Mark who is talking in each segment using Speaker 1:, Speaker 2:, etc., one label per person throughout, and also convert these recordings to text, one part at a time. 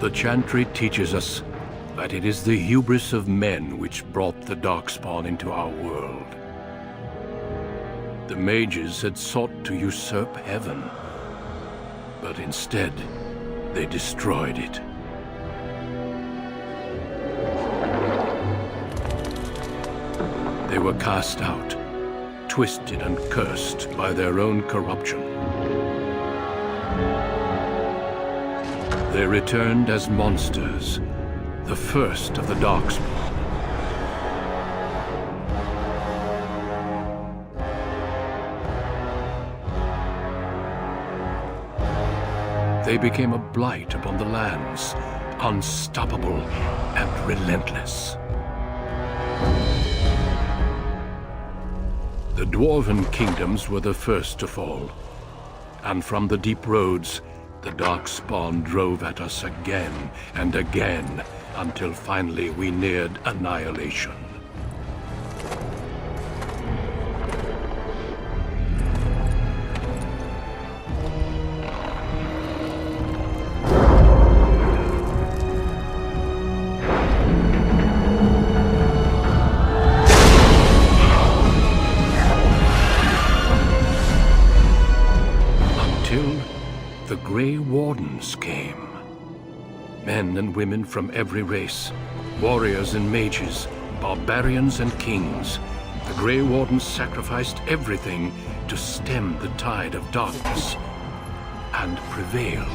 Speaker 1: The Chantry teaches us that it is the hubris of men which brought the Darkspawn into our world. The Mages had sought to usurp heaven, but instead, they destroyed it. They were cast out, twisted and cursed by their own corruption. They returned as monsters, the first of the Darkspawn. They became a blight upon the lands, unstoppable and relentless. The Dwarven kingdoms were the first to fall, and from the deep roads, the Darkspawn drove at us again and again, until finally we neared annihilation. The Grey Wardens came. Men and women from every race, warriors and mages, barbarians and kings. The Grey Wardens sacrificed everything to stem the tide of darkness, and prevailed.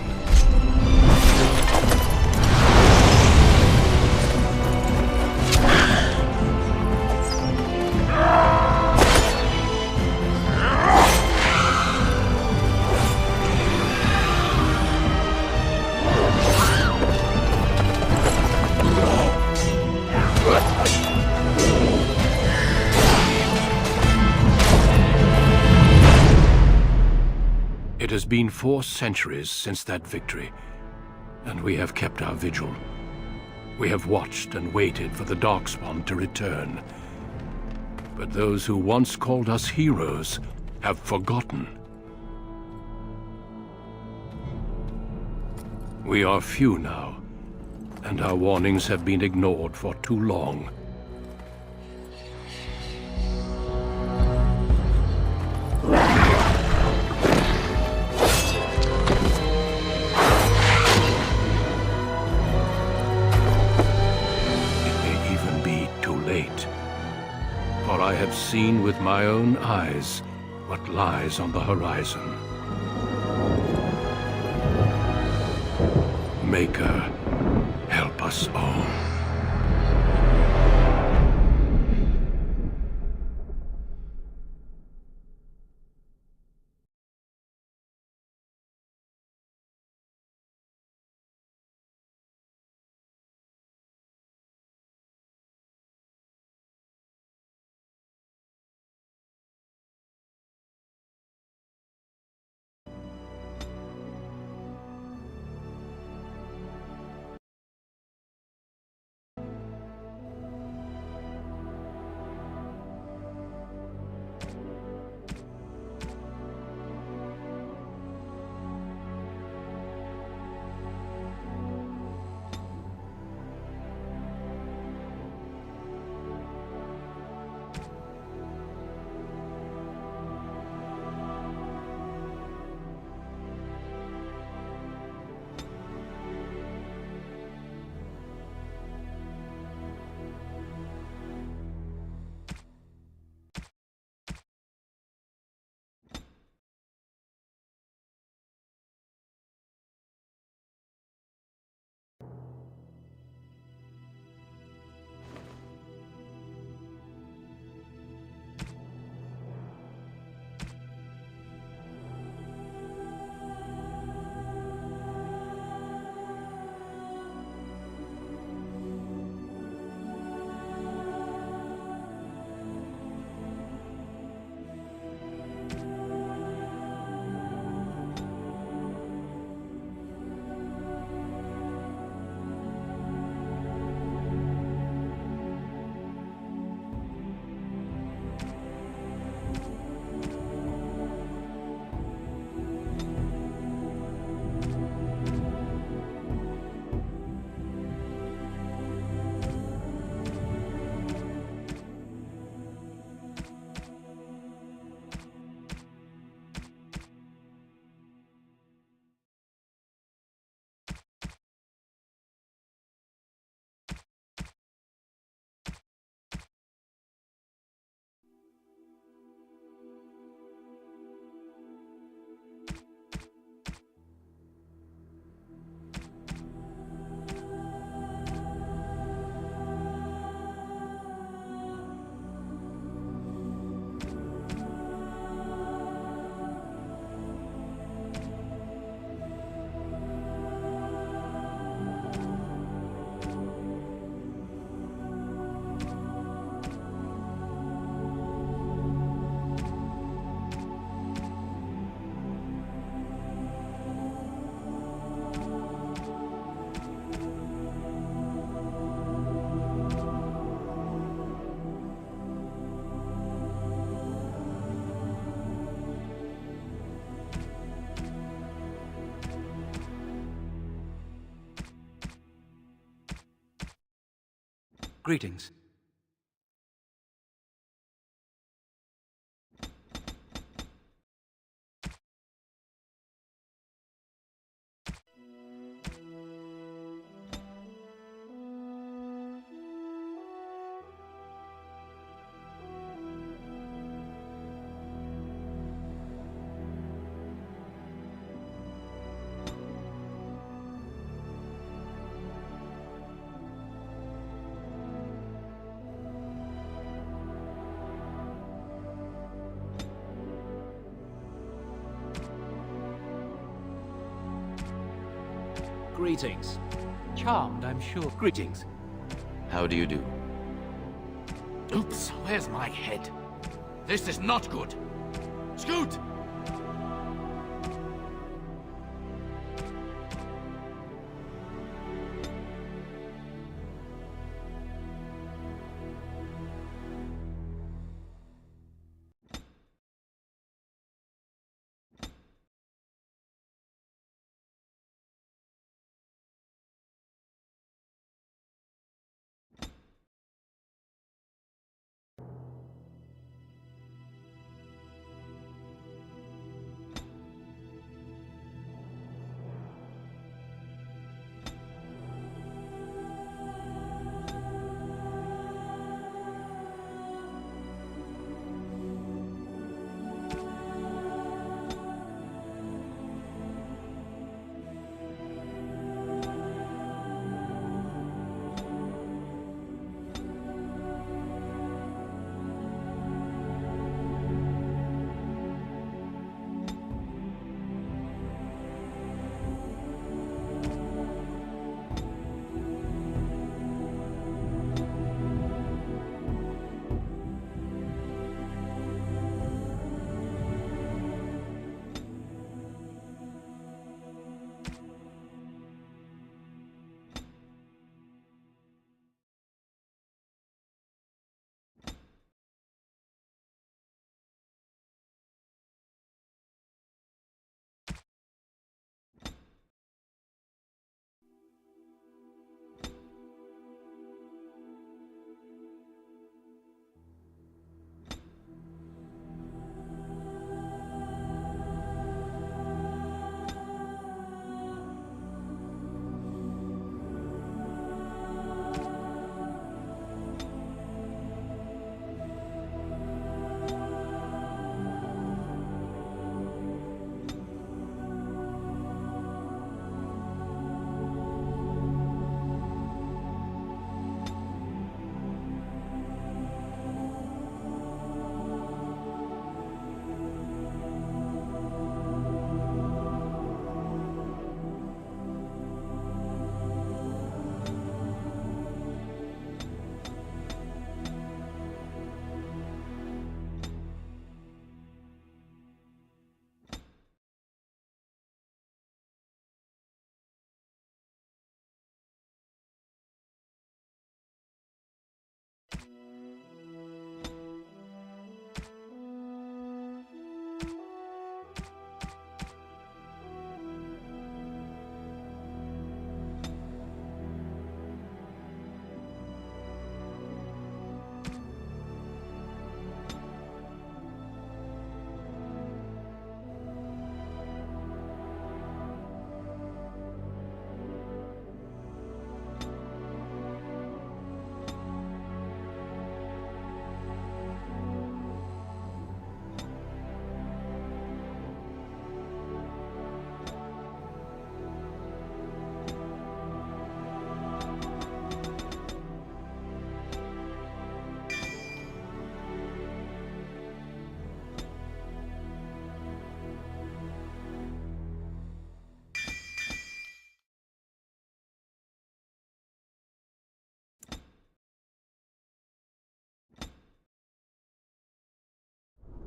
Speaker 1: It has been 4 centuries since that victory, and we have kept our vigil. We have watched and waited for the Darkspawn to return. But those who once called us heroes have forgotten. We are few now, and our warnings have been ignored for too long. For I have seen with my own eyes what lies on the horizon. Maker, help us all.
Speaker 2: Greetings.
Speaker 3: Greetings. Charmed, I'm sure. Greetings.
Speaker 4: How do you do?
Speaker 5: Oops, where's my head? This is not good. Scoot!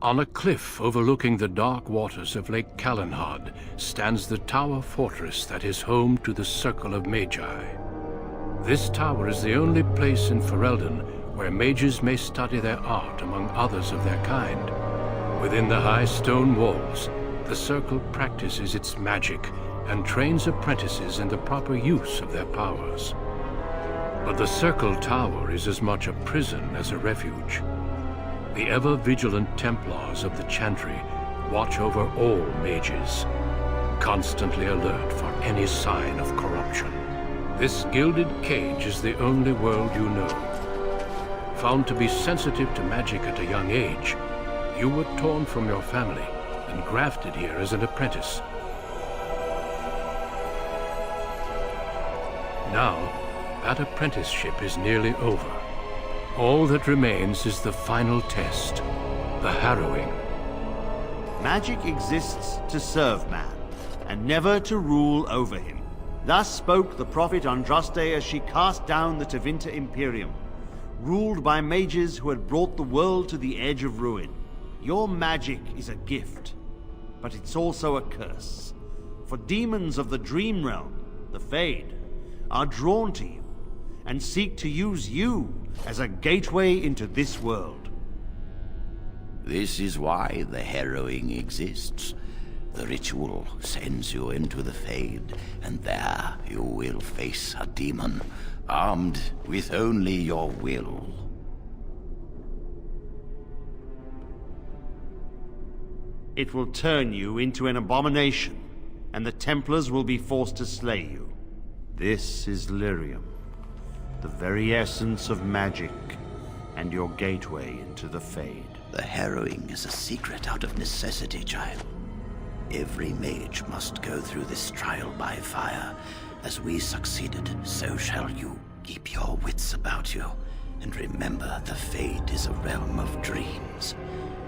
Speaker 1: On a cliff overlooking the dark waters of Lake Calenhad stands the tower fortress that is home to the Circle of Magi. This tower is the only place in Ferelden where mages may study their art among others of their kind. Within the high stone walls, the Circle practices its magic and trains apprentices in the proper use of their powers. But the Circle Tower is as much a prison as a refuge. The ever-vigilant Templars of the Chantry watch over all mages, constantly alert for any sign of corruption. This gilded cage is the only world you know. Found to be sensitive to magic at a young age, you were torn from your family and grafted here as an apprentice. Now, that apprenticeship is nearly over. All that remains is the final test, the harrowing.
Speaker 2: Magic exists to serve man, and never to rule over him. Thus spoke the prophet Andraste as she cast down the Tevinter Imperium, ruled by mages who had brought the world to the edge of ruin. Your magic is a gift, but it's also a curse. For demons of the Dream Realm, the Fade, are drawn to you, and seek to use you as a gateway into this world.
Speaker 4: This is why the harrowing exists. The ritual sends you into the Fade, and there you will face a demon, armed with only your will.
Speaker 2: It will turn you into an abomination, and the Templars will be forced to slay you. This is Lyrium, the very essence of magic, and your gateway into the Fade.
Speaker 4: The harrowing is a secret out of necessity, child. Every mage must go through this trial by fire. As we succeeded, so shall you. Keep your wits about you, and remember the Fade is a realm of dreams.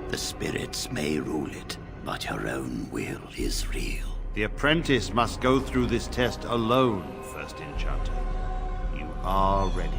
Speaker 4: The spirits may rule it, but your own will is real.
Speaker 2: The apprentice must go through this test alone, First Enchanter. You are ready.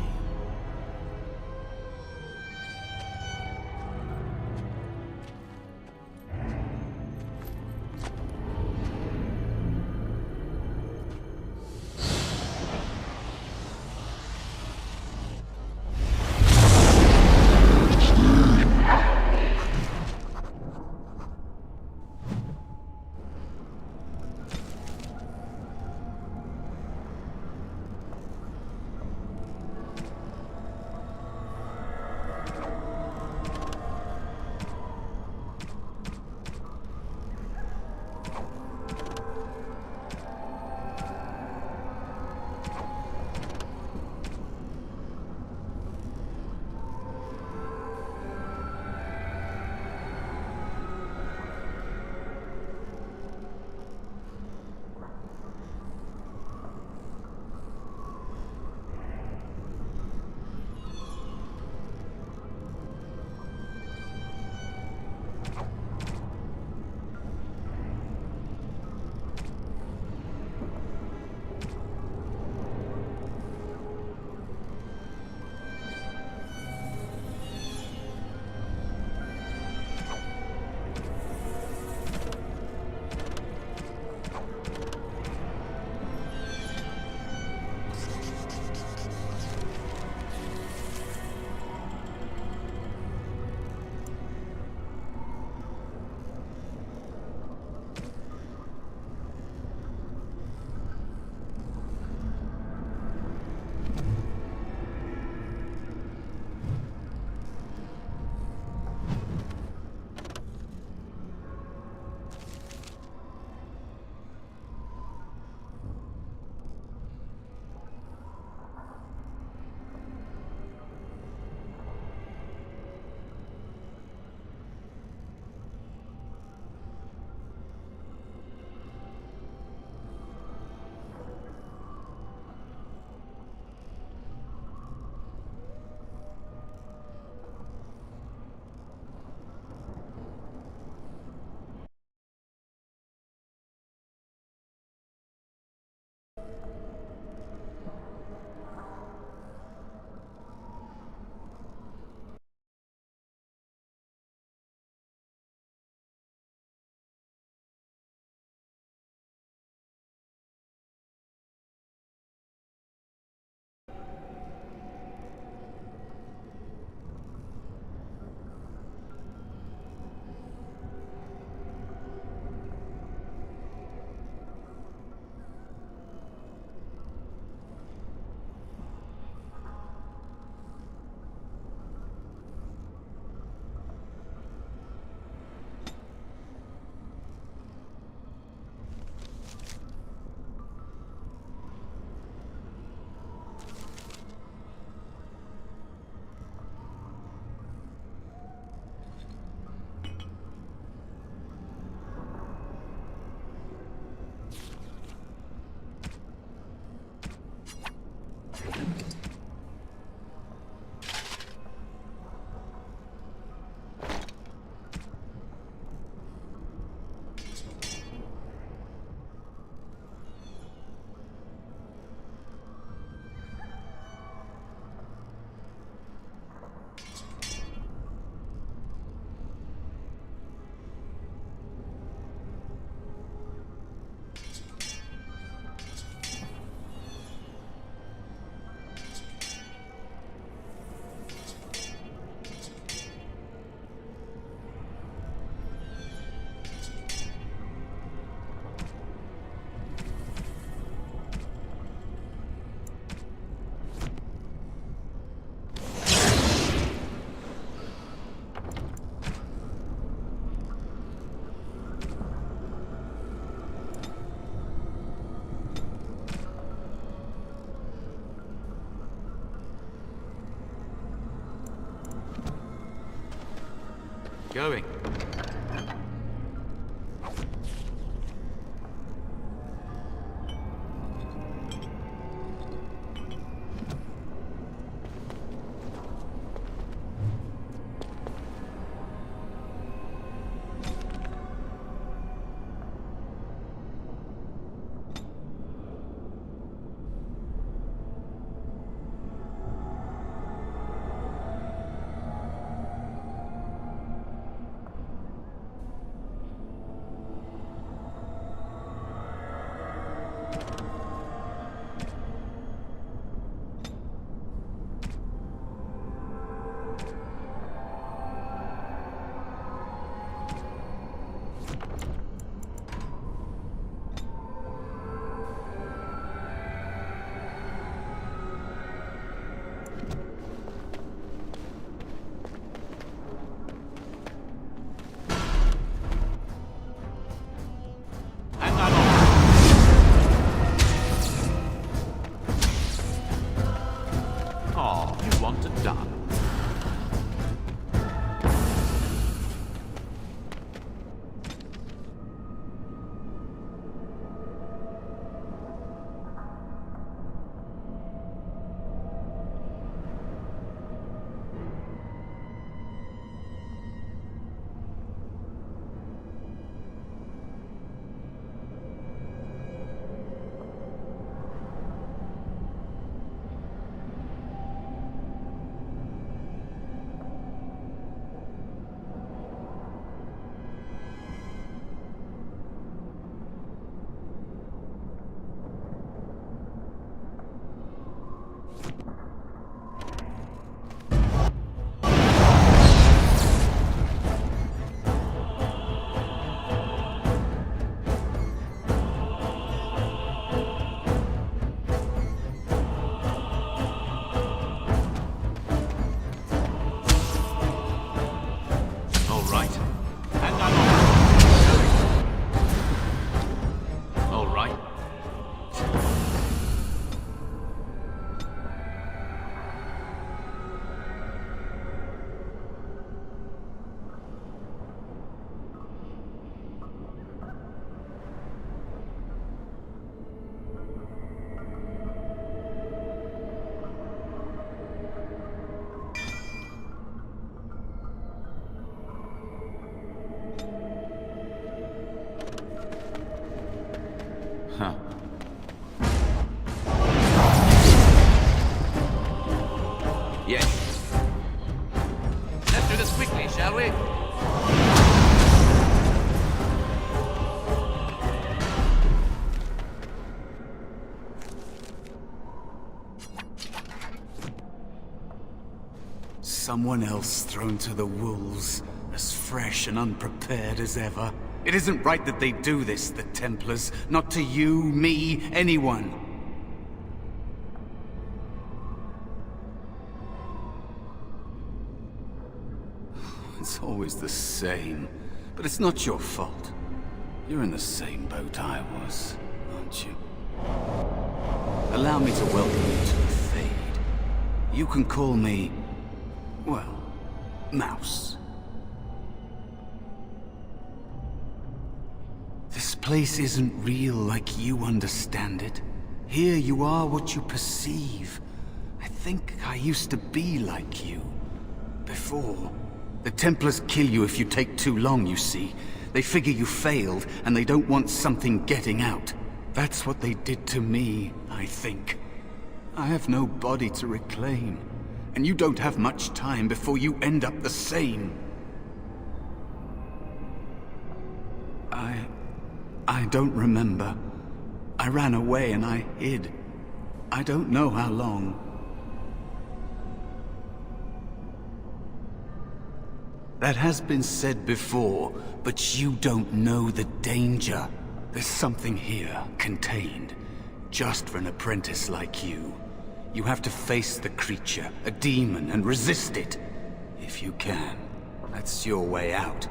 Speaker 5: Going.
Speaker 6: Huh.
Speaker 5: Yes. Let's do this quickly, shall we?
Speaker 7: Someone else thrown to the wolves, as fresh and unprepared as ever. It isn't right that they do this, the Templars. Not to you, me, anyone. It's always the same. But it's not your fault. You're in the same boat I was, aren't you? Allow me to welcome you to the Fade. You can call me, well, Mouse. This place isn't real like you understand it. Here you are what you perceive. I think I used to be like you. Before. The Templars kill you if you take too long, you see. They figure you failed, and they don't want something getting out. That's what they did to me, I think. I have no body to reclaim, and you don't have much time before you end up the same. I don't remember. I ran away and I hid. I don't know how long. That has been said before, but you don't know the danger. There's something here, contained, just for an apprentice like you. You have to face the creature, a demon, and resist it. If you can. That's your way out.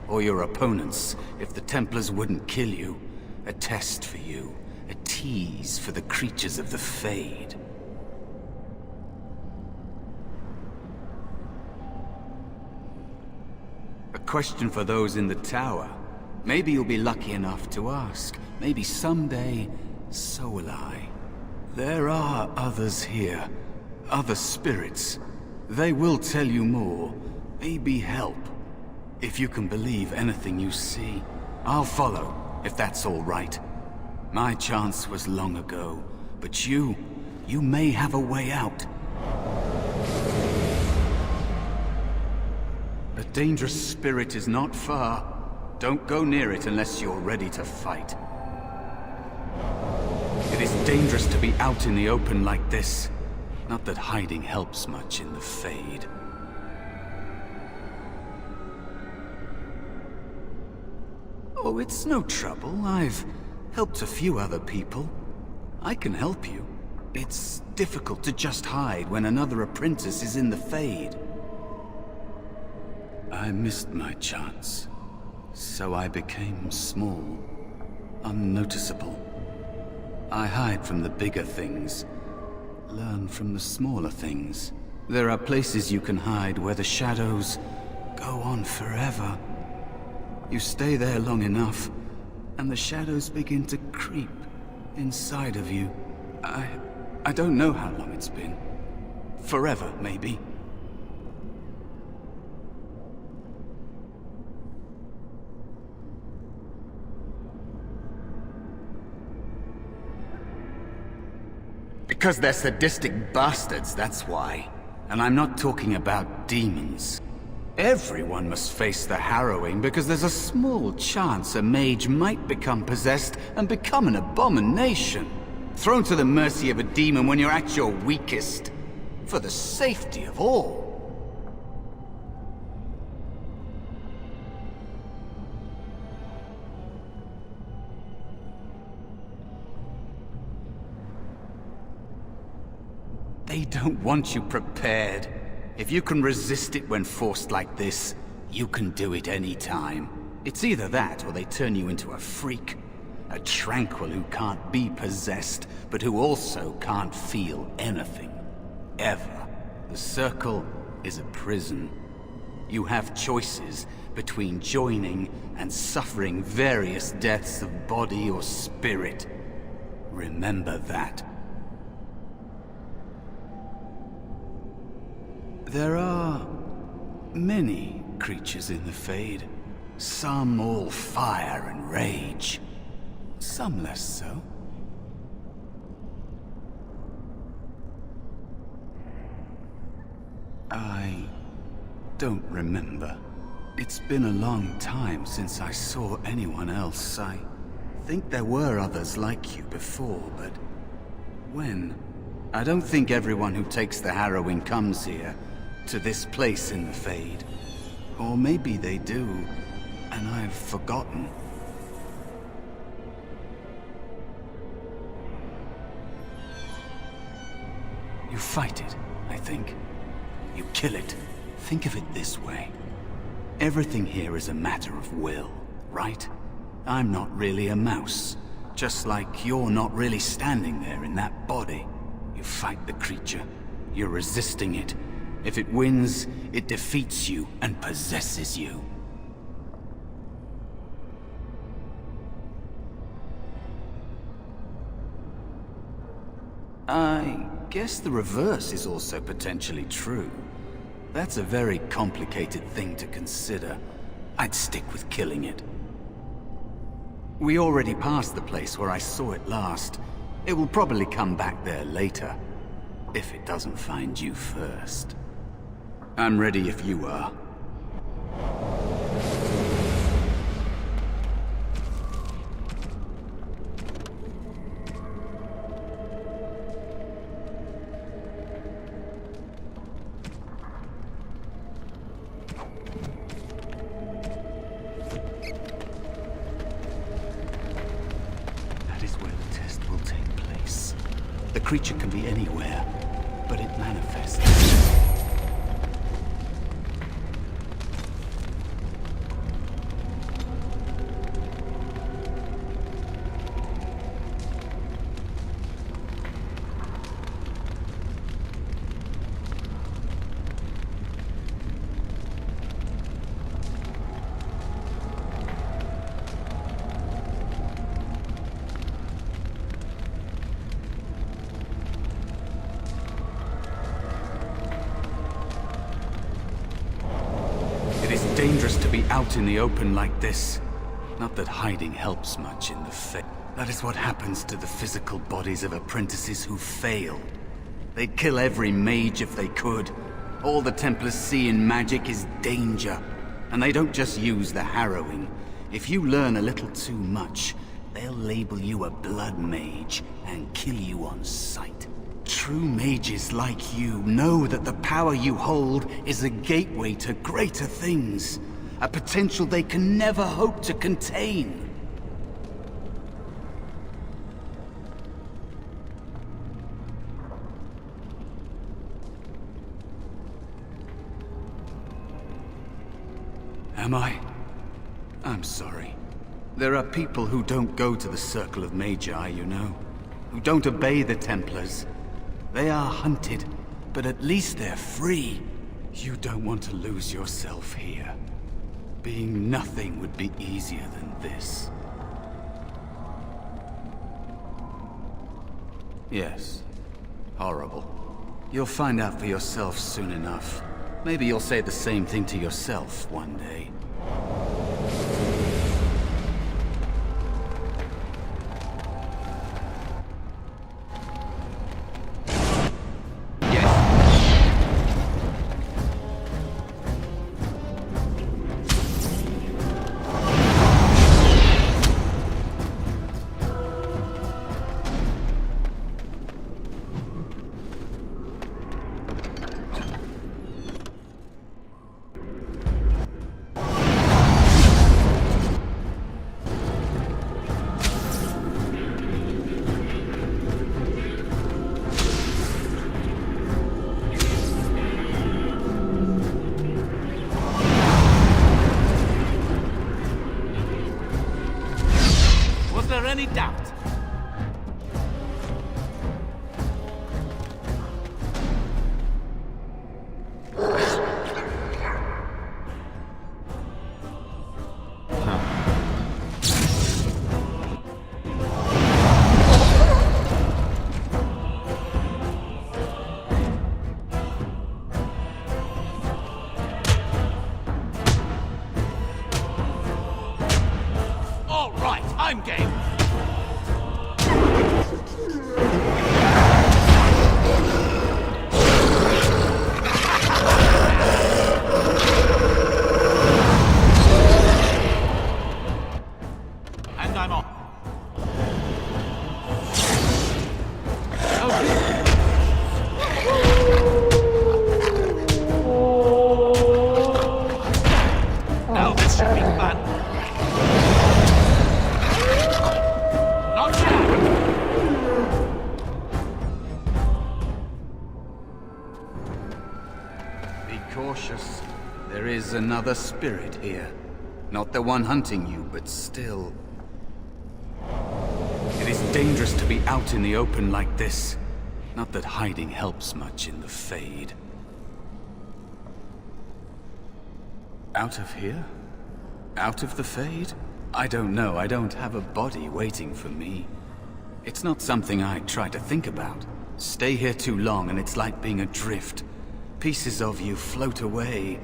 Speaker 7: Or your opponents, if the Templars wouldn't kill you. A test for you. A tease for the creatures of the Fade. question for those in the tower. Maybe you'll be lucky enough to ask. Maybe someday, so will I. There are others here. Other spirits. They will tell you more. Maybe help. If you can believe anything you see, I'll follow, if that's all right. My chance was long ago, but you may have a way out. A dangerous spirit is not far. Don't go near it unless you're ready to fight. It is dangerous to be out in the open like this. Not that hiding helps much in the Fade. Oh, it's no trouble. I've helped a few other people. I can help you. It's difficult to just hide when another apprentice is in the Fade. I missed my chance, so I became small, unnoticeable. I hide from the bigger things, learn from the smaller things. There are places you can hide where the shadows go on forever. You stay there long enough, and the shadows begin to creep inside of you. I don't know how long it's been. Forever, maybe. Because they're sadistic bastards, that's why. And I'm not talking about demons. Everyone must face the harrowing because there's a small chance a mage might become possessed and become an abomination. Thrown to the mercy of a demon when you're at your weakest. For the safety of all. They don't want you prepared. If you can resist it when forced like this, you can do it any time. It's either that or they turn you into a freak. A tranquil who can't be possessed, but who also can't feel anything. Ever. The Circle is a prison. You have choices between joining and suffering various deaths of body or spirit. Remember that. There are many creatures in the Fade. Some all fire and rage. Some less so. I don't remember. It's been a long time since I saw anyone else. I think there were others like you before, but when? I don't think everyone who takes the harrowing comes here, to this place in the Fade. Or maybe they do, and I've forgotten. You fight it, I think. You kill it. Think of it this way. Everything here is a matter of will, right? I'm not really a mouse. Just like you're not really standing there in that body. You fight the creature. You're resisting it. If it wins, it defeats you and possesses you. I guess the reverse is also potentially true. That's a very complicated thing to consider. I'd stick with killing it. We already passed the place where I saw it last. It will probably come back there later. If it doesn't find you first. I'm ready if you are. That is where the test will take place. The creature can be anywhere, but it manifests. is dangerous to be out in the open like this. Not that hiding helps much in the faith. That is what happens to the physical bodies of apprentices who fail. They'd kill every mage if they could. All the Templars see in magic is danger. And they don't just use the harrowing. If you learn a little too much, they'll label you a blood mage and kill you on sight. True mages like you know that the power you hold is a gateway to greater things. A potential they can never hope to contain. Am I? I'm sorry. There are people who don't go to the Circle of Magi, you know. Who don't obey the Templars. They are hunted, but at least they're free. You don't want to lose yourself here. Being nothing would be easier than this. Yes. Horrible. You'll find out for yourself soon enough. Maybe you'll say the same thing to yourself one day.
Speaker 3: Any doubt?
Speaker 5: All right, I'm game. And I'm on. Now this should be fun. Not yet.
Speaker 7: Be cautious. There is another spirit here. Not the one hunting you, but still. It is dangerous to be out in the open like this. Not that hiding helps much in the Fade. Out of here? Out of the Fade? I don't know. I don't have a body waiting for me. It's not something I try to think about. Stay here too long and it's like being adrift. Pieces of you float away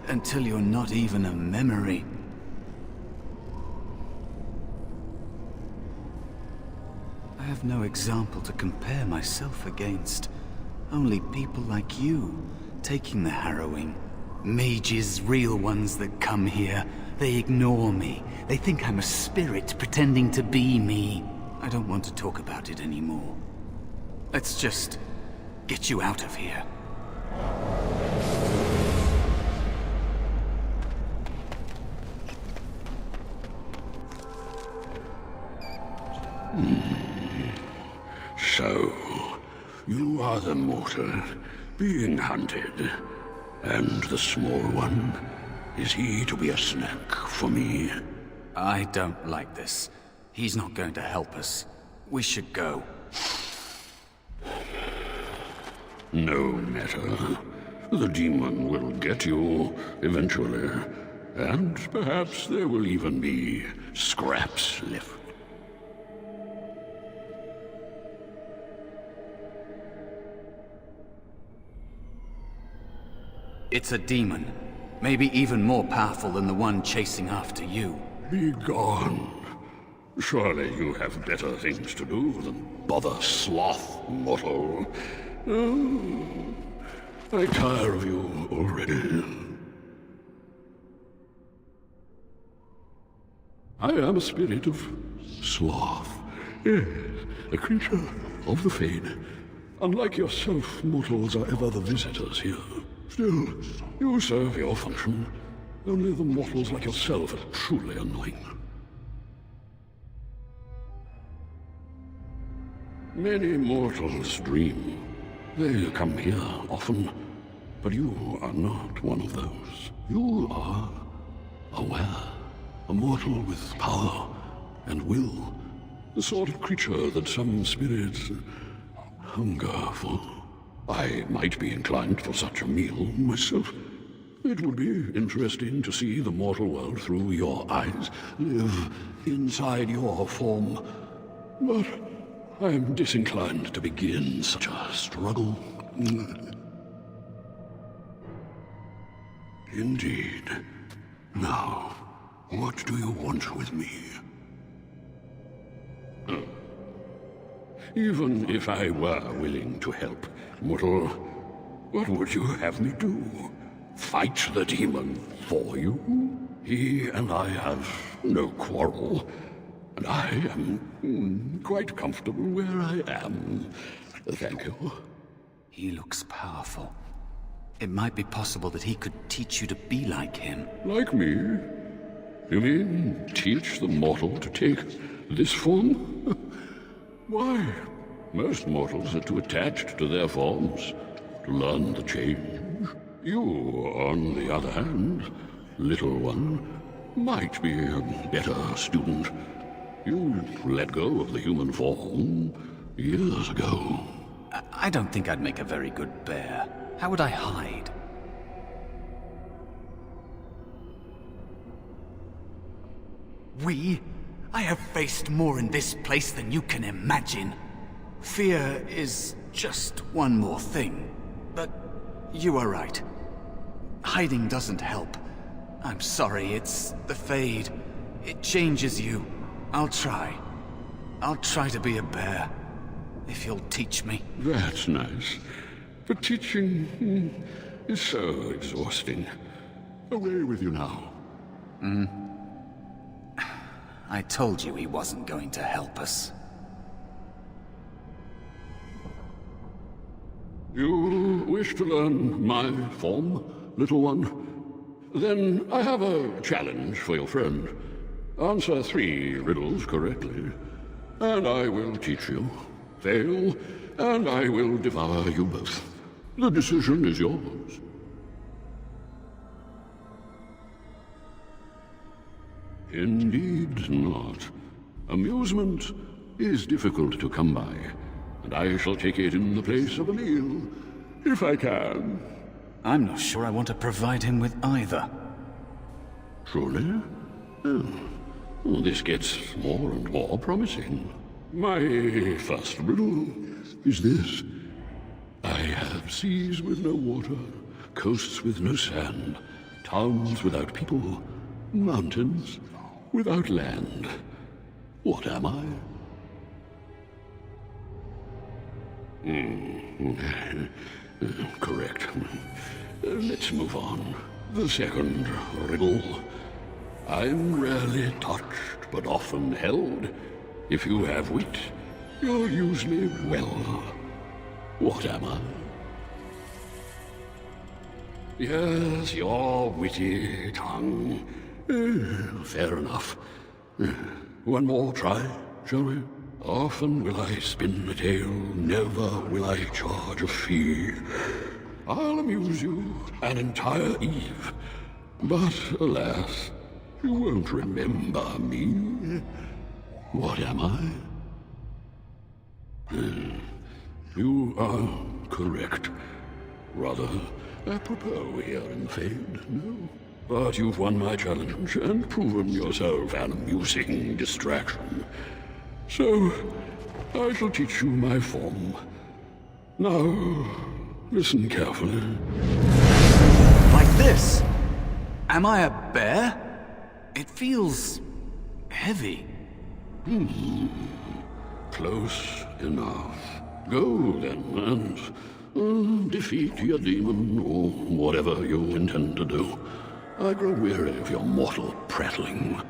Speaker 7: until you're not even a memory. I have no example to compare myself against. Only people like you, taking the harrowing. Mages, real ones that come here. They ignore me. They think I'm a spirit pretending to be me. I don't want to talk about it anymore. Let's just get you out of here.
Speaker 6: So, you are the mortal, being hunted. And the small one? Is he to be a snack for me?
Speaker 7: I don't like this. He's not going to help us. We should go.
Speaker 6: No matter. The demon will get you, eventually. And perhaps there will even be scraps left.
Speaker 7: It's a demon. Maybe even more powerful than the one chasing after you.
Speaker 6: Be gone. Surely you have better things to do than bother sloth, mortal. Oh, I tire of you already. I am a spirit of sloth. Yes, a creature of the Fade. Unlike yourself, mortals are ever the visitors here. Still, you serve your function. Only the mortals like yourself are truly annoying. Many mortals dream. They come here often, but you are not one of those. You are aware, a mortal with power and will, the sort of creature that some spirits hunger for. I might be inclined for such a meal myself. It would be interesting to see the mortal world through your eyes, live inside your form. But I am disinclined to begin such a struggle. Indeed. Now, what do you want with me? Even if I were willing to help, mortal, what would you have me do? Fight the demon for you? He and I have no quarrel, and I am quite comfortable where I am. Thank you.
Speaker 7: He looks powerful. It might be possible that he could teach you to be like him.
Speaker 6: Like me? You mean teach the mortal to take this form? Why, most mortals are too attached to their forms to learn the change. You, on the other hand, little one, might be a better student. You let go of the human form years ago.
Speaker 7: I don't think I'd make a very good bear. How would I hide? I have faced more in this place than you can imagine. Fear is just one more thing. But you are right. Hiding doesn't help. I'm sorry, it's the Fade. It changes you. I'll try. I'll try to be a bear. If you'll teach me.
Speaker 6: That's nice. But teaching is so exhausting. Away with you now.
Speaker 7: I told you he wasn't going to help us.
Speaker 6: You wish to learn my form, little one? Then I have a challenge for your friend. Answer 3 riddles correctly, and I will teach you. Fail, and I will devour you both. The decision is yours. Indeed not. Amusement is difficult to come by, and I shall take it in the place of a meal, if I can.
Speaker 7: I'm not sure I want to provide him with either.
Speaker 6: Truly? Oh, this gets more and more promising. My first riddle is this. I have seas with no water, coasts with no sand, towns without people, mountains without land. What am I? Correct. Let's move on. The second riddle. I'm rarely touched, but often held. If you have wit, you'll use me well. What am I? Yes, your witty tongue. Fair enough. One more try, shall we? Often will I spin a tale, never will I charge a fee. I'll amuse you an entire eve, but alas, you won't remember me. What am I? You are correct. Rather apropos here in Fade, no? But you've won my challenge and proven yourself an amusing distraction. So, I shall teach you my form. Now, listen carefully.
Speaker 7: Like this? Am I a bear? It feels heavy.
Speaker 6: Close enough. Go then, and defeat your demon, or whatever you intend to do. I grow weary of your mortal prattling.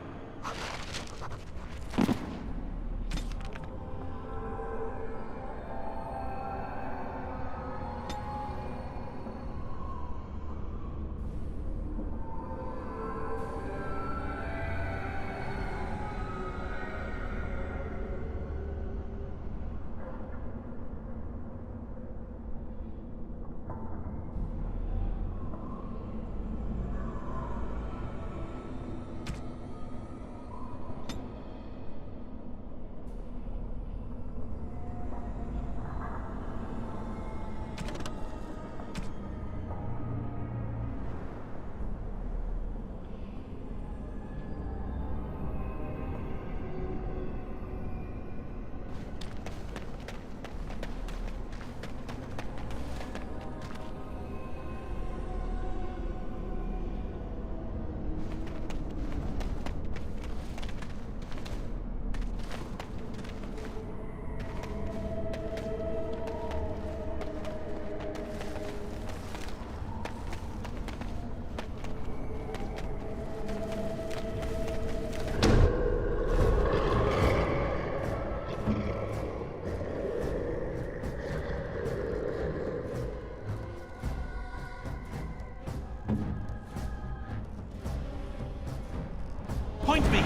Speaker 2: Point me!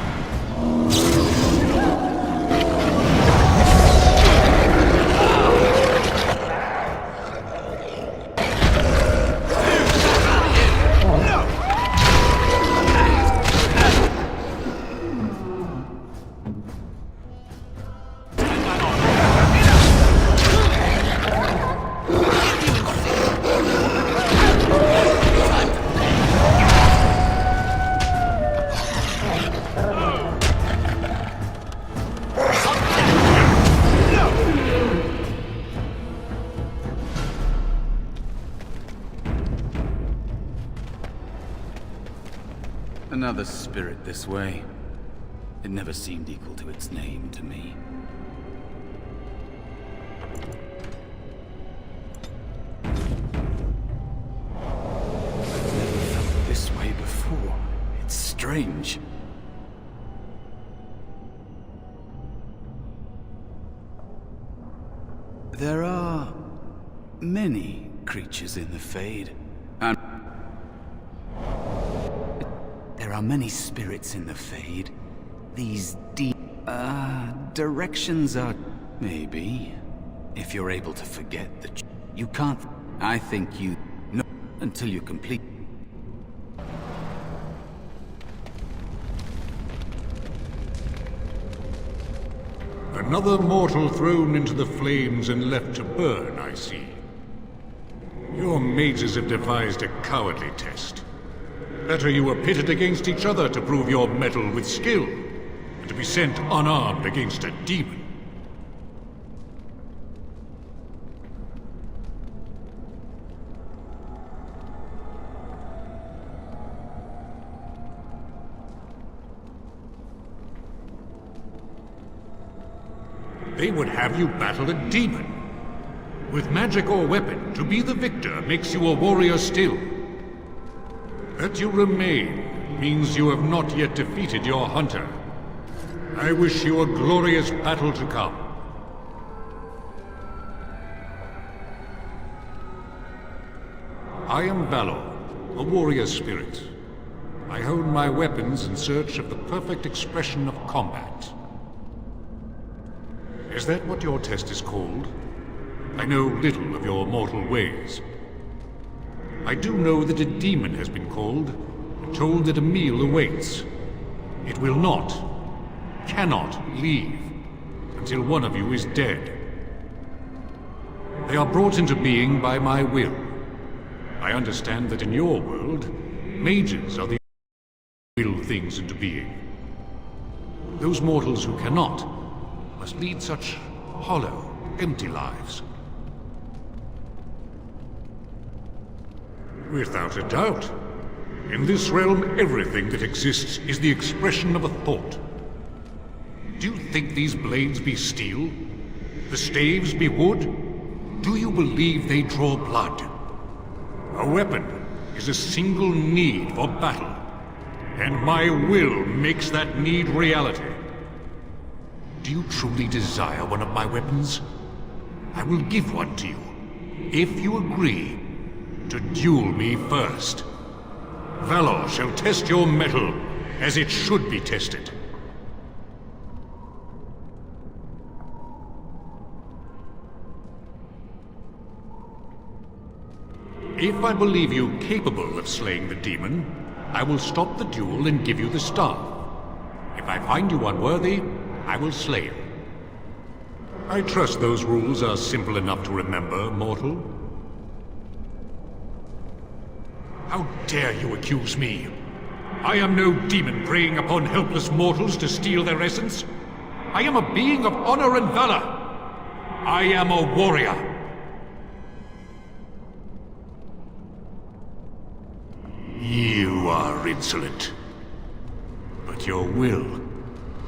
Speaker 7: Another spirit this way. It never seemed equal to its name to me. I've never felt this way before. It's strange. There are many creatures in the Fade, and there are many spirits in the Fade. These directions are... maybe. If you're able to forget that you can't... I think you know until you complete...
Speaker 8: Another mortal thrown into the flames and left to burn, I see. Your mages have devised a cowardly test. Better you were pitted against each other to prove your mettle with skill, and to be sent unarmed against a demon. They would have you battle a demon. With magic or weapon, to be the victor makes you a warrior still. That you remain means you have not yet defeated your hunter. I wish you a glorious battle to come. I am Valor, a warrior spirit. I hone my weapons in search of the perfect expression of combat. Is that what your test is called? I know little of your mortal ways. I do know that a demon has been called, and told that a meal awaits. It will not, cannot leave, until one of you is dead. They are brought into being by my will. I understand that in your world, mages are the will things into being. Those mortals who cannot must lead such hollow, empty lives. Without a doubt. In this realm, everything that exists is the expression of a thought. Do you think these blades be steel? The staves be wood? Do you believe they draw blood? A weapon is a single need for battle, and my will makes that need reality. Do you truly desire one of my weapons? I will give one to you, if you agree to duel me first. Valor shall test your mettle as it should be tested. If I believe you capable of slaying the demon, I will stop the duel and give you the staff. If I find you unworthy, I will slay you. I trust those rules are simple enough to remember, mortal. How dare you accuse me? I am no demon preying upon helpless mortals to steal their essence. I am a being of honor and valor. I am a warrior. You are insolent, but your will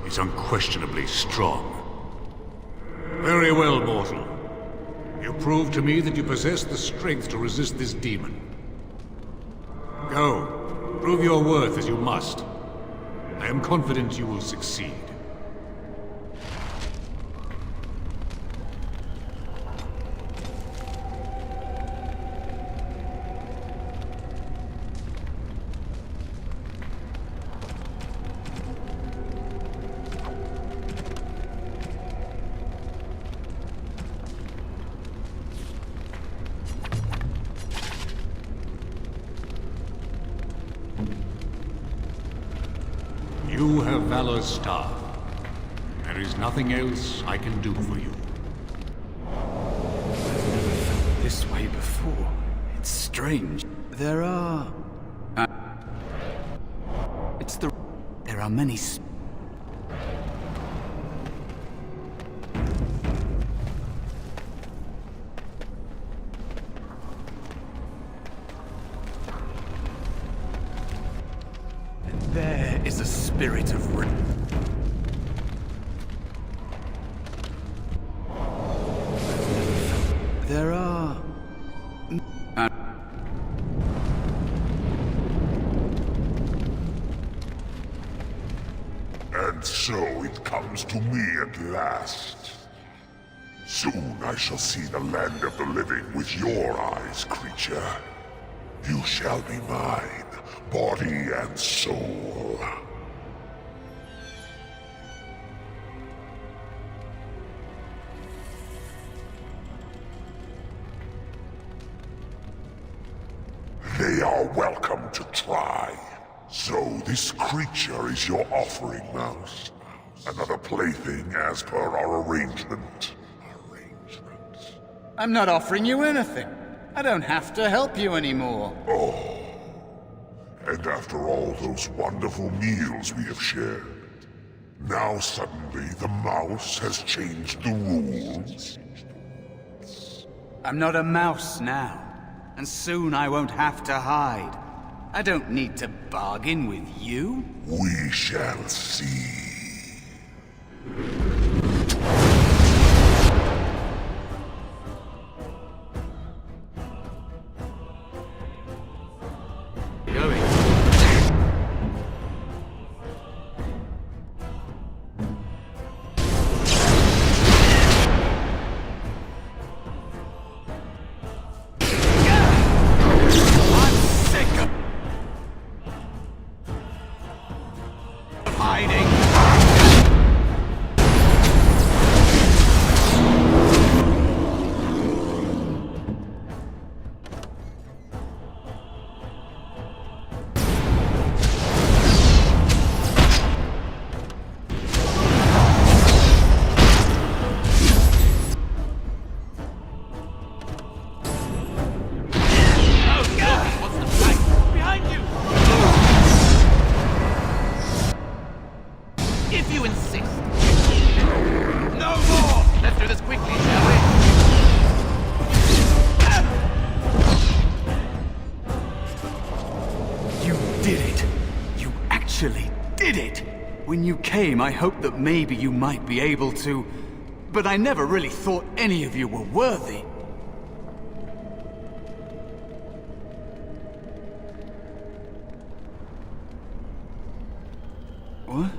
Speaker 8: is unquestionably strong. Very well, mortal. You prove to me that you possess the strength to resist this demon. Go, prove your worth as you must. I am confident you will succeed. You have Valor's staff. There is nothing else I can do for you.
Speaker 7: I've never felt this way before. It's strange. There are... It's the... There are many... There is a spirit of... There are...
Speaker 9: And so it comes to me at last. Soon I shall see the land of the living with your eyes, creature. You shall be mine, body and soul. They are welcome to try. So this creature is your offering, Mouse. Another plaything as per our arrangement.
Speaker 10: I'm not offering you anything. I don't have to help you anymore.
Speaker 9: Oh. And after all those wonderful meals we have shared, now suddenly the mouse has changed the rules?
Speaker 10: I'm not a mouse now, and soon I won't have to hide. I don't need to bargain with you.
Speaker 9: We shall see.
Speaker 10: Going. I'm sick of hiding.
Speaker 5: If you insist. No more! Let's do this quickly, shall we?
Speaker 7: You
Speaker 10: actually did it! When you came, I hoped that maybe you might be able to, but I never really thought any of you were worthy. What?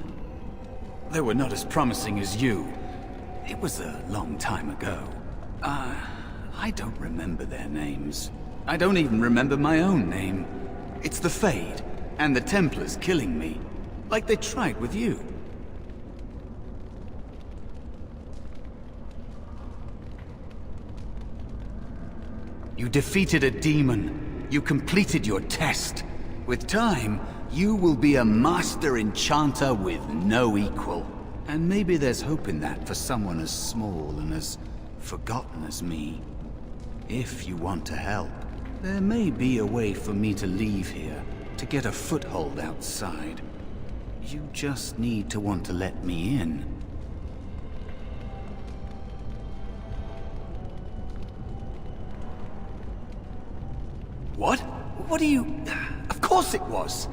Speaker 10: They were not as promising as you. It was a long time ago. I don't remember their names. I don't even remember my own name. It's the Fade, and the Templars killing me, like they tried with you. You defeated a demon. You completed your test. With time, you will be a master enchanter with no equal. And maybe there's hope in that for someone as small and as forgotten as me. If you want to help, there may be a way for me to leave here, to get a foothold outside. You just need to want to let me in. What? What are you... Of course it was!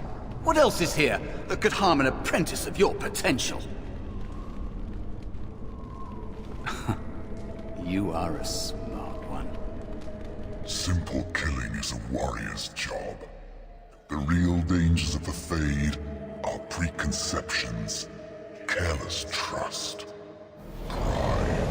Speaker 10: What else is here that could harm an apprentice of your potential? You are a smart one.
Speaker 9: Simple killing is a warrior's job. The real dangers of the Fade are preconceptions, careless trust, pride.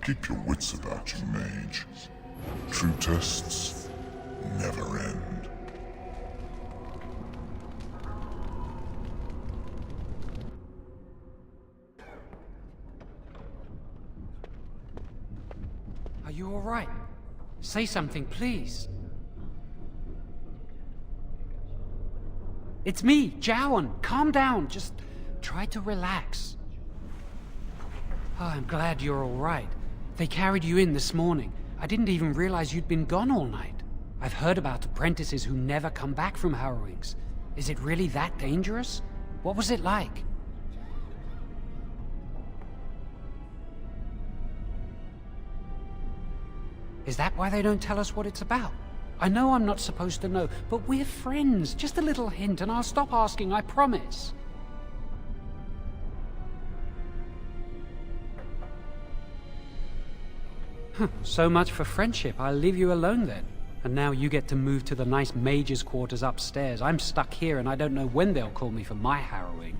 Speaker 9: Keep your wits about you, Mage. True tests never end.
Speaker 3: Are you all right? Say something, please. It's me, Jowan. Calm down. Just try to relax. Oh, I'm glad you're all right. They carried you in this morning. I didn't even realize you'd been gone all night. I've heard about apprentices who never come back from harrowings. Is it really that dangerous? What was it like? Is that why they don't tell us what it's about? I know I'm not supposed to know, but we're friends. Just a little hint and I'll stop asking, I promise. So much for friendship. I'll leave you alone then. And now you get to move to the nice mage's quarters upstairs. I'm stuck here and I don't know when they'll call me for my harrowing.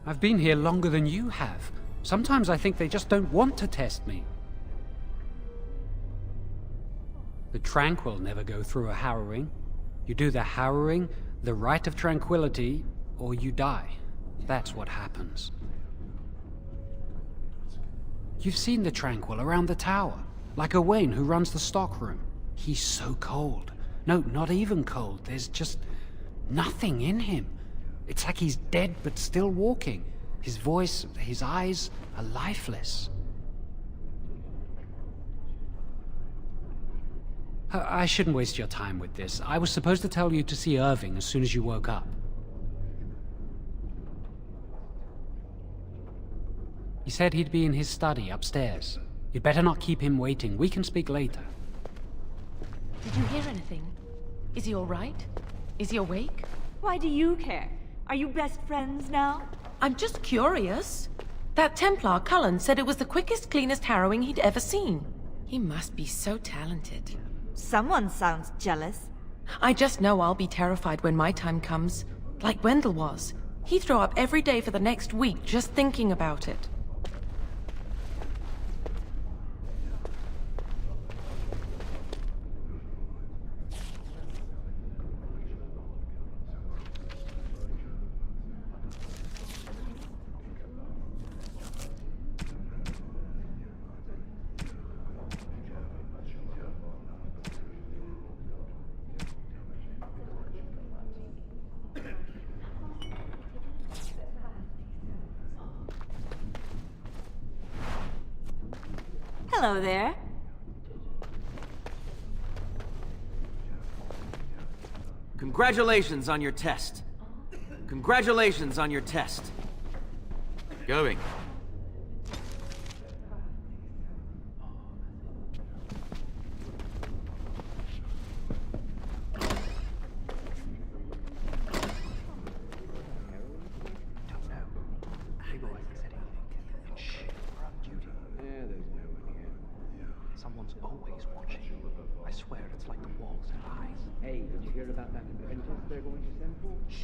Speaker 3: I've been here longer than you have. Sometimes I think they just don't want to test me. The Tranquil never go through a harrowing. You do the harrowing, the rite of tranquility, or you die. That's what happens. You've seen the Tranquil around the tower, like Owain who runs the stockroom. He's so cold. No, not even cold. There's just nothing in him. It's like he's dead but still walking. His voice, his eyes are lifeless. I shouldn't waste your time with this. I was supposed to tell you to see Irving as soon as you woke up. He said he'd be in his study upstairs. You'd better not keep him waiting. We can speak later.
Speaker 11: Did you hear anything? Is he all right? Is he awake?
Speaker 12: Why do you care? Are you best friends now?
Speaker 11: I'm just curious. That Templar, Cullen, said it was the quickest, cleanest harrowing he'd ever seen. He must be so talented.
Speaker 12: Someone sounds jealous.
Speaker 11: I just know I'll be terrified when my time comes. Like Wendell was. He'd throw up every day for the next week just thinking about it.
Speaker 12: Hello there.
Speaker 13: Congratulations on your test. Congratulations on your test. Going.
Speaker 14: Someone's always watching. I swear it's like the walls have eyes. Hey, did you hear about that apprentice they're going to send for? Shh.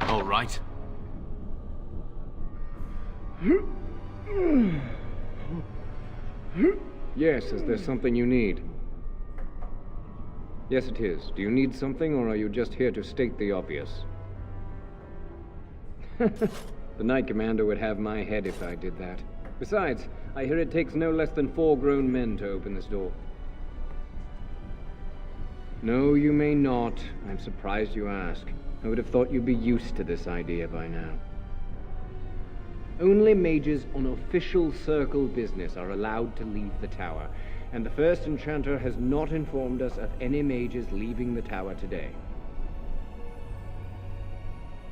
Speaker 5: All right.
Speaker 15: Yes, is there something you need? Yes, it is. Do you need something, or are you just here to state the obvious? The Knight Commander would have my head if I did that. Besides, I hear it takes no less than 4 grown men to open this door. No, you may not. I'm surprised you ask. I would have thought you'd be used to this idea by now. Only mages on official circle business are allowed to leave the tower, and the first enchanter has not informed us of any mages leaving the tower today.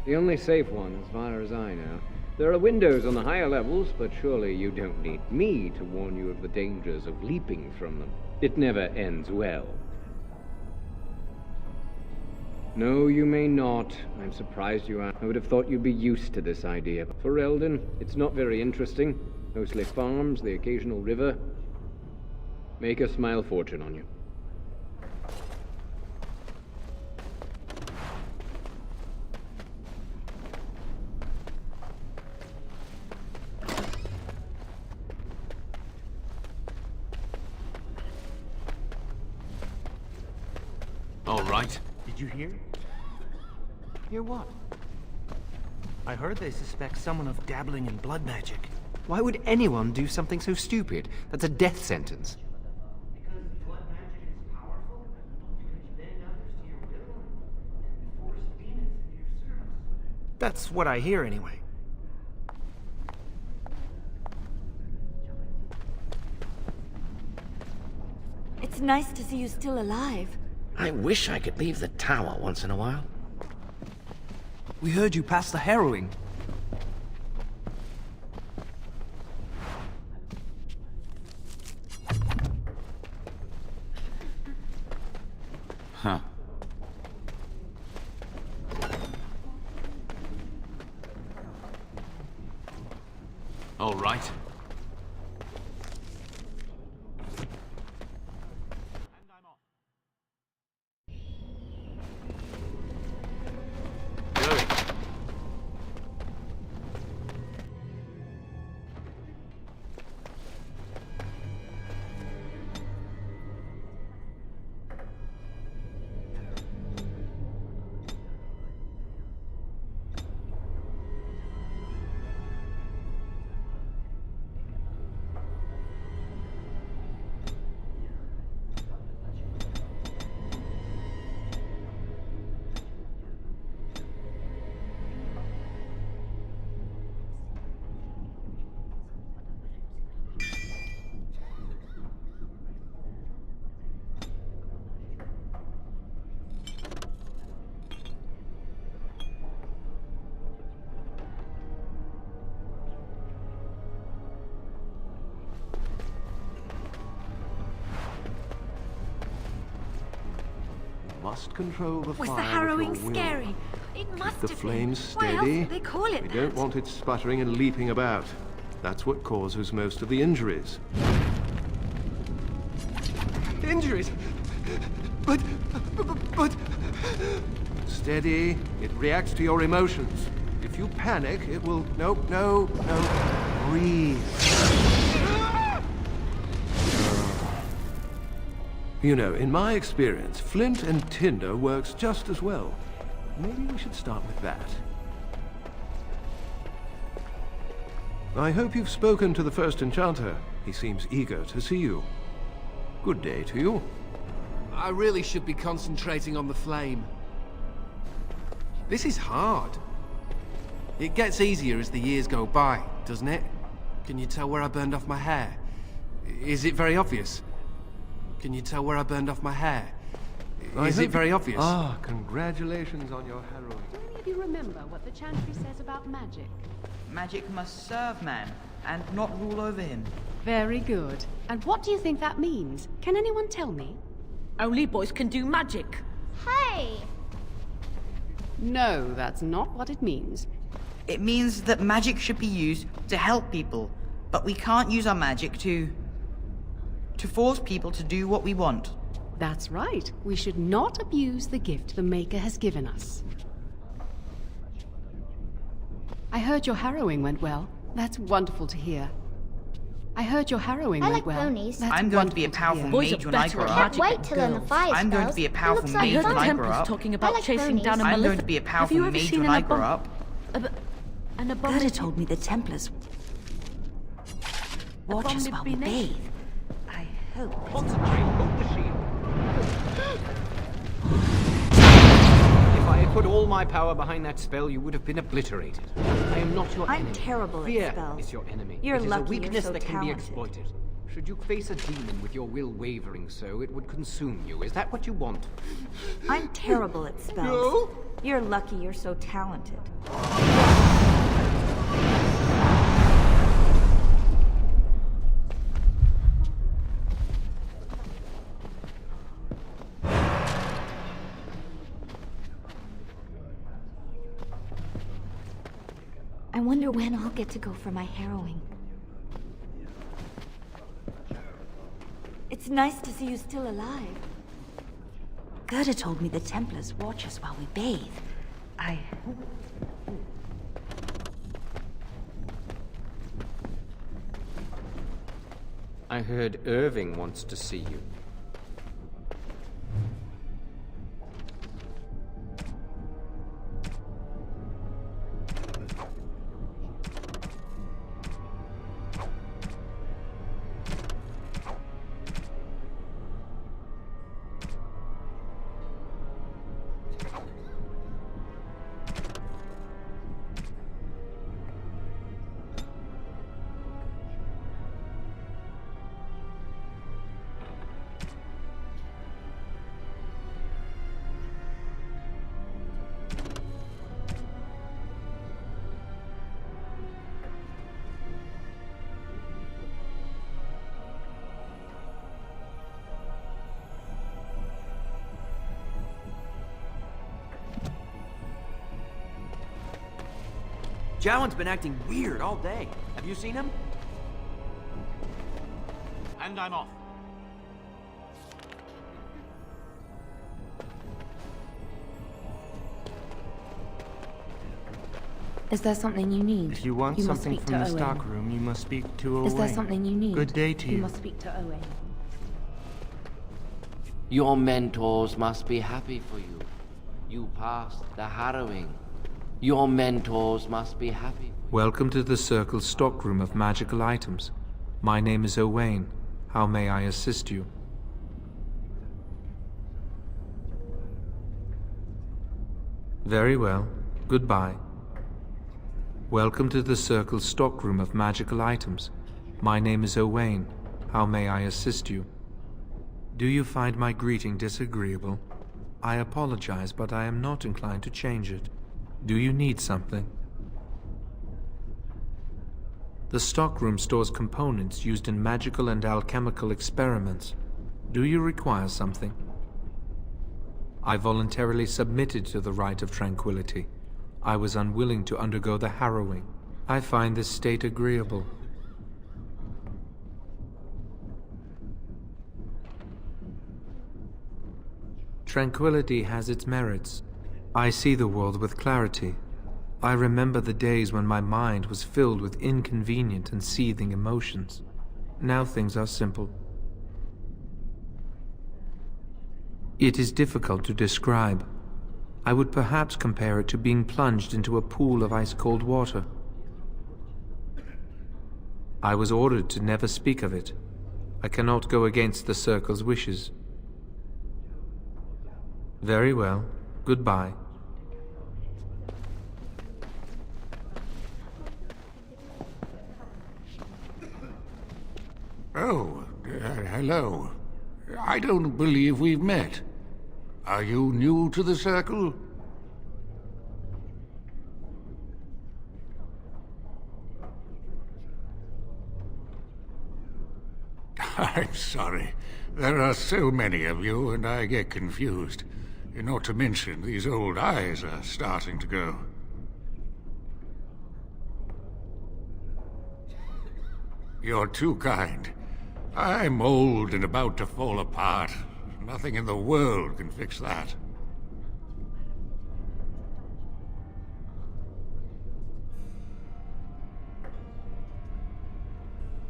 Speaker 15: The only safe one, as far as I know. There are windows on the higher levels, but surely you don't need me to warn you of the dangers of leaping from them. It never ends well. No, you may not. I'm surprised you are. I would have thought you'd be used to this idea. For Eldon, it's not very interesting. Mostly farms, the occasional river. Make a smile fortune on you.
Speaker 5: All right.
Speaker 14: Did you hear? Hear what? I heard they suspect someone of dabbling in blood magic.
Speaker 16: Why would anyone do something so stupid? That's a death sentence.
Speaker 14: Because blood magic is powerful. You can bend others to your will and force demons into your service. That's what I hear anyway.
Speaker 12: It's nice to see you still alive.
Speaker 4: I wish I could leave the tower once in a while.
Speaker 16: We heard you pass the harrowing.
Speaker 10: Huh.
Speaker 5: All right.
Speaker 17: Must control the
Speaker 12: Was
Speaker 17: fire
Speaker 12: the harrowing
Speaker 17: with your will.
Speaker 12: scary? It must
Speaker 17: Keep the
Speaker 12: have
Speaker 17: flames
Speaker 12: been. Why else
Speaker 17: steady.
Speaker 12: would they call it
Speaker 17: We
Speaker 12: that?
Speaker 17: don't want it sputtering and leaping about. That's what causes most of the injuries.
Speaker 16: Injuries? But...
Speaker 17: Steady. It reacts to your emotions. If you panic, it will... No. Breathe. You know, in my experience, flint and tinder works just as well. Maybe we should start with that. I hope you've spoken to the first enchanter. He seems eager to see you. Good day to you. I really should be concentrating on the flame. This is hard. It gets easier as the years go by, doesn't it? Can you tell where I burned off my hair? Is it very obvious? Can you tell where I burned off my hair? Is it very obvious? Ah, congratulations on your harrowing.
Speaker 18: Do any of you remember what the chantry says about magic?
Speaker 19: Magic must serve man, and not rule over him.
Speaker 18: Very good. And what do you think that means? Can anyone tell me?
Speaker 11: Only boys can do magic.
Speaker 20: Hey!
Speaker 18: No, that's not what it means.
Speaker 19: It means that magic should be used to help people, but we can't use our magic to force people to do what we want.
Speaker 18: That's right. We should not abuse the gift the Maker has given us. I heard your harrowing went well. That's wonderful to hear. I heard your harrowing went well.
Speaker 20: ponies.
Speaker 18: That's
Speaker 19: I'm going to be a powerful mage when I grow up.
Speaker 20: I can't wait to learn the fire spells.
Speaker 19: I'm going to be a powerful
Speaker 20: It looks like
Speaker 19: mage when I
Speaker 20: fun.
Speaker 19: grow up.
Speaker 11: Talking about chasing down a
Speaker 19: I'm
Speaker 11: Malefic.
Speaker 19: going to be a
Speaker 11: Have
Speaker 19: powerful
Speaker 11: you ever
Speaker 19: mage
Speaker 11: seen
Speaker 19: when
Speaker 11: an
Speaker 19: I grow up.
Speaker 11: An
Speaker 21: Gerda told me the Templars watch us while we bathe. I hope.
Speaker 15: Concentrate, hold the shield. If I had put all my power behind that spell, you would have been obliterated. I am not your enemy.
Speaker 21: I'm terrible
Speaker 15: Fear
Speaker 21: at spells.
Speaker 15: is your enemy.
Speaker 21: You're
Speaker 15: it is
Speaker 21: lucky
Speaker 15: a weakness
Speaker 21: you're so
Speaker 15: that can
Speaker 21: talented.
Speaker 15: be exploited. Should you face a demon with your will wavering so, it would consume you. Is that what you want?
Speaker 21: I'm terrible at spells.
Speaker 15: No?
Speaker 21: You're lucky you're so talented. I wonder when I'll get to go for my harrowing. It's nice to see you still alive. Gerda told me the Templars watch us while we bathe.
Speaker 15: I heard Irving wants to see you.
Speaker 13: Jowan's been acting weird all day. Have you seen him?
Speaker 2: And I'm off.
Speaker 11: Is there something you need?
Speaker 14: If you want
Speaker 11: must
Speaker 14: something
Speaker 11: speak
Speaker 14: from
Speaker 11: to
Speaker 14: the
Speaker 11: Owen.
Speaker 14: stockroom, you must speak to Owen.
Speaker 11: Is there something you need?
Speaker 14: Good day to you.
Speaker 11: You must speak to Owen.
Speaker 22: Your mentors must be happy for you. You passed the harrowing. Your mentors must be happy.
Speaker 23: Welcome to the Circle's stockroom of magical items. My name is Owain. How may I assist you? Very well. Goodbye. Welcome to the Circle's stockroom of magical items. My name is Owain. How may I assist you? Do you find my greeting disagreeable? I apologize, but I am not inclined to change it. Do you need something? The stockroom stores components used in magical and alchemical experiments. Do you require something? I voluntarily submitted to the right of tranquility. I was unwilling to undergo the harrowing. I find this state agreeable. Tranquility has its merits. I see the world with clarity. I remember the days when my mind was filled with inconvenient and seething emotions. Now things are simple. It is difficult to describe. I would perhaps compare it to being plunged into a pool of ice-cold water. I was ordered to never speak of it. I cannot go against the Circle's wishes. Very well. Goodbye.
Speaker 1: Oh, hello. I don't believe we've met. Are you new to the Circle? I'm sorry. There are so many of you, and I get confused. Not to mention, these old eyes are starting to go. You're too kind. I'm old and about to fall apart. Nothing in the world can fix that.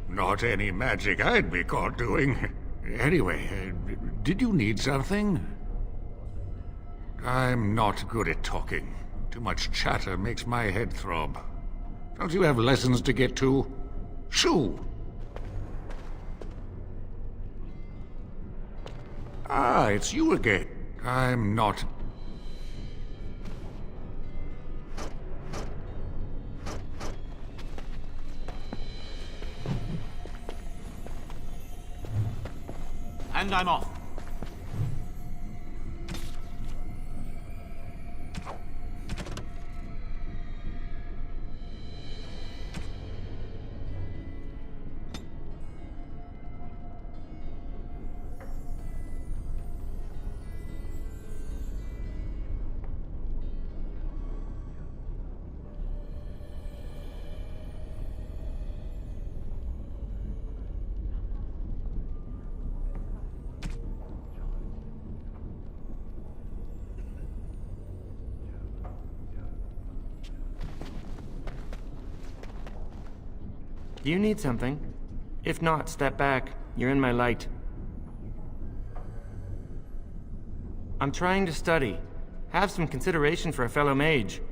Speaker 1: Not any magic I'd be caught doing. Anyway, did you need something? I'm not good at talking. Too much chatter makes my head throb. Don't you have lessons to get to? Shoo! Ah, it's you again. I'm not...
Speaker 2: And I'm off.
Speaker 14: Do you need something? If not, step back. You're in my light. I'm trying to study. Have some consideration for a fellow mage.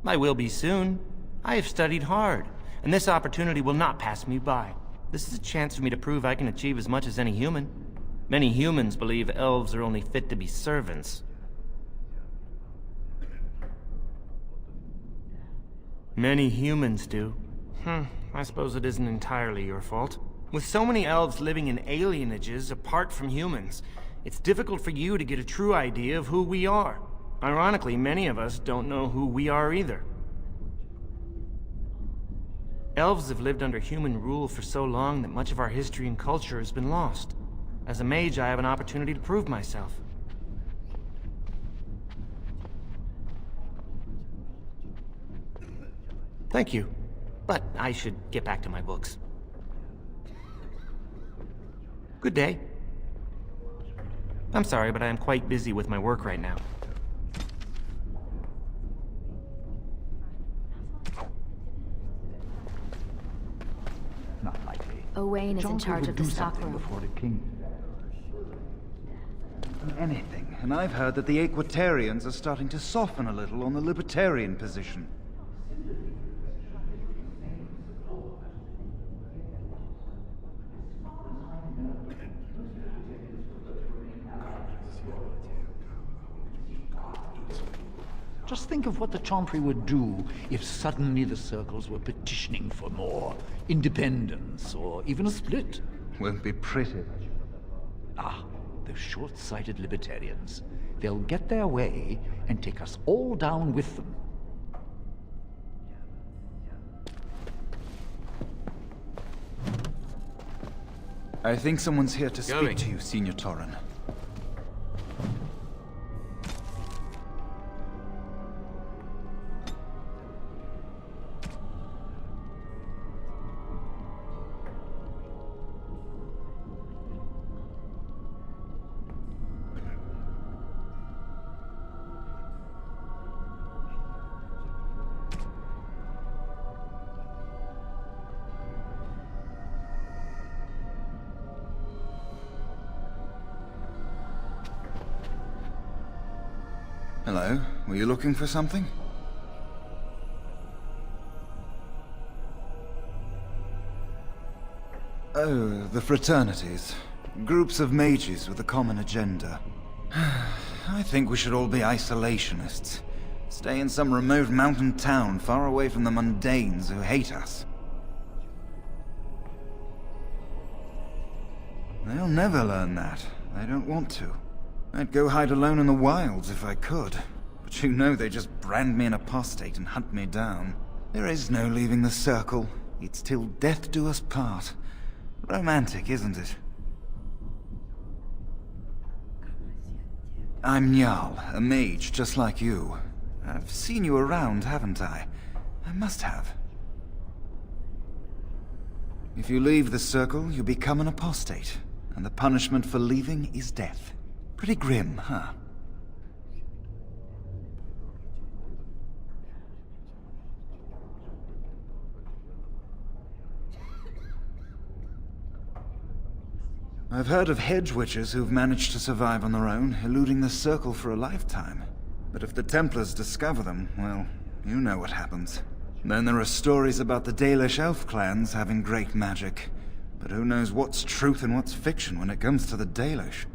Speaker 14: I will be soon. I have studied hard, and this opportunity will not pass me by. This is a chance for me to prove I can achieve as much as any human. Many humans believe elves are only fit to be servants. Many humans do. I suppose it isn't entirely your fault. With so many elves living in alienages apart from humans, it's difficult for you to get a true idea of who we are. Ironically, many of us don't know who we are either. Elves have lived under human rule for so long that much of our history and culture has been lost. As a mage, I have an opportunity to prove myself. Thank you, but I should get back to my books. Good day. I'm sorry, but I am quite busy with my work right now.
Speaker 6: Not likely.
Speaker 21: Owain is in charge of the stockroom.
Speaker 6: Before the king. Anything, and I've heard that the Equitarians are starting to soften a little on the libertarian position. Just think of what the Chantry would do if suddenly the Circles were petitioning for more independence, or even a split. Won't be pretty. Ah, those short-sighted libertarians. They'll get their way and take us all down with them. I think someone's here to speak to you, Senior Torren. Hello, were you looking for something?
Speaker 7: Oh, the fraternities. Groups of mages with a common agenda. I think we should all be isolationists. Stay in some remote mountain town far away from the mundanes who hate us. They'll never learn that. They don't want to. I'd go hide alone in the wilds if I could. But you know they just brand me an apostate and hunt me down. There is no leaving the circle. It's till death do us part. Romantic, isn't it? I'm Njal, a mage just like you. I've seen you around, haven't I? I must have. If you leave the circle, you become an apostate, and the punishment for leaving is death. Pretty grim, huh? I've heard of hedge witches who've managed to survive on their own, eluding the circle for a lifetime. But if the Templars discover them, well, you know what happens. Then there are stories about the Dalish elf clans having great magic. But who knows what's truth and what's fiction when it comes to the Dalish?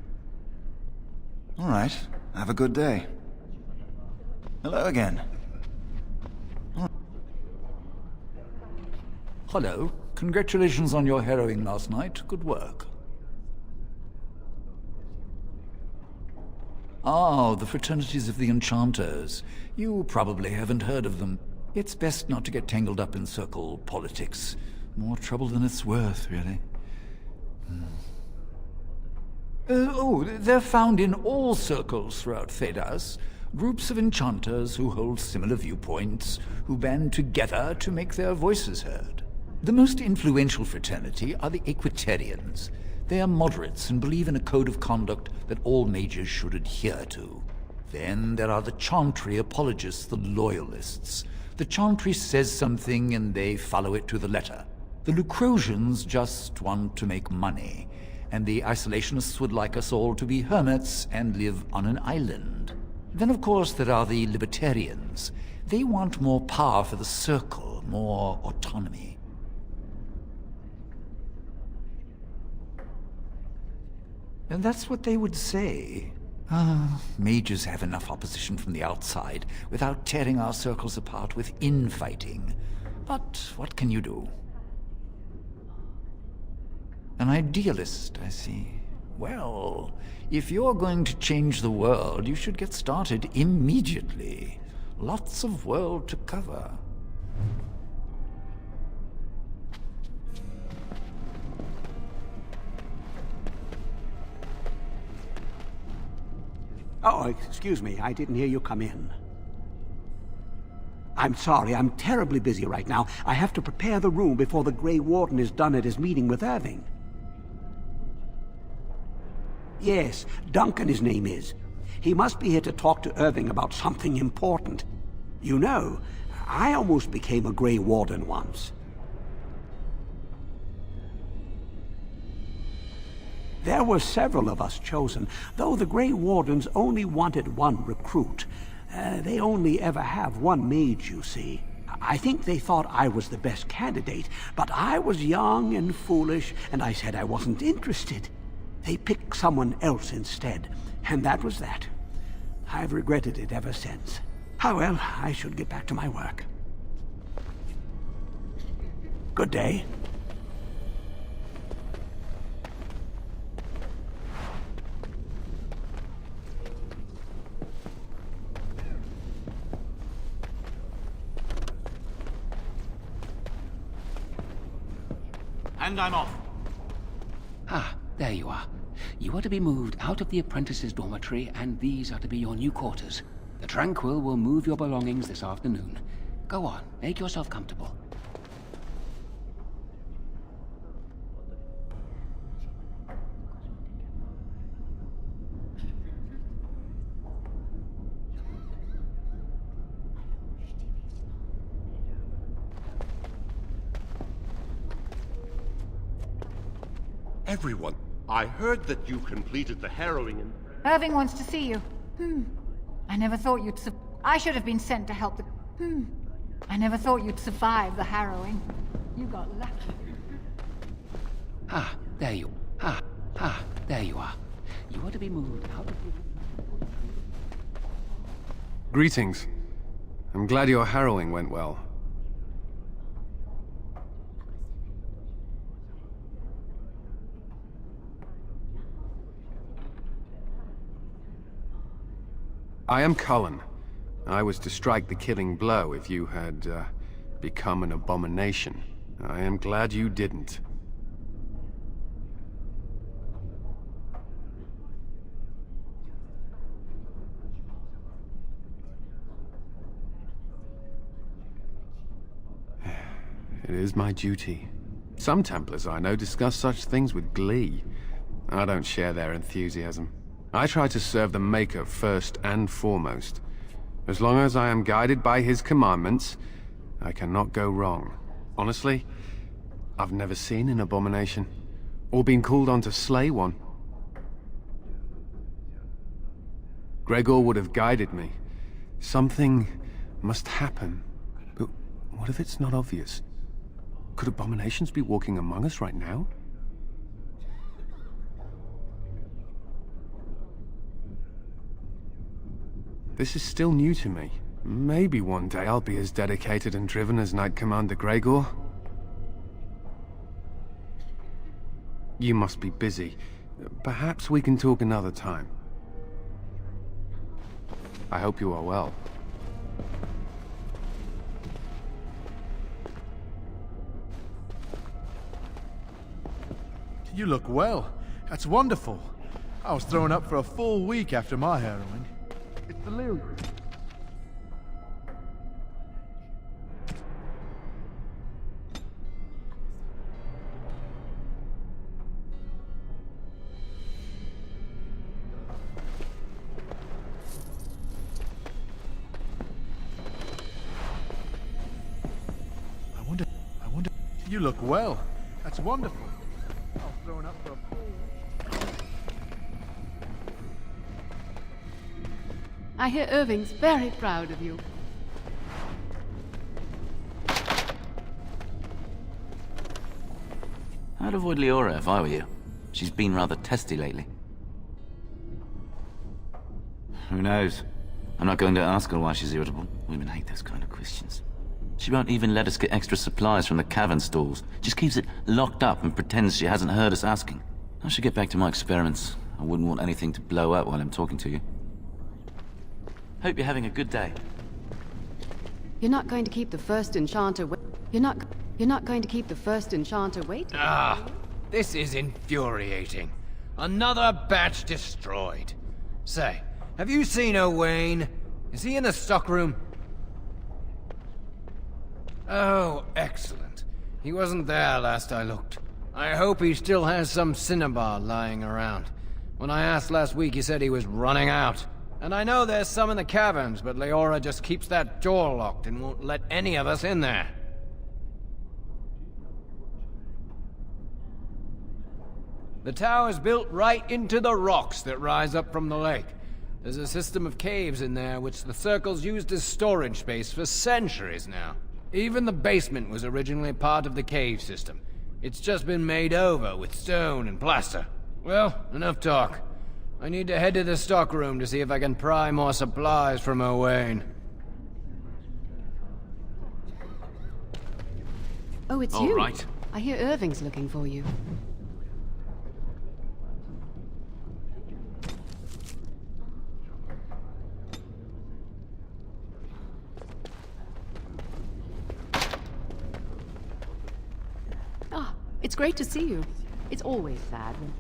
Speaker 7: Alright, have a good day. Hello again.
Speaker 6: Hello. Congratulations on your harrowing last night. Good work. Ah, the fraternities of the Enchanters. You probably haven't heard of them. It's best not to get tangled up in circle politics. More trouble than it's worth, really. They're found in all circles throughout Thedas. Groups of enchanters who hold similar viewpoints, who band together to make their voices heard. The most influential fraternity are the Equitarians. They are moderates and believe in a code of conduct that all mages should adhere to. Then there are the Chantry apologists, the Loyalists. The Chantry says something and they follow it to the letter. The Lucrosians just want to make money, and the Isolationists would like us all to be hermits and live on an island. Then of course there are the Libertarians. They want more power for the Circle, more autonomy. And that's what they would say. Mages have enough opposition from the outside without tearing our circles apart with infighting. But what can you do? An idealist, I see. Well, if you're going to change the world, you should get started immediately. Lots of world to cover.
Speaker 8: Oh, excuse me. I didn't hear you come in. I'm sorry. I'm terribly busy right now. I have to prepare the room before the Grey Warden is done at his meeting with Irving. Yes, Duncan his name is. He must be here to talk to Irving about something important. You know, I almost became a Grey Warden once. There were several of us chosen, though the Grey Wardens only wanted one recruit. They only ever have one mage, you see. I think they thought I was the best candidate, but I was young and foolish, and I said I wasn't interested. They picked someone else instead, and that was that. I've regretted it ever since. Ah, well, I should get back to my work. Good day.
Speaker 5: And I'm off.
Speaker 3: Ah, there you are. You are to be moved out of the apprentices' dormitory, and these are to be your new quarters. The Tranquil will move your belongings this afternoon. Go on, make yourself comfortable.
Speaker 9: Everyone, I heard that you completed the harrowing and...
Speaker 24: Irving wants to see you. I never thought you'd I should have been sent to help the... I never thought you'd survive the harrowing. You got lucky.
Speaker 3: There you there you are. You are to be moved out of
Speaker 17: Greetings. I'm glad your harrowing went well. I am Cullen. I was to strike the killing blow if you had, become an abomination. I am glad you didn't. It is my duty. Some Templars I know discuss such things with glee. I don't share their enthusiasm. I try to serve the Maker first and foremost. As long as I am guided by his commandments, I cannot go wrong. Honestly, I've never seen an abomination, or been called on to slay one. Gregor would have guided me. Something must happen. But what if it's not obvious? Could abominations be walking among us right now? This is still new to me. Maybe one day I'll be as dedicated and driven as Knight Commander Gregor. You must be busy. Perhaps we can talk another time. I hope you are well.
Speaker 4: You look well. That's wonderful. I was thrown up for a full week after my harrowing. It's delirious. I wonder. You look well. That's wonderful. I was thrown up for a full week.
Speaker 18: I hear Irving's very proud of you.
Speaker 10: I'd avoid Leora if I were you. She's been rather testy lately. Who knows? I'm not going to ask her why she's irritable. Women hate those kind of questions. She won't even let us get extra supplies from the cavern stalls. Just keeps it locked up and pretends she hasn't heard us asking. I should get back to my experiments. I wouldn't want anything to blow up while I'm talking to you. Hope you're having a good day.
Speaker 18: You're not going to keep the first enchanter You're not going to keep the first enchanter waiting.
Speaker 5: This is infuriating. Another batch destroyed. Say, have you seen Owain? Is he in the stockroom? Oh, excellent. He wasn't there last I looked. I hope he still has some cinnabar lying around. When I asked last week, he said he was running out. And I know there's some in the caverns, but Leora just keeps that door locked and won't let any of us in there. The tower's built right into the rocks that rise up from the lake. There's a system of caves in there which the Circle's used as storage space for centuries now. Even the basement was originally part of the cave system. It's just been made over with stone and plaster. Well, enough talk. I need to head to the stockroom to see if I can pry more supplies from Owain.
Speaker 18: Oh, it's
Speaker 10: All
Speaker 18: you.
Speaker 10: right.
Speaker 18: I hear Irving's looking for you. It's great to see you. It's always sad when...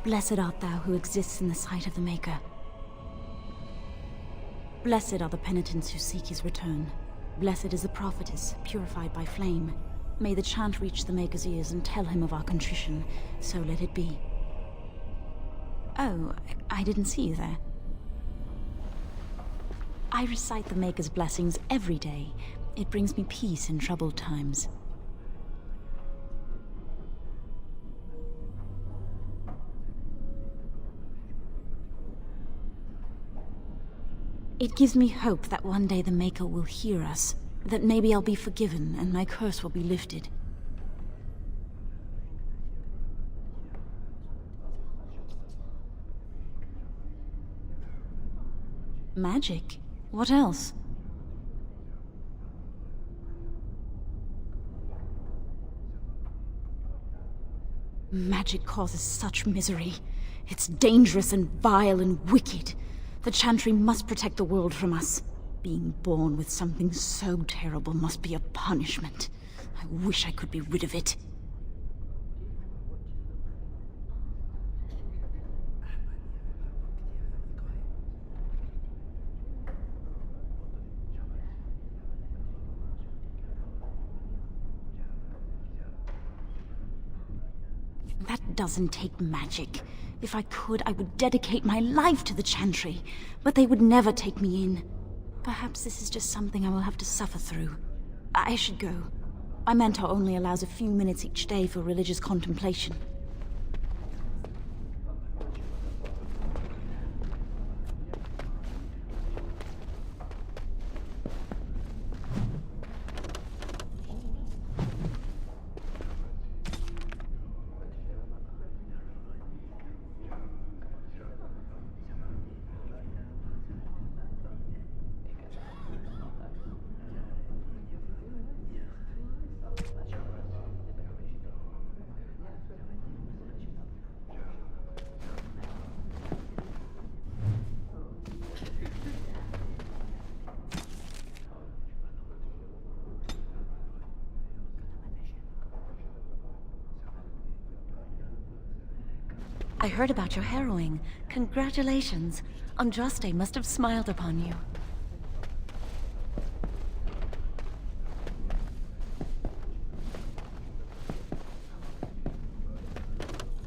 Speaker 21: Blessed art thou who exists in the sight of the Maker. Blessed are the penitents who seek his return. Blessed is the prophetess, purified by flame. May the chant reach the Maker's ears and tell him of our contrition, so let it be. Oh, I didn't see you there. I recite the Maker's blessings every day. It brings me peace in troubled times. It gives me hope that one day the Maker will hear us, that maybe I'll be forgiven and my curse will be lifted. Magic? What else? Magic causes such misery. It's dangerous and vile and wicked. The Chantry must protect the world from us. Being born with something so terrible must be a punishment. I wish I could be rid of it. That doesn't take magic. If I could, I would dedicate my life to the Chantry, but they would never take me in. Perhaps this is just something I will have to suffer through. I should go. My mentor only allows a few minutes each day for religious contemplation. I heard about your harrowing. Congratulations. Andraste must have smiled upon you.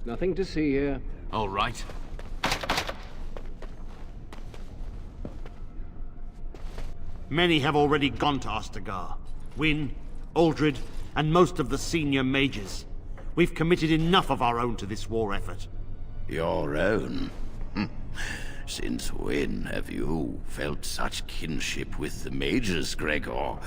Speaker 15: Nothing to see here.
Speaker 2: All right. Many have already gone to Ostagar. Wynne, Aldred, and most of the senior mages. We've committed enough of our own to this war effort.
Speaker 12: Your own? Since when have you felt such kinship with the mages, Gregor?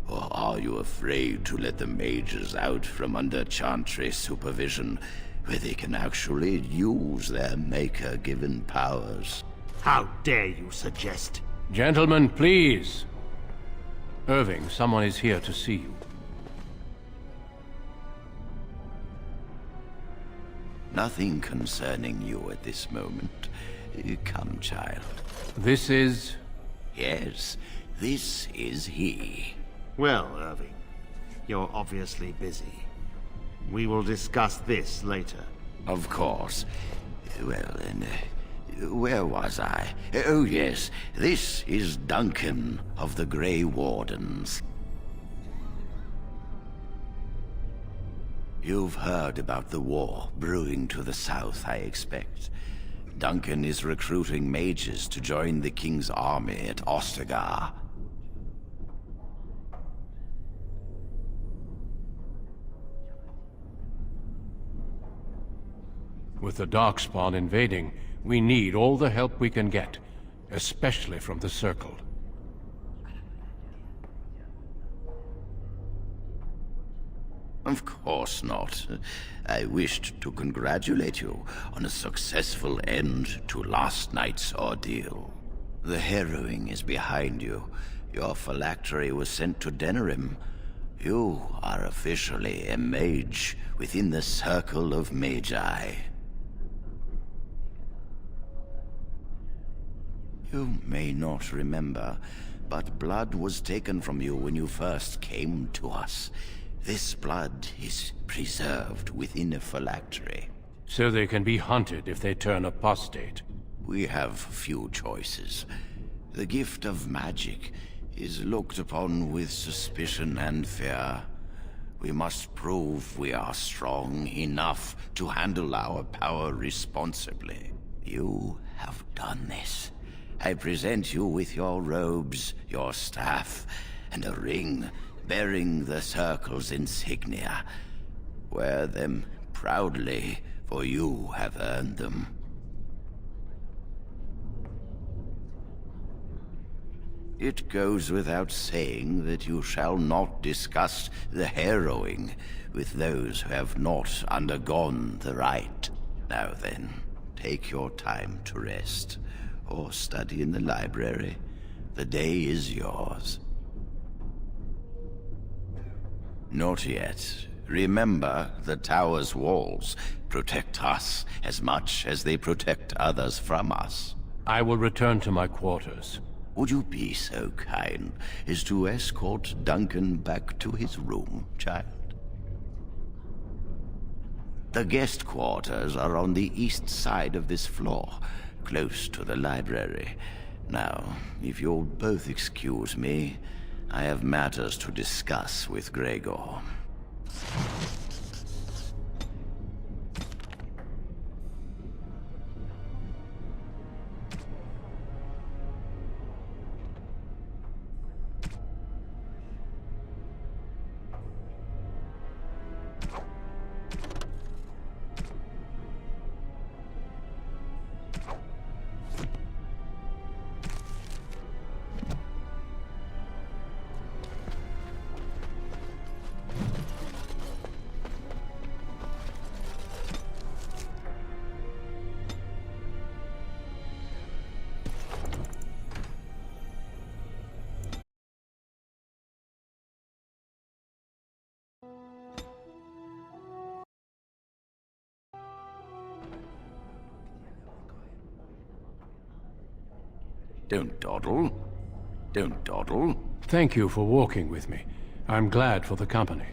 Speaker 12: Or are you afraid to let the mages out from under Chantry supervision, where they can actually use their Maker-given powers?
Speaker 2: How dare you suggest?
Speaker 16: Gentlemen, please. Irving, someone is here to see you.
Speaker 12: Nothing concerning you at this moment. Come, child.
Speaker 16: This is...
Speaker 12: Yes, this is he.
Speaker 2: Well, Irving, you're obviously busy. We will discuss this later.
Speaker 12: Of course. Well, then, where was I? Oh, yes, this is Duncan of the Grey Wardens. You've heard about the war brewing to the south, I expect. Duncan is recruiting mages to join the King's army at Ostagar.
Speaker 16: With the Darkspawn invading, we need all the help we can get, especially from the Circle.
Speaker 12: Of course not. I wished to congratulate you on a successful end to last night's ordeal. The harrowing is behind you. Your phylactery was sent to Denerim. You are officially a mage within the Circle of Magi. You may not remember, but blood was taken from you when you first came to us. This blood is preserved within a phylactery.
Speaker 16: So they can be hunted if they turn apostate.
Speaker 12: We have few choices. The gift of magic is looked upon with suspicion and fear. We must prove we are strong enough to handle our power responsibly. You have done this. I present you with your robes, your staff, and a ring bearing the Circle's insignia. Wear them proudly, for you have earned them. It goes without saying that you shall not discuss the harrowing with those who have not undergone the rite. Now then, take your time to rest, or study in the library. The day is yours. Not yet. Remember, the tower's walls protect us as much as they protect others from us.
Speaker 16: I will return to my quarters.
Speaker 12: Would you be so kind as to escort Duncan back to his room, child? The guest quarters are on the east side of this floor, close to the library. Now, if you'll both excuse me, I have matters to discuss with Gregor. Don't dawdle. Don't dawdle.
Speaker 16: Thank you for walking with me. I'm glad for the company.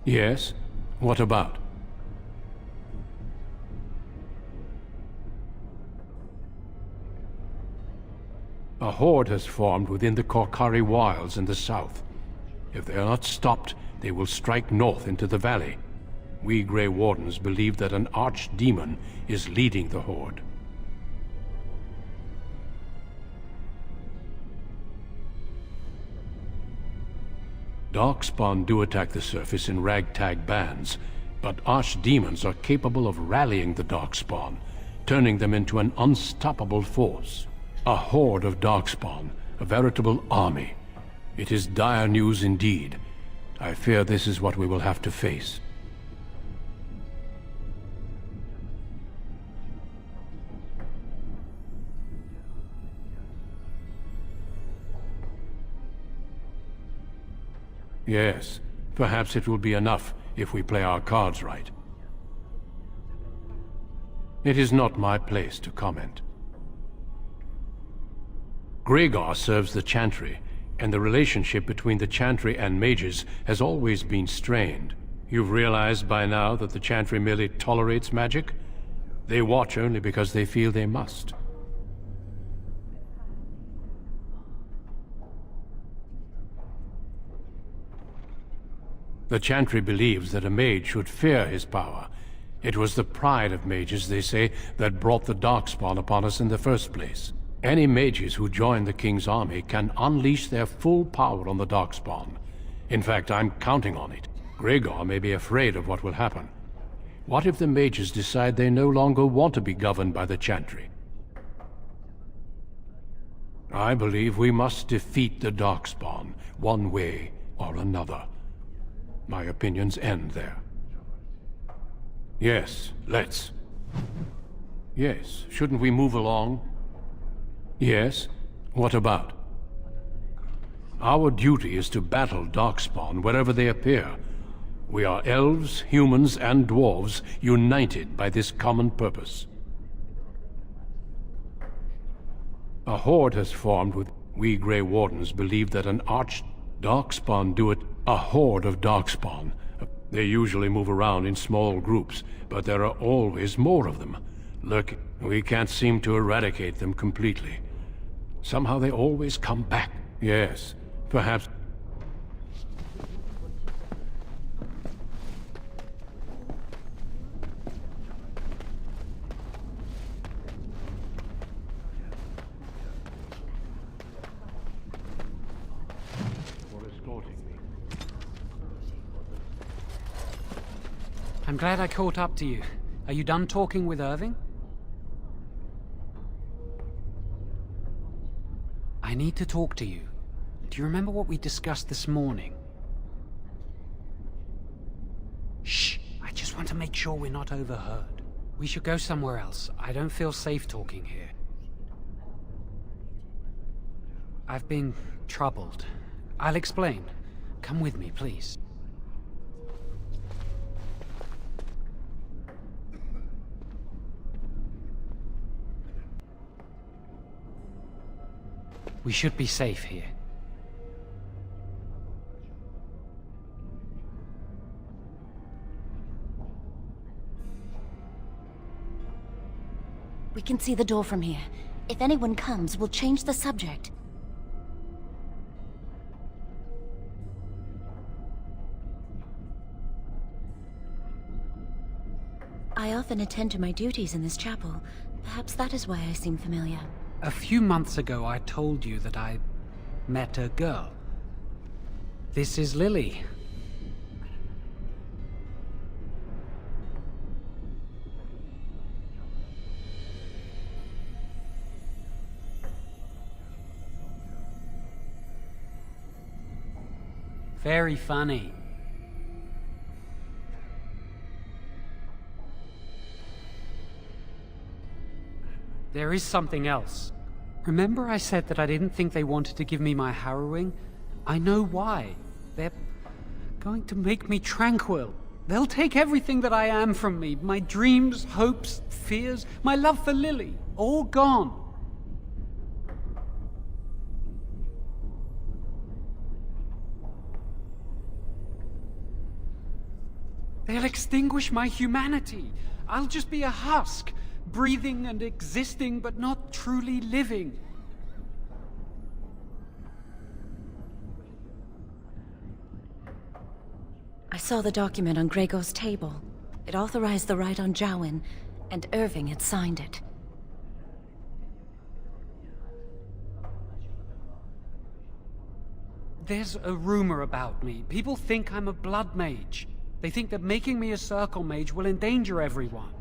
Speaker 16: Yes? What about? A horde has formed within the Korkari Wilds in the south. If they are not stopped, they will strike north into the valley. We Grey Wardens believe that an archdemon is leading the horde. Darkspawn do attack the surface in ragtag bands, but archdemons are capable of rallying the Darkspawn, turning them into an unstoppable force. A horde of Darkspawn, a veritable army. It is dire news indeed. I fear this is what we will have to face. Yes, perhaps it will be enough if we play our cards right. It is not my place to comment. Gregor serves the Chantry, and the relationship between the Chantry and Mages has always been strained. You've realized by now that the Chantry merely tolerates magic? They watch only because they feel they must. The Chantry believes that a mage should fear his power. It was the pride of mages, they say, that brought the Darkspawn upon us in the first place. Any mages who join the King's army can unleash their full power on the Darkspawn. In fact, I'm counting on it. Gregor may be afraid of what will happen. What if the mages decide they no longer want to be governed by the Chantry? I believe we must defeat the Darkspawn, one way or another. My opinions end there. Yes, let's. Yes, shouldn't we move along? Yes, what about? Our duty is to battle Darkspawn wherever they appear. We are elves, humans, and dwarves united by this common purpose. A horde has formed with... We Grey Wardens believe that an Darkspawn do it... A horde of darkspawn. They usually move around in small groups, but there are always more of them. Look, we can't seem to eradicate them completely. Somehow they always come back. Yes, perhaps...
Speaker 3: I'm glad I caught up to you. Are you done talking with Irving? I need to talk to you. Do you remember what we discussed this morning? Shh! I just want to make sure we're not overheard. We should go somewhere else. I don't feel safe talking here. I've been troubled. I'll explain. Come with me, please. We should be safe here.
Speaker 21: We can see the door from here. If anyone comes, we'll change the subject. I often attend to my duties in this chapel. Perhaps that is why I seem familiar.
Speaker 3: A few months ago, I told you that I met a girl. This is Lily. Very funny. There is something else. Remember I said that I didn't think they wanted to give me my harrowing? I know why. They're going to make me tranquil. They'll take everything that I am from me. My dreams, hopes, fears, my love for Lily. All gone. They'll extinguish my humanity. I'll just be a husk. Breathing and existing, but not truly living.
Speaker 21: I saw the document on Gregor's table. It authorized the right on Jowen, and Irving had signed it.
Speaker 3: There's a rumor about me. People think I'm a blood mage. They think that making me a circle mage will endanger everyone.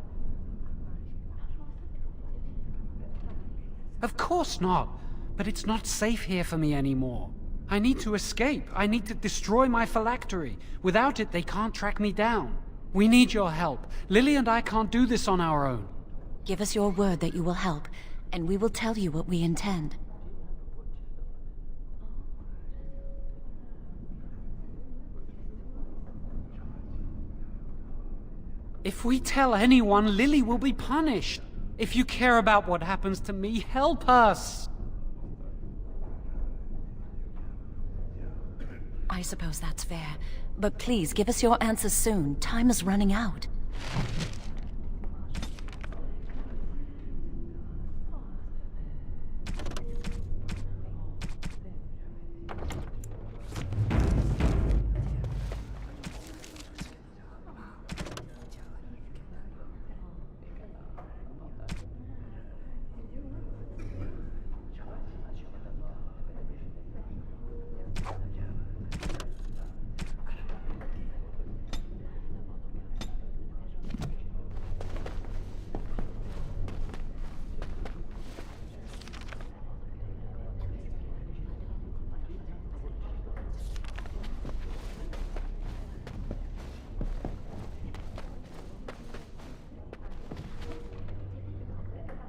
Speaker 3: Of course not, but it's not safe here for me anymore. I need to escape. I need to destroy my phylactery. Without it, they can't track me down. We need your help. Lily and I can't do this on our own.
Speaker 21: Give us your word that you will help, and we will tell you what we intend.
Speaker 3: If we tell anyone, Lily will be punished. If you care about what happens to me, help us!
Speaker 21: I suppose that's fair. But please, give us your answers soon. Time is running out.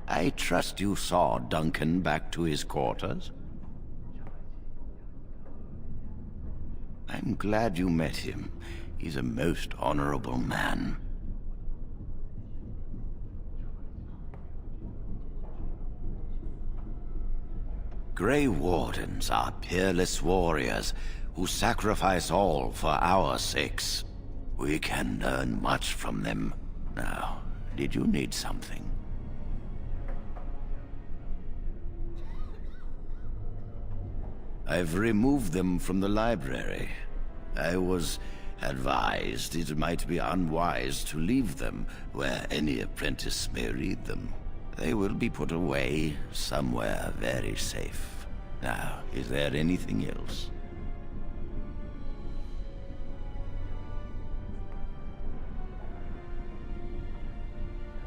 Speaker 12: I trust you saw Duncan back to his quarters? I'm glad you met him. He's a most honorable man. Grey Wardens are peerless warriors who sacrifice all for our sakes. We can learn much from them. Now, did you need something? I've removed them from the library. I was advised it might be unwise to leave them where any apprentice may read them. They will be put away somewhere very safe. Now, is there anything else?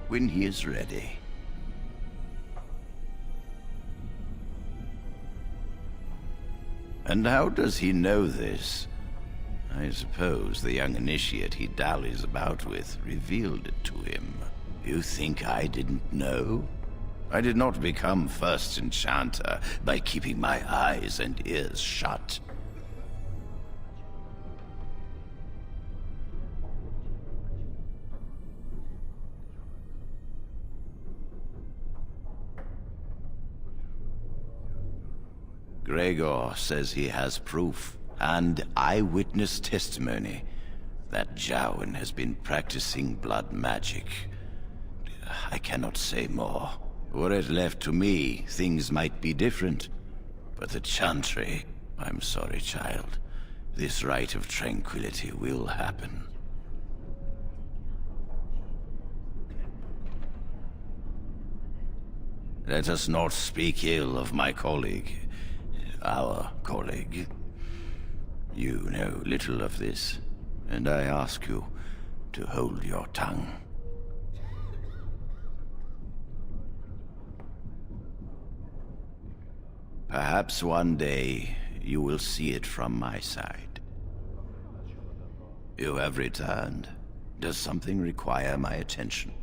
Speaker 12: When he is ready. And how does he know this? I suppose the young initiate he dallies about with revealed it to him. You think I didn't know? I did not become first enchanter by keeping my eyes and ears shut. Gregor says he has proof and eyewitness testimony that Jowen has been practicing blood magic. I cannot say more. Were it left to me, things might be different. But the Chantry... I'm sorry, child. This rite of tranquility will happen. Let us not speak ill of my colleague. Our colleague. You know little of this, and I ask you to hold your tongue. Perhaps one day you will see it from my side. You have returned. Does something require my attention?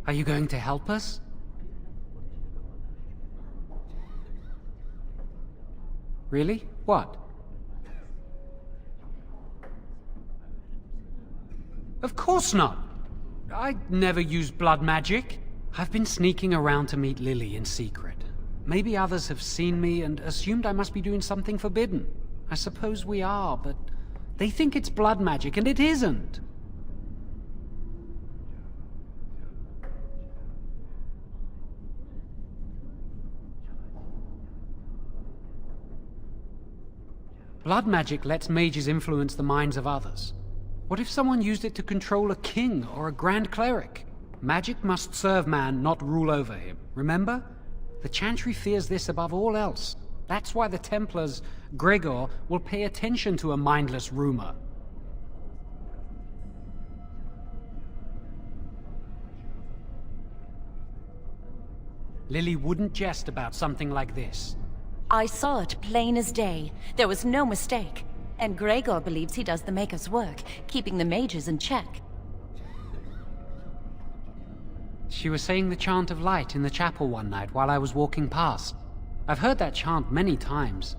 Speaker 3: Are you going to help us? Really? What? Of course not! I never used blood magic. I've been sneaking around to meet Lily in secret. Maybe others have seen me and assumed I must be doing something forbidden. I suppose we are, but they think it's blood magic, and it isn't. Blood magic lets mages influence the minds of others. What if someone used it to control a king or a grand cleric? Magic must serve man, not rule over him. Remember? The Chantry fears this above all else. That's why the Templars, Gregor, will pay attention to a mindless rumor. Lily wouldn't jest about something like this.
Speaker 11: I saw it plain as day. There was no mistake. And Gregor believes he does the Maker's work, keeping the mages in check.
Speaker 3: She was saying the chant of light in the chapel one night while I was walking past. I've heard that chant many times,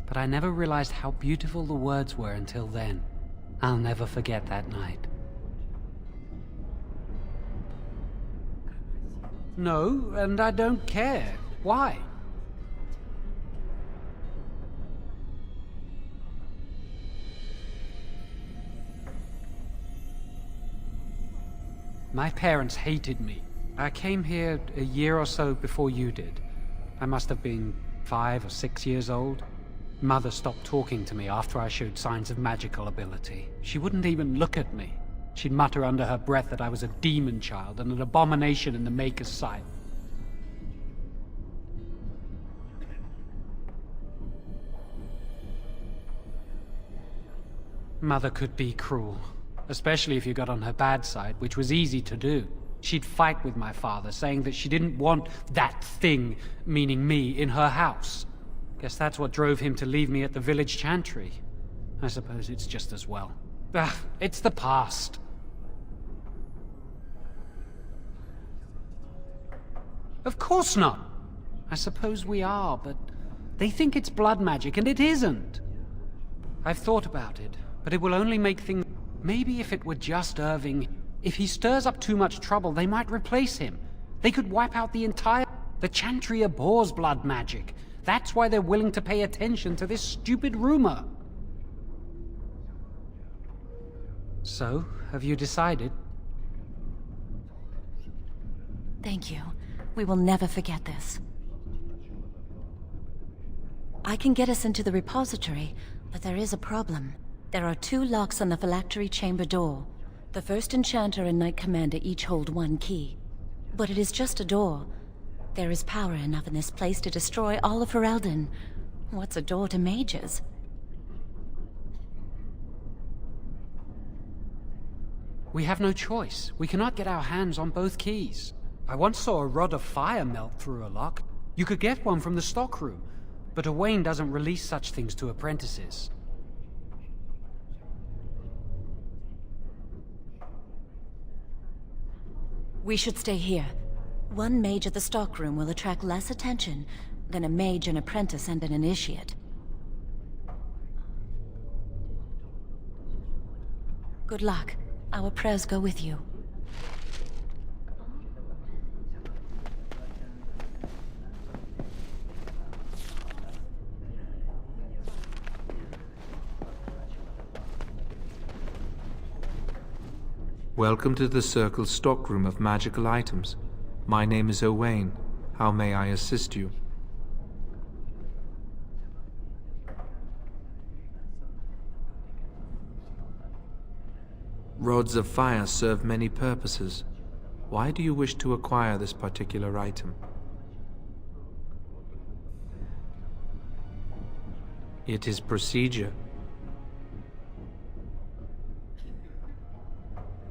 Speaker 3: but I never realized how beautiful the words were until then. I'll never forget that night. No, and I don't care. Why? My parents hated me. I came here a year or so before you did. I must have been 5 or 6 years old. Mother stopped talking to me after I showed signs of magical ability. She wouldn't even look at me. She'd mutter under her breath that I was a demon child and an abomination in the Maker's sight. Mother could be cruel. Especially if you got on her bad side, which was easy to do. She'd fight with my father, saying that she didn't want that thing, meaning me, in her house. Guess that's what drove him to leave me at the village chantry. I suppose it's just as well. It's the past. Of course not. I suppose we are, but they think it's blood magic, and it isn't. I've thought about it, but it will only make things... Maybe if it were just Irving, if he stirs up too much trouble, they might replace him. They could wipe out the entire... The Chantry abhors blood magic. That's why they're willing to pay attention to this stupid rumor. So, have you decided?
Speaker 11: Thank you. We will never forget this. I can get us into the repository, but there is a problem. There are 2 locks on the phylactery chamber door. The first enchanter and knight commander each hold 1 key. But it is just a door. There is power enough in this place to destroy all of Ferelden. What's a door to mages?
Speaker 3: We have no choice. We cannot get our hands on both keys. I once saw a rod of fire melt through a lock. You could get one from the stockroom, but Owain doesn't release such things to apprentices.
Speaker 11: We should stay here. 1 mage at the stockroom will attract less attention than a mage, an apprentice, and an initiate. Good luck. Our prayers go with you.
Speaker 23: Welcome to the Circle's stockroom of magical items. My name is Owain. How may I assist you? Rods of fire serve many purposes. Why do you wish to acquire this particular item? It is procedure.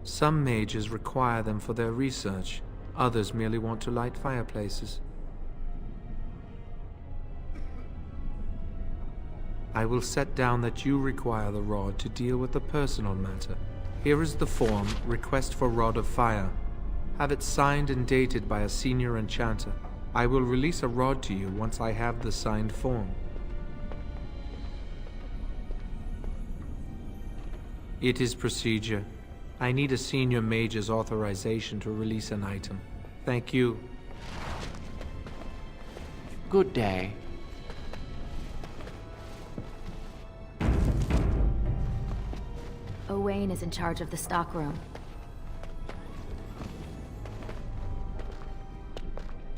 Speaker 23: Some mages require them for their research. Others merely want to light fireplaces. I will set down that you require the rod to deal with the personal matter. Here is the form, Request for Rod of Fire. Have it signed and dated by a senior enchanter. I will release a rod to you once I have the signed form. It is procedure. I need a senior mage's authorization to release an item. Thank you.
Speaker 13: Good day.
Speaker 19: Owain is in charge of the stockroom.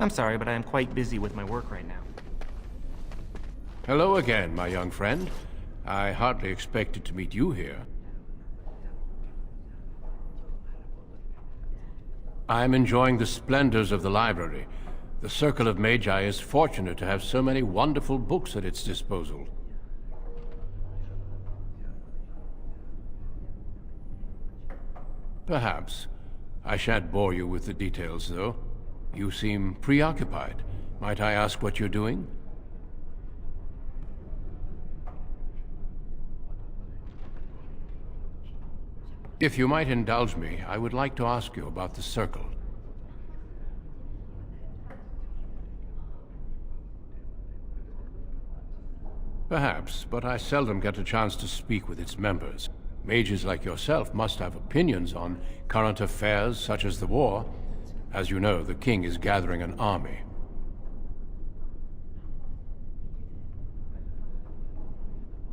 Speaker 14: I'm sorry, but I am quite busy with my work right now.
Speaker 16: Hello again, my young friend. I hardly expected to meet you here. I'm enjoying the splendors of the library. The Circle of Magi is fortunate to have so many wonderful books at its disposal. Perhaps. I shan't bore you with the details, though. You seem preoccupied. Might I ask what you're doing? If you might indulge me, I would like to ask you about the Circle. Perhaps, but I seldom get a chance to speak with its members. Mages like yourself must have opinions on current affairs such as the war. As you know, the king is gathering an army.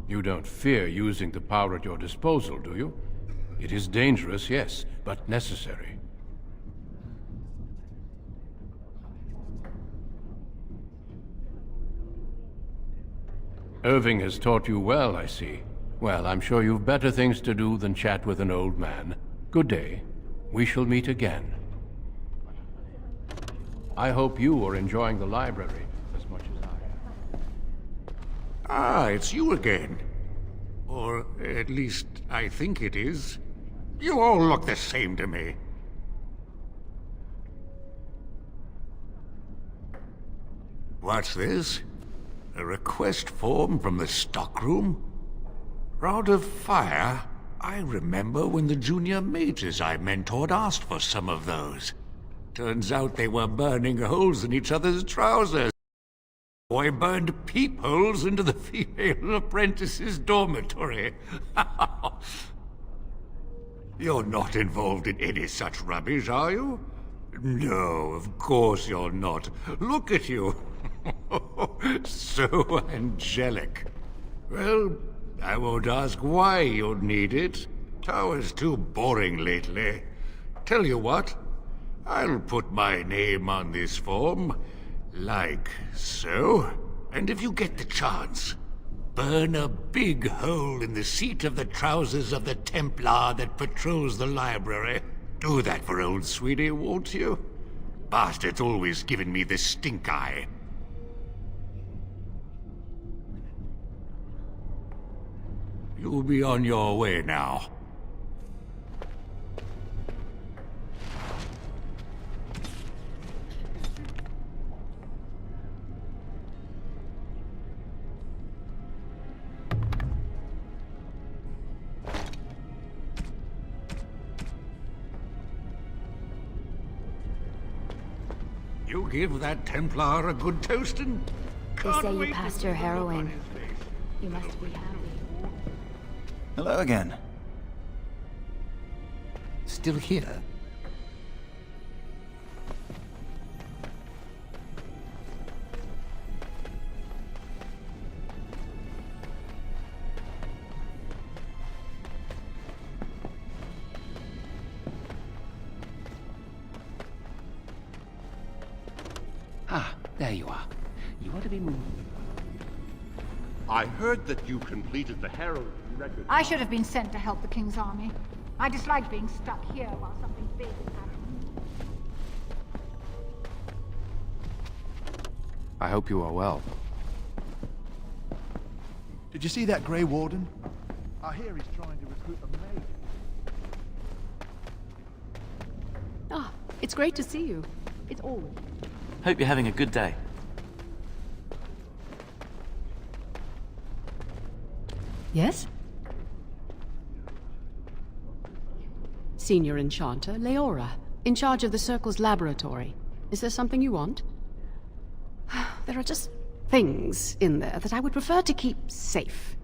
Speaker 16: You don't fear using the power at your disposal, do you? It is dangerous, yes, but necessary. Irving has taught you well, I see. Well, I'm sure you've better things to do than chat with an old man. Good day. We shall meet again. I hope you are enjoying the library as much as I am.
Speaker 1: Ah, it's you again. Or at least, I think it is. You all look the same to me. What's this? A request form from the stockroom? Rod of Fire? I remember when the junior mages I mentored asked for some of those. Turns out they were burning holes in each other's trousers. Boy burned peepholes into the female apprentice's dormitory. You're not involved in any such rubbish, are you? No, of course you're not. Look at you. So angelic. Well, I won't ask why you'd need it. Tower's too boring lately. Tell you what, I'll put my name on this form, like so. And if you get the chance, burn a big hole in the seat of the trousers of the Templar that patrols the library. Do that for old sweetie, won't you? Bastard's always giving me the stink eye. You'll be on your way now. You give that Templar a good toasting?
Speaker 19: They say you passed your harrowing. You must be happy.
Speaker 7: Hello again.
Speaker 8: Still here? Ah, there you are. You ought to be moving.
Speaker 9: I heard that you completed the Herald record.
Speaker 24: I should have been sent to help the King's army. I dislike being stuck here while something big is happening.
Speaker 3: I hope you are well.
Speaker 4: Did you see that Grey Warden? I hear he's trying to recruit a mage.
Speaker 18: Ah, it's great to see you. It's always.
Speaker 10: Hope you're having a good day.
Speaker 18: Yes? Senior Enchanter, Leora, in charge of the Circle's laboratory. Is there something you want? There are just things in there that I would prefer to keep safe.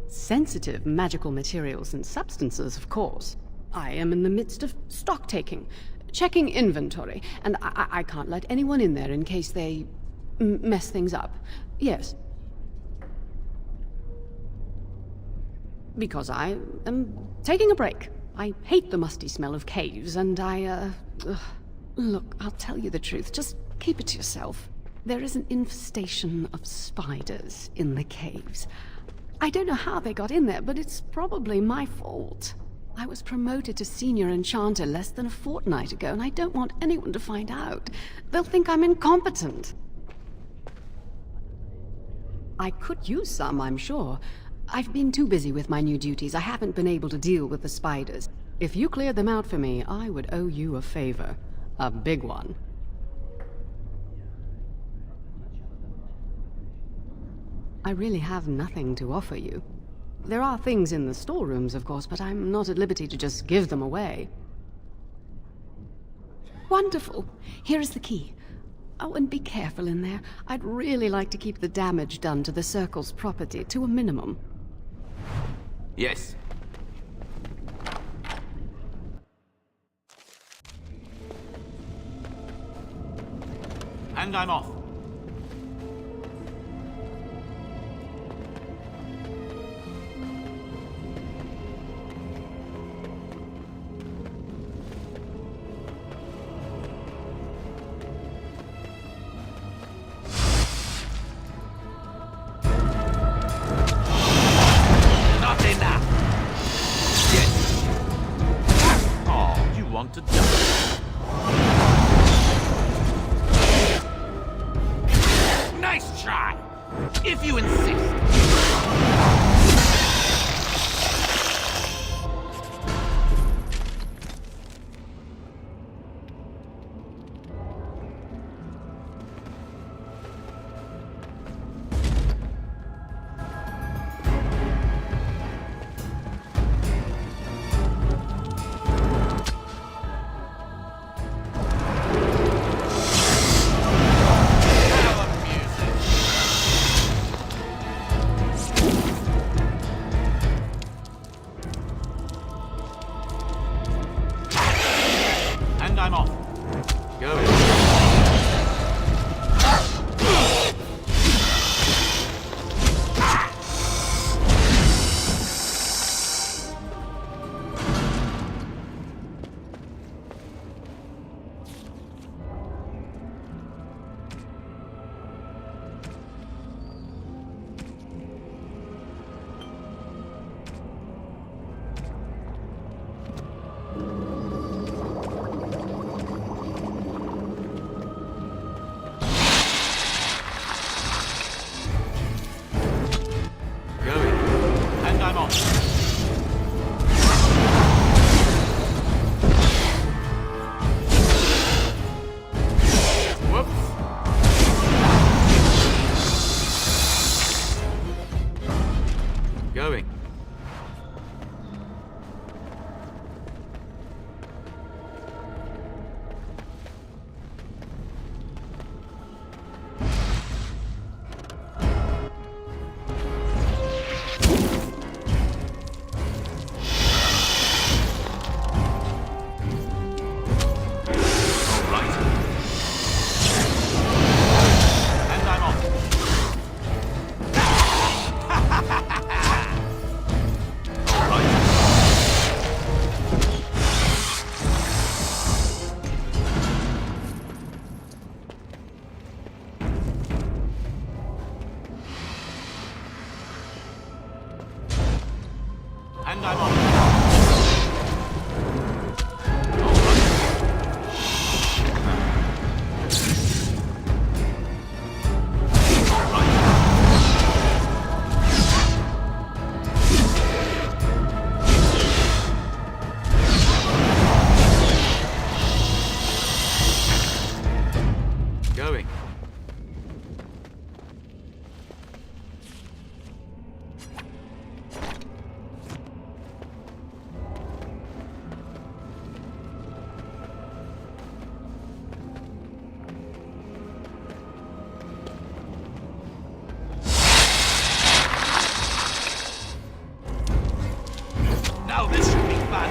Speaker 18: Sensitive magical materials and substances, of course. I am in the midst of stock-taking, checking inventory, and I can't let anyone in there in case they mess things up. Yes. Because I am taking a break. I hate the musty smell of caves, and Look, I'll tell you the truth. Just keep it to yourself. There is an infestation of spiders in the caves. I don't know how they got in there, but it's probably my fault. I was promoted to Senior Enchanter less than a fortnight ago, and I don't want anyone to find out. They'll think I'm incompetent. I could use some, I'm sure. I've been too busy with my new duties. I haven't been able to deal with the spiders. If you cleared them out for me, I would owe you a favor. A big one. I really have nothing to offer you. There are things in the storerooms, of course, but I'm not at liberty to just give them away. Wonderful. Here is the key. Oh, and be careful in there. I'd really like to keep the damage done to the Circle's property to a minimum.
Speaker 10: Yes. And I'm off. To die. Going. And I'm on. Going. Now this should be fun.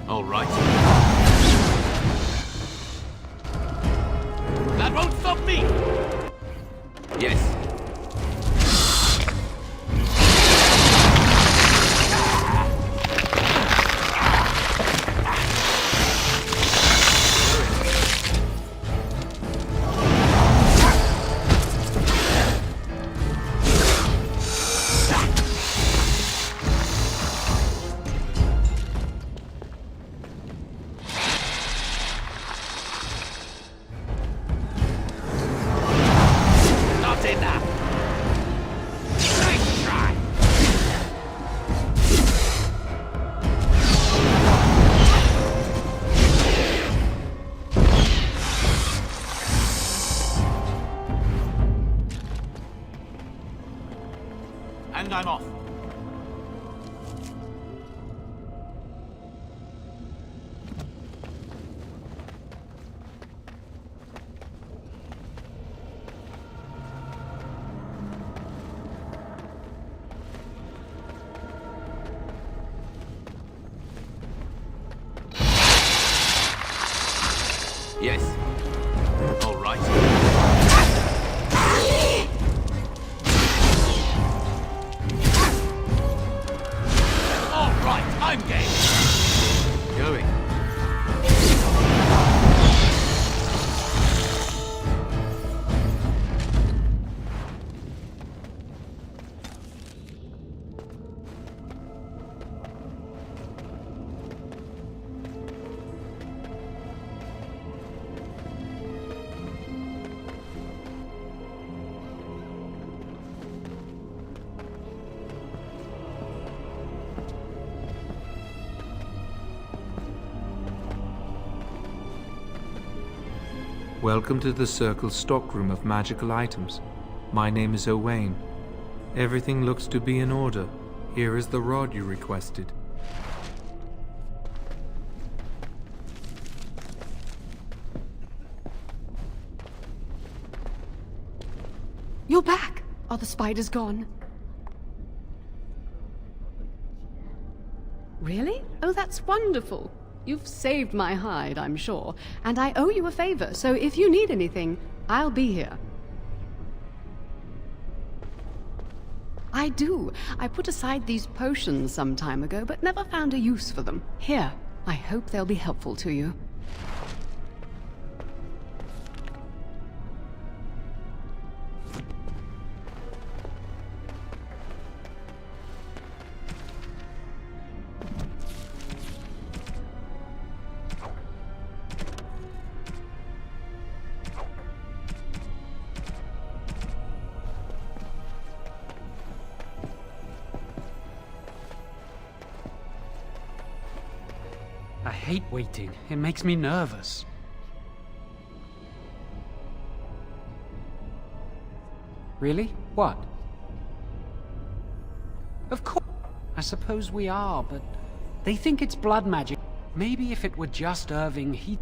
Speaker 10: All right. That won't stop me! Yes. Not enough. Nice try. And I'm off. Yes. All right. All right, I'm game. Going.
Speaker 23: Welcome to the Circle stockroom of magical items. My name is Owain. Everything looks to be in order. Here is the rod you requested.
Speaker 18: You're back! Are the spiders gone? Really? Oh, that's wonderful. You've saved my hide, I'm sure. And I owe you a favor, so if you need anything, I'll be here. I do. I put aside these potions some time ago, but never found a use for them. Here, I hope they'll be helpful to you.
Speaker 3: hate waiting. It makes me nervous. Really? What? Of course. I suppose we are, but they think it's blood magic. Maybe if it were just Irving,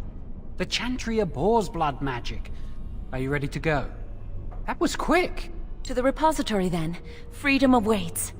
Speaker 3: the Chantry abhors blood magic. Are you ready to go? That was quick.
Speaker 11: To the repository, then. Freedom awaits.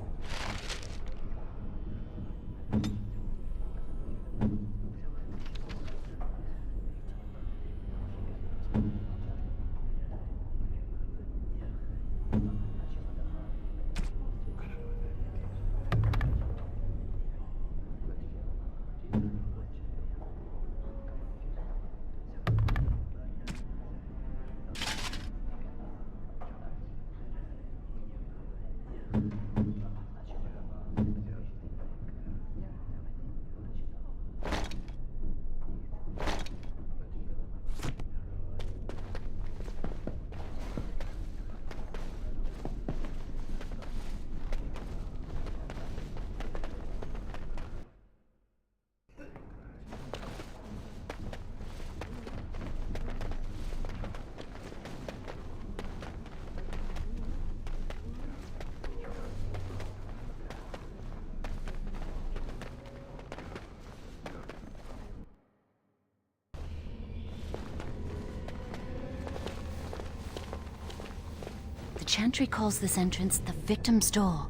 Speaker 11: The Chantry calls this entrance the Victim's Door.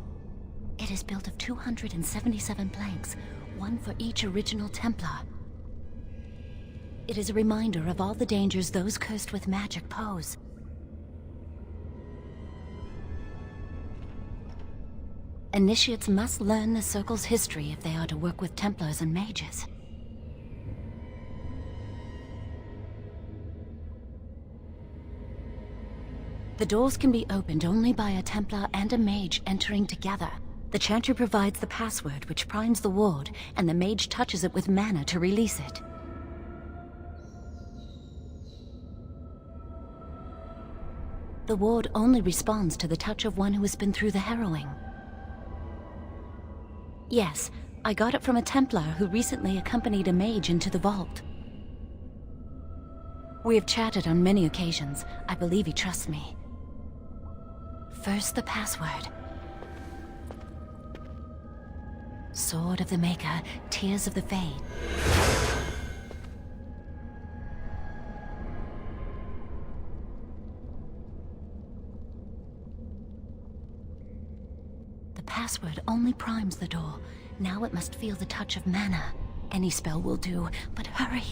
Speaker 11: It is built of 277 planks, one for each original Templar. It is a reminder of all the dangers those cursed with magic pose. Initiates must learn the Circle's history if they are to work with Templars and Mages. The doors can be opened only by a Templar and a Mage entering together. The Chantry provides the password, which primes the ward, and the Mage touches it with mana to release it. The ward only responds to the touch of one who has been through the harrowing. Yes, I got it from a Templar who recently accompanied a Mage into the vault. We have chatted on many occasions. I believe he trusts me. First, the password. Sword of the Maker, Tears of the Fade. The password only primes the door. Now it must feel the touch of mana. Any spell will do, but hurry.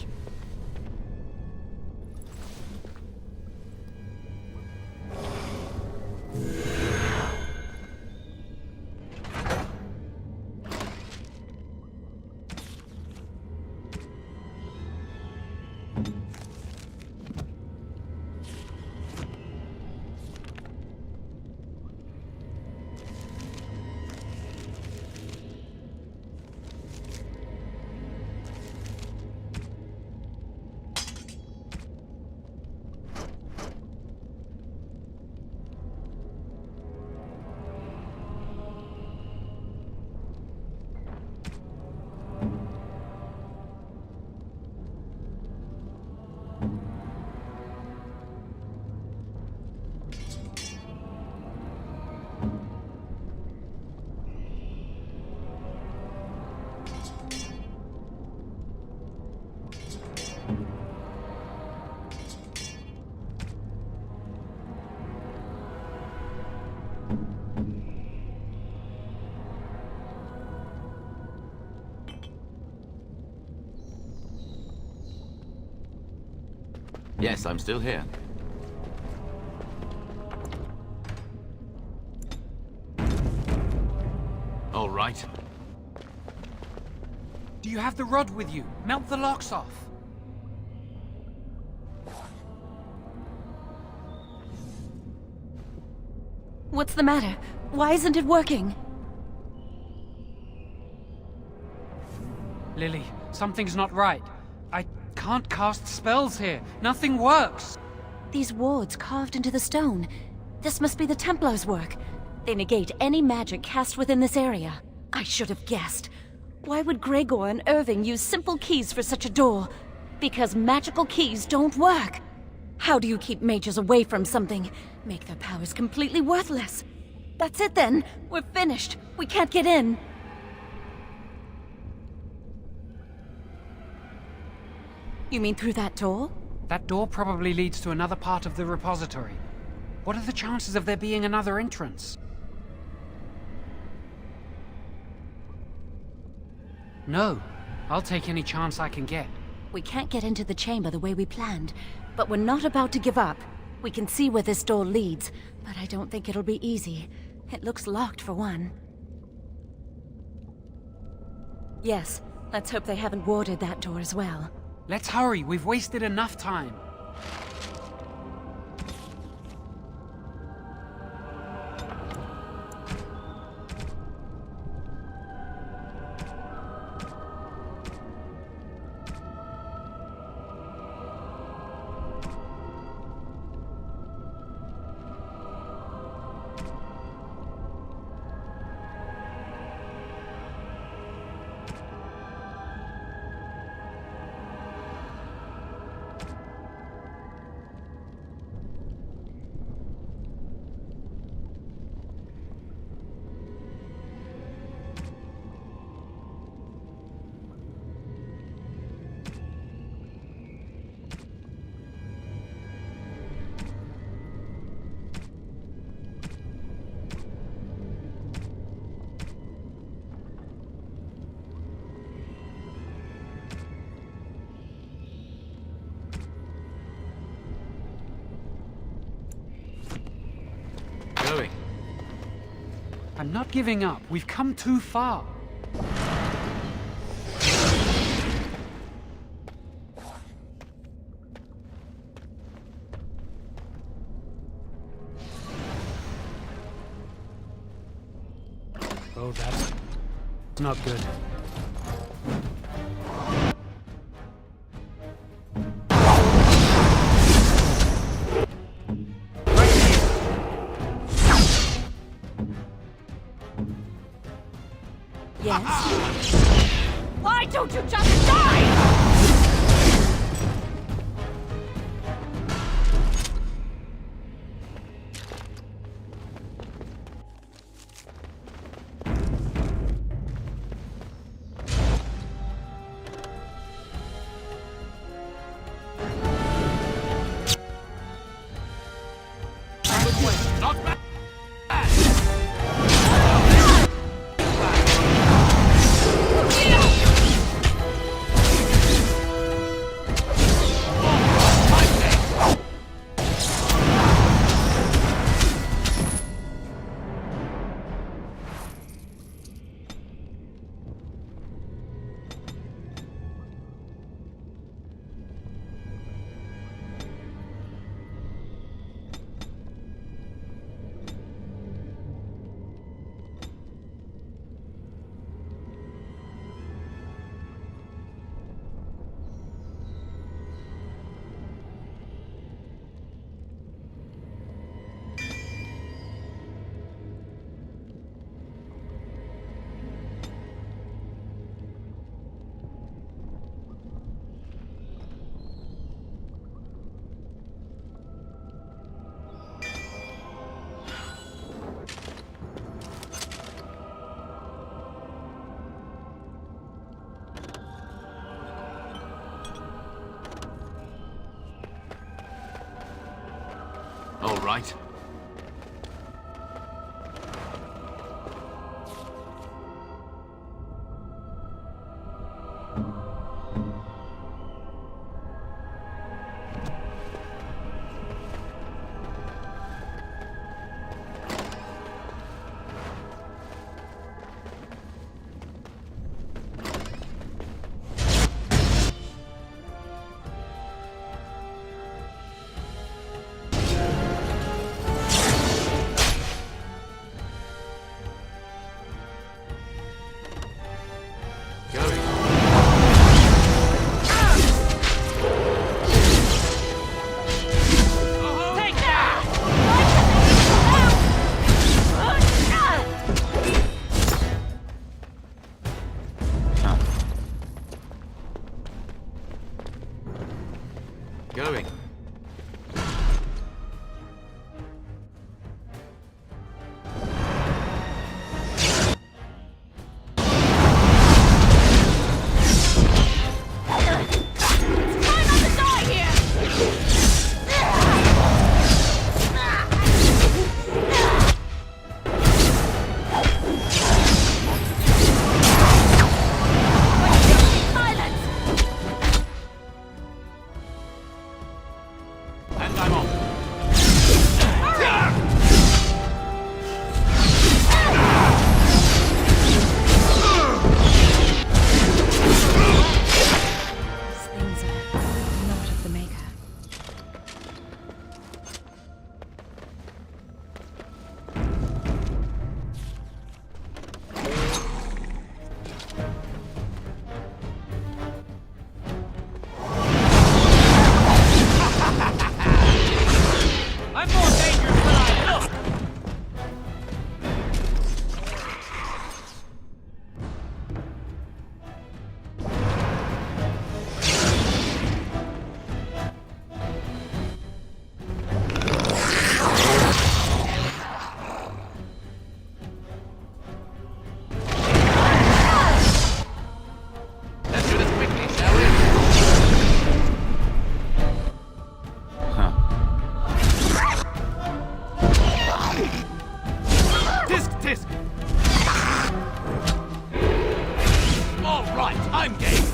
Speaker 10: Yes, I'm still here. All right.
Speaker 3: Do you have the rod with you? Melt the locks off.
Speaker 11: What's the matter? Why isn't it working?
Speaker 3: Lily, something's not right. I can't cast spells here. Nothing works.
Speaker 11: These wards carved into the stone. This must be the Templars' work. They negate any magic cast within this area. I should have guessed. Why would Gregor and Irving use simple keys for such a door? Because magical keys don't work. How do you keep mages away from something? Make their powers completely worthless. That's it then. We're finished. We can't get in. You mean through that door?
Speaker 3: That door probably leads to another part of the repository. What are the chances of there being another entrance? No. I'll take any chance I can get.
Speaker 11: We can't get into the chamber the way we planned, but we're not about to give up. We can see where this door leads, but I don't think it'll be easy. It looks locked for one. Yes, let's hope they haven't warded that door as well.
Speaker 3: Let's hurry, we've wasted enough time. Going. I'm not giving up. We've come too far. Oh, that's not good.
Speaker 11: Yes? Why don't you just die?
Speaker 1: All right.
Speaker 10: I'm off.
Speaker 21: These things are not of the Maker.
Speaker 5: I'm more dangerous than I look!
Speaker 10: Let's do this quickly, shall we? Huh. Tisk! All right, I'm game.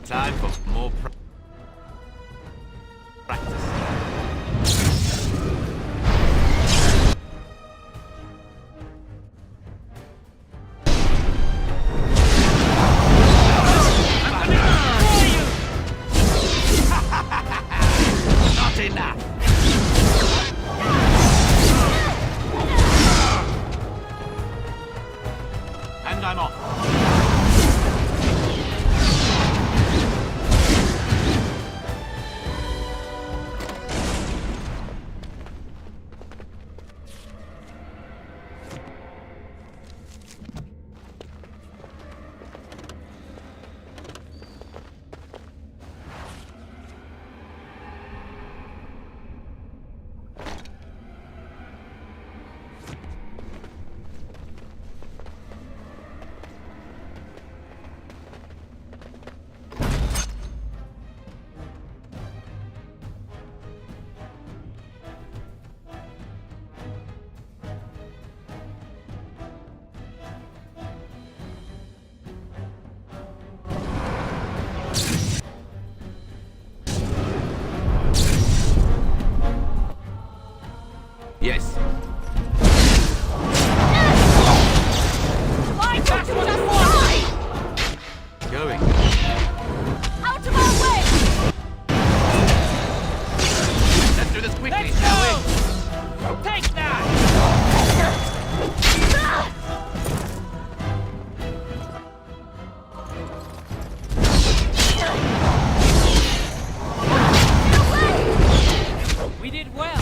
Speaker 10: Time for more practice. Not enough. And I'm off. Yes. Going.
Speaker 21: Out of our way!
Speaker 10: Let's do this quickly, shall we? Take that!
Speaker 5: We did well.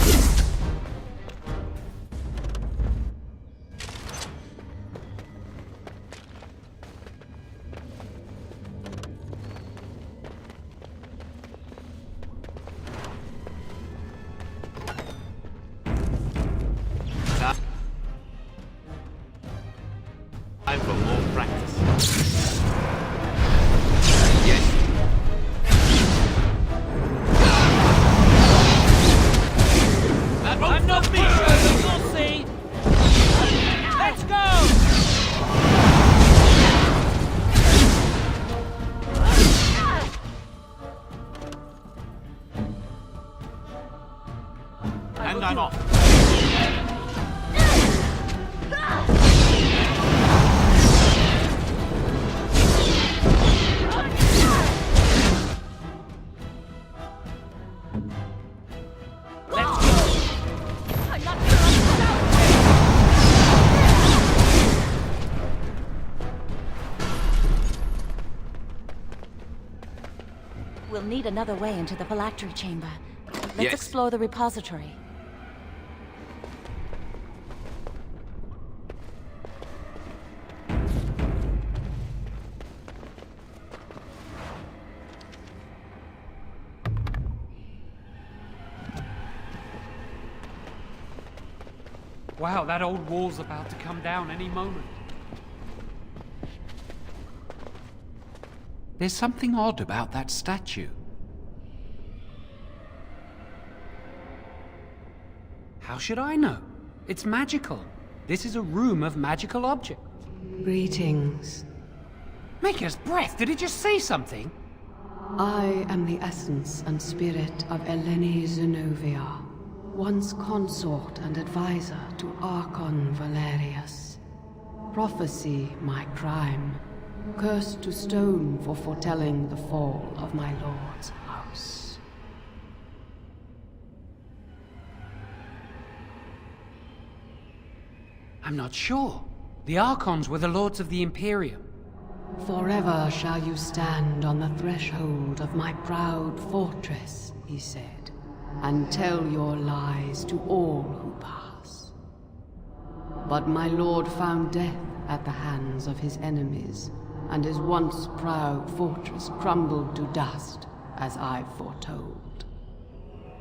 Speaker 10: Time for more practice. Yes. That won't stop me!
Speaker 5: You'll see. Let's go!
Speaker 10: And I'm off.
Speaker 11: We'll need another way into the phylactery chamber. Let's
Speaker 10: Yes.
Speaker 11: explore the repository.
Speaker 3: Wow, that old wall's about to come down any moment. There's something odd about that statue. How should I know? It's magical. This is a room of magical objects.
Speaker 18: Greetings.
Speaker 3: Maker's breath, did it just say something?
Speaker 18: I am the essence and spirit of Eleni Zenobia, once consort and advisor to Archon Valerius. Prophecy my crime, cursed to stone for foretelling the fall of my lord's house.
Speaker 3: I'm not sure. The Archons were the lords of the Imperium.
Speaker 18: Forever shall you stand on the threshold of my proud fortress, he said, and tell your lies to all who pass. But my lord found death at the hands of his enemies, and his once proud fortress crumbled to dust, as I foretold.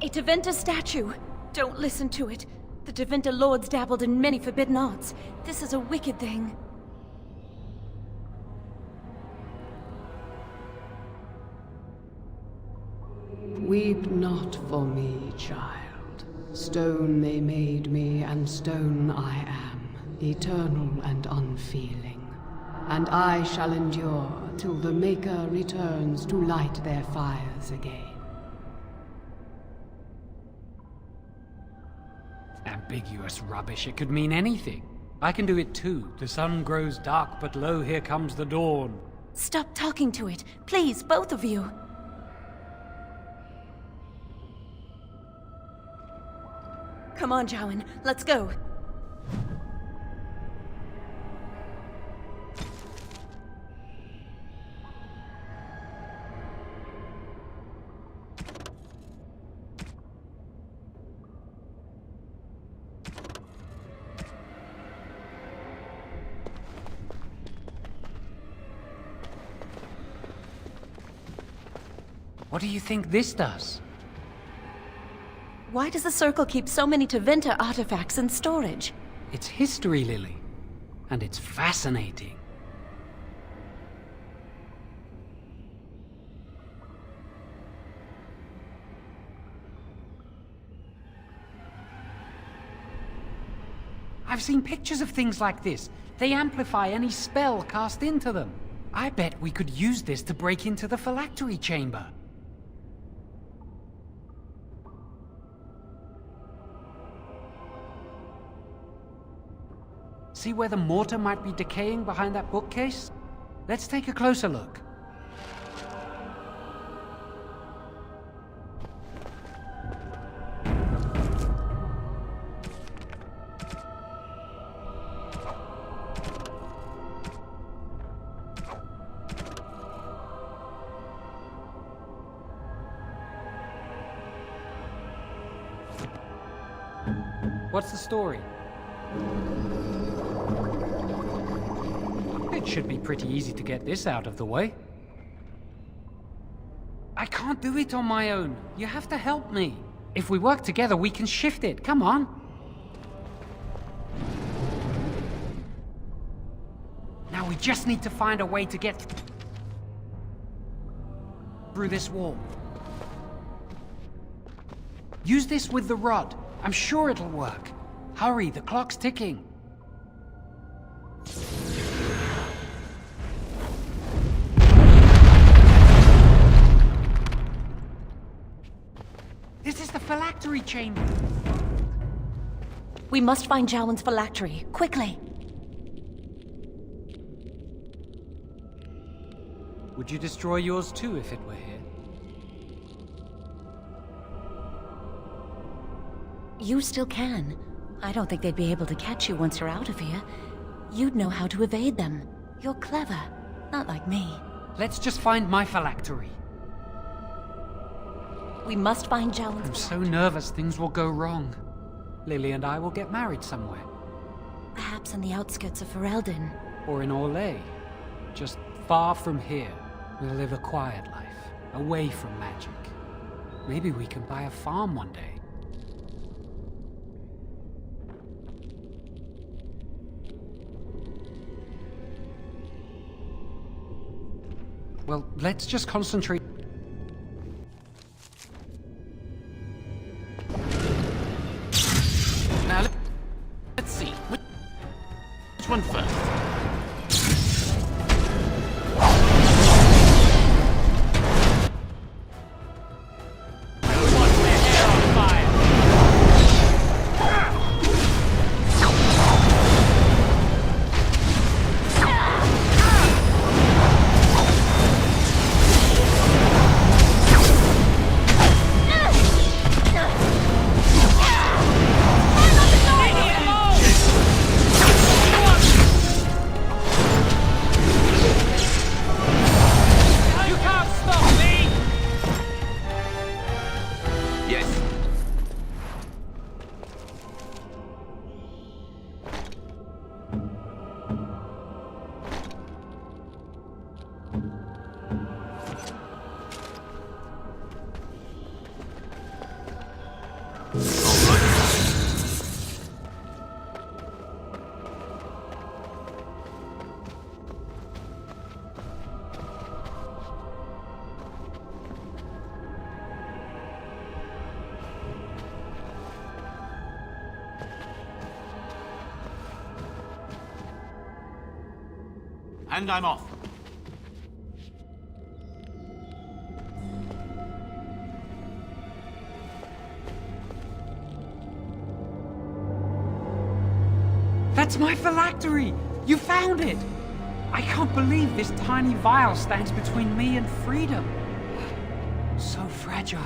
Speaker 11: A Tevinter statue! Don't listen to it. The Tevinter lords dabbled in many forbidden arts. This is a wicked thing.
Speaker 18: Weep not for me, child. Stone they made me, and stone I am, eternal and unfeeling. And I shall endure till the Maker returns to light their fires again.
Speaker 3: Ambiguous rubbish, it could mean anything. I can do it too. The sun grows dark, but lo, here comes the dawn.
Speaker 11: Stop talking to it. Please, both of you. Come on, Jowan. Let's go.
Speaker 3: What do you think this does?
Speaker 11: Why does the Circle keep so many Tevinter artifacts in storage?
Speaker 3: It's history, Lily. And it's fascinating. I've seen pictures of things like this. They amplify any spell cast into them. I bet we could use this to break into the phylactery chamber. See where the mortar might be decaying behind that bookcase? Let's take a closer look. What's the story? It should be pretty easy to get this out of the way. I can't do it on my own. You have to help me. If we work together, we can shift it. Come on. Now we just need to find a way to get through this wall. Use this with the rod. I'm sure it'll work. Hurry, the clock's ticking. This is the phylactery chamber.
Speaker 11: We must find Jowan's phylactery, quickly.
Speaker 3: Would you destroy yours too if it were here?
Speaker 11: You still can. I don't think they'd be able to catch you once you're out of here. You'd know how to evade them. You're clever, not like me.
Speaker 3: Let's just find my phylactery.
Speaker 11: We must find Jowen's...
Speaker 3: I'm so nervous things will go wrong. Lily and I will get married somewhere.
Speaker 11: Perhaps on the outskirts of Ferelden.
Speaker 3: Or in Orlais. Just far from here. We'll live a quiet life, away from magic. Maybe we can buy a farm one day. Well, let's just concentrate.
Speaker 10: Now, let's see. Which one first? And I'm off.
Speaker 3: That's my phylactery! You found it! I can't believe this tiny vial stands between me and freedom. So fragile.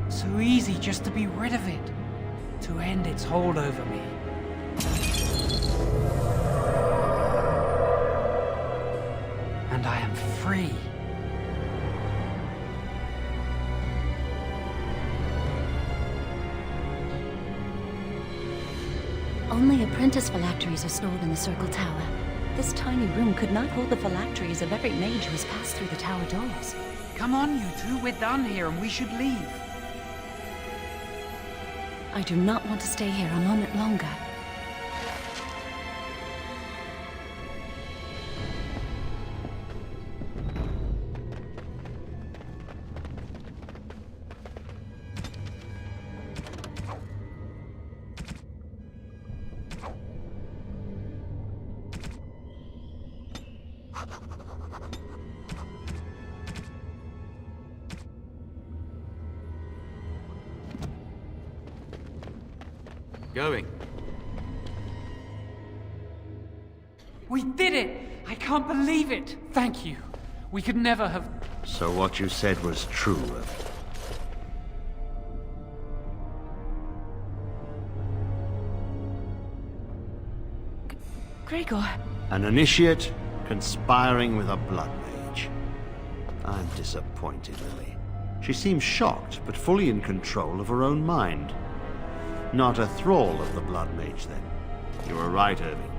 Speaker 3: So easy just to be rid of it. To end its hold over me. And I am free.
Speaker 11: Only apprentice phylacteries are stored in the Circle Tower. This tiny room could not hold the phylacteries of every mage who has passed through the tower doors.
Speaker 3: Come on, you two. We're done here and we should leave.
Speaker 11: I do not want to stay here a moment longer.
Speaker 10: Going.
Speaker 3: We did it! I can't believe it! Thank you. We could never have...
Speaker 2: So what you said was true.
Speaker 11: Gregor.
Speaker 2: An initiate conspiring with a blood mage. I'm disappointed, Lily. She seems shocked, but fully in control of her own mind. Not a thrall of the blood mage, then. You were right, Irving.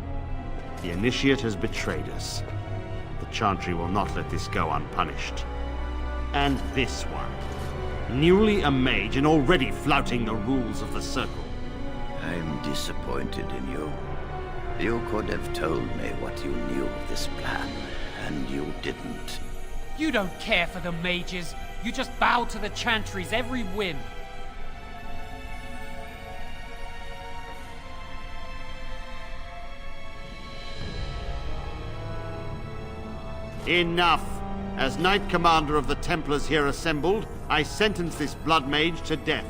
Speaker 2: The initiate has betrayed us. The Chantry will not let this go unpunished. And this one. Newly a mage and already flouting the rules of the Circle.
Speaker 12: I'm disappointed in you. You could have told me what you knew of this plan, and you didn't.
Speaker 3: You don't care for the mages. You just bow to the Chantry's every whim.
Speaker 2: Enough! As Knight Commander of the Templars here assembled, I sentence this blood mage to death.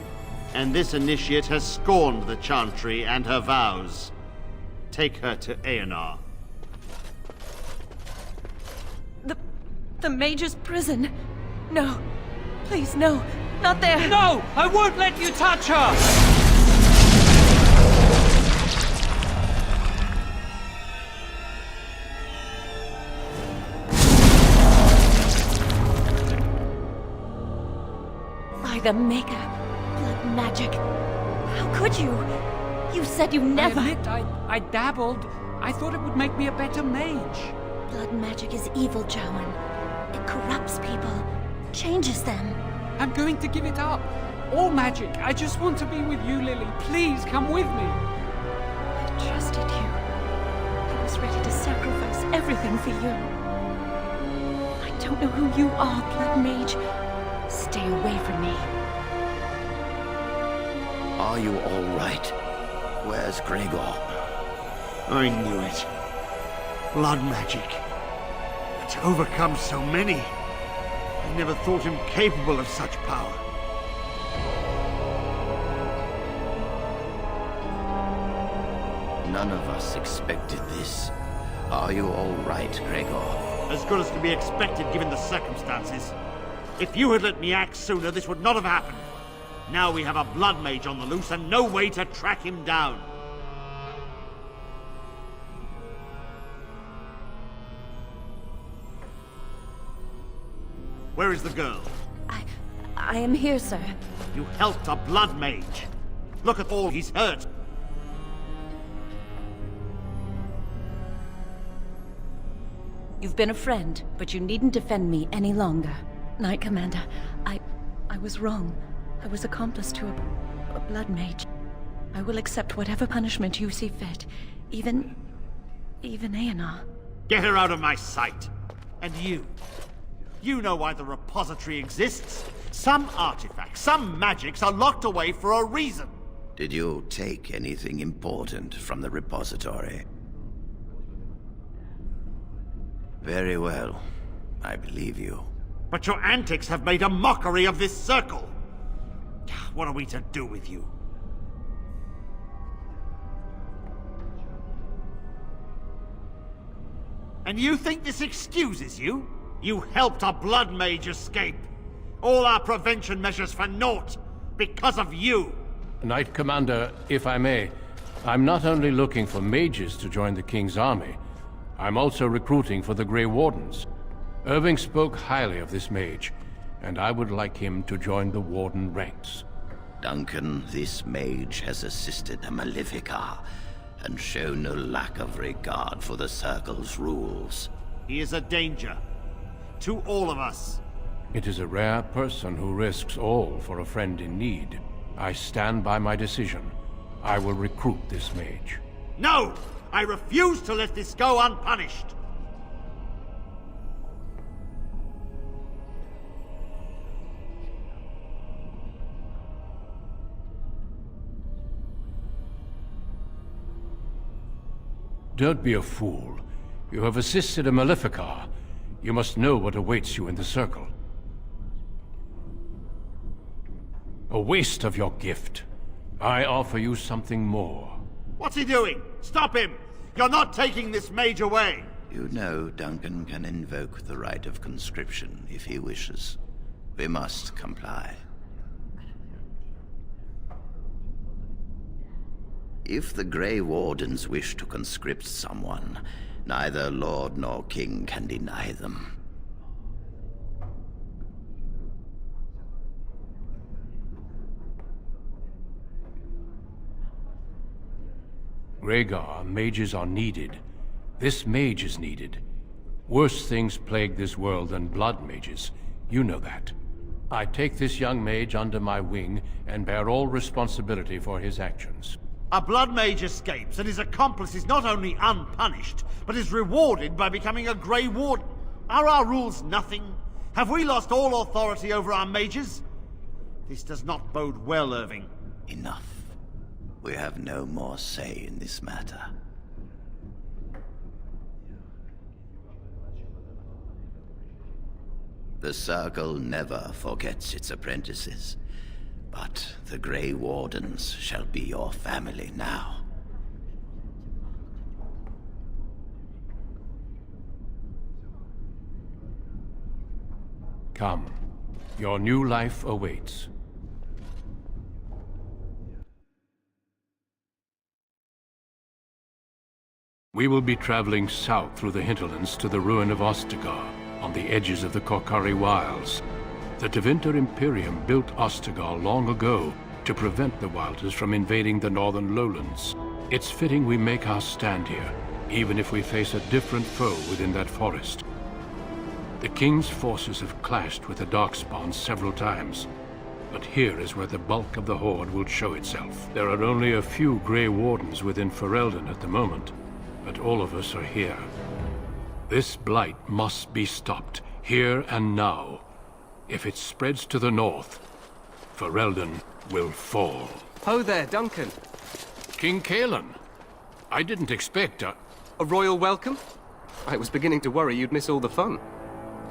Speaker 2: And this initiate has scorned the Chantry and her vows. Take her to Aenar.
Speaker 11: The mage's prison. No. Please, no. Not there.
Speaker 3: No! I won't let you touch her!
Speaker 11: I the Maker. Blood magic. How could you? You said you never...
Speaker 3: I admit, I dabbled. I thought it would make me a better mage.
Speaker 11: Blood magic is evil, Jowan. It corrupts people, changes them.
Speaker 3: I'm going to give it up. All magic. I just want to be with you, Lily. Please, come with me.
Speaker 11: I trusted you. I was ready to sacrifice everything for you. I don't know who you are, Blood Mage. Stay away from me.
Speaker 12: Are you all right? Where's Gregor?
Speaker 2: I knew it. Blood magic. To overcome so many. I never thought him capable of such power.
Speaker 12: None of us expected this. Are you all right, Gregor?
Speaker 2: As good as can be expected given the circumstances. If you had let me act sooner, this would not have happened. Now we have a blood mage on the loose and no way to track him down. Where is the girl?
Speaker 11: I am here, sir.
Speaker 2: You helped a blood mage. Look at all he's hurt.
Speaker 11: You've been a friend, but you needn't defend me any longer. Knight Commander, I was wrong. I was accomplice to a blood mage. I will accept whatever punishment you see fit. Even Aenar.
Speaker 2: Get her out of my sight. And you. You know why the repository exists. Some artifacts, some magics are locked away for a reason.
Speaker 12: Did you take anything important from the repository? Very well. I believe you.
Speaker 2: But your antics have made a mockery of this circle. What are we to do with you? And you think this excuses you? You helped a blood mage escape. All our prevention measures for naught because of you.
Speaker 16: Knight Commander, if I may, I'm not only looking for mages to join the King's army, I'm also recruiting for the Grey Wardens. Irving spoke highly of this mage, and I would like him to join the Warden ranks.
Speaker 12: Duncan, this mage has assisted a Malefica, and shown no lack of regard for the Circle's rules.
Speaker 2: He is a danger. To all of us.
Speaker 16: It is a rare person who risks all for a friend in need. I stand by my decision. I will recruit this mage.
Speaker 2: No! I refuse to let this go unpunished!
Speaker 16: Don't be a fool. You have assisted a Maleficar. You must know what awaits you in the Circle. A waste of your gift. I offer you something more.
Speaker 2: What's he doing? Stop him! You're not taking this mage away!
Speaker 12: You know Duncan can invoke the right of conscription if he wishes. We must comply. If the Grey Wardens wish to conscript someone, neither Lord nor King can deny them.
Speaker 16: Rhaegar, mages are needed. This mage is needed. Worse things plague this world than blood mages. You know that. I take this young mage under my wing and bear all responsibility for his actions.
Speaker 2: A blood mage escapes and his accomplice is not only unpunished, but is rewarded by becoming a Grey Warden. Are our rules nothing? Have we lost all authority over our mages? This does not bode well, Irving.
Speaker 12: Enough. We have no more say in this matter. The Circle never forgets its apprentices, but the Grey Wardens shall be your family now.
Speaker 16: Come. Your new life awaits. We will be traveling south through the hinterlands to the ruin of Ostagar, on the edges of the Korkari Wilds. The Tevinter Imperium built Ostagar long ago to prevent the Wilders from invading the northern lowlands. It's fitting we make our stand here, even if we face a different foe within that forest. The King's forces have clashed with the Darkspawn several times, but here is where the bulk of the Horde will show itself. There are only a few Grey Wardens within Ferelden at the moment, but all of us are here. This blight must be stopped, here and now. If it spreads to the north, Ferelden will fall.
Speaker 6: Ho there, Duncan.
Speaker 16: King Kalen. I didn't expect a
Speaker 6: royal welcome? I was beginning to worry you'd miss all the fun.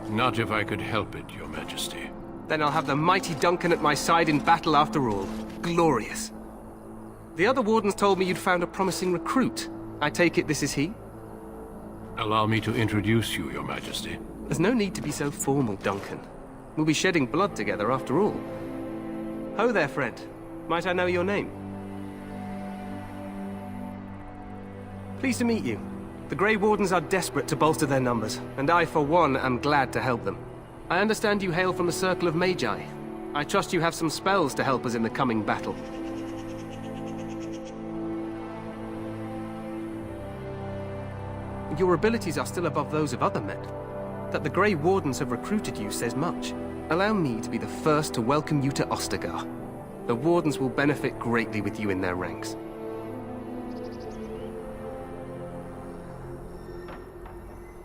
Speaker 16: Not if I could help it, Your Majesty.
Speaker 6: Then I'll have the mighty Duncan at my side in battle after all. Glorious. The other wardens told me you'd found a promising recruit. I take it this is he?
Speaker 16: Allow me to introduce you, Your Majesty.
Speaker 6: There's no need to be so formal, Duncan. We'll be shedding blood together after all. Ho there, friend. Might I know your name? Pleased to meet you. The Grey Wardens are desperate to bolster their numbers, and I, for one, am glad to help them. I understand you hail from the Circle of Magi. I trust you have some spells to help us in the coming battle. Your abilities are still above those of other men. That the Grey Wardens have recruited you says much. Allow me to be the first to welcome you to Ostagar. The Wardens will benefit greatly with you in their ranks.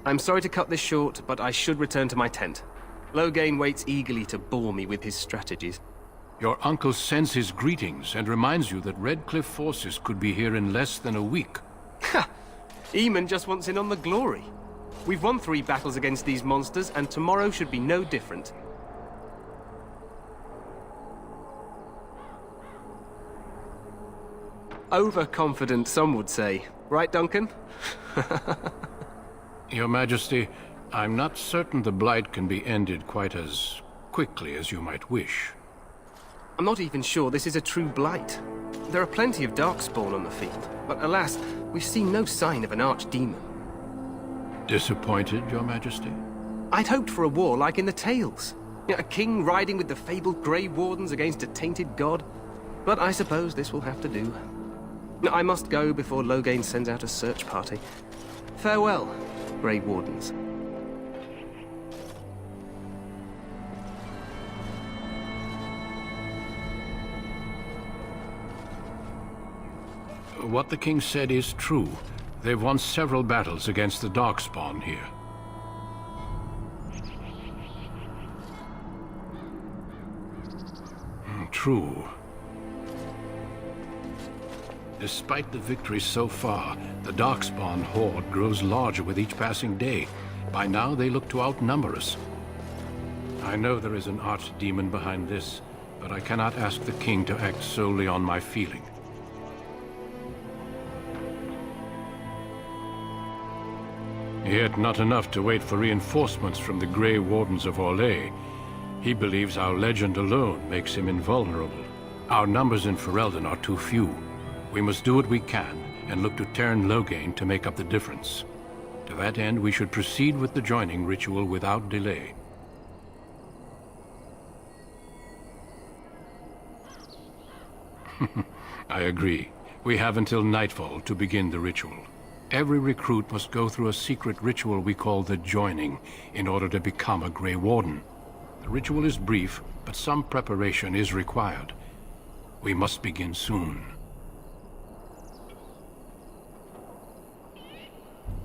Speaker 6: I'm sorry to cut this short, but I should return to my tent. Loghain waits eagerly to bore me with his strategies.
Speaker 16: Your uncle sends his greetings and reminds you that Redcliffe forces could be here in less than a week.
Speaker 6: Ha! Eamon just wants in on the glory. We've won 3 battles against these monsters, and tomorrow should be no different. Overconfident, some would say. Right, Duncan?
Speaker 16: Your Majesty, I'm not certain the Blight can be ended quite as quickly as you might wish.
Speaker 6: I'm not even sure this is a true Blight. There are plenty of Darkspawn on the field, but alas, we've seen no sign of an archdemon.
Speaker 16: Disappointed, Your Majesty?
Speaker 6: I'd hoped for a war like in the tales. A king riding with the fabled Grey Wardens against a tainted god. But I suppose this will have to do. I must go before Loghain sends out a search party. Farewell, Grey Wardens.
Speaker 16: What the king said is true. They've won several battles against the Darkspawn here. True. Despite the victories so far, the Darkspawn horde grows larger with each passing day. By now, they look to outnumber us. I know there is an archdemon behind this, but I cannot ask the king to act solely on my feeling. Yet not enough to wait for reinforcements from the Grey Wardens of Orlais. He believes our legend alone makes him invulnerable. Our numbers in Ferelden are too few. We must do what we can, and look to Teyrn Loghain to make up the difference. To that end, we should proceed with the joining ritual without delay. I agree. We have until nightfall to begin the ritual. Every recruit must go through a secret ritual we call the Joining in order to become a Grey Warden. The ritual is brief, but some preparation is required. We must begin soon.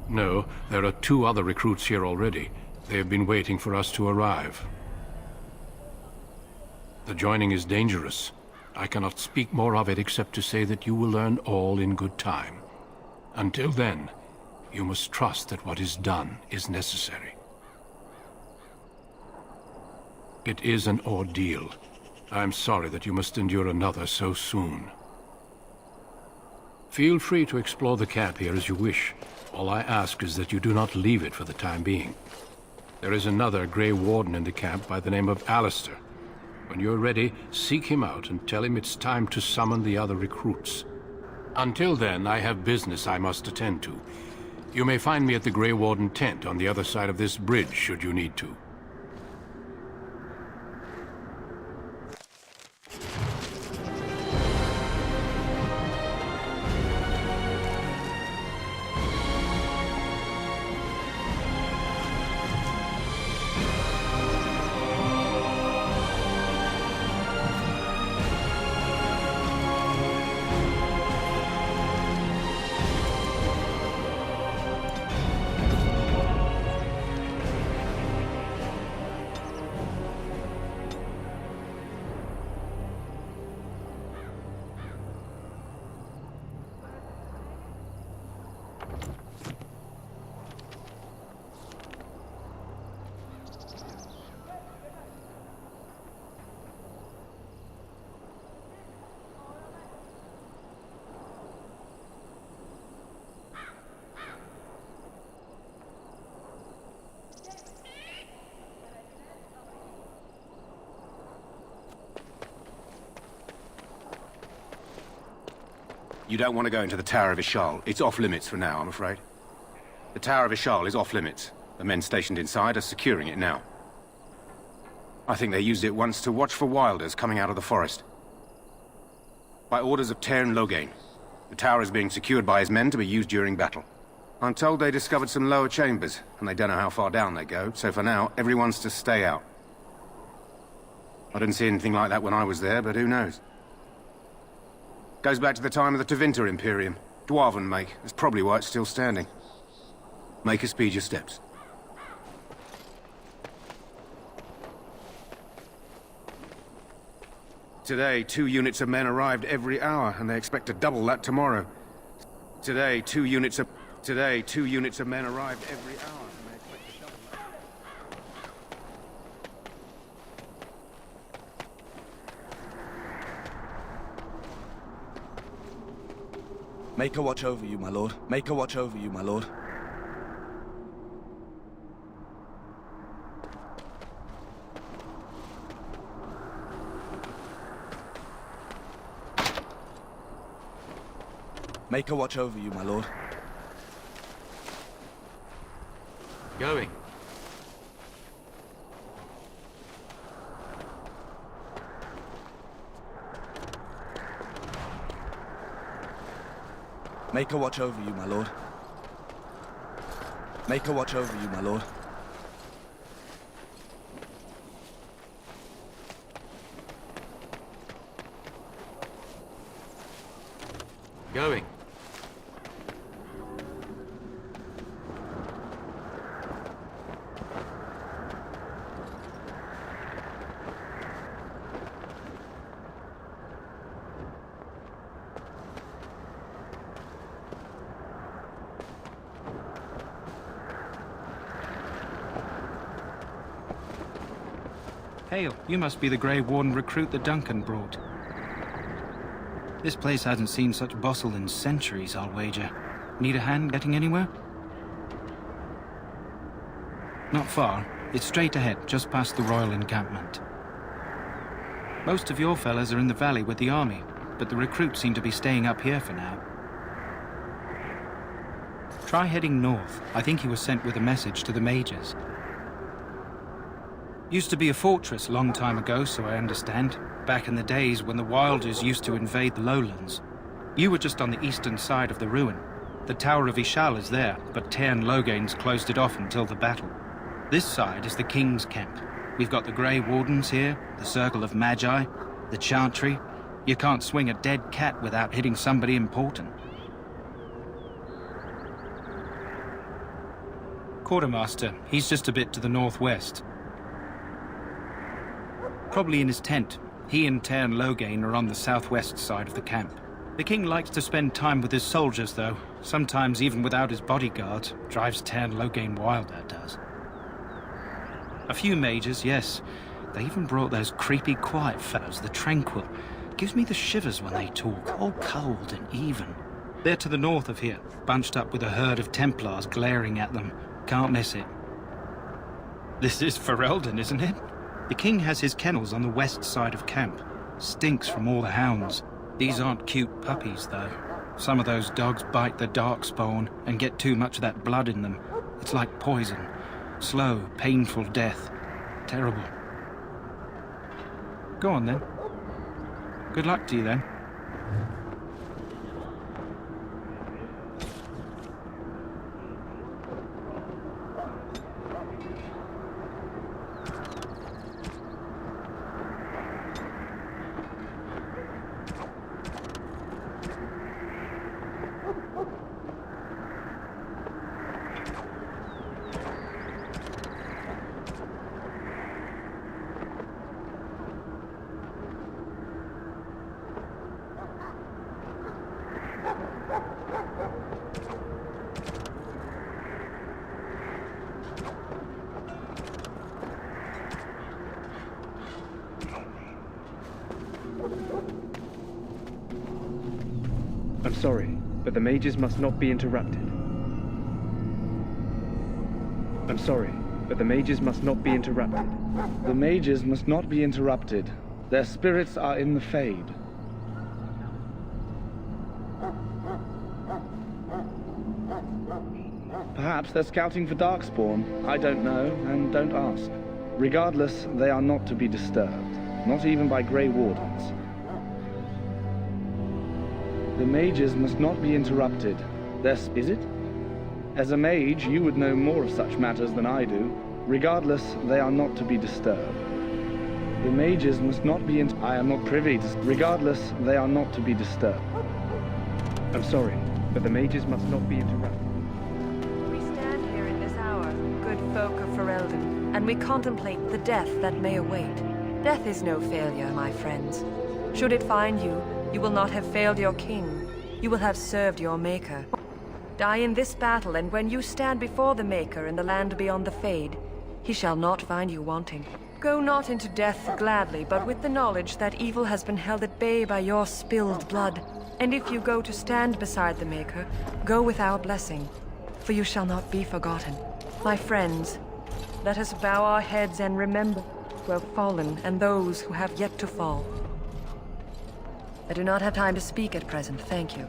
Speaker 16: No, there are 2 other recruits here already. They have been waiting for us to arrive. The Joining is dangerous. I cannot speak more of it except to say that you will learn all in good time. Until then, you must trust that what is done is necessary. It is an ordeal. I am sorry that you must endure another so soon. Feel free to explore the camp here as you wish. All I ask is that you do not leave it for the time being. There is another Grey Warden in the camp by the name of Alistair. When you're ready, seek him out and tell him it's time to summon the other recruits. Until then, I have business I must attend to. You may find me at the Grey Warden tent on the other side of this bridge, should you need to.
Speaker 13: You don't want to go into the Tower of Ishal. It's off limits for now, I'm afraid. The Tower of Ishal is off limits. The men stationed inside are securing it now. I think they used it once to watch for wilders coming out of the forest. By orders of Tairn Loghain. The tower is being secured by his men to be used during battle. I'm told they discovered some lower chambers, and they don't know how far down they go, so for now, everyone's to stay out. I didn't see anything like that when I was there, but who knows? Goes back to the time of the Tevinter Imperium. Dwarven make. That's probably why it's still standing. Make her speed your steps. Today, 2 units of men arrived every hour, and they expect to double that tomorrow. Today, 2 units of men arrived every hour, and they expect to double that.
Speaker 17: Make her watch over you, my lord. Make her watch over you, my lord. Make her watch over you, my lord.
Speaker 10: Going.
Speaker 17: Make her watch over you, my lord. Make her watch over you, my lord.
Speaker 10: Going.
Speaker 20: Hail, you must be the Grey Warden recruit that Duncan brought. This place hasn't seen such bustle in centuries, I'll wager. Need a hand getting anywhere? Not far. It's straight ahead, just past the royal encampment. Most of your fellas are in the valley with the army, but the recruits seem to be staying up here for now. Try heading north. I think he was sent with a message to the Mages. Used to be a fortress a long time ago, so I understand. Back in the days when the Wilders used to invade the lowlands. You were just on the eastern side of the ruin. The Tower of Ishal is there, but Tairn Loghain's closed it off until the battle. This side is the King's camp. We've got the Grey Wardens here, the Circle of Magi, the Chantry. You can't swing a dead cat without hitting somebody important. Quartermaster, he's just a bit to the northwest. Probably in his tent. He and Tairn Loghain are on the southwest side of the camp. The king likes to spend time with his soldiers, though. Sometimes even without his bodyguards. Drives Tairn Loghain wild, that does. A few mages, yes. They even brought those creepy, quiet fellows, the Tranquil. Gives me the shivers when they talk, all cold and even. They're to the north of here, bunched up with a herd of Templars glaring at them. Can't miss it. This is Ferelden, isn't it? The king has his kennels on the west side of camp. Stinks from all the hounds. These aren't cute puppies, though. Some of those dogs bite the darkspawn and get too much of that blood in them. It's like poison. Slow, painful death. Terrible. Go on, then. Good luck to you, then.
Speaker 15: I'm sorry, but the mages must not be interrupted. I'm sorry, but the mages must not be interrupted.
Speaker 22: The mages must not be interrupted. Their spirits are in the Fade. Perhaps they're scouting for Darkspawn. I don't know, and don't ask. Regardless, they are not to be disturbed, not even by Grey Wardens. The mages must not be interrupted. Is it? As a mage, you would know more of such matters than I do. Regardless, they are not to be disturbed. The mages must not be I am not privy to... Regardless, they are not to be disturbed.
Speaker 7: I'm sorry, but the mages must not be interrupted.
Speaker 8: We stand here in this hour, good folk of Ferelden, and we contemplate the death that may await. Death is no failure, my friends. Should it find you, you will not have failed your king. You will have served your maker. Die in this battle, and when you stand before the Maker in the land beyond the Fade, he shall not find you wanting. Go not into death gladly, but with the knowledge that evil has been held at bay by your spilled blood. And if you go to stand beside the Maker, go with our blessing, for you shall not be forgotten. My friends, let us bow our heads and remember who have fallen and those who have yet to fall. I do not have time to speak at present, thank you.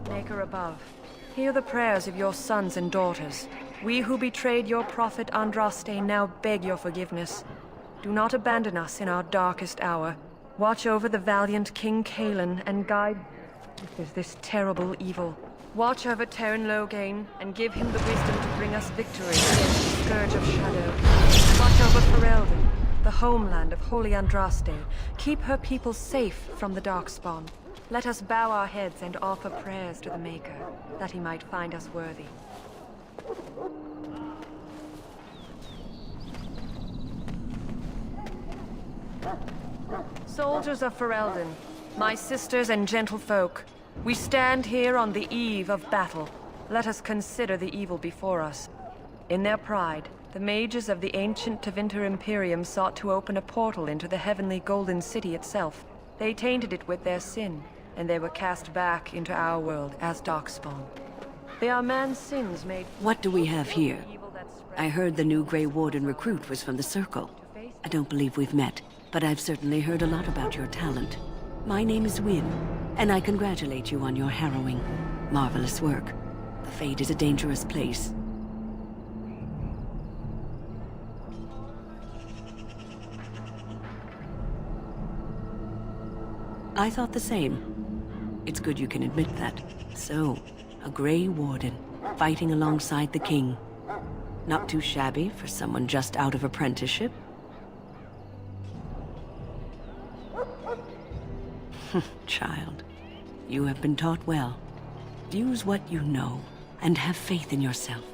Speaker 8: Maker above, hear the prayers of your sons and daughters. We who betrayed your prophet Andraste now beg your forgiveness. Do not abandon us in our darkest hour. Watch over the valiant King Kaelin and guide this terrible evil. Watch over Terran Loghain and give him the wisdom to bring us victory against the Scourge of Shadow. Watch over Ferelden, the homeland of Holy Andraste. Keep her people safe from the Darkspawn. Let us bow our heads and offer prayers to the Maker, that he might find us worthy. Soldiers of Ferelden, my sisters and gentlefolk, we stand here on the eve of battle. Let us consider the evil before us. In their pride, the mages of the ancient Tevinter Imperium sought to open a portal into the heavenly Golden City itself. They tainted it with their sin, and they were cast back into our world as Darkspawn. They are man's sins made...
Speaker 14: What do we have here? I heard the new Grey Warden recruit was from the Circle. I don't believe we've met, but I've certainly heard a lot about your talent. My name is Wynne, and I congratulate you on your harrowing, marvelous work. The Fade is a dangerous place. I thought the same. It's good you can admit that. So, a Grey Warden, fighting alongside the King. Not too shabby for someone just out of apprenticeship. Child, you have been taught well. Use what you know, and have faith in yourself.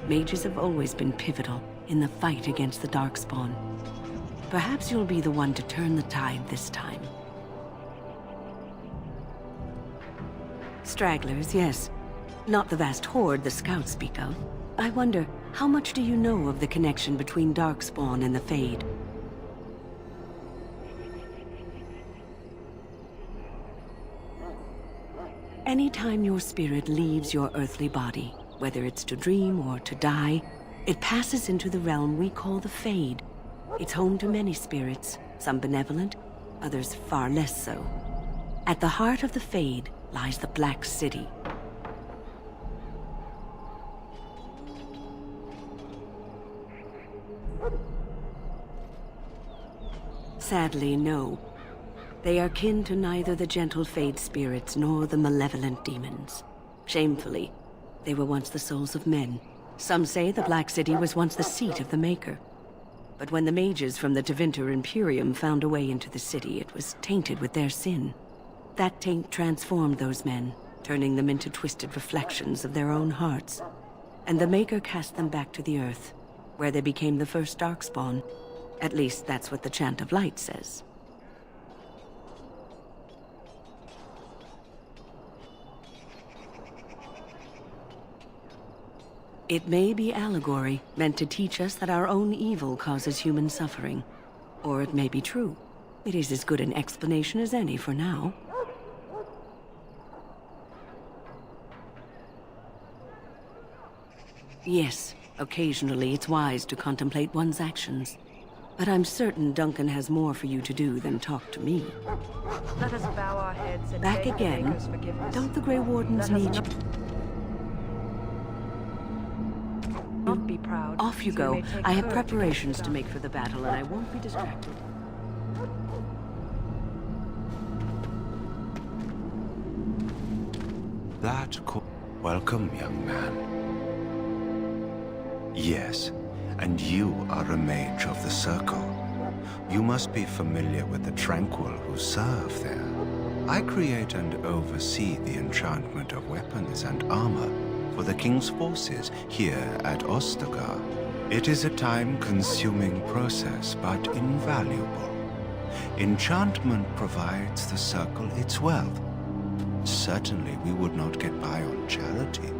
Speaker 14: Mages have always been pivotal in the fight against the Darkspawn. Perhaps you'll be the one to turn the tide this time. Stragglers, yes. Not the vast horde the scouts speak of. I wonder, how much do you know of the connection between Darkspawn and the Fade? Anytime your spirit leaves your earthly body, whether it's to dream or to die, it passes into the realm we call the Fade. It's home to many spirits, some benevolent, others far less so. At the heart of the Fade lies the Black City. Sadly, no. They are kin to neither the gentle Fade spirits nor the malevolent demons. Shamefully, they were once the souls of men. Some say the Black City was once the seat of the Maker. But when the mages from the Tevinter Imperium found a way into the city, it was tainted with their sin. That taint transformed those men, turning them into twisted reflections of their own hearts. And the Maker cast them back to the Earth, where they became the first Darkspawn. At least that's what the Chant of Light says. It may be allegory, meant to teach us that our own evil causes human suffering. Or it may be true. It is as good an explanation as any for now. Yes, occasionally it's wise to contemplate one's actions. But I'm certain Duncan has more for you to do than talk to me.
Speaker 8: Let us bow our heads and
Speaker 14: Back
Speaker 8: beg the
Speaker 14: again?
Speaker 8: Maker's forgiveness.
Speaker 14: Don't the Grey Wardens
Speaker 8: Let us
Speaker 14: need you?
Speaker 8: Not be proud.
Speaker 14: Off you
Speaker 8: so
Speaker 14: go.
Speaker 8: may take
Speaker 14: I have
Speaker 8: courage
Speaker 14: preparations
Speaker 8: against
Speaker 14: to make for the battle, and I won't be distracted.
Speaker 4: Welcome, young man. Yes, and you are a mage of the Circle. You must be familiar with the Tranquil who serve there. I create and oversee the enchantment of weapons and armor for the King's forces here at Ostagar. It is a time-consuming process, but invaluable. Enchantment provides the Circle its wealth. Certainly we would not get by on charity.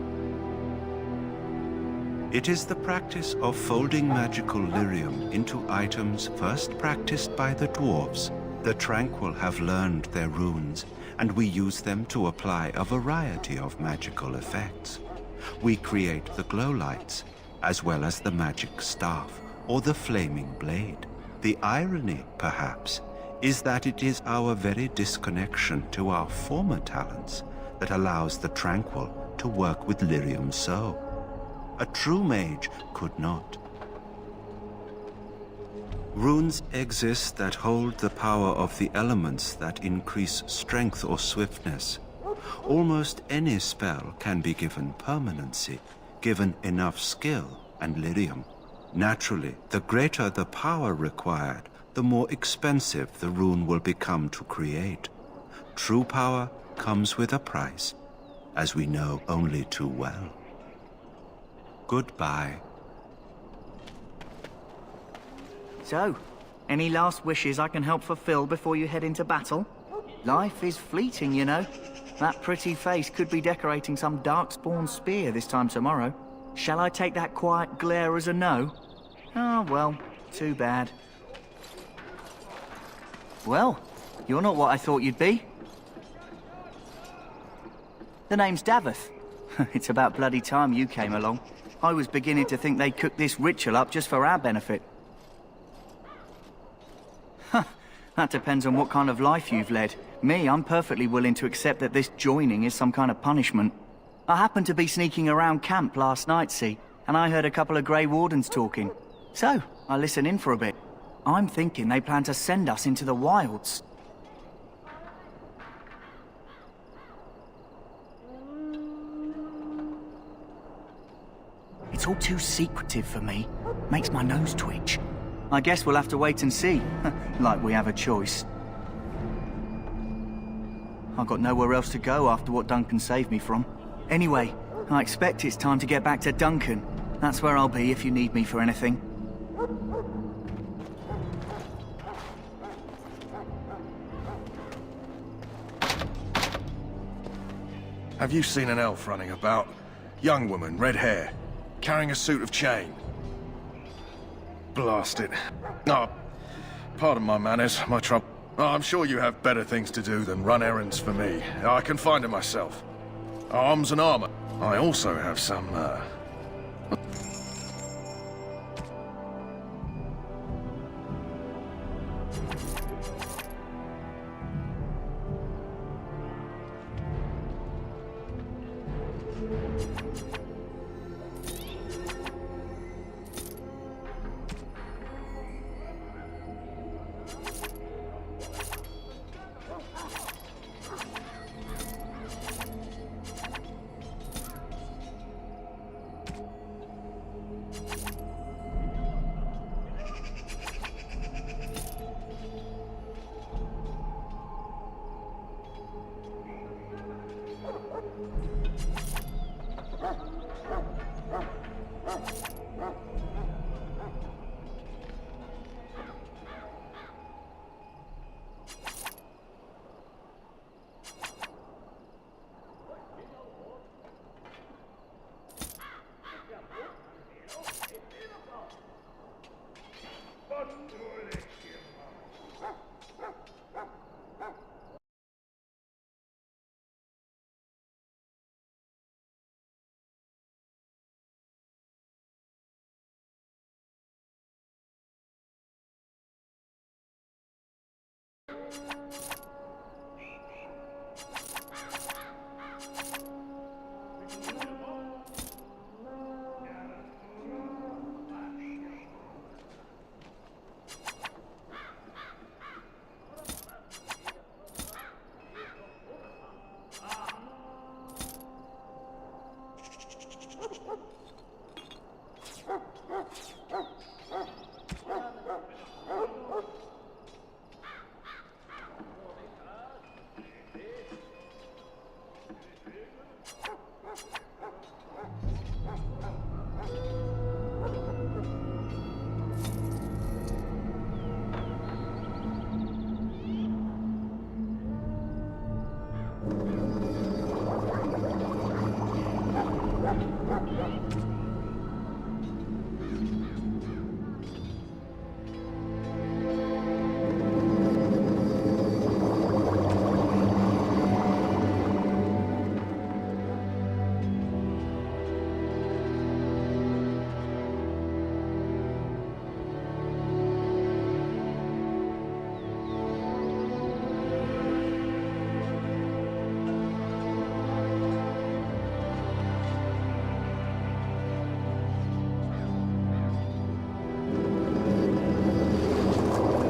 Speaker 4: It is the practice of folding magical lyrium into items first practiced by the dwarves. The Tranquil have learned their runes, and we use them to apply a variety of magical effects. We create the glow lights, as well as the magic staff, or the flaming blade. The irony, perhaps, is that it is our very disconnection to our former talents that allows the Tranquil to work with lyrium so. A true mage could not. Runes exist that hold the power of the elements that increase strength or swiftness. Almost any spell can be given permanency, given enough skill and lyrium. Naturally, the greater the power required, the more expensive the rune will become to create. True power comes with a price, as we know only too well. Goodbye.
Speaker 9: So, any last wishes I can help fulfill before you head into battle? Life is fleeting, you know. That pretty face could be decorating some darkspawn spear this time tomorrow. Shall I take that quiet glare as a no? Oh, well, too bad. Well, you're not what I thought you'd be. The name's Daveth. It's about bloody time you came along. I was beginning to think they'd cook this ritual up just for our benefit. Huh, that depends on what kind of life you've led. Me, I'm perfectly willing to accept that this joining is some kind of punishment. I happened to be sneaking around camp last night, see, and I heard a couple of Grey Wardens talking. So, I listened in for a bit. I'm thinking they plan to send us into the wilds. It's all too secretive for me. Makes my nose twitch. I guess we'll have to wait and see. Like we have a choice. I've got nowhere else to go after what Duncan saved me from. Anyway, I expect it's time to get back to Duncan. That's where I'll be if you need me for anything.
Speaker 19: Have you seen an elf running about? Young woman, red hair, carrying a suit of chain. Blast it. Oh, pardon my manners, my trouble. Oh, I'm sure you have better things to do than run errands for me. I can find it myself. Arms and armor. I also have some,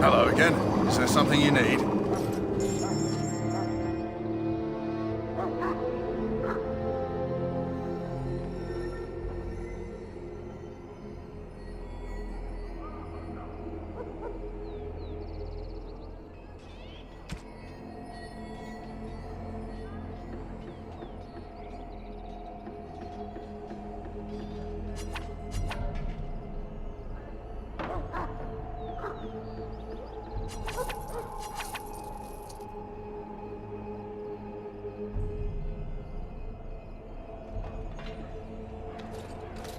Speaker 19: Hello again. Is there something you need?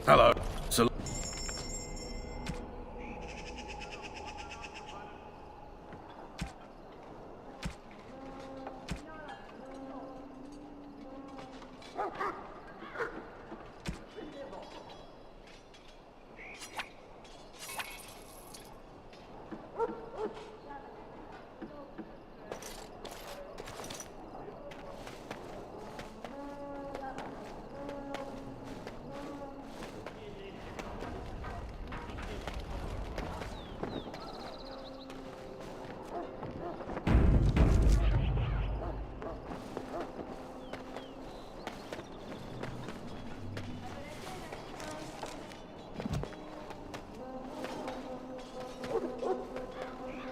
Speaker 19: Hello.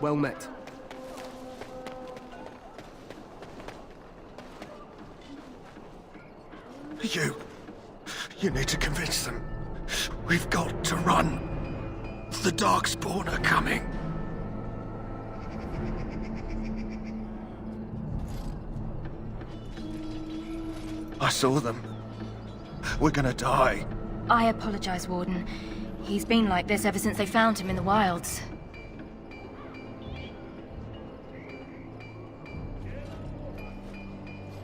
Speaker 6: Well met.
Speaker 19: You need to convince them. We've got to run. The Darkspawn are coming. I saw them. We're gonna die.
Speaker 1: I apologize, Warden. He's been like this ever since they found him in the wilds.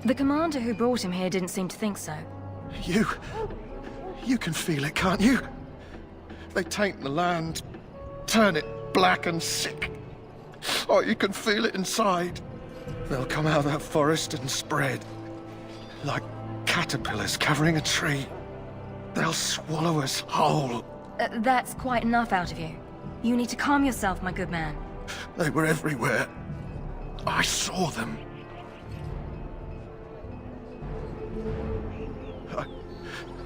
Speaker 1: The commander who brought him here didn't seem to think so.
Speaker 19: You can feel it, can't you? They taint the land, turn it black and sick. Oh, you can feel it inside. They'll come out of that forest and spread. Like caterpillars covering a tree. They'll swallow us whole.
Speaker 1: That's quite enough out of you. You need to calm yourself, my good man.
Speaker 19: They were everywhere. I saw them.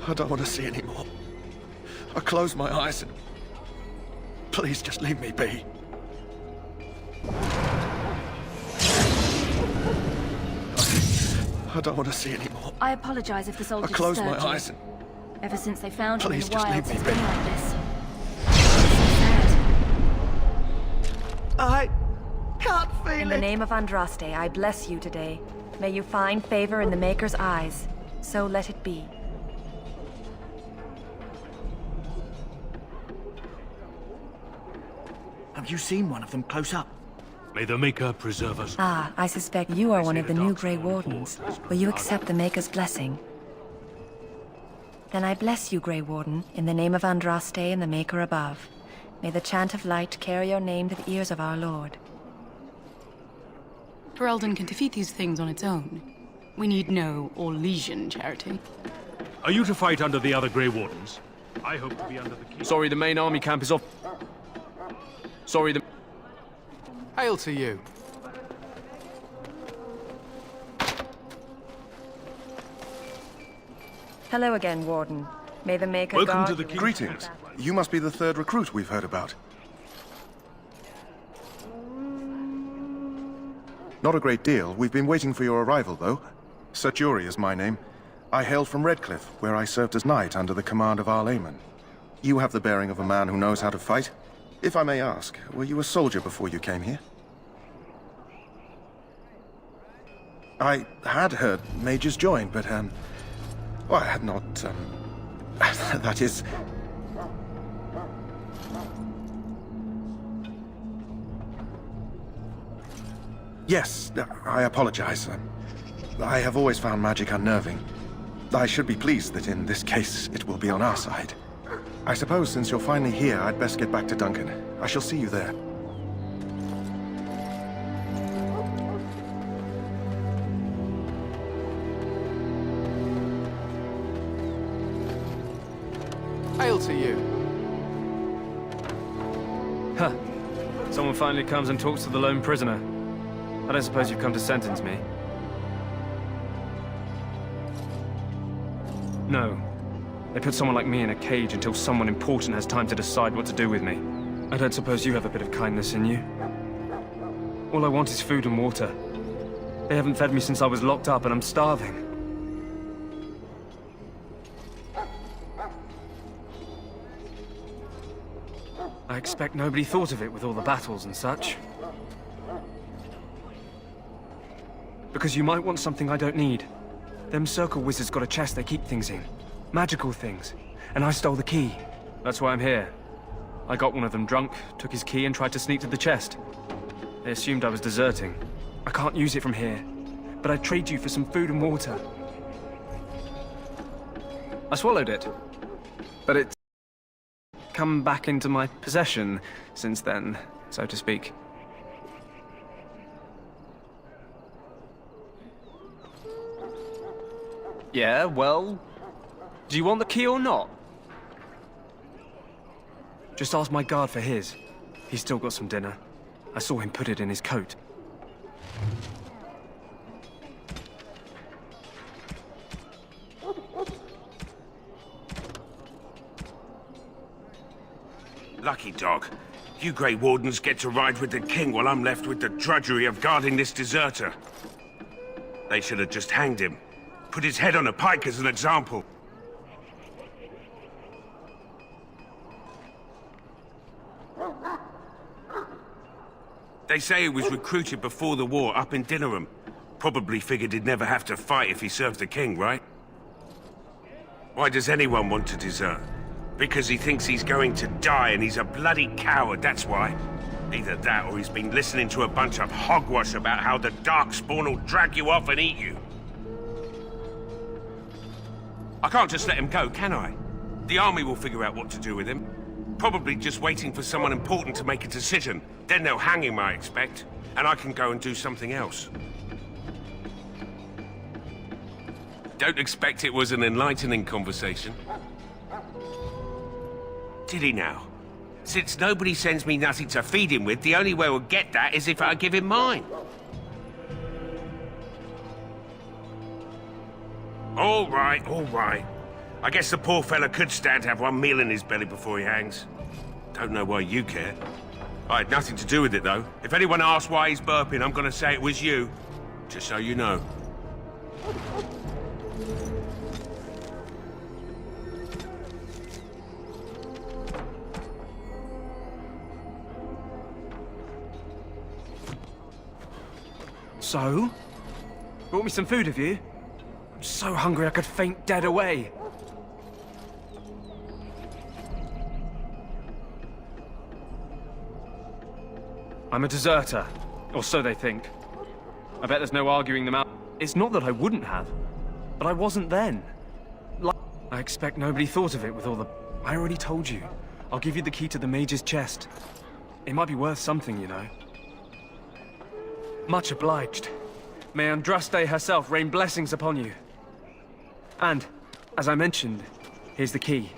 Speaker 19: I don't want to see anymore. I close my eyes and... Please just leave me be. I don't want to see anymore.
Speaker 1: I apologize if the soldiers
Speaker 19: I close my
Speaker 1: disturbed you.
Speaker 19: eyes and...
Speaker 1: Ever since they found him in
Speaker 19: Please
Speaker 1: the
Speaker 19: just leave
Speaker 1: wilds,
Speaker 19: me
Speaker 1: it's
Speaker 19: be.
Speaker 1: been like this.
Speaker 8: I can't feel it. In the name of Andraste, I bless you today. May you find favor in the Maker's eyes. So let it be.
Speaker 9: Have you seen one of them close up?
Speaker 21: May the Maker preserve us.
Speaker 8: Ah, I suspect you are one of the new Grey Wardens. Will you accept the Maker's blessing? Then I bless you, Grey Warden, in the name of Andraste and the Maker above. May the chant of light carry your name to the ears of our Lord.
Speaker 5: Ferelden can defeat these things on its own. We need no Orlesian charity.
Speaker 21: Are you to fight under the other Grey Wardens? I hope to be under the king.
Speaker 18: Sorry, the main army camp is off. Sorry, the...
Speaker 3: Hail to you.
Speaker 8: Hello again, Warden. May the Maker
Speaker 19: Welcome
Speaker 8: guard
Speaker 19: to the
Speaker 8: you in
Speaker 19: Greetings. You must be the third recruit we've heard about. Not a great deal. We've been waiting for your arrival, though. Sir Jury is my name. I hail from Redcliffe, where I served as knight under the command of Arlaman. You have the bearing of a man who knows how to fight. If I may ask, were you a soldier before you came here? I had heard Mages joined, but, well, I had not, that is... Yes, I apologize. I have always found magic unnerving. I should be pleased that in this case it will be on our side. I suppose since you're finally here, I'd best get back to Duncan. I shall see you there.
Speaker 3: Hail to you.
Speaker 18: Huh. Someone finally comes and talks to the lone prisoner. I don't suppose you've come to sentence me. No. They put someone like me in a cage until someone important has time to decide what to do with me. I don't suppose you have a bit of kindness in you. All I want is food and water. They haven't fed me since I was locked up and I'm starving. I expect nobody thought of it with all the battles and such. Because you might want something I don't need. Them circle wizards got a chest they keep things in. Magical things. And I stole the key. That's why I'm here. I got one of them drunk, took his key and tried to sneak to the chest. They assumed I was deserting. I can't use it from here. But I'd trade you for some food and water. I swallowed it. But it's come back into my possession since then, so to speak. Yeah, well, do you want the key or not? Just ask my guard for his. He's still got some dinner. I saw him put it in his coat.
Speaker 23: Lucky dog. You Grey Wardens get to ride with the king while I'm left with the drudgery of guarding this deserter. They should have just hanged him. Put his head on a pike as an example. They say he was recruited before the war up in Dinnerham. Probably figured he'd never have to fight if he served the king, right? Why does anyone want to desert? Because he thinks he's going to die and he's a bloody coward, that's why. Either that or he's been listening to a bunch of hogwash about how the Darkspawn will drag you off and eat you. I can't just let him go, can I? The army will figure out what to do with him. Probably just waiting for someone important to make a decision. Then they'll hang him, I expect. And I can go and do something else. Don't expect it was an enlightening conversation. Did he now? Since nobody sends me nothing to feed him with, the only way we'll get that is if I give him mine. All right, all right. I guess the poor fella could stand to have one meal in his belly before he hangs. Don't know why you care. I had nothing to do with it, though. If anyone asks why he's burping, I'm gonna say it was you. Just so you know.
Speaker 18: So? Brought me some food, have you? I'm so hungry I could faint dead away. I'm a deserter, or so they think. I bet there's no arguing them out. It's not that I wouldn't have, but I wasn't then. I expect nobody thought of it with all the... I already told you. I'll give you the key to the Mage's chest. It might be worth something, you know. Much obliged. May Andraste herself rain blessings upon you. And, as I mentioned, here's the key.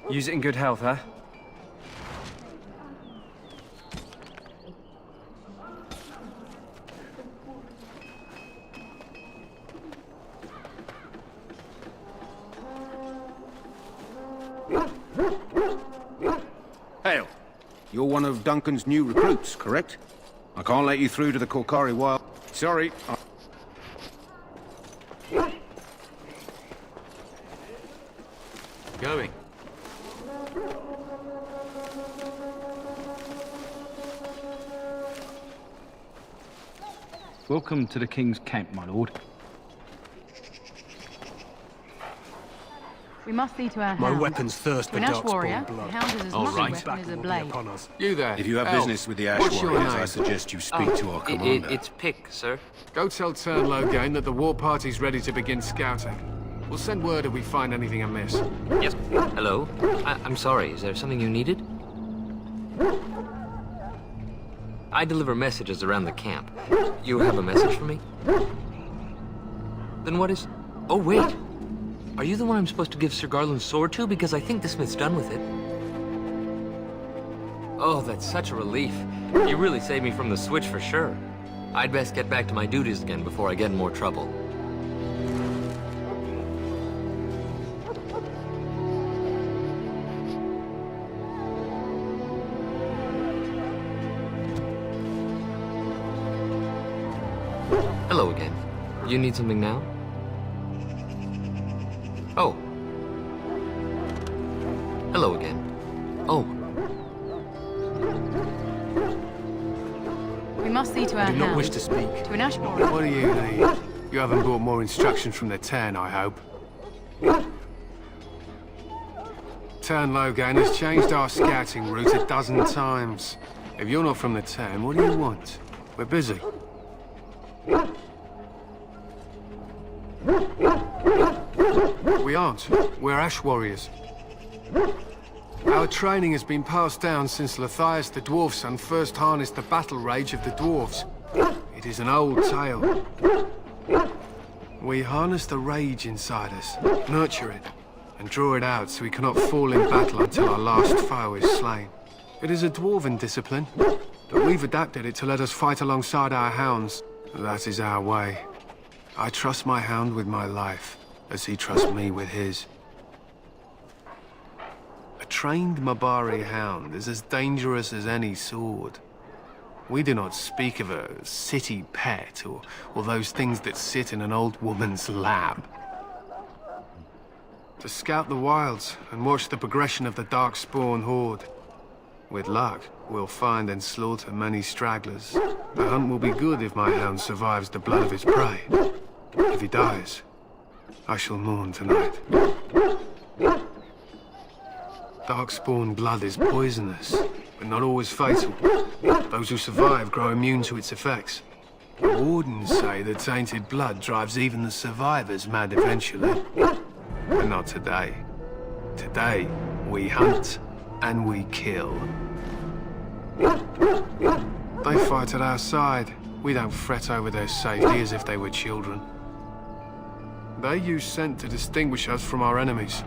Speaker 18: Use it in good health, huh?
Speaker 13: Hail. You're one of Duncan's new recruits, correct? I can't let you through to the Korkari Wild. Sorry.
Speaker 10: Going.
Speaker 20: Welcome to the King's camp, my lord.
Speaker 5: We must see to our
Speaker 6: My
Speaker 5: hounds.
Speaker 6: weapons thirst
Speaker 5: To
Speaker 6: for
Speaker 5: an ash
Speaker 6: darkspawn
Speaker 5: warrior,
Speaker 6: blood.
Speaker 5: a hound is as
Speaker 6: All
Speaker 5: much
Speaker 6: right.
Speaker 5: a weapon as a blade.
Speaker 2: You there.
Speaker 13: If you have
Speaker 2: Elf,
Speaker 13: business with the Ash
Speaker 2: what's your
Speaker 13: Warriors,
Speaker 2: name?
Speaker 13: I suggest you speak to our commander.
Speaker 2: It's Pick, sir.
Speaker 11: Go tell Tern Logain that the war party's ready to begin scouting. We'll send word if we find anything amiss.
Speaker 2: Yes. Hello. I'm sorry. Is there something you needed? I deliver messages around the camp. You have a message for me? Then what is... Oh, wait. Are you the one I'm supposed to give Sir Garland's sword to? Because I think the smith's done with it. Oh, that's such a relief. You really saved me from the switch for sure. I'd best get back to my duties again before I get in more trouble. Hello again. You need something now? Oh. Hello again. Oh.
Speaker 5: We must see to our
Speaker 11: I do not
Speaker 5: hounds.
Speaker 11: wish to speak.
Speaker 5: To an ash warrior.
Speaker 11: What do you need? You haven't brought more instructions from the Tern, I hope. Tern Logain has changed our scouting route a dozen times. If you're not from the Tern, what do you want? We're busy. We aren't. We're Ash Warriors. Our training has been passed down since Lathias the Dwarf Son first harnessed the battle rage of the dwarves. It is an old tale. We harness the rage inside us, nurture it, and draw it out so we cannot fall in battle until our last foe is slain. It is a dwarven discipline, but we've adapted it to let us fight alongside our hounds. That is our way. I trust my hound with my life, as he trusts me with his. A trained Mabari hound is as dangerous as any sword. We do not speak of a city pet or those things that sit in an old woman's lap. To scout the wilds and watch the progression of the Darkspawn horde. With luck, we'll find and slaughter many stragglers. The hunt will be good if my hound survives the blood of his prey. If he dies, I shall mourn tonight. Darkspawn blood is poisonous, but not always fatal. Those who survive grow immune to its effects. The wardens say that tainted blood drives even the survivors mad eventually. But not today. Today, we hunt and we kill. They fight at our side. We don't fret over their safety as if they were children. They use scent to distinguish us from our enemies,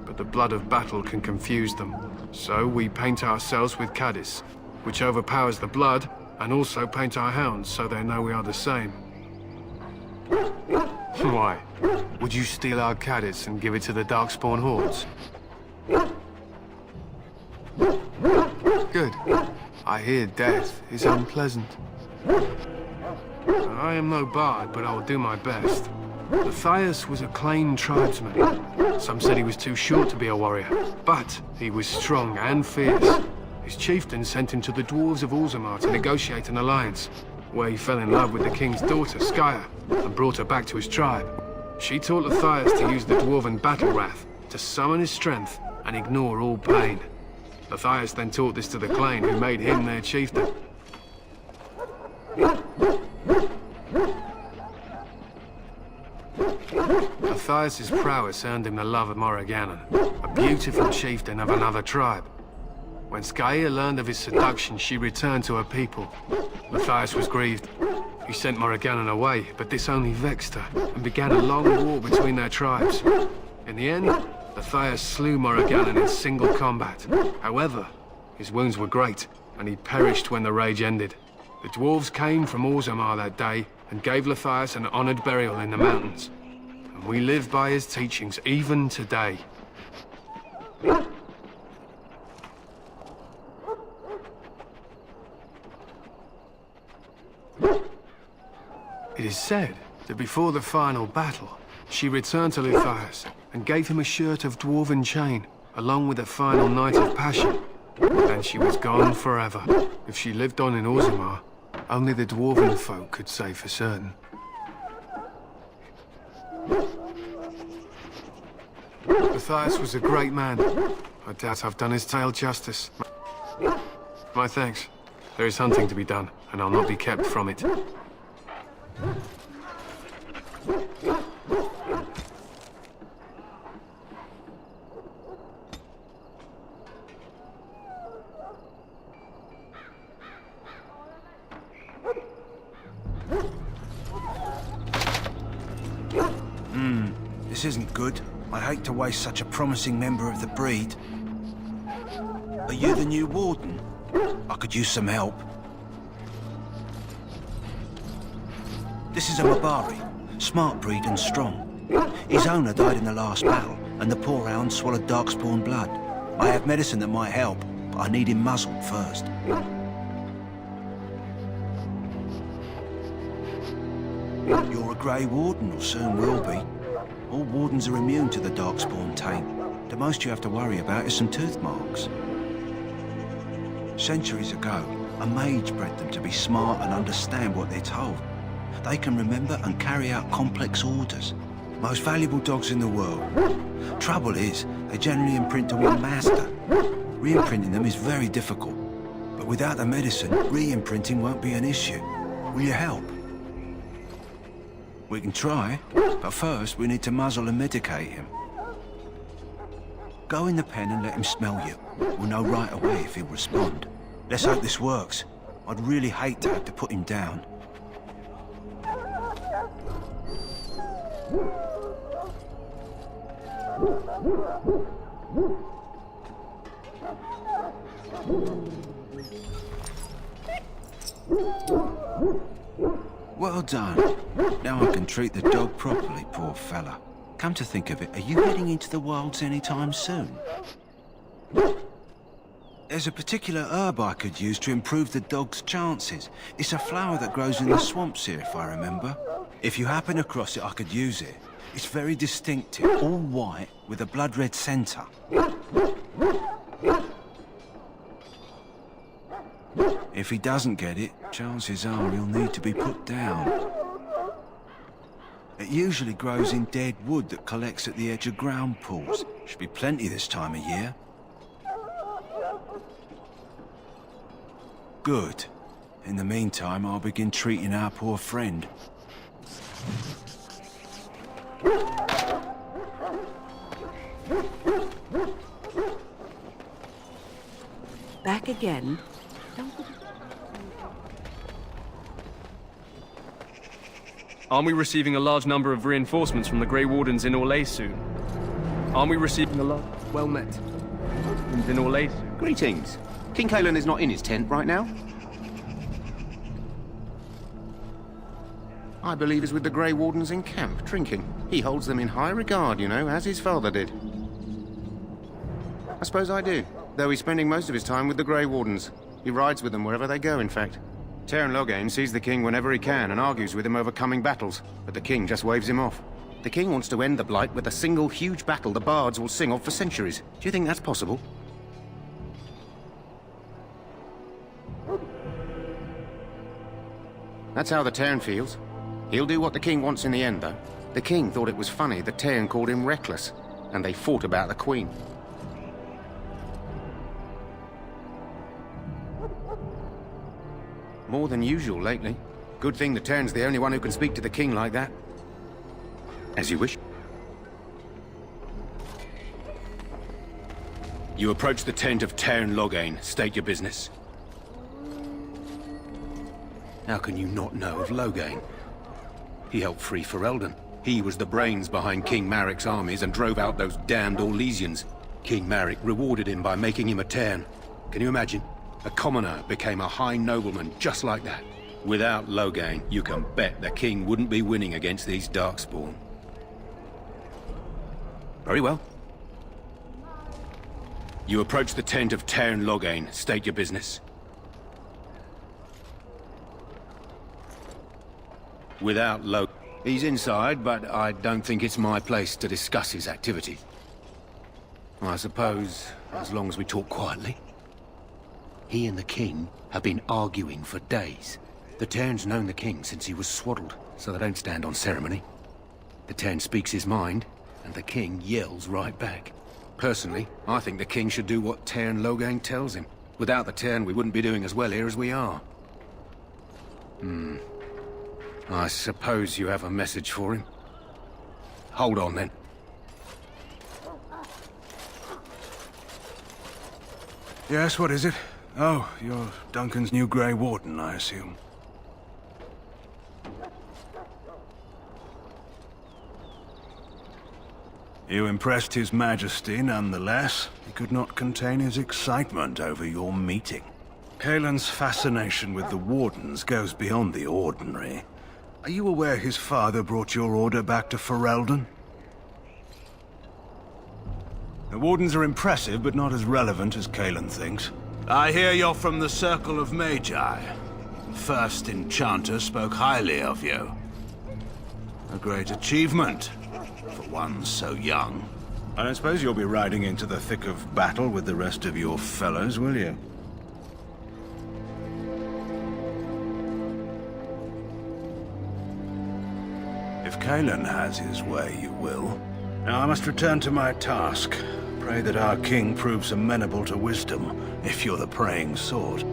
Speaker 11: but the blood of battle can confuse them. So we paint ourselves with caddis, which overpowers the blood, and also paint our hounds so they know we are the same. Why? Would you steal our caddis and give it to the Darkspawn hordes? Good. I hear death is unpleasant. I am no bard, but I will do my best. Lathias was a claimed tribesman. Some said he was too short to be a warrior, but he was strong and fierce. His chieftain sent him to the dwarves of Orzammar to negotiate an alliance, where he fell in love with the king's daughter, Skya, and brought her back to his tribe. She taught Lathias to use the dwarven battle wrath to summon his strength and ignore all pain. Lathias then taught this to the Clane, who made him their chieftain. Lathias' prowess earned him the love of Morrigannon, a beautiful chieftain of another tribe. When Skylla learned of his seduction, she returned to her people. Matthias was grieved. He sent Morriganen away, but this only vexed her, and began a long war between their tribes. In the end, Matthias slew Morriganen in single combat. However, his wounds were great, and he perished when the rage ended. The dwarves came from Orzammar that day, and gave Matthias an honored burial in the mountains. And we live by his teachings even today. It is said that before the final battle, she returned to Matthias and gave him a shirt of dwarven chain, along with a final night of passion. Then she was gone forever. If she lived on in Orzammar, only the dwarven folk could say for certain. Matthias was a great man. I doubt I've done his tale justice. My thanks. There is hunting to be done, and I'll not be kept from it.
Speaker 12: This isn't good. I'd hate to waste such a promising member of the breed. Are you the new warden? I could use some help. This is a Mabari. Smart breed and strong. His owner died in the last battle, and the poor hound swallowed darkspawn blood. I have medicine that might help, but I need him muzzled first. You're a Grey Warden, or soon will be. All wardens are immune to the darkspawn taint. The most you have to worry about is some tooth marks. Centuries ago, a mage bred them to be smart and understand what they're told. They can remember and carry out complex orders. Most valuable dogs in the world. Trouble is, they generally imprint to one master. Re-imprinting them is very difficult. But without the medicine, re-imprinting won't be an issue. Will you help? We can try, but first we need to muzzle and medicate him. Go in the pen and let him smell you. We'll know right away if he'll respond. Let's hope this works. I'd really hate to have to put him down. Well done. Now I can treat the dog properly, poor fella. Come to think of it, are you heading into the wilds anytime soon? There's a particular herb I could use to improve the dog's chances. It's a flower that grows in the swamps here, if I remember. If you happen across it, I could use it. It's very distinctive, all white, with a blood-red centre. If he doesn't get it, chances are he'll need to be put down. It usually grows in dead wood that collects at the edge of ground pools. Should be plenty this time of year. Good. In the meantime, I'll begin treating our poor friend.
Speaker 14: Back again?
Speaker 18: Aren't we receiving a large number of reinforcements from the Grey Wardens in Orlais soon? Aren't we receiving a lot?
Speaker 6: Well met.
Speaker 18: In Orlais soon?
Speaker 13: Greetings. King Kalen is not in his tent right now. I believe he's with the Grey Wardens in camp, drinking. He holds them in high regard, you know, as his father did. I suppose I do, though he's spending most of his time with the Grey Wardens. He rides with them wherever they go, in fact. Teyrn Loghain sees the king whenever he can and argues with him over coming battles, but the king just waves him off. The king wants to end the Blight with a single huge battle the bards will sing of for centuries. Do you think that's possible? That's how the Teyrn feels. He'll do what the king wants in the end, though. The king thought it was funny that Teyrn called him reckless, and they fought about the queen. More than usual lately. Good thing the Teyrn's the only one who can speak to the king like that. As you wish. You approach the tent of Tairn Loghain. State your business. How can you not know of Loghain? He helped free Ferelden. He was the brains behind King Maric's armies and drove out those damned Orlesians. King Maric rewarded him by making him a Tairn. Can you imagine? A commoner became a high nobleman just like that. Without Loghain, you can bet the king wouldn't be winning against these Darkspawn. Very well. You approach the tent of Tairn Loghain. State your business. Without He's inside, but I don't think it's my place to discuss his activity. I suppose, as long as we talk quietly. He and the king have been arguing for days. The Tairn's known the king since he was swaddled, so they don't stand on ceremony. The Tairn speaks his mind, and the king yells right back. Personally, I think the king should do what Tairn Loghain tells him. Without the Tairn, we wouldn't be doing as well here as we are. I suppose you have a message for him. Hold on, then.
Speaker 12: Yes, what is it? Oh, you're Duncan's new Grey Warden, I assume. You impressed His Majesty, nonetheless. He could not contain his excitement over your meeting. Kaelin's fascination with the Wardens goes beyond the ordinary. Are you aware his father brought your order back to Ferelden? The Wardens are impressive, but not as relevant as Kaelin thinks. I hear you're from the Circle of Magi. First Enchanter spoke highly of you. A great achievement, for one so young. I don't suppose you'll be riding into the thick of battle with the rest of your fellows, will you? If Kaelin has his way, you will. Now I must return to my task. Pray that our king proves amenable to wisdom, if you're the praying sort.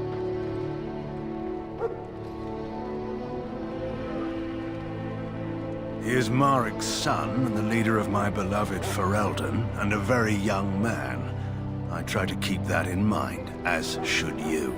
Speaker 12: He is Maric's son, and the leader of my beloved Ferelden, and a very young man. I try to keep that in mind, as should you.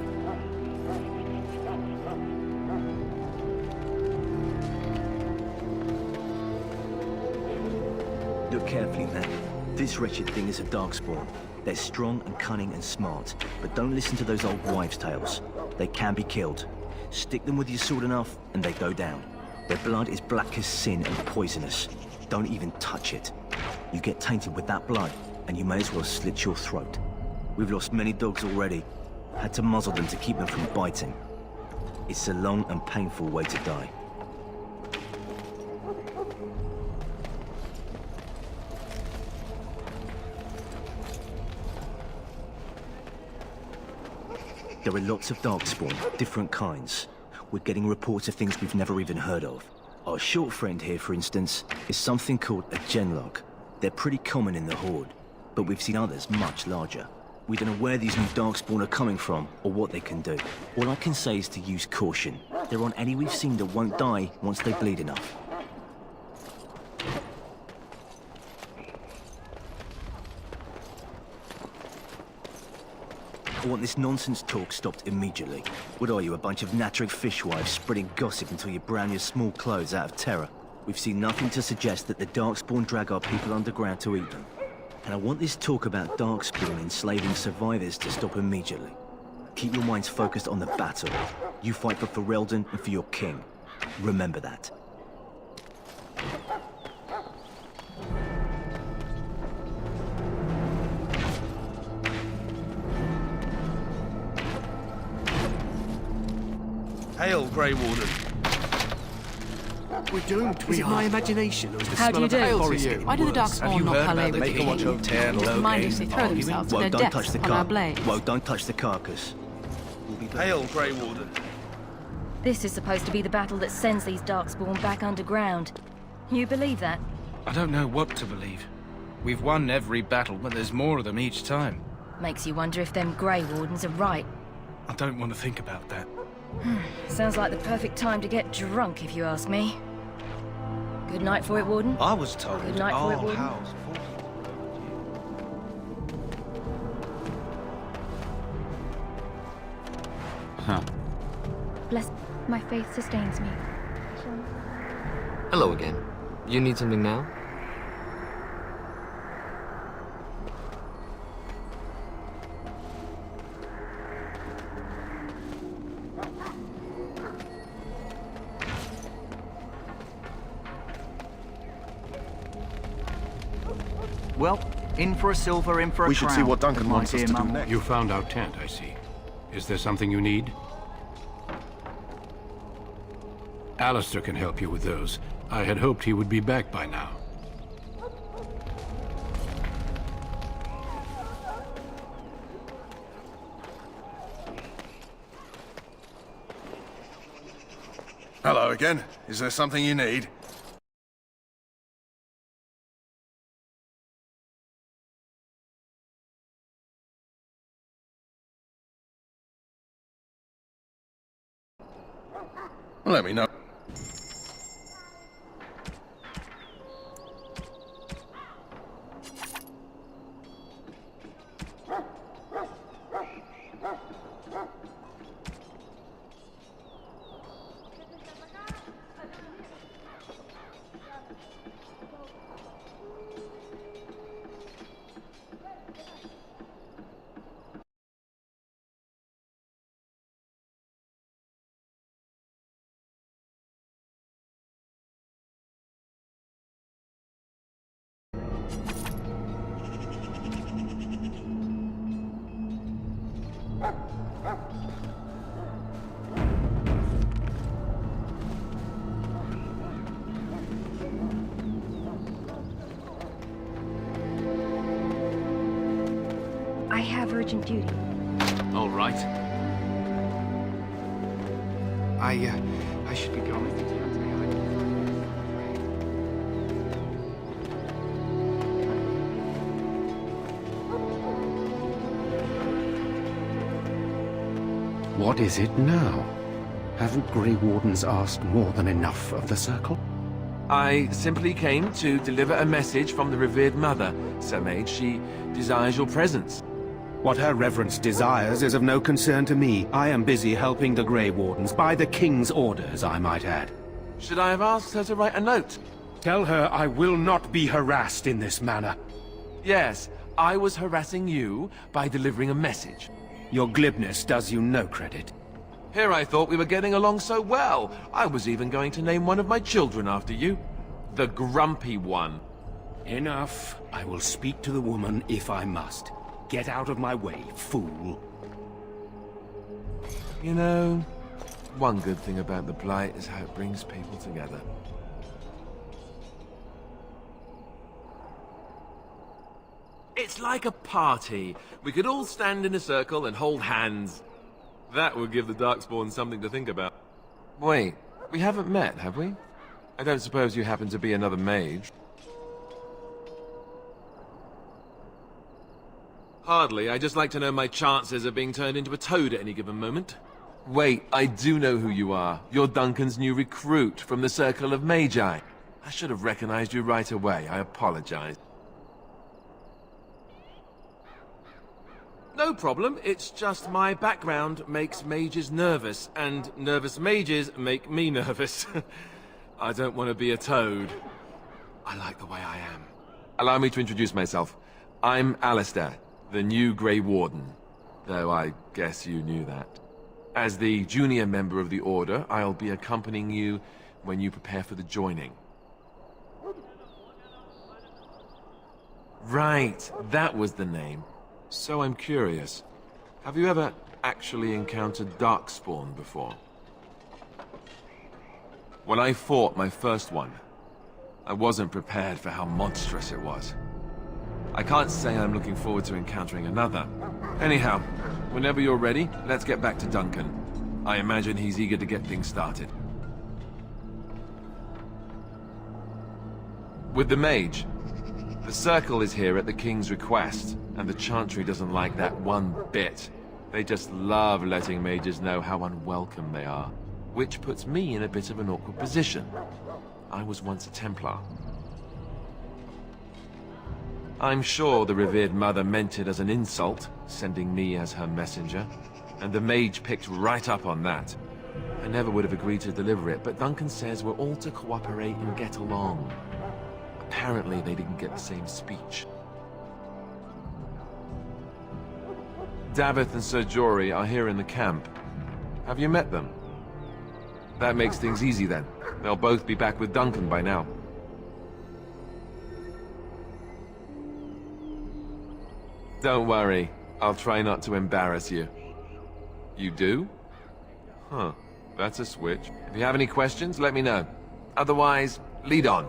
Speaker 15: Look carefully, man. This wretched thing is a Darkspawn. They're strong and cunning and smart, but don't listen to those old wives' tales. They can be killed. Stick them with your sword enough, and they go down. Their blood is black as sin and poisonous. Don't even touch it. You get tainted with that blood, and you may as well slit your throat. We've lost many dogs already. Had to muzzle them to keep them from biting. It's a long and painful way to die. There are lots of Darkspawn, different kinds. We're getting reports of things we've never even heard of. Our short friend here, for instance, is something called a Genlock. They're pretty common in the Horde, but we've seen others much larger. We don't know where these new Darkspawn are coming from, or what they can do. All I can say is to use caution. There aren't any we've seen that won't die once they bleed enough. I want this nonsense talk stopped immediately. What are you, a bunch of Natric fishwives spreading gossip until you brown your small clothes out of terror? We've seen nothing to suggest that the Darkspawn drag our people underground to eat them. And I want this talk about Darkspawn enslaving survivors to stop immediately. Keep your minds focused on the battle. You fight for Ferelden and for your king. Remember that.
Speaker 12: Hail, Grey Warden.
Speaker 6: We're doomed. Is it my imagination, or is the
Speaker 5: How do
Speaker 6: smell
Speaker 5: you
Speaker 6: of the
Speaker 5: do?
Speaker 6: forest getting
Speaker 5: Why do the
Speaker 6: worse?
Speaker 5: Darkspawn not parley with the king?
Speaker 15: Just
Speaker 5: mind if they throw themselves to
Speaker 15: Well,
Speaker 5: their
Speaker 15: don't
Speaker 5: deaths
Speaker 15: touch the
Speaker 5: on our
Speaker 15: car.
Speaker 5: blades?
Speaker 15: Well, don't touch the carcass.
Speaker 12: Hail, Grey Warden.
Speaker 1: This is supposed to be the battle that sends these Darkspawn back underground. You believe that?
Speaker 20: I don't know what to believe. We've won every battle, but there's more of them each time.
Speaker 1: Makes you wonder if them Grey Wardens are right.
Speaker 20: I don't want to think about that.
Speaker 1: Sounds like the perfect time to get drunk, if you ask me. Good night for it, Warden.
Speaker 16: I was told
Speaker 1: Good night for it,
Speaker 16: our
Speaker 1: Warden.
Speaker 16: house
Speaker 10: Huh.
Speaker 16: Bless. My faith sustains me.
Speaker 2: Hello again. You need something now?
Speaker 9: Well, in for a silver, in for a crown.
Speaker 19: We should see what Duncan
Speaker 9: my
Speaker 19: wants us
Speaker 9: dear
Speaker 19: to do
Speaker 9: mammal.
Speaker 19: next.
Speaker 21: You found our tent, I see. Is there something you need? Alistair can help you with those. I had hoped he would be back by now.
Speaker 19: Hello again. Is there something you need? Let me know.
Speaker 16: I have urgent duty.
Speaker 10: All right.
Speaker 11: I should be going.
Speaker 17: What is it now? Haven't Grey Wardens asked more than enough of the Circle?
Speaker 22: I simply came to deliver a message from the revered mother, Sir Mage. She desires your presence.
Speaker 17: What her reverence desires is of no concern to me. I am busy helping the Grey Wardens, by the King's orders, I might add.
Speaker 22: Should I have asked her to write a note?
Speaker 17: Tell her I will not be harassed in this manner.
Speaker 22: Yes, I was harassing you by delivering a message.
Speaker 17: Your glibness does you no credit.
Speaker 22: Here I thought we were getting along so well. I was even going to name one of my children after you. The Grumpy One.
Speaker 17: Enough. I will speak to the woman if I must. Get out of my way, fool.
Speaker 22: You know, one good thing about the Blight is how it brings people together. It's like a party. We could all stand in a circle and hold hands. That would give the Darkspawn something to think about. Wait, we haven't met, have we? I don't suppose you happen to be another mage? Hardly. I'd just like to know my chances of being turned into a toad at any given moment. Wait, I do know who you are. You're Duncan's new recruit from the Circle of Mage. I should have recognized you right away. I apologize. No problem. It's just my background makes mages nervous, and nervous mages make me nervous. I don't want to be a toad. I like the way I am. Allow me to introduce myself. I'm Alistair, the new Grey Warden, though I guess you knew that. As the junior member of the Order, I'll be accompanying you when you prepare for the joining. Right, that was the name. So I'm curious. Have you ever actually encountered Darkspawn before? When I fought my first one, I wasn't prepared for how monstrous it was. I can't say I'm looking forward to encountering another. Anyhow, whenever you're ready, let's get back to Duncan. I imagine he's eager to get things started. With the Mage, the Circle is here at the King's request, and the Chantry doesn't like that one bit. They just love letting mages know how unwelcome they are, which puts me in a bit of an awkward position. I was once a Templar. I'm sure the revered mother meant it as an insult, sending me as her messenger. and the Mage picked right up on that. I never would have agreed to deliver it, but Duncan says we're all to cooperate and get along. Apparently they didn't get the same speech. Davith and Sir Jory are here in the camp. Have you met them? That makes things easy then. They'll both be back with Duncan by now. Don't worry. I'll try not to embarrass you. You do? Huh. That's a switch. If you have any questions, let me know. Otherwise, lead on.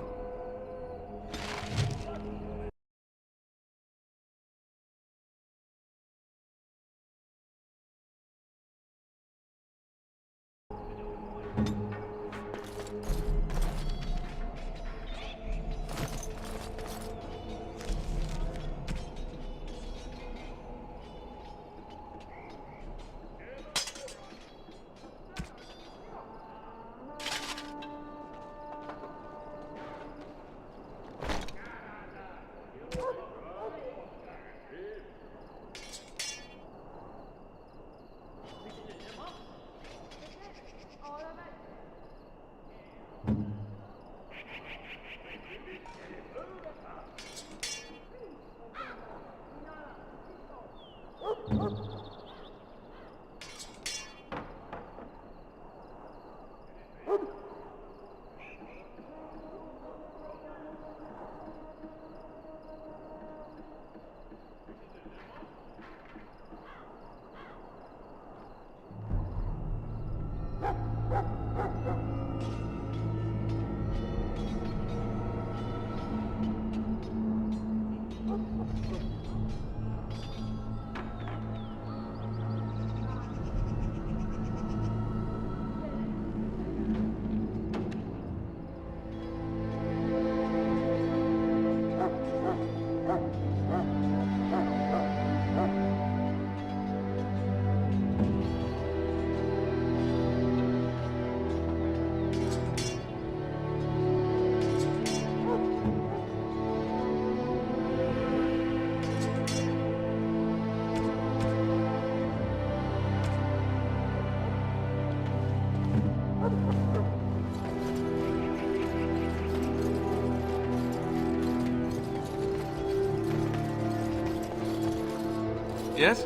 Speaker 22: Yes?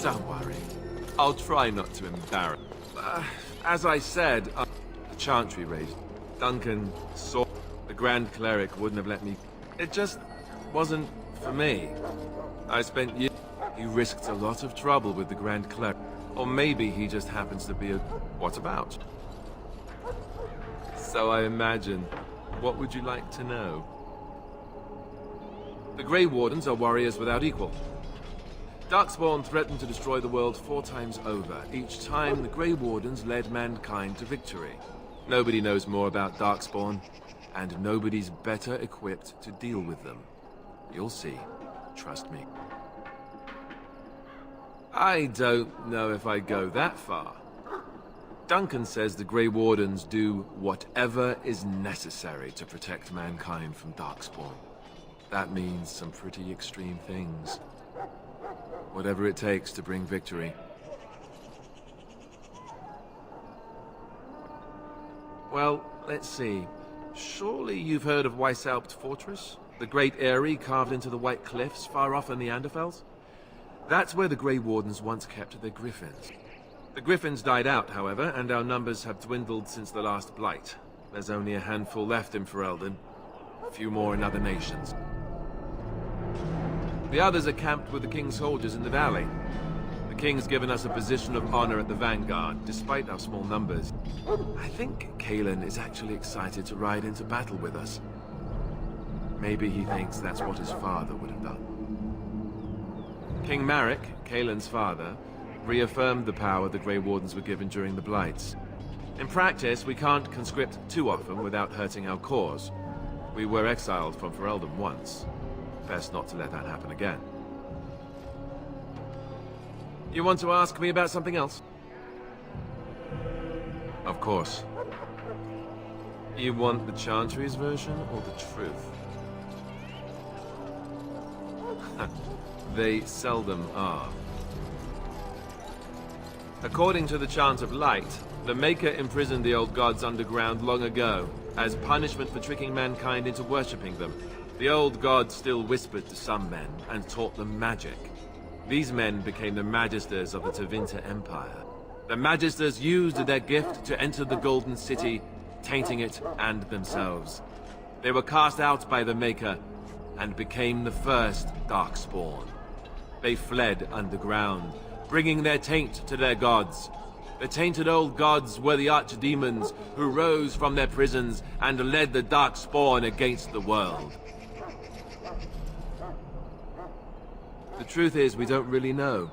Speaker 22: Don't worry. I'll try not to embarrass. As I said, the Chantry raid. Duncan saw the Grand Cleric wouldn't have let me. It just wasn't for me. I spent years. He risked a lot of trouble with the Grand Cleric. Or maybe he just happens to be a... What about? So I imagine. What would you like to know? The Grey Wardens are warriors without equal. Darkspawn threatened to destroy the world 4 times over. Each time, the Grey Wardens led mankind to victory. Nobody knows more about Darkspawn, and nobody's better equipped to deal with them. You'll see. Trust me. I don't know if I go that far. Duncan says the Grey Wardens do whatever is necessary to protect mankind from Darkspawn. That means some pretty extreme things. Whatever it takes to bring victory. Well, let's see. Surely you've heard of Weishaupt Fortress? The great eyrie carved into the White Cliffs far off in the Anderfels? That's where the Grey Wardens once kept their griffins. The griffins died out, however, and our numbers have dwindled since the last Blight. There's only a handful left in Ferelden. A few more in other nations. The others are camped with the King's soldiers in the valley. The King's given us a position of honor at the vanguard, despite our small numbers. I think Cailan is actually excited to ride into battle with us. Maybe he thinks that's what his father would have done. King Marek, Cailan's father, reaffirmed the power the Grey Wardens were given during the Blights. In practice, we can't conscript too often without hurting our cause. We were exiled from Ferelden once. Best not to let that happen again. You want to ask me about something else? Of course. You want the Chantry's version or the truth? They seldom are. According to the Chant of Light, the Maker imprisoned the old gods underground long ago, as punishment for tricking mankind into worshipping them. The old gods still whispered to some men, and taught them magic. These men became the Magisters of the Tevinter Empire. The Magisters used their gift to enter the Golden City, tainting it and themselves. They were cast out by the Maker, and became the first Darkspawn. They fled underground, bringing their taint to their gods. The tainted old gods were the archdemons who rose from their prisons and led the Darkspawn against the world. The truth is, we don't really know.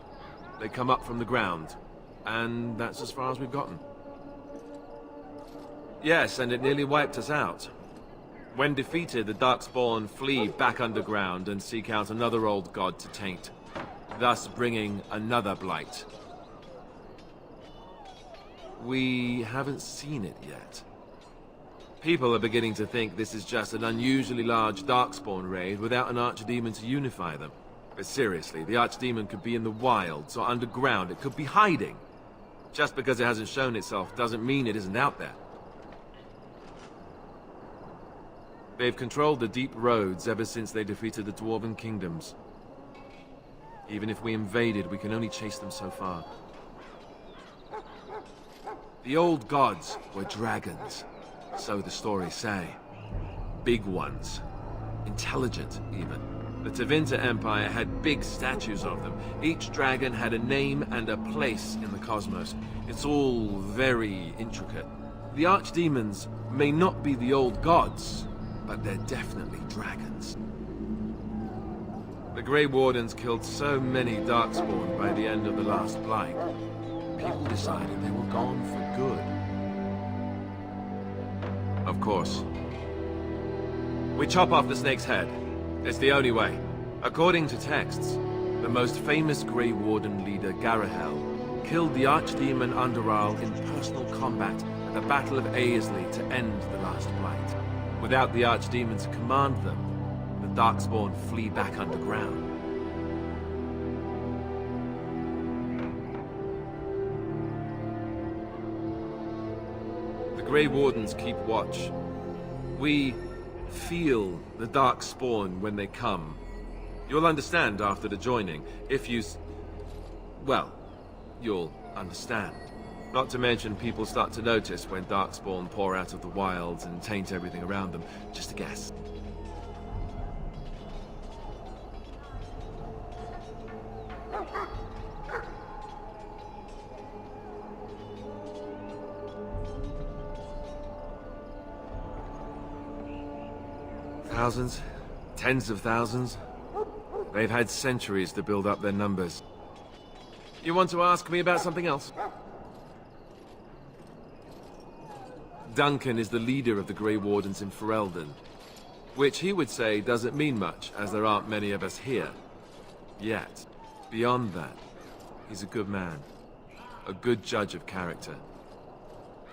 Speaker 22: They come up from the ground, and that's as far as we've gotten. Yes, and it nearly wiped us out. When defeated, the Darkspawn flee back underground and seek out another old god to taint, thus bringing another blight. We haven't seen it yet. People are beginning to think this is just an unusually large Darkspawn raid without an archdemon to unify them. But seriously, the archdemon could be in the wilds or underground. It could be hiding. Just because it hasn't shown itself doesn't mean it isn't out there. They've controlled the deep roads ever since they defeated the Dwarven kingdoms. Even if we invaded, we can only chase them so far. The old gods were dragons, so the stories say. Big ones. Intelligent, even. The Tevinter Empire had big statues of them. Each dragon had a name and a place in the cosmos. It's all very intricate. The archdemons may not be the old gods, but they're definitely dragons. The Grey Wardens killed so many Darkspawn by the end of the last Blight. People decided they were gone for good. Of course. We chop off the snake's head. It's the only way. According to texts, the most famous Grey Warden leader, Garahel, killed the archdemon Underal in personal combat at the Battle of Aesley to end the last Blight. Without the archdemon to command them, the Darkspawn flee back underground. The Grey Wardens keep watch. We feel the Darkspawn when they come. You'll understand after the joining, if you well, you'll understand. Not to mention people start to notice when Darkspawn pour out of the wilds and taint everything around them. Just a guess. Thousands? Tens of thousands? They've had centuries to build up their numbers. You want to ask me about something else? Duncan is the leader of the Grey Wardens in Ferelden, which he would say doesn't mean much, as there aren't many of us here. Yet, beyond that, he's a good man. A good judge of character.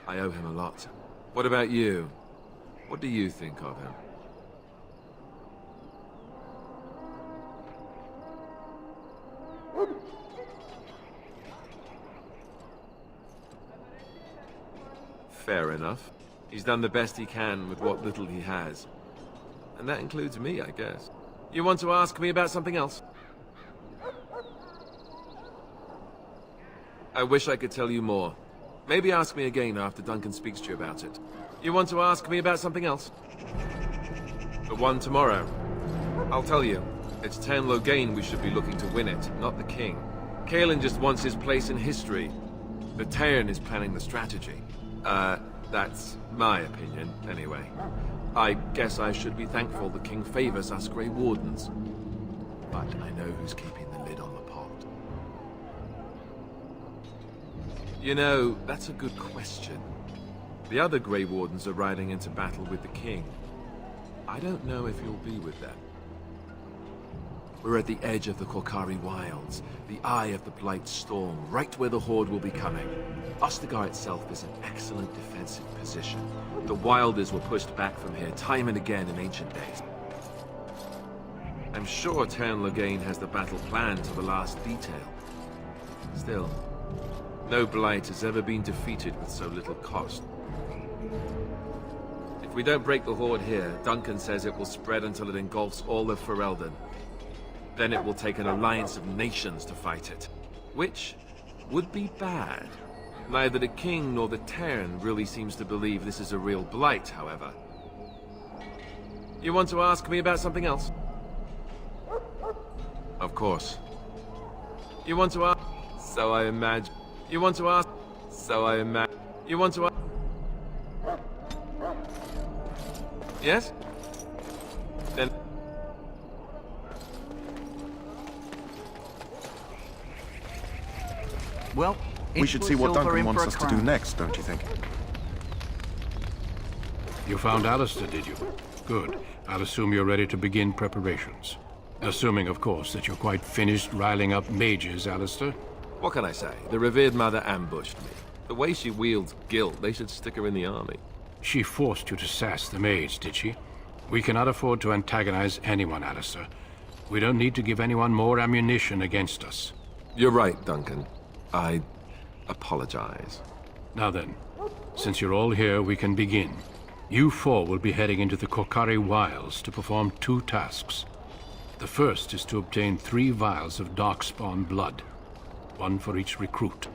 Speaker 22: I owe him a lot. What about you? What do you think of him? Fair enough. He's done the best he can with what little he has. And that includes me, I guess. You want to ask me about something else? I wish I could tell you more. Maybe ask me again after Duncan speaks to you about it. You want to ask me about something else? The one tomorrow. I'll tell you. It's Tan Loghain we should be looking to win it, not the king. Kaelin just wants his place in history. The Tairn is planning the strategy. That's my opinion, anyway. I guess I should be thankful the king favors us Grey Wardens. But I know who's keeping the lid on the pot. You know, that's a good question. The other Grey Wardens are riding into battle with the king. I don't know if you'll be with them. We're at the edge of the Korkari Wilds, the eye of the Blight Storm, right where the Horde will be coming. Ostagar itself is an excellent defensive position. The Wilders were pushed back from here time and again in ancient days. I'm sure Tan Loghain has the battle planned to the last detail. Still, No blight has ever been defeated with so little cost. If we don't break the horde here, Duncan says it will spread until it engulfs all of Ferelden. Then it will take an alliance of nations to fight it. Which would be bad. Neither the king nor the Terran really seems to believe this is a real blight, however. You want to ask me about something else? Of course. You want to ask? So I imagine. You want to ask? So I imagine. You want to ask? Yes? Then...
Speaker 9: Well,
Speaker 19: we should see what Duncan wants us to do next, don't you think?
Speaker 21: You found Alistair, did you? Good. I'll assume you're ready to begin preparations. Assuming, of course, that you're quite finished riling up mages, Alistair.
Speaker 22: What can I say? The revered mother ambushed me. The way she wields guilt, they should stick her in the army.
Speaker 21: She forced you to sass the mage, did she? We cannot afford to antagonize anyone, Alistair. We don't need to give anyone more ammunition against us.
Speaker 22: You're right, Duncan. I apologize.
Speaker 21: Now then, since you're all here, we can begin. You four will be heading into the Korcari Wilds to perform 2 tasks. The first is to obtain 3 vials of Darkspawn blood, 1 for each recruit.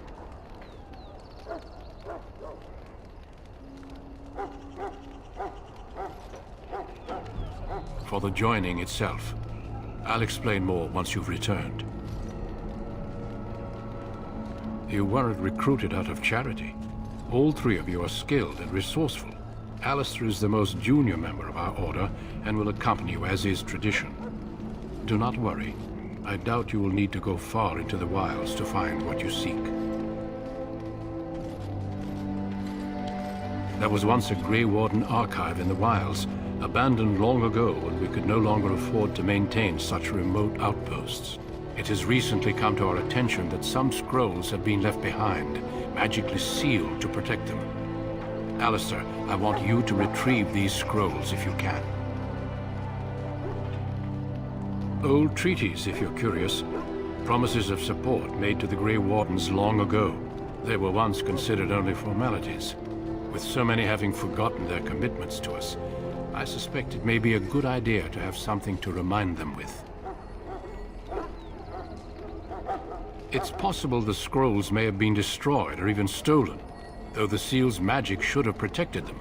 Speaker 21: For the joining itself, I'll explain more once you've returned. You weren't recruited out of charity. All 3 of you are skilled and resourceful. Alistair is the most junior member of our order and will accompany you as is tradition. Do not worry. I doubt you will need to go far into the wilds to find what you seek. There was once a Grey Warden archive in the wilds, abandoned long ago when we could no longer afford to maintain such remote outposts. It has recently come to our attention that some scrolls have been left behind, magically sealed to protect them. Alistair, I want you to retrieve these scrolls if you can. Old treaties, if you're curious. Promises of support made to the Grey Wardens long ago. They were once considered only formalities. With so many having forgotten their commitments to us, I suspect it may be a good idea to have something to remind them with. It's possible the scrolls may have been destroyed or even stolen, though the seal's magic should have protected them.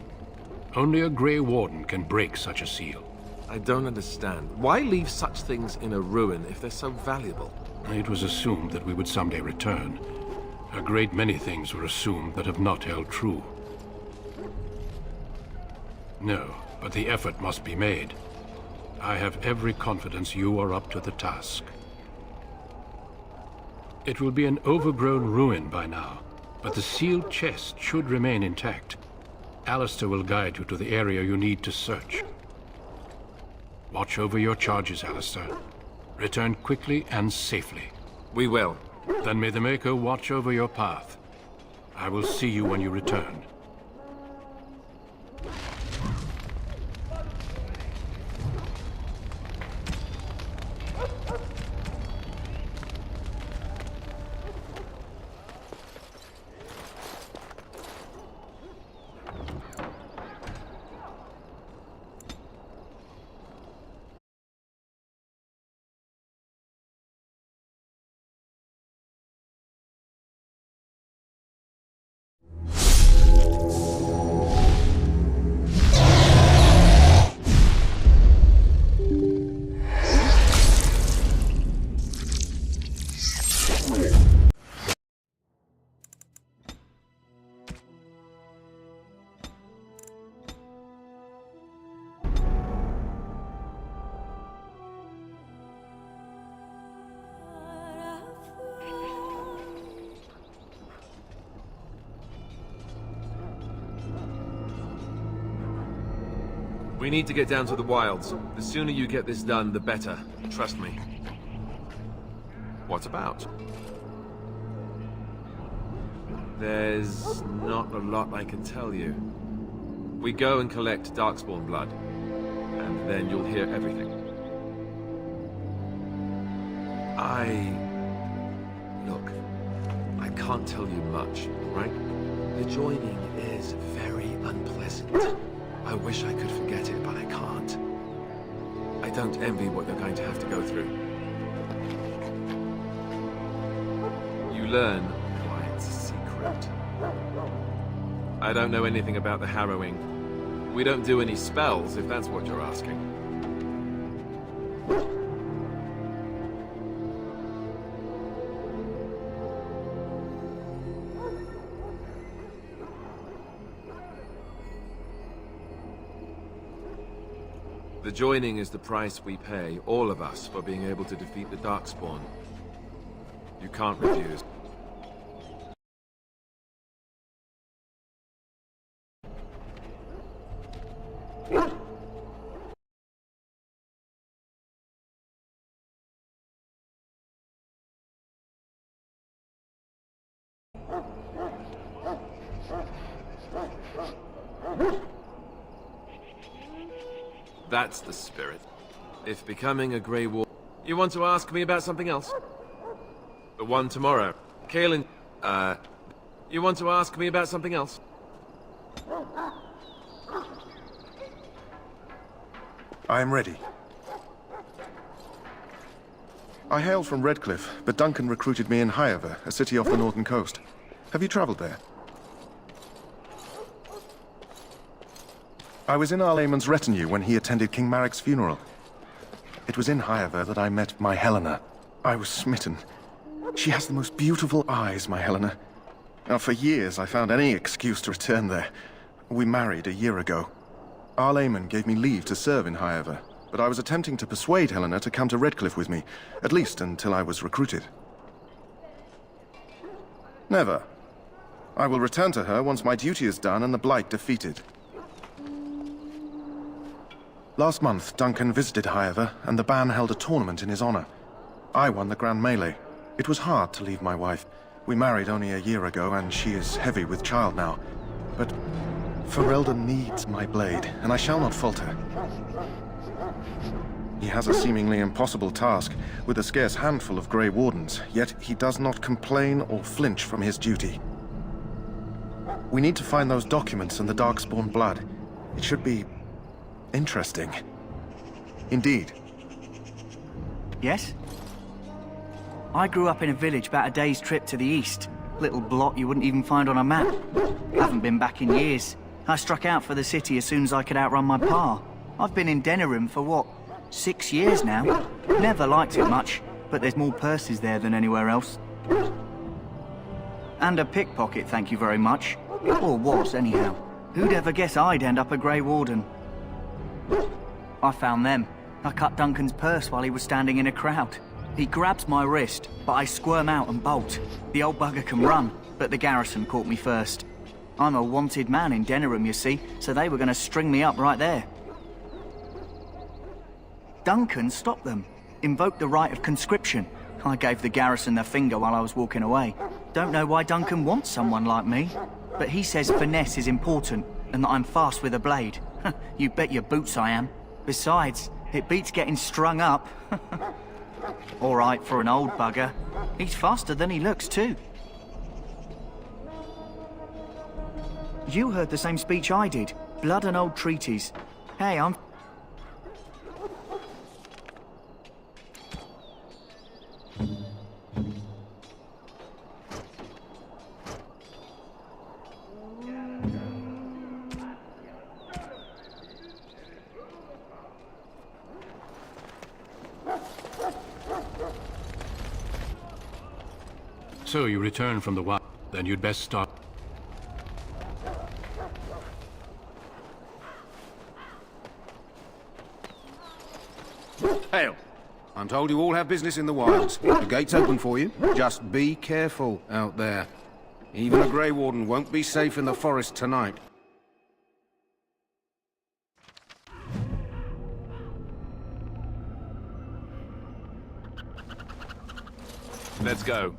Speaker 21: Only a Grey Warden can break such a seal.
Speaker 22: I don't understand. Why leave such things in a ruin if they're so valuable?
Speaker 21: It was assumed that we would someday return. A great many things were assumed that have not held true. No, but the effort must be made. I have every confidence you are up to the task. It will be an overgrown ruin by now, but the sealed chest should remain intact. Alistair will guide you to the area you need to search. Watch over your charges, Alistair. Return quickly and safely.
Speaker 22: We will.
Speaker 21: Then may the Maker watch over your path. I will see you when you return.
Speaker 22: We need to get down to the wilds. The sooner you get this done, the better. Trust me. What about? There's not a lot I can tell you. We go and collect Darkspawn blood, and then you'll hear everything. Look, I can't tell you much, right? The joining is very unpleasant. I wish I could forget it, but I can't. I don't envy what you're going to have to go through. You learn why it's a secret. I don't know anything about the harrowing. We don't do any spells, if that's what you're asking. The joining is the price we pay, all of us, for being able to defeat the Darkspawn. You can't refuse. That's the spirit. If becoming a Grey Warden... You want to ask me about something else? The one tomorrow. Kaelin... You want to ask me about something else?
Speaker 19: I am ready. I hail from Redcliffe, but Duncan recruited me in Highover, a city off the northern coast. Have you traveled there? I was in Arlayman's retinue when he attended King Marek's funeral. It was in Highover that I met my Helena. I was smitten. She has the most beautiful eyes, my Helena. Now, for years I found any excuse to return there. We married a year ago. Arlayman gave me leave to serve in Highover, but I was attempting to persuade Helena to come to Redcliffe with me, at least until I was recruited. Never. I will return to her once my duty is done and the Blight defeated. Last month, Duncan visited Highover, and the band held a tournament in his honor. I won the Grand Melee. It was hard to leave my wife. We married only a year ago, and she is heavy with child now. But Ferelden needs my blade, and I shall not falter. He has a seemingly impossible task, with a scarce handful of Grey Wardens, yet he does not complain or flinch from his duty. We need to find those documents and the Darkspawn blood. It should be interesting. Indeed.
Speaker 9: Yes? I grew up in a village about a day's trip to the east. Little blot you wouldn't even find on a map. Haven't been back in years. I struck out for the city as soon as I could outrun my pa. I've been in Denerim for what, 6 years now? Never liked it much, but there's more purses there than anywhere else. And a pickpocket, thank you very much. Or was, anyhow. Who'd ever guess I'd end up a Grey Warden? I found them. I cut Duncan's purse while he was standing in a crowd. He grabs my wrist, but I squirm out and bolt. The old bugger can run, but the garrison caught me first. I'm a wanted man in Denerim, you see, so they were going to string me up right there. Duncan stopped them, invoked the right of conscription. I gave the garrison the finger while I was walking away. Don't know why Duncan wants someone like me, but he says finesse is important and that I'm fast with a blade. You bet your boots I am. Besides, it beats getting strung up. All right for an old bugger. He's faster than he looks, too. You heard the same speech I did. Blood and old treaties. Hey, I'm...
Speaker 21: So you return from the wild, then you'd best start.
Speaker 13: Hail. I'm told you all have business in the wilds. The gate's open for you. Just be careful out there. Even a Grey Warden won't be safe in the forest tonight.
Speaker 22: Let's go.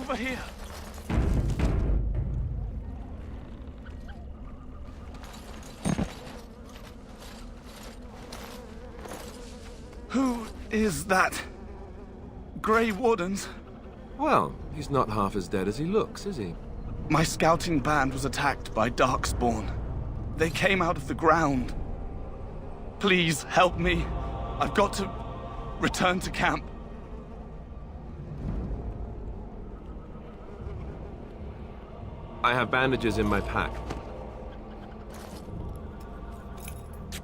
Speaker 4: over here. Who is that? Grey Wardens?
Speaker 22: Well, he's not half as dead as he looks, is he?
Speaker 4: My scouting band was attacked by Darkspawn. They came out of the ground. Please help me. I've got to return to camp.
Speaker 22: I have bandages in my pack.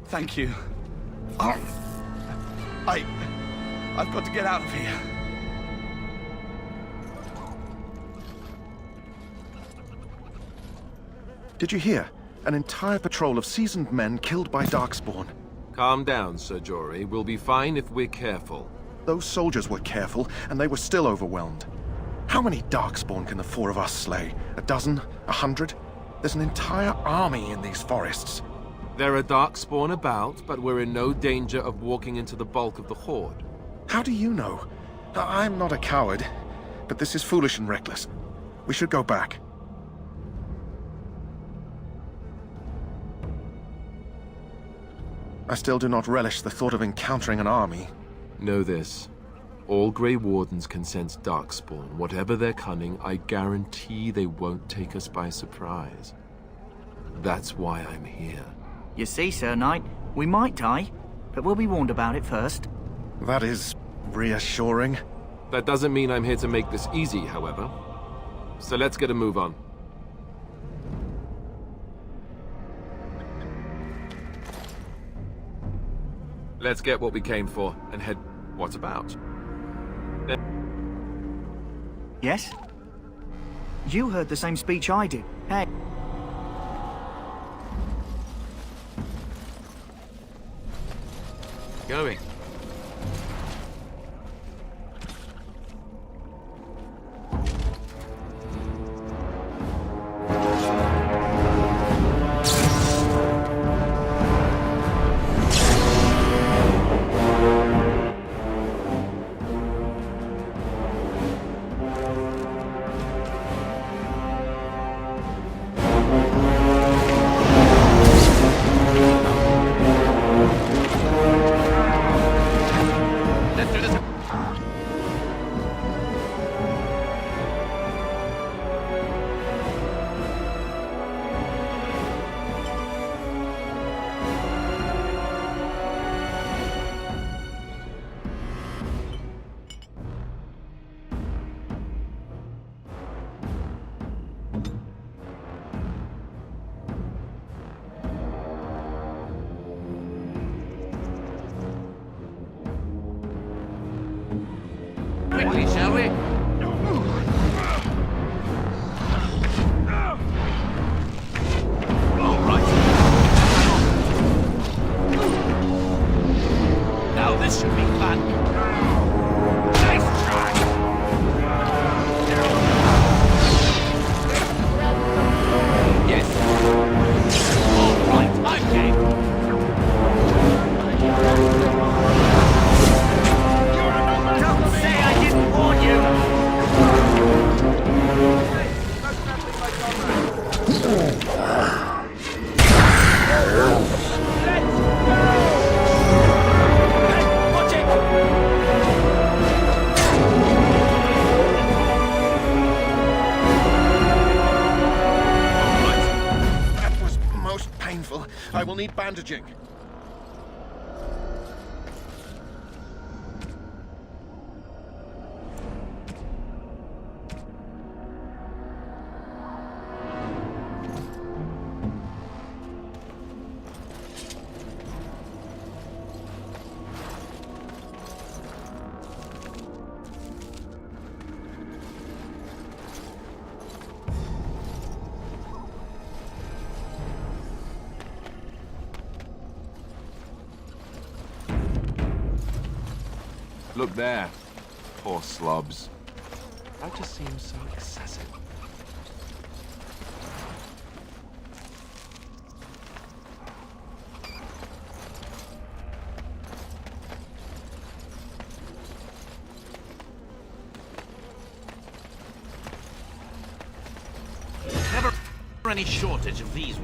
Speaker 4: Thank you. I've got to get out of here.
Speaker 19: Did you hear? An entire patrol of seasoned men killed by Darkspawn.
Speaker 22: Calm down, Sir Jory. We'll be fine if we're careful.
Speaker 19: Those soldiers were careful, and they were still overwhelmed. How many Darkspawn can the four of us slay? A dozen? 100? There's an entire army in these forests.
Speaker 22: There are Darkspawn about, but we're in no danger of walking into the bulk of the Horde.
Speaker 19: How do you know? I'm not a coward, but this is foolish and reckless. We should go back. I still do not relish the thought of encountering an army.
Speaker 22: Know this. All Grey Wardens can sense Darkspawn. Whatever their cunning, I guarantee they won't take us by surprise. That's why I'm here.
Speaker 9: You see, Sir Knight, we might die, but we'll be warned about it first.
Speaker 19: That is reassuring.
Speaker 22: That doesn't mean I'm here to make this easy, however. So let's get a move on. Let's get what we came for and head... What about?
Speaker 9: Yes? You heard the same speech I did. Hey.
Speaker 2: Going. Quickly, shall we? All right. Now this should be fun. Nice try. Yes. All right, I'm game.
Speaker 19: That was most painful. I will need bandaging.
Speaker 22: Look there. Poor slobs. That just seems so excessive.
Speaker 10: any shortage of these.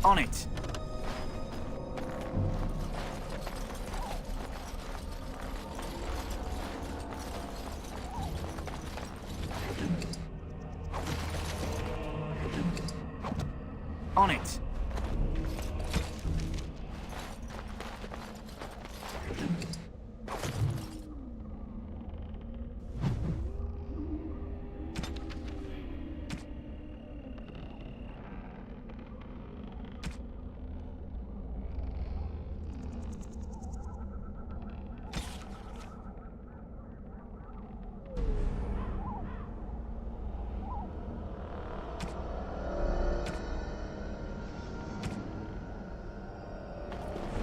Speaker 9: On it. On it.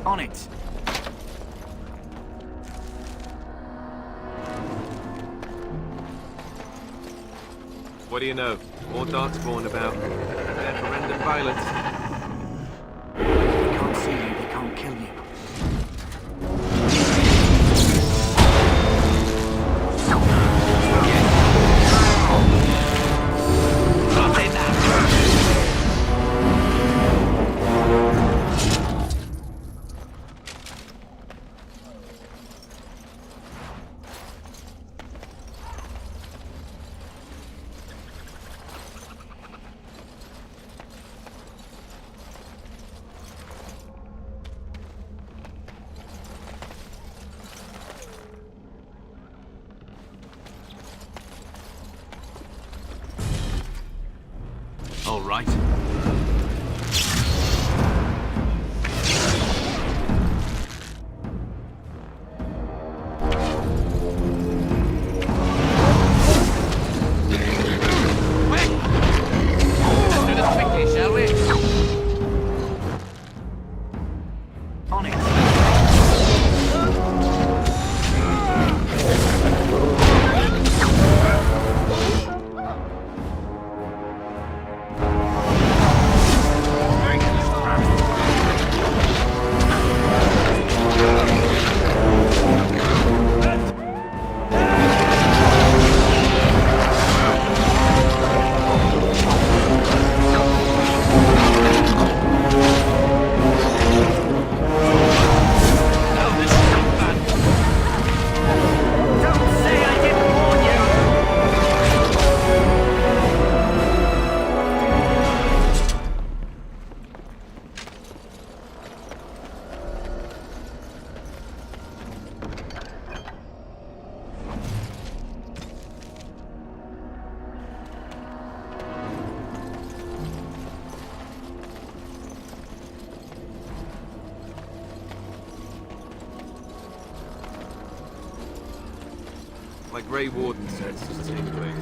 Speaker 9: On it.
Speaker 22: What do you know? More darkspawn about. Prepare for random violence.
Speaker 9: They can't see you, they can't kill you.
Speaker 10: All right.
Speaker 22: My Grey Warden sense is tingling.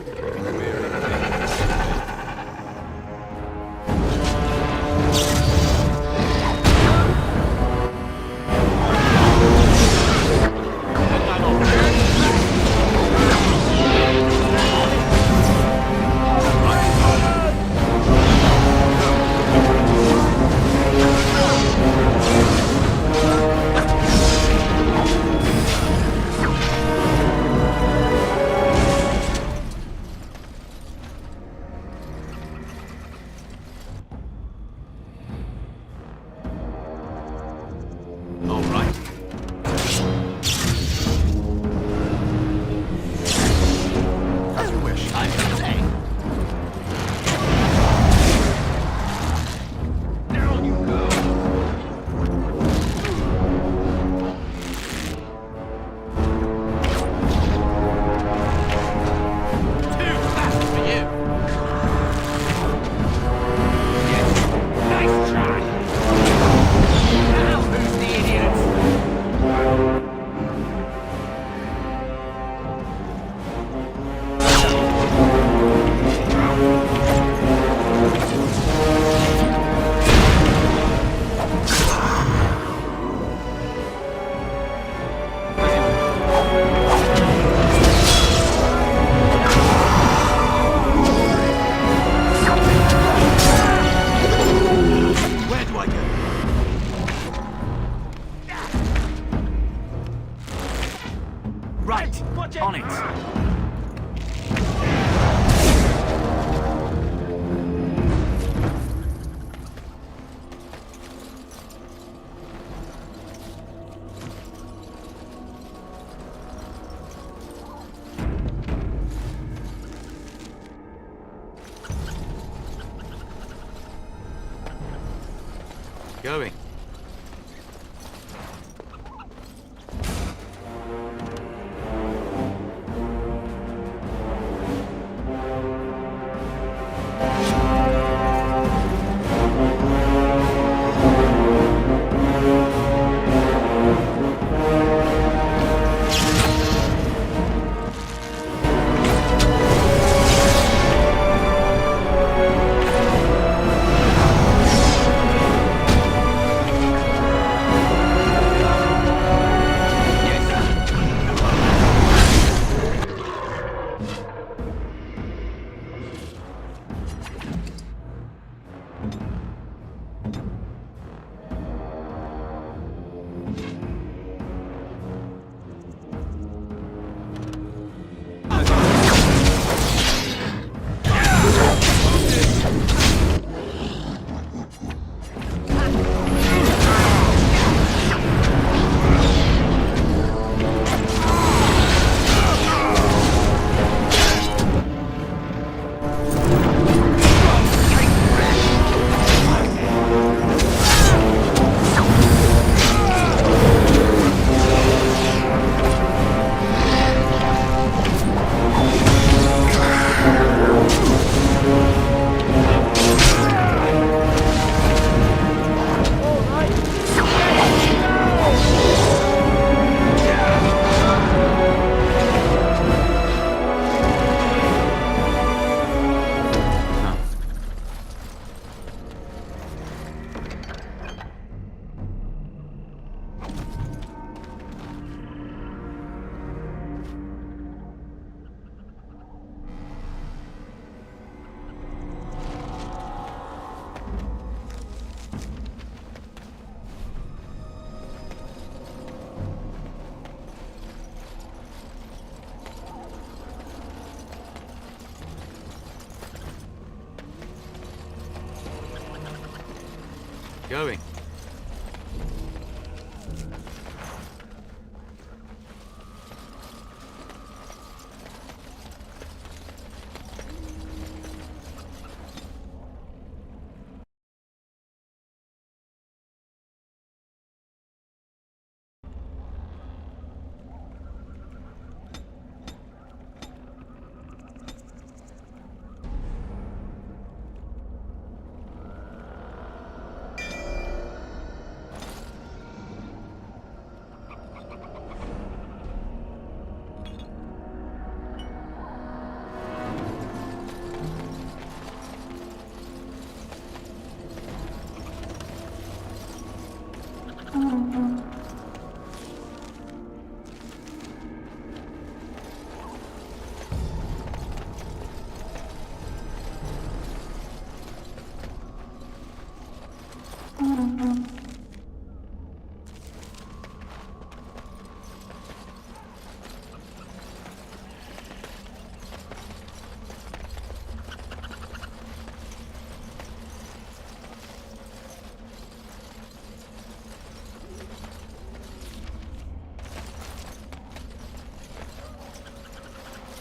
Speaker 10: Going. Going.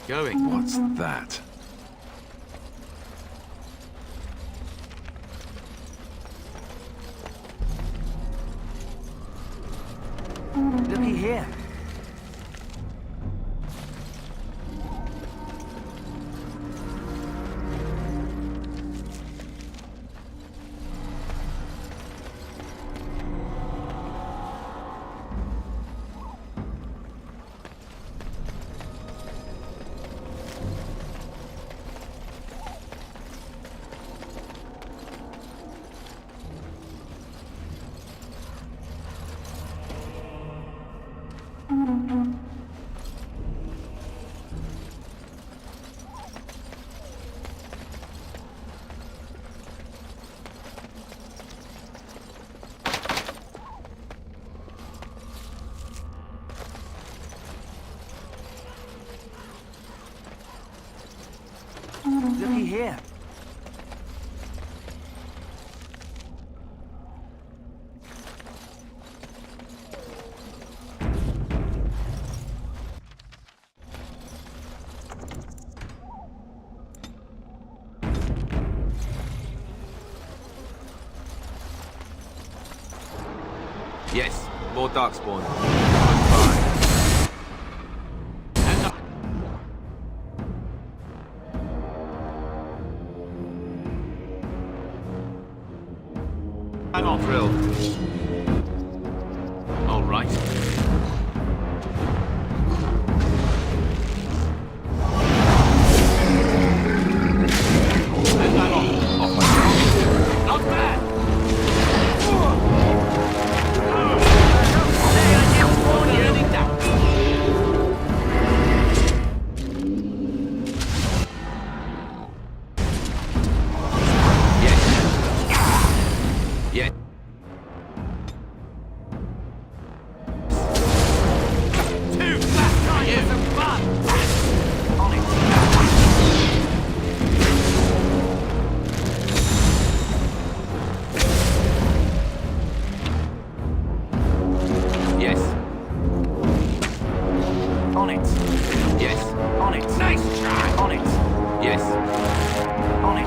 Speaker 10: Going.
Speaker 3: What's that?
Speaker 9: Looky here. Looky here.
Speaker 22: Yes, more darkspawn. Hang on, drill.
Speaker 10: All right.
Speaker 22: Yeah.
Speaker 9: Two fast guys for some fun! On it.
Speaker 22: Yes.
Speaker 9: On it.
Speaker 22: Yes.
Speaker 9: On it.
Speaker 22: Nice try.
Speaker 9: On it.
Speaker 22: Yes.
Speaker 9: On it.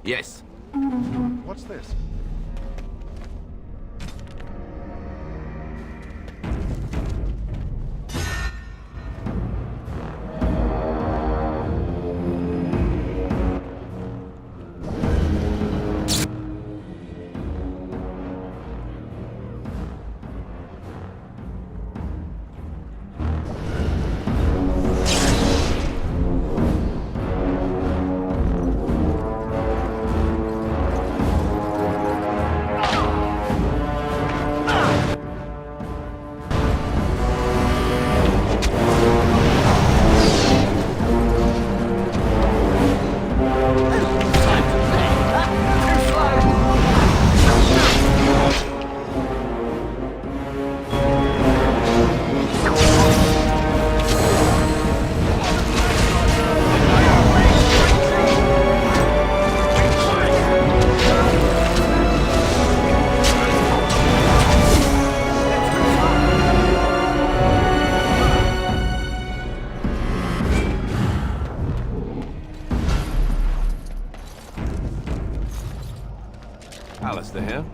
Speaker 22: Yes.
Speaker 19: What's this?
Speaker 22: Alistair here.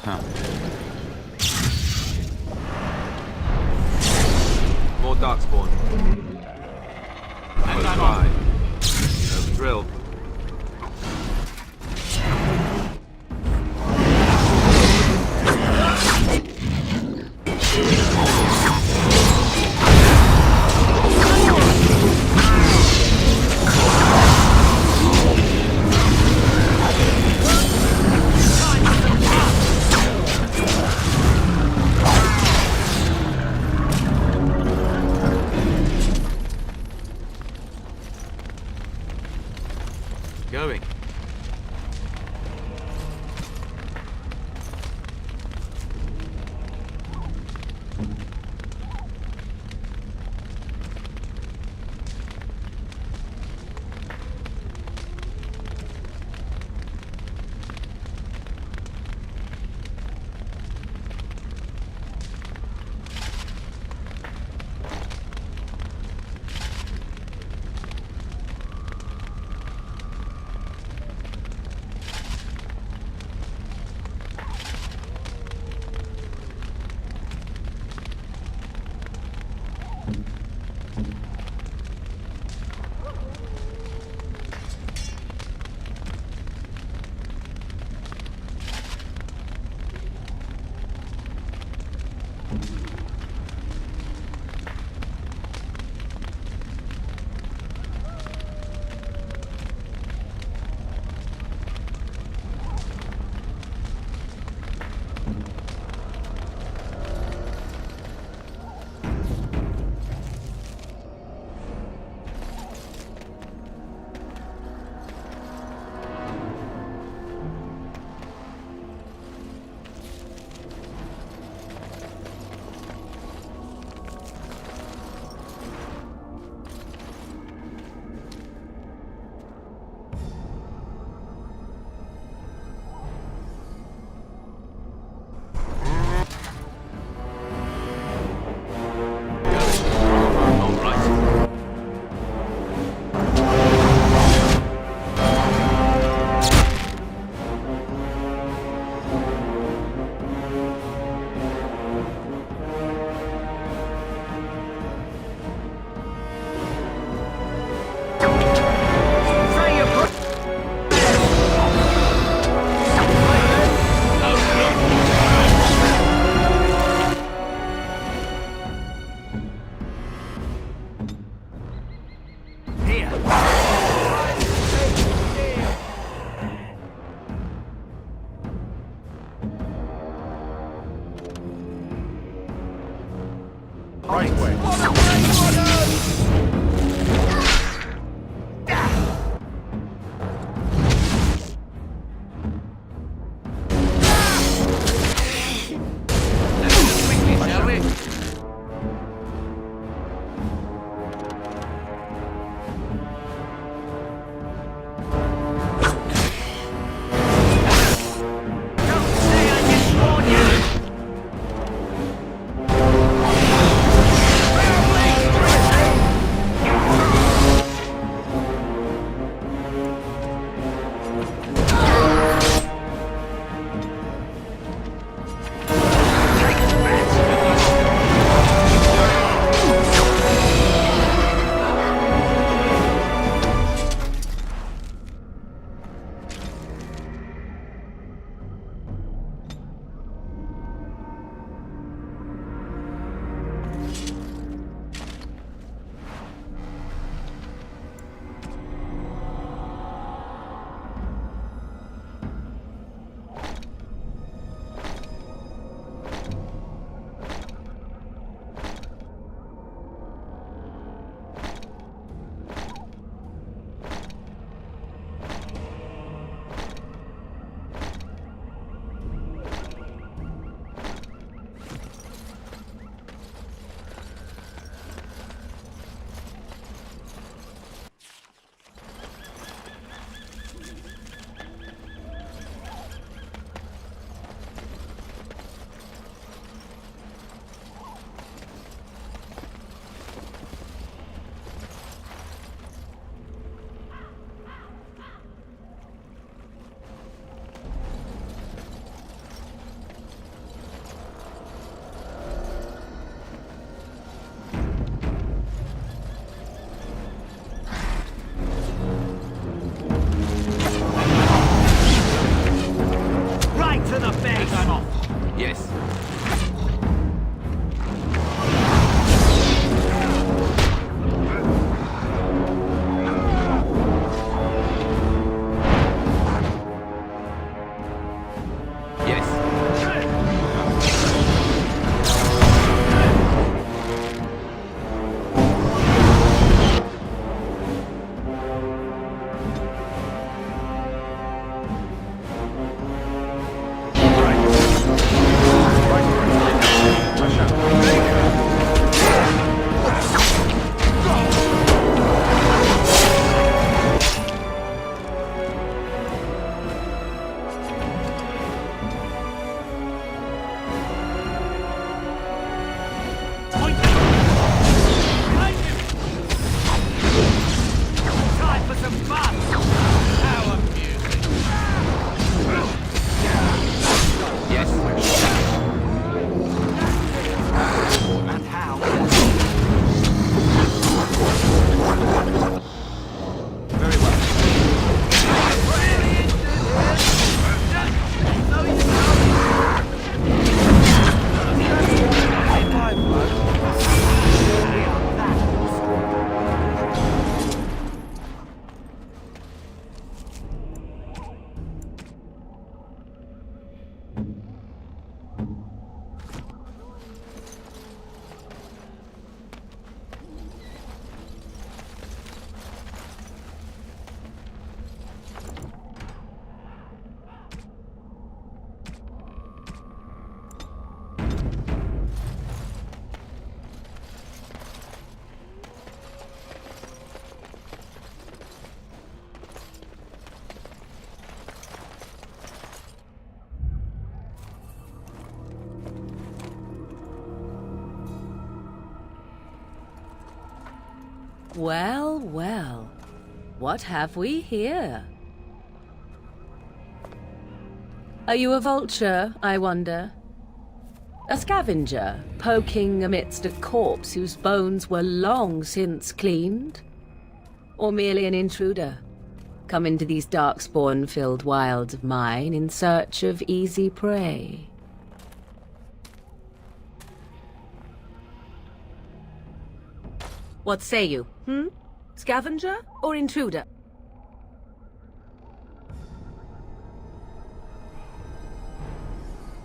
Speaker 10: Huh.
Speaker 22: More darkspawn. Close by. There's a drill. going.
Speaker 14: Well, well. What have we here? Are you a vulture, I wonder? A scavenger, poking amidst a corpse whose bones were long since cleaned? Or merely an intruder, come into these darkspawn-filled wilds of mine in search of easy prey? What say you, Scavenger or intruder?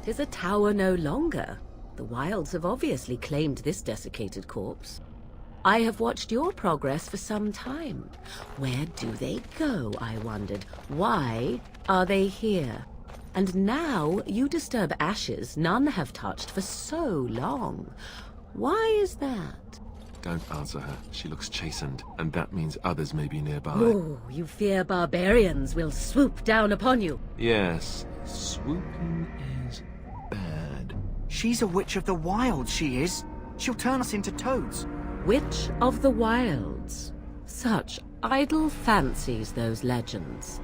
Speaker 14: Tis a tower no longer. The wilds have obviously claimed this desiccated corpse. I have watched your progress for some time. Where do they go, I wondered? Why are they here? And now you disturb ashes none have touched for so long. Why is that?
Speaker 3: Don't answer her. She looks chastened, and that means others may be nearby.
Speaker 14: Oh, you fear barbarians will swoop down upon you.
Speaker 3: Yes, swooping is bad.
Speaker 9: She's a witch of the wilds, she is. She'll turn us into toads.
Speaker 14: Witch of the wilds. Such idle fancies, those legends.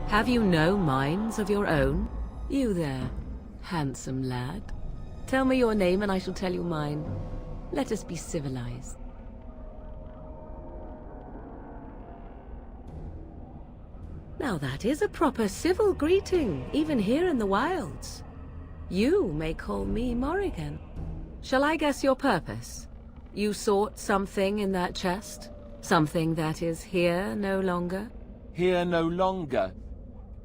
Speaker 14: Have you no minds of your own? You there, handsome lad. Tell me your name and I shall tell you mine. Let us be civilized. Now that is a proper civil greeting, even here in the wilds. You may call me Morrigan. Shall I guess your purpose? You sought something in that chest? Something that is here no longer?
Speaker 3: Here no longer.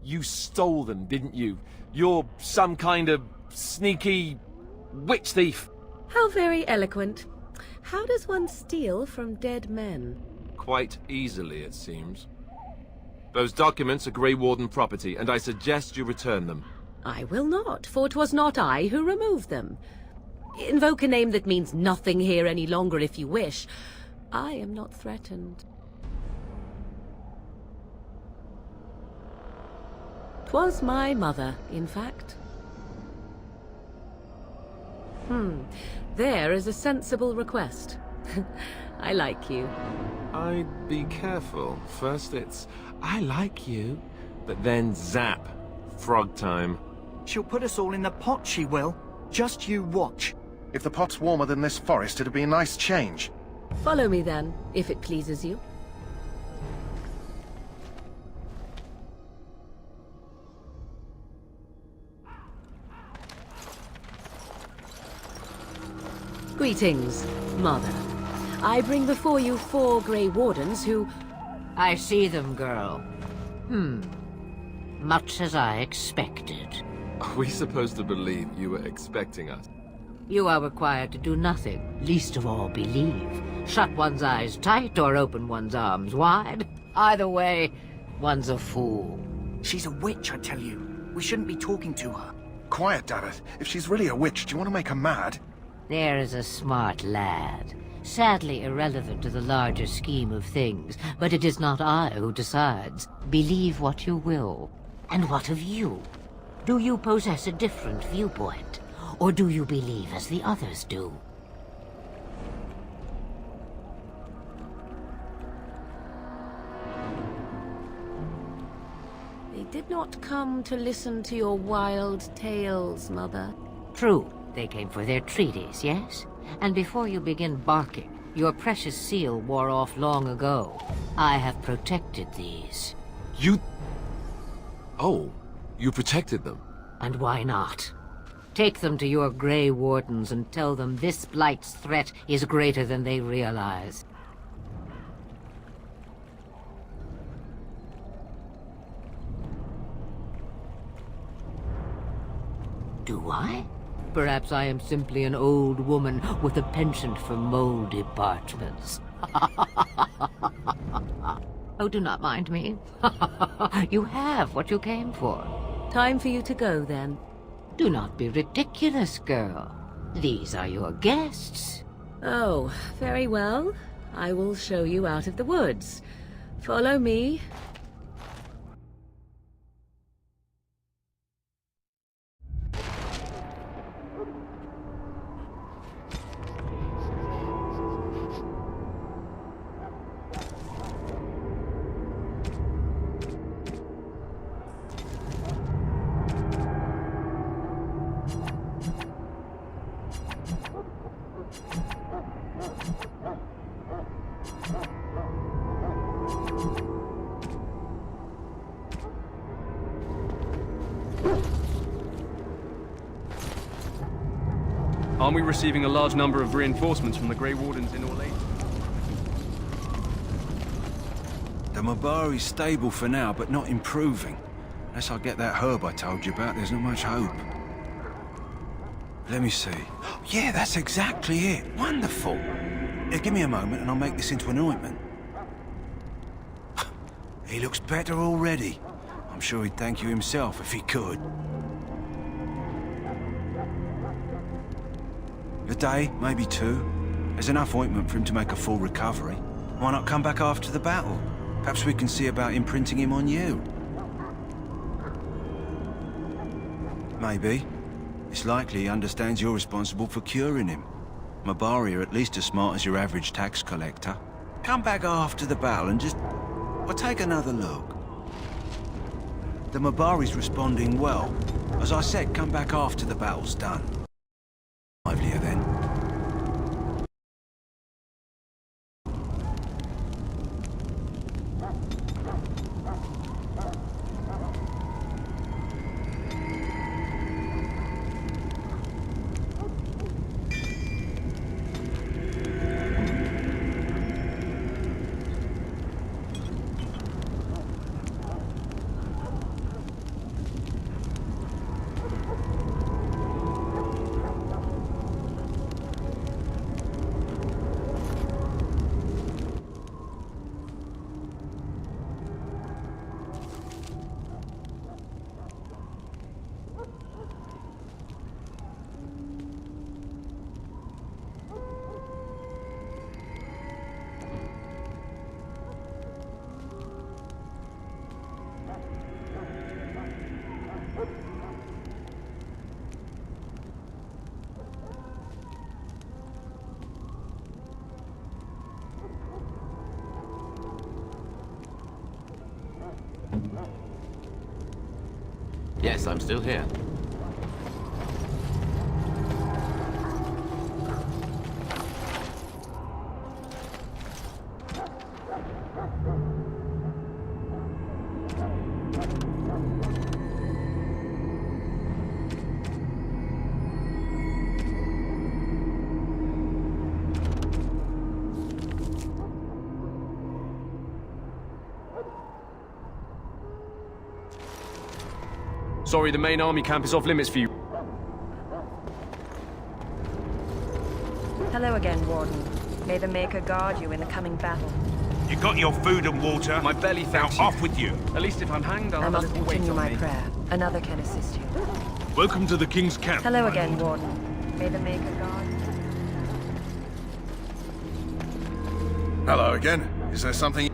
Speaker 3: You stole them, didn't you? You're some kind of sneaky witch thief.
Speaker 14: How very eloquent. How does one steal from dead men?
Speaker 3: Quite easily, it seems. Those documents are Grey Warden property, and I suggest you return them.
Speaker 14: I will not, for 'twas not I who removed them. Invoke a name that means nothing here any longer if you wish. I am not threatened. 'Twas my mother, in fact. There is a sensible request. I like you.
Speaker 3: I'd be careful. First it's, I like you, but then zap. Frog time.
Speaker 9: She'll put us all in the pot, she will. Just you watch.
Speaker 19: If the pot's warmer than this forest, it'd be a nice change.
Speaker 14: Follow me then, if it pleases you. Greetings, Mother. I bring before you 4 Grey Wardens who...
Speaker 7: I see them, girl. Much as I expected.
Speaker 3: Are we supposed to believe you were expecting us?
Speaker 7: You are required to do nothing, least of all believe. Shut one's eyes tight or open one's arms wide. Either way, one's a fool.
Speaker 9: She's a witch, I tell you. We shouldn't be talking to her.
Speaker 19: Quiet, Dabbeth. If she's really a witch, do you want to make her mad?
Speaker 7: There is a smart lad. Sadly irrelevant to the larger scheme of things, but it is not I who decides. Believe what you will. And what of you? Do you possess a different viewpoint? Or do you believe as the others do?
Speaker 14: They did not come to listen to your wild tales, Mother.
Speaker 7: True. They came for their treaties, yes? And before you begin barking, your precious seal wore off long ago. I have protected these.
Speaker 3: You... Oh, you protected them.
Speaker 7: And why not? Take them to your Grey Wardens and tell them this Blight's threat is greater than they realize. Do I? Perhaps I am simply an old woman with a penchant for moldy parchments. Oh, do not mind me. You have what you came for.
Speaker 14: Time for you to go, then.
Speaker 7: Do not be ridiculous, girl. These are your guests.
Speaker 14: Oh, very well. I will show you out of the woods. Follow me.
Speaker 8: Aren't we receiving a large number of reinforcements from the Grey Wardens in Orlais?
Speaker 12: The Mabari's stable for now, but not improving. Unless I get that herb I told you about, there's not much hope. Let me see. Yeah, that's exactly it. Wonderful. Yeah, give me a moment and I'll make this into an ointment. He looks better already. I'm sure he'd thank you himself if he could. A day, maybe 2. There's enough ointment for him to make a full recovery. Why not come back after the battle? Perhaps we can see about imprinting him on you. Maybe. It's likely he understands you're responsible for curing him. Mabari are at least as smart as your average tax collector. Come back after the battle and just... well, take another look. The Mabari's responding well. As I said, come back after the battle's done. Livelier then.
Speaker 10: Yes, I'm still here.
Speaker 8: Sorry, the main army camp is off limits for you.
Speaker 18: Hello again, Warden. May the Maker guard you in the coming battle.
Speaker 23: You got your food and water?
Speaker 8: My belly thanks
Speaker 23: now
Speaker 8: you.
Speaker 23: Off with you.
Speaker 8: At least if I'm hanged, I'll
Speaker 18: I
Speaker 8: have a
Speaker 18: must
Speaker 8: little weight
Speaker 18: continue
Speaker 8: on
Speaker 18: my
Speaker 8: me.
Speaker 18: prayer. Another can assist you.
Speaker 23: Welcome to the King's camp.
Speaker 18: Hello
Speaker 23: my
Speaker 18: again,
Speaker 23: lord.
Speaker 18: Warden. May the Maker guard you.
Speaker 19: Hello again. Is there something...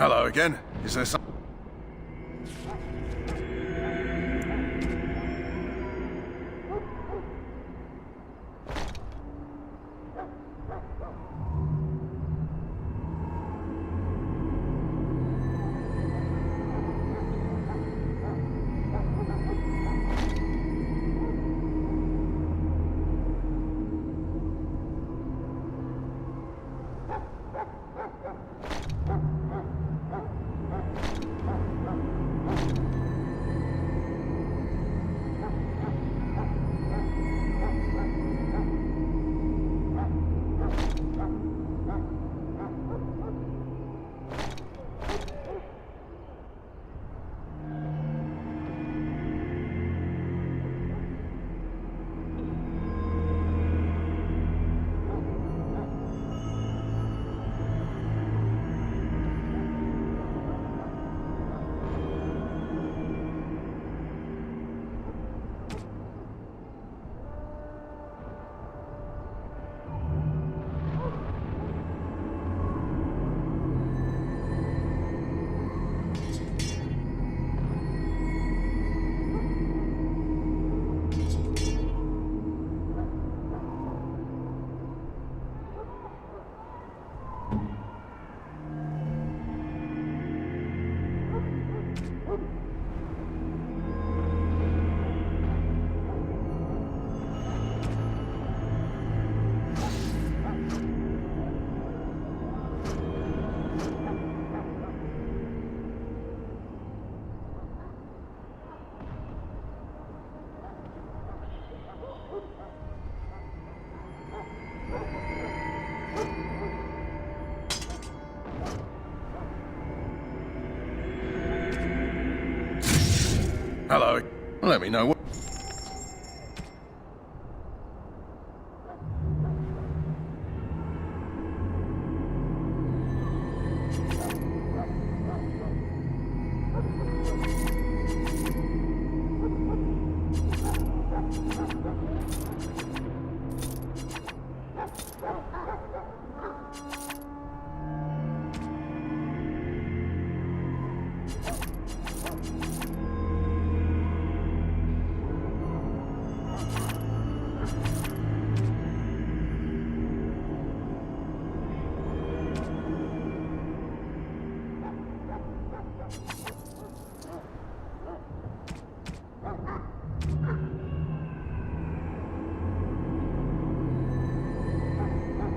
Speaker 19: Hello again. Is there some...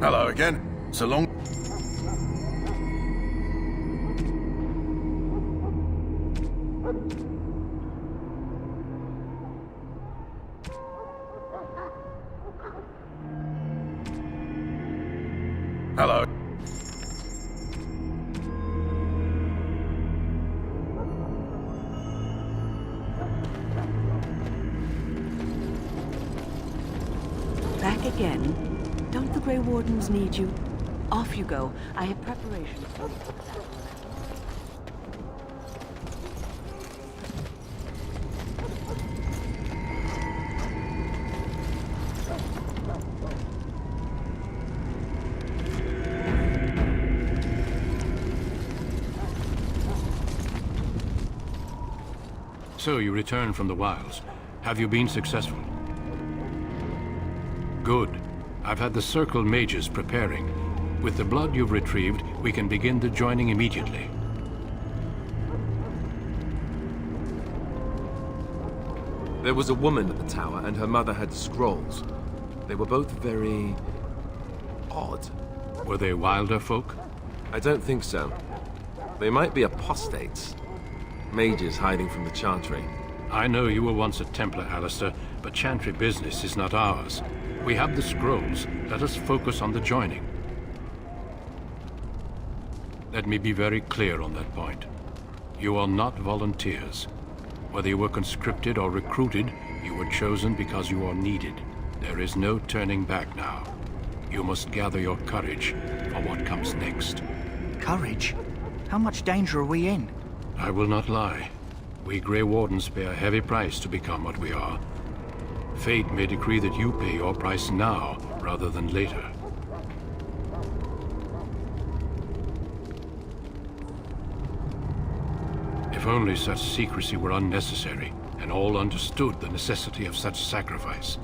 Speaker 19: Hello again. So long. Hello.
Speaker 14: Back again? Don't the Grey Wardens need you? Off you go. I have preparations for you.
Speaker 21: So you returned from the wilds. Have you been successful? Good. I've had the Circle mages preparing. With the blood you've retrieved, we can begin the joining immediately.
Speaker 22: There was a woman at the tower, and her mother had scrolls. They were both very... odd.
Speaker 21: Were they wilder folk?
Speaker 22: I don't think so. They might be apostates. Mages hiding from the Chantry.
Speaker 21: I know you were once a Templar, Alistair, but Chantry business is not ours. We have the scrolls. Let us focus on the joining. Let me be very clear on that point. You are not volunteers. Whether you were conscripted or recruited, you were chosen because you are needed. There is no turning back now. You must gather your courage for what comes next.
Speaker 9: Courage? How much danger are we in?
Speaker 21: I will not lie. We Grey Wardens pay a heavy price to become what we are. Fate may decree that you pay your price now, rather than later. If only such secrecy were unnecessary, and all understood the necessity of such sacrifice.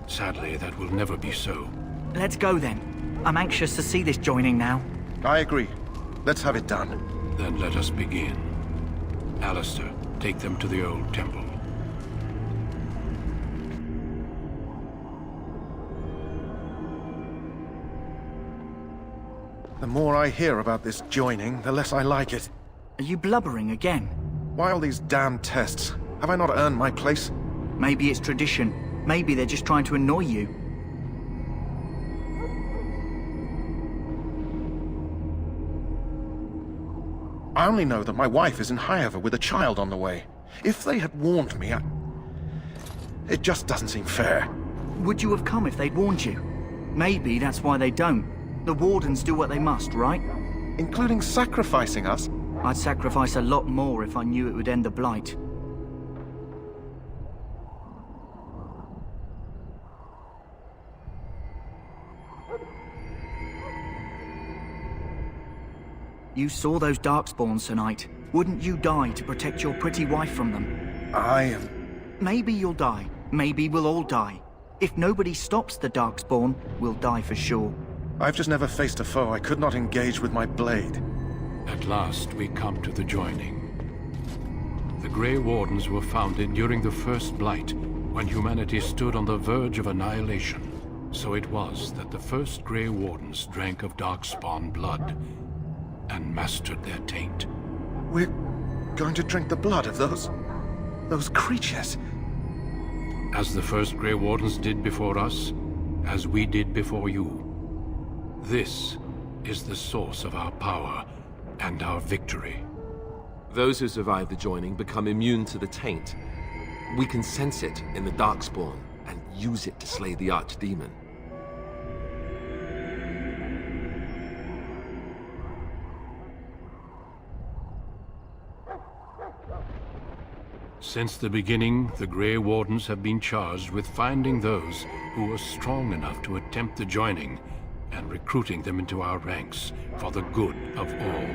Speaker 21: Sadly, that will never be so.
Speaker 9: Let's go then. I'm anxious to see this joining now.
Speaker 19: I agree. Let's have it done.
Speaker 21: Then let us begin. Alistair, take them to the old temple.
Speaker 19: The more I hear about this joining, the less I like it.
Speaker 9: Are you blubbering again?
Speaker 19: Why all these damn tests? Have I not earned my place?
Speaker 9: Maybe it's tradition. Maybe they're just trying to annoy you.
Speaker 19: I only know that my wife is in Highover with a child on the way. If they had warned me, it just doesn't seem fair.
Speaker 9: Would you have come if they'd warned you? Maybe that's why they don't. The Wardens do what they must, right?
Speaker 19: Including sacrificing us?
Speaker 9: I'd sacrifice a lot more if I knew it would end the Blight. You saw those Darkspawns tonight. Wouldn't you die to protect your pretty wife from them? Maybe you'll die. Maybe we'll all die. If nobody stops the Darkspawn, we'll die for sure.
Speaker 19: I've just never faced a foe I could not engage with my blade.
Speaker 21: At last, we come to the joining. The Grey Wardens were founded during the First Blight, when humanity stood on the verge of annihilation. So it was that the first Grey Wardens drank of Darkspawn blood, and mastered their taint.
Speaker 19: We're going to drink the blood of those creatures?
Speaker 21: As the first Grey Wardens did before us, as we did before you. This is the source of our power and our victory.
Speaker 22: Those who survive the joining become immune to the taint. We can sense it in the Darkspawn and use it to slay the Archdemon.
Speaker 21: Since the beginning, the Grey Wardens have been charged with finding those who were strong enough to attempt the joining and recruiting them into our ranks for the good of all.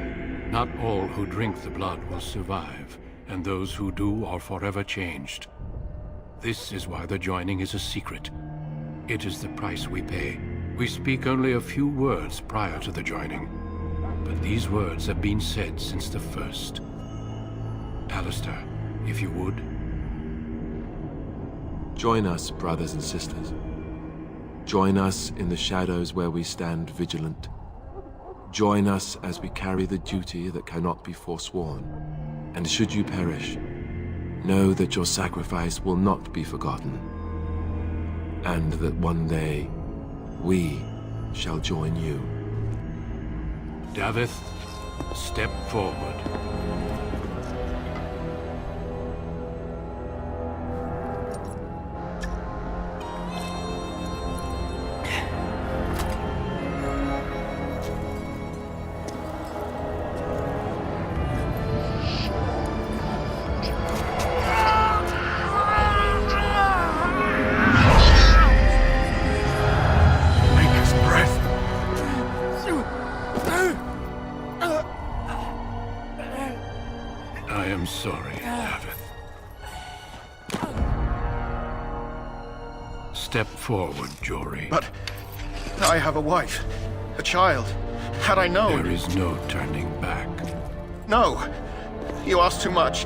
Speaker 21: Not all who drink the blood will survive, and those who do are forever changed. This is why the joining is a secret. It is the price we pay. We speak only a few words prior to the joining, but these words have been said since the first. Alistair, if you would.
Speaker 22: Join us, brothers and sisters. Join us in the shadows where we stand vigilant. Join us as we carry the duty that cannot be forsworn. And should you perish, know that your sacrifice will not be forgotten. And that one day, we shall join you.
Speaker 21: Davith, step forward. I am sorry, Davith. Step forward, Jory.
Speaker 19: But I have a wife, a child. Had I known...
Speaker 21: There is no turning back.
Speaker 19: No! You ask too much.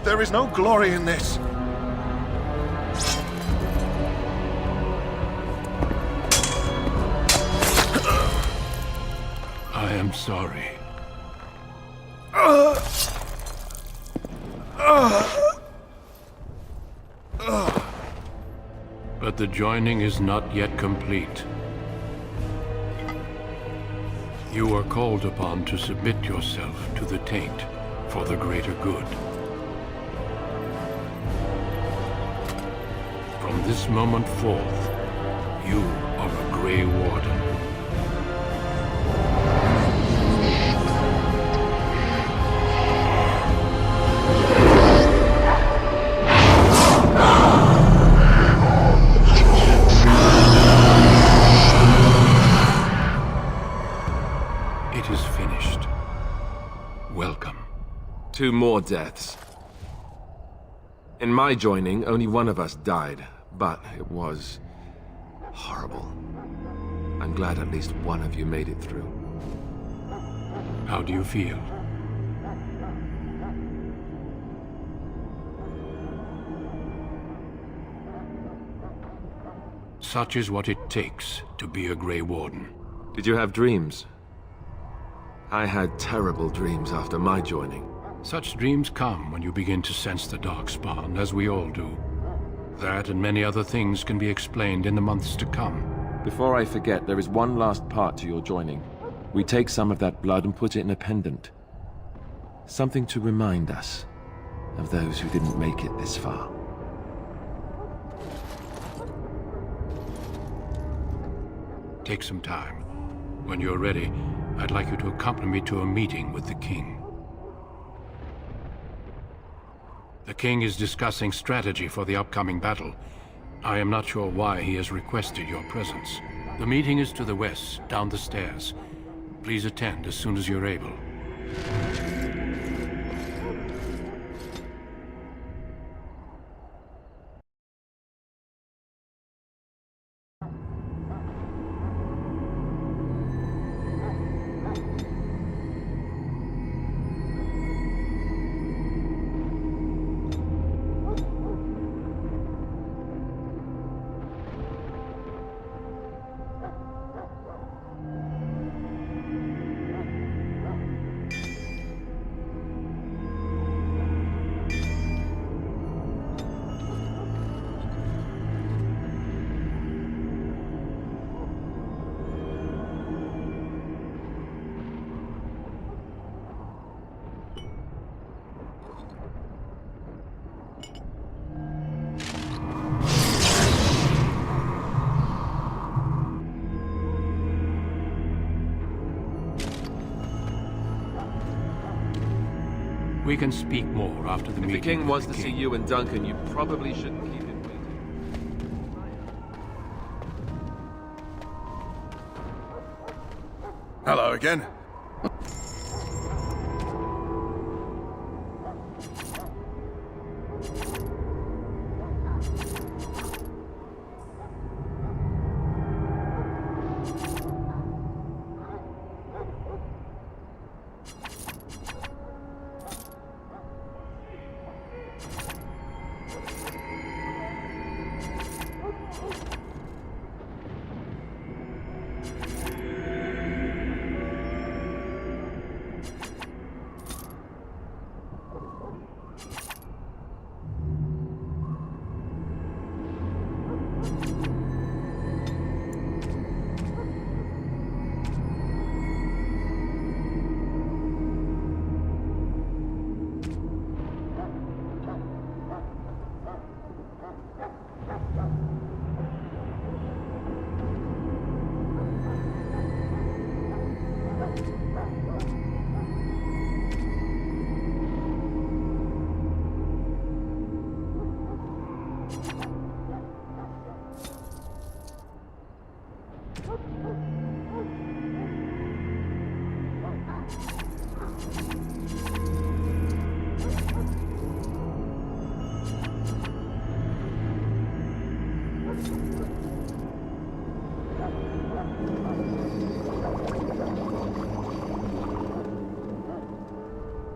Speaker 19: There is no glory in this.
Speaker 21: I am sorry. But the joining is not yet complete. You are called upon to submit yourself to the taint for the greater good. From this moment forth, you are a Grey Warden. It is finished. Welcome.
Speaker 22: 2 more deaths. In my joining, only one of us died, but it was horrible. I'm glad at least one of you made it through.
Speaker 21: How do you feel? Such is what it takes to be a Grey Warden.
Speaker 22: Did you have dreams? I had terrible dreams after my joining.
Speaker 21: Such dreams come when you begin to sense the Darkspawn, as we all do. That and many other things can be explained in the months to come.
Speaker 22: Before I forget, there is one last part to your joining. We take some of that blood and put it in a pendant. Something to remind us of those who didn't make it this far.
Speaker 21: Take some time. When you're ready, I'd like you to accompany me to a meeting with the King. The King is discussing strategy for the upcoming battle. I am not sure why he has requested your presence. The meeting is to the west, down the stairs. Please attend as soon as you're able. We can speak more after the meeting.
Speaker 22: If the King wants to see you and Duncan, you probably shouldn't keep him waiting.
Speaker 19: Hello again.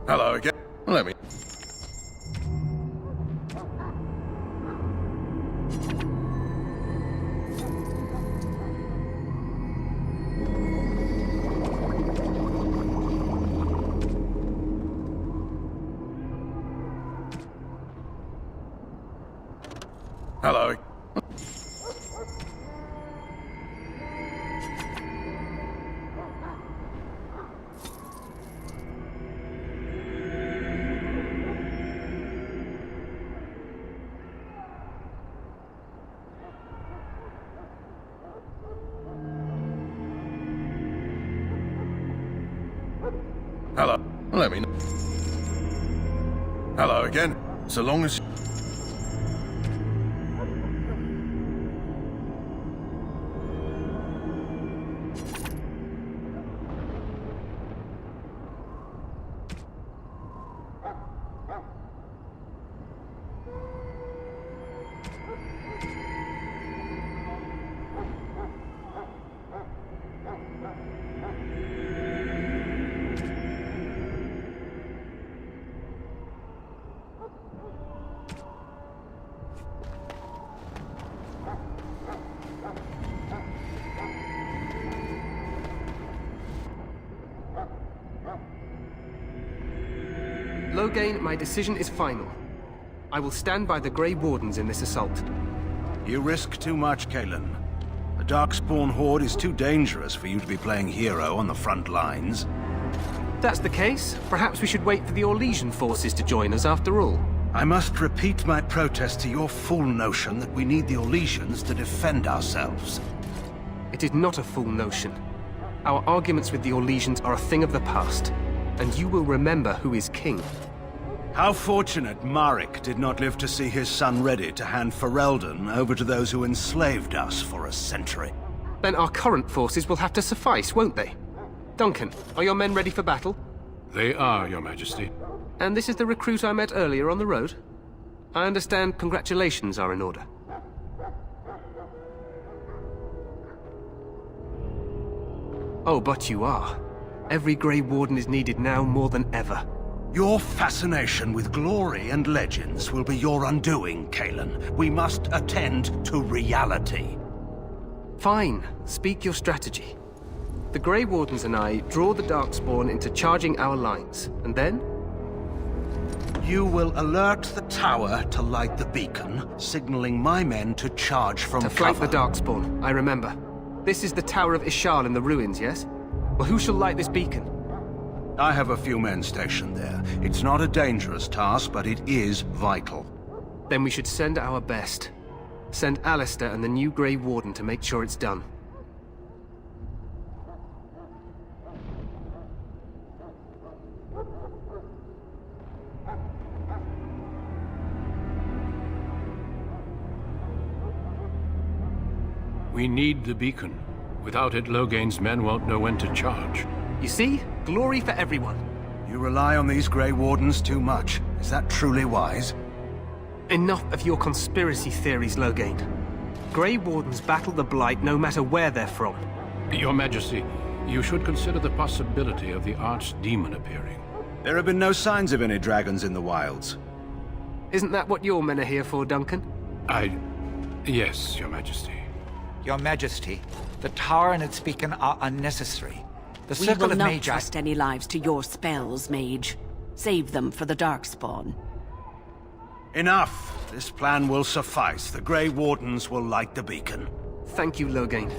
Speaker 19: Hello again. Let me... Hello. Hello. Let me know. Hello again. So long as...
Speaker 5: Loghain, my decision is final. I will stand by the Grey Wardens in this assault.
Speaker 12: You risk too much, Kalen. The Darkspawn Horde is too dangerous for you to be playing hero on the front lines.
Speaker 5: If that's the case, perhaps we should wait for the Orlesian forces to join us after all.
Speaker 12: I must repeat my protest to your fool notion that we need the Orlesians to defend ourselves.
Speaker 5: It is not a fool notion. Our arguments with the Orlesians are a thing of the past, and you will remember who is king.
Speaker 12: How fortunate Marek did not live to see his son ready to hand Ferelden over to those who enslaved us for a century.
Speaker 5: Then our current forces will have to suffice, won't they? Duncan, are your men ready for battle?
Speaker 21: They are, Your Majesty.
Speaker 5: And this is the recruit I met earlier on the road? I understand congratulations are in order. Oh, but you are. Every Grey Warden is needed now more than ever.
Speaker 12: Your fascination with glory and legends will be your undoing, Kalen. We must attend to reality.
Speaker 5: Fine. Speak your strategy. The Grey Wardens and I draw the Darkspawn into charging our lines, and then?
Speaker 12: You will alert the tower to light the beacon, signaling my men to charge from
Speaker 5: cover. To flank the Darkspawn, I remember. This is the Tower of Ishal in the ruins, yes? Well, who shall light this beacon?
Speaker 12: I have a few men stationed there. It's not a dangerous task, but it is vital.
Speaker 5: Then we should send our best. Send Alistair and the new Grey Warden to make sure it's done.
Speaker 21: We need the beacon. Without it, Loghain's men won't know when to charge.
Speaker 5: You see? Glory for everyone.
Speaker 12: You rely on these Grey Wardens too much. Is that truly wise?
Speaker 5: Enough of your conspiracy theories, Loghain. Grey Wardens battle the Blight no matter where they're from.
Speaker 21: Your Majesty, you should consider the possibility of the Archdemon appearing.
Speaker 12: There have been no signs of any dragons in the wilds.
Speaker 5: Isn't that what your men are here for, Duncan?
Speaker 21: Yes, Your Majesty.
Speaker 6: Your Majesty, the tower and its beacon are unnecessary. The
Speaker 14: We
Speaker 6: circle
Speaker 14: will
Speaker 6: of
Speaker 14: not
Speaker 6: Mage...
Speaker 14: trust any lives to your spells, Mage. Save them for the Darkspawn.
Speaker 12: Enough! This plan will suffice. The Grey Wardens will light the beacon.
Speaker 5: Thank you, Loghain.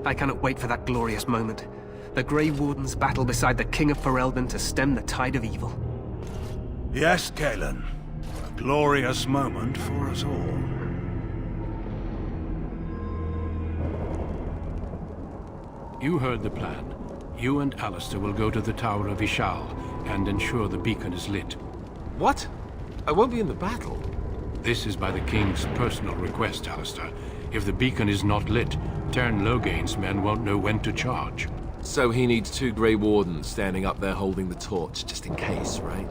Speaker 5: I cannot wait for that glorious moment. The Grey Wardens battle beside the King of Ferelden to stem the tide of evil.
Speaker 12: Yes, Kalen. A glorious moment for us all.
Speaker 21: You heard the plan. You and Alistair will go to the Tower of Ishal and ensure the beacon is lit.
Speaker 22: What? I won't be in the battle.
Speaker 21: This is by the King's personal request, Alistair. If the beacon is not lit, Tern Loghain's men won't know when to charge.
Speaker 22: So he needs 2 Grey Wardens standing up there holding the torch, just in case, right?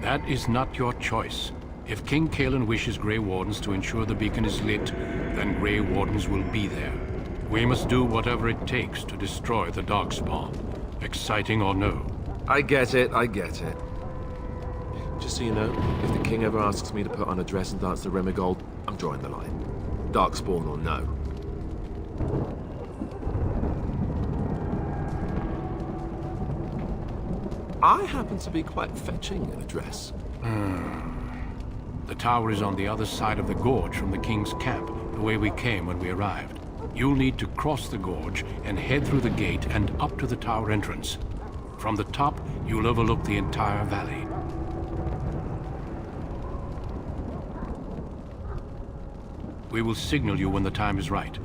Speaker 21: That is not your choice. If King Cailan wishes Grey Wardens to ensure the beacon is lit, then Grey Wardens will be there. We must do whatever it takes to destroy the Darkspawn, exciting or no.
Speaker 22: I get it, I get it. Just so you know, if the King ever asks me to put on a dress and dance to Remigold, I'm drawing the line. Darkspawn or no. I happen to be quite fetching in a dress.
Speaker 21: The tower is on the other side of the gorge from the King's camp, the way we came when we arrived. You'll need to cross the gorge and head through the gate and up to the tower entrance. From the top, you'll overlook the entire valley. We will signal you when the time is right.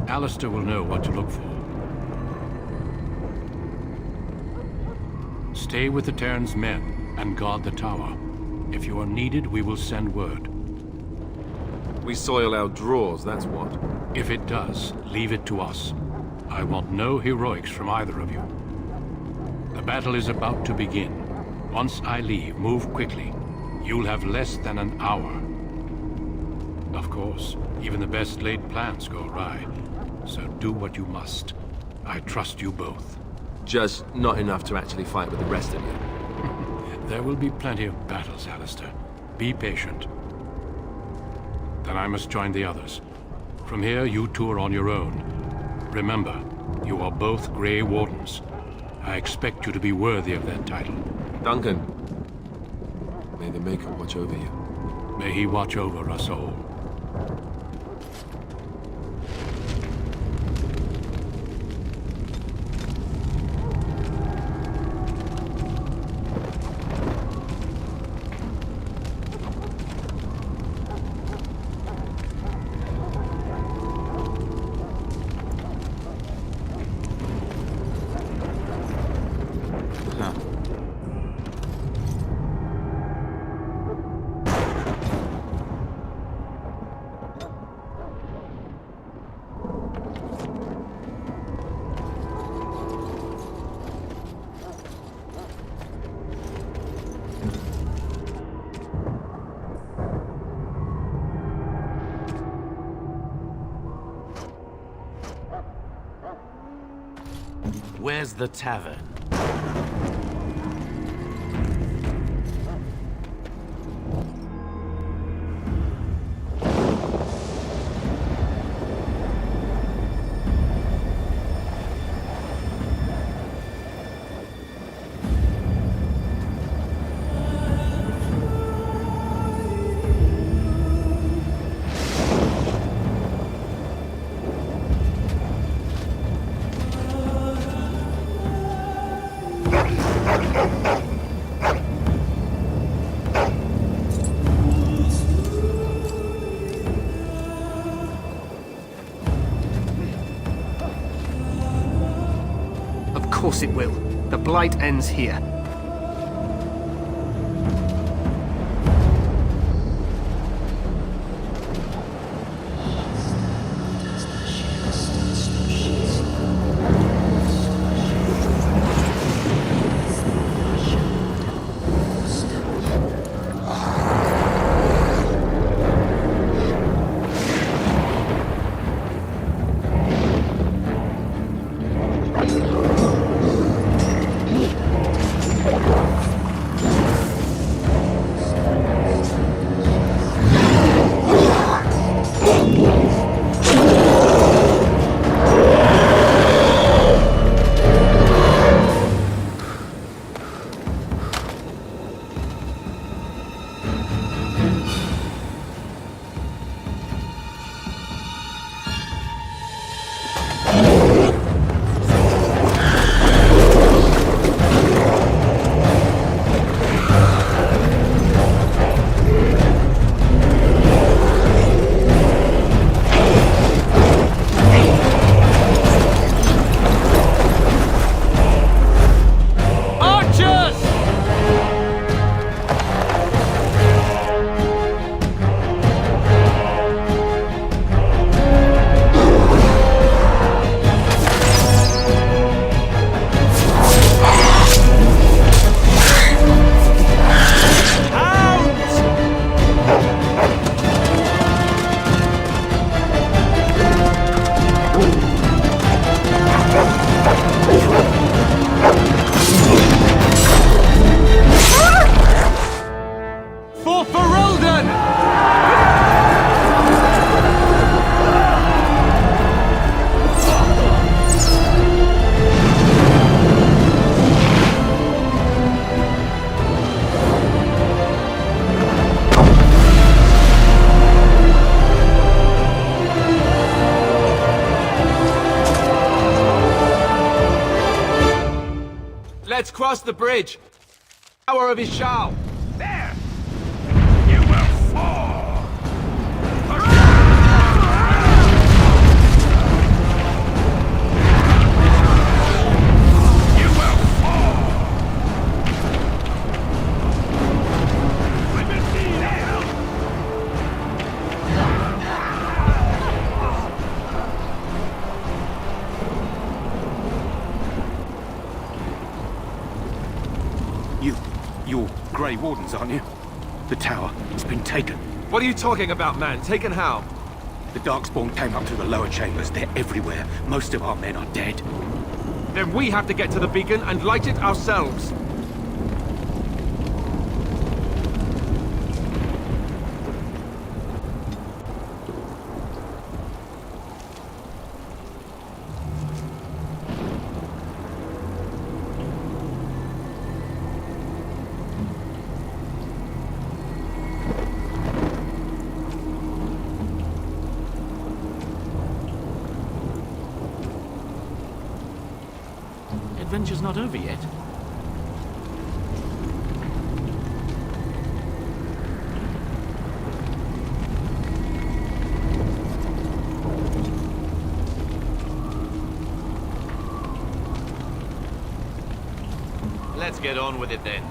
Speaker 21: Alistair will know what to look for. Stay with the Terran's men and guard the tower. If you are needed, we will send word.
Speaker 22: We soil our drawers, that's what.
Speaker 21: If it does, leave it to us. I want no heroics from either of you. The battle is about to begin. Once I leave, move quickly. You'll have less than an hour. Of course, even the best laid plans go awry. So do what you must. I trust you both.
Speaker 22: Just not enough to actually fight with the rest of you.
Speaker 21: There will be plenty of battles, Alistair. Be patient. Then I must join the others. From here, you two are on your own. Remember, you are both Grey Wardens. I expect you to be worthy of that title.
Speaker 22: Duncan, may the Maker watch over you.
Speaker 21: May he watch over us all.
Speaker 10: Where's the tavern?
Speaker 5: Of course it will. The Blight ends here.
Speaker 22: Let's cross the bridge. Tower of Ishal.
Speaker 23: There! You will fall! You will fall! I will see now!
Speaker 13: You're Grey Wardens, aren't you? The tower, it's been taken.
Speaker 22: What are you talking about, man? Taken how?
Speaker 13: The Darkspawn came up through the lower chambers. They're everywhere. Most of our men are dead.
Speaker 22: Then we have to get to the beacon and light it ourselves.
Speaker 10: Adventure's not over yet.
Speaker 22: Let's get on with it then.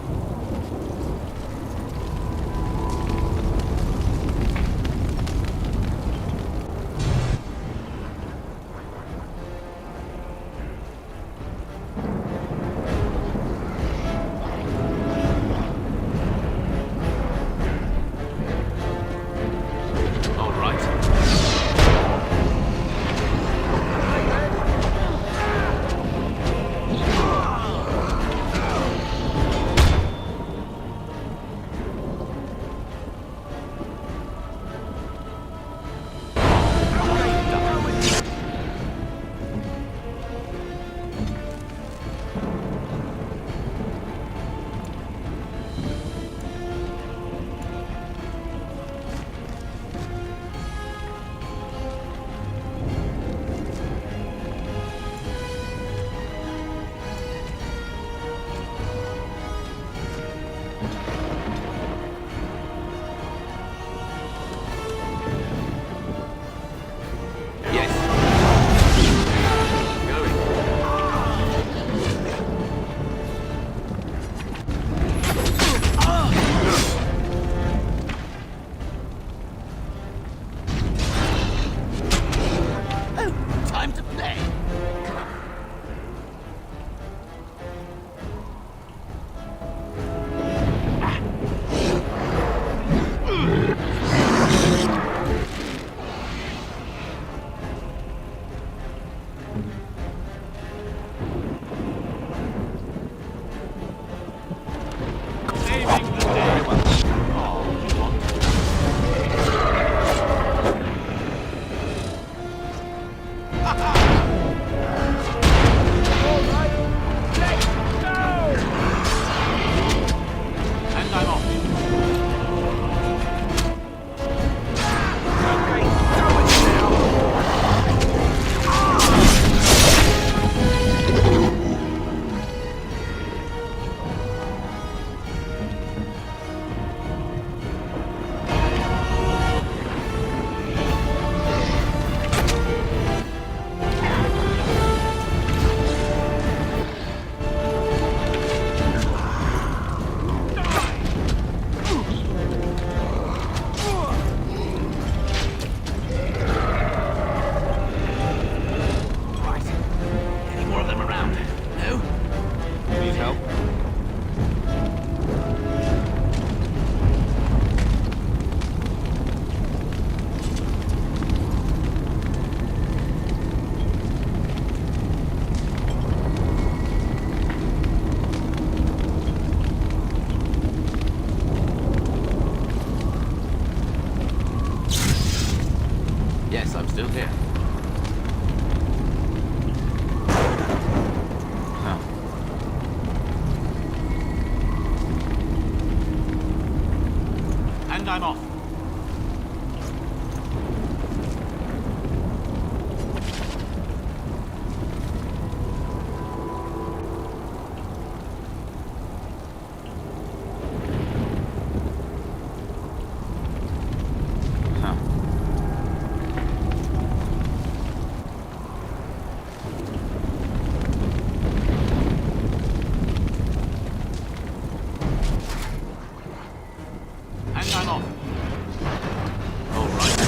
Speaker 10: still here. Huh. And I'm off.
Speaker 21: Run off. All right.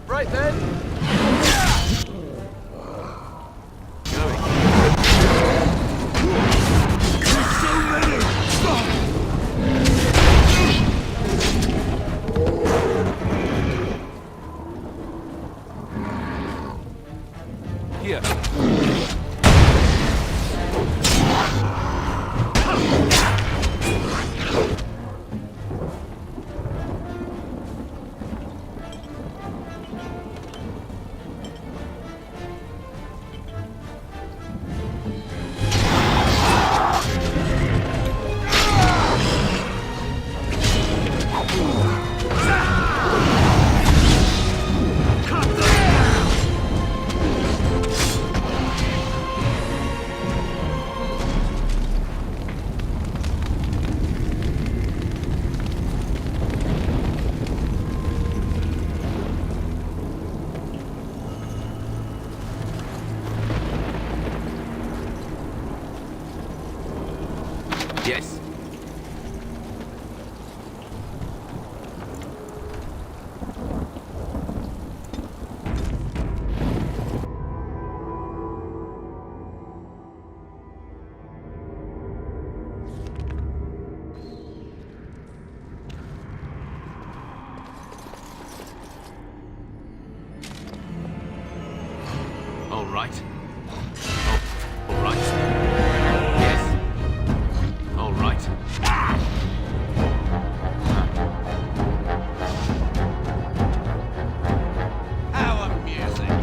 Speaker 22: Right then. Here.
Speaker 2: Yes.
Speaker 21: All right. All right.
Speaker 2: Yes.
Speaker 21: All right.
Speaker 23: How amusing.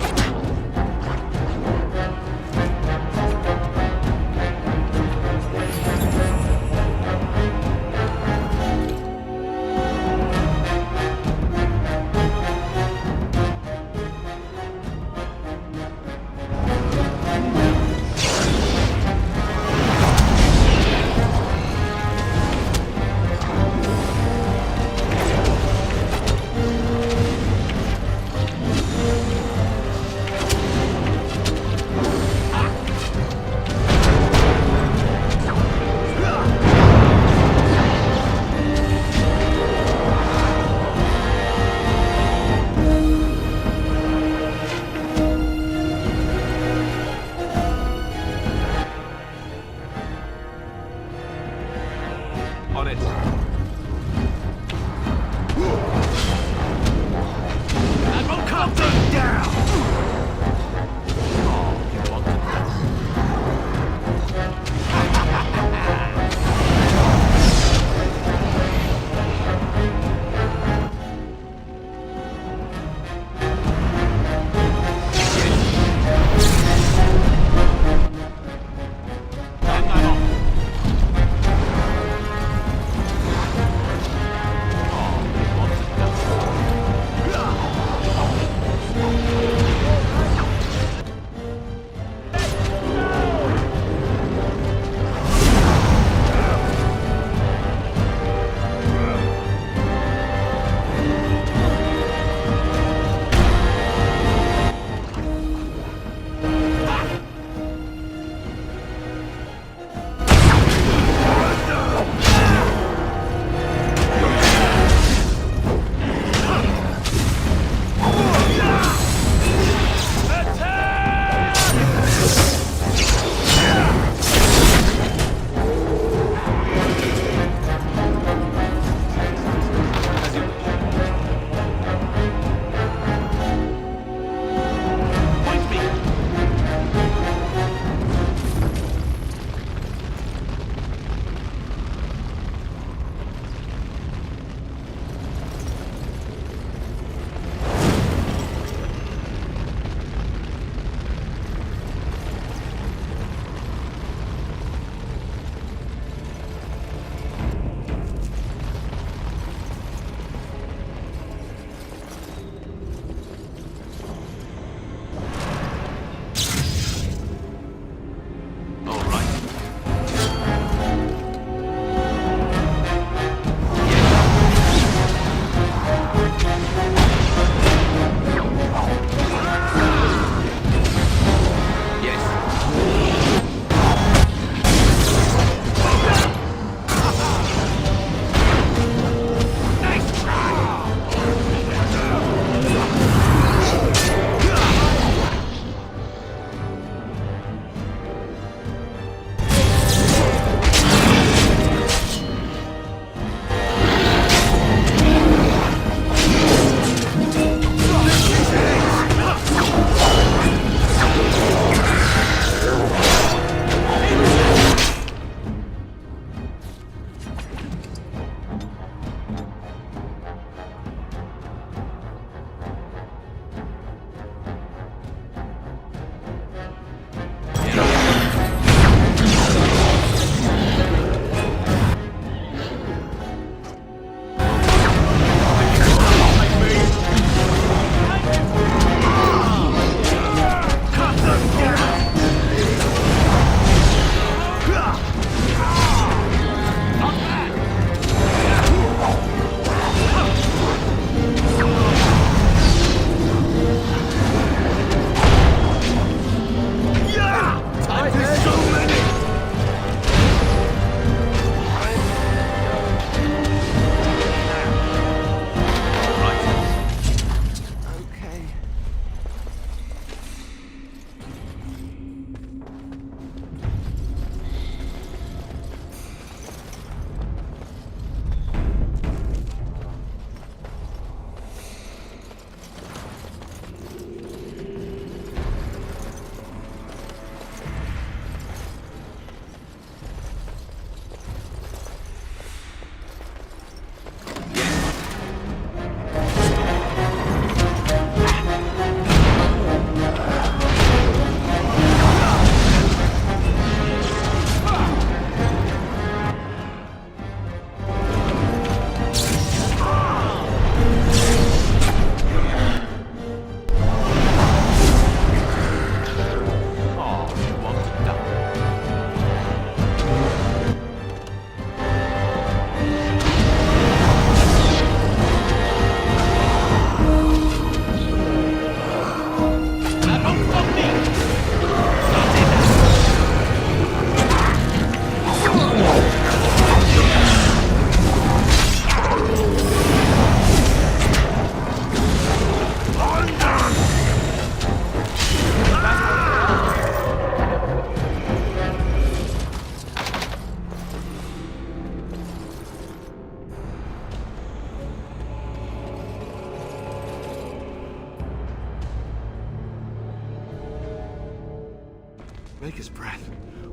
Speaker 22: Maker's breath.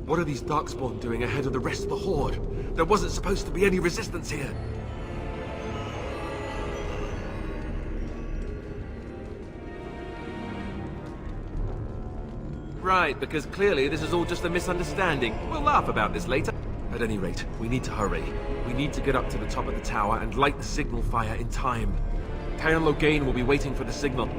Speaker 22: What are these Darkspawn doing ahead of the rest of the Horde? There wasn't supposed to be any resistance here. Right, because clearly this is all just a misunderstanding. We'll laugh about this later. At any rate, we need to hurry. We need to get up to the top of the tower and light the signal fire in time. Cairn Logain will be waiting for the signal.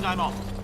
Speaker 1: I'm off.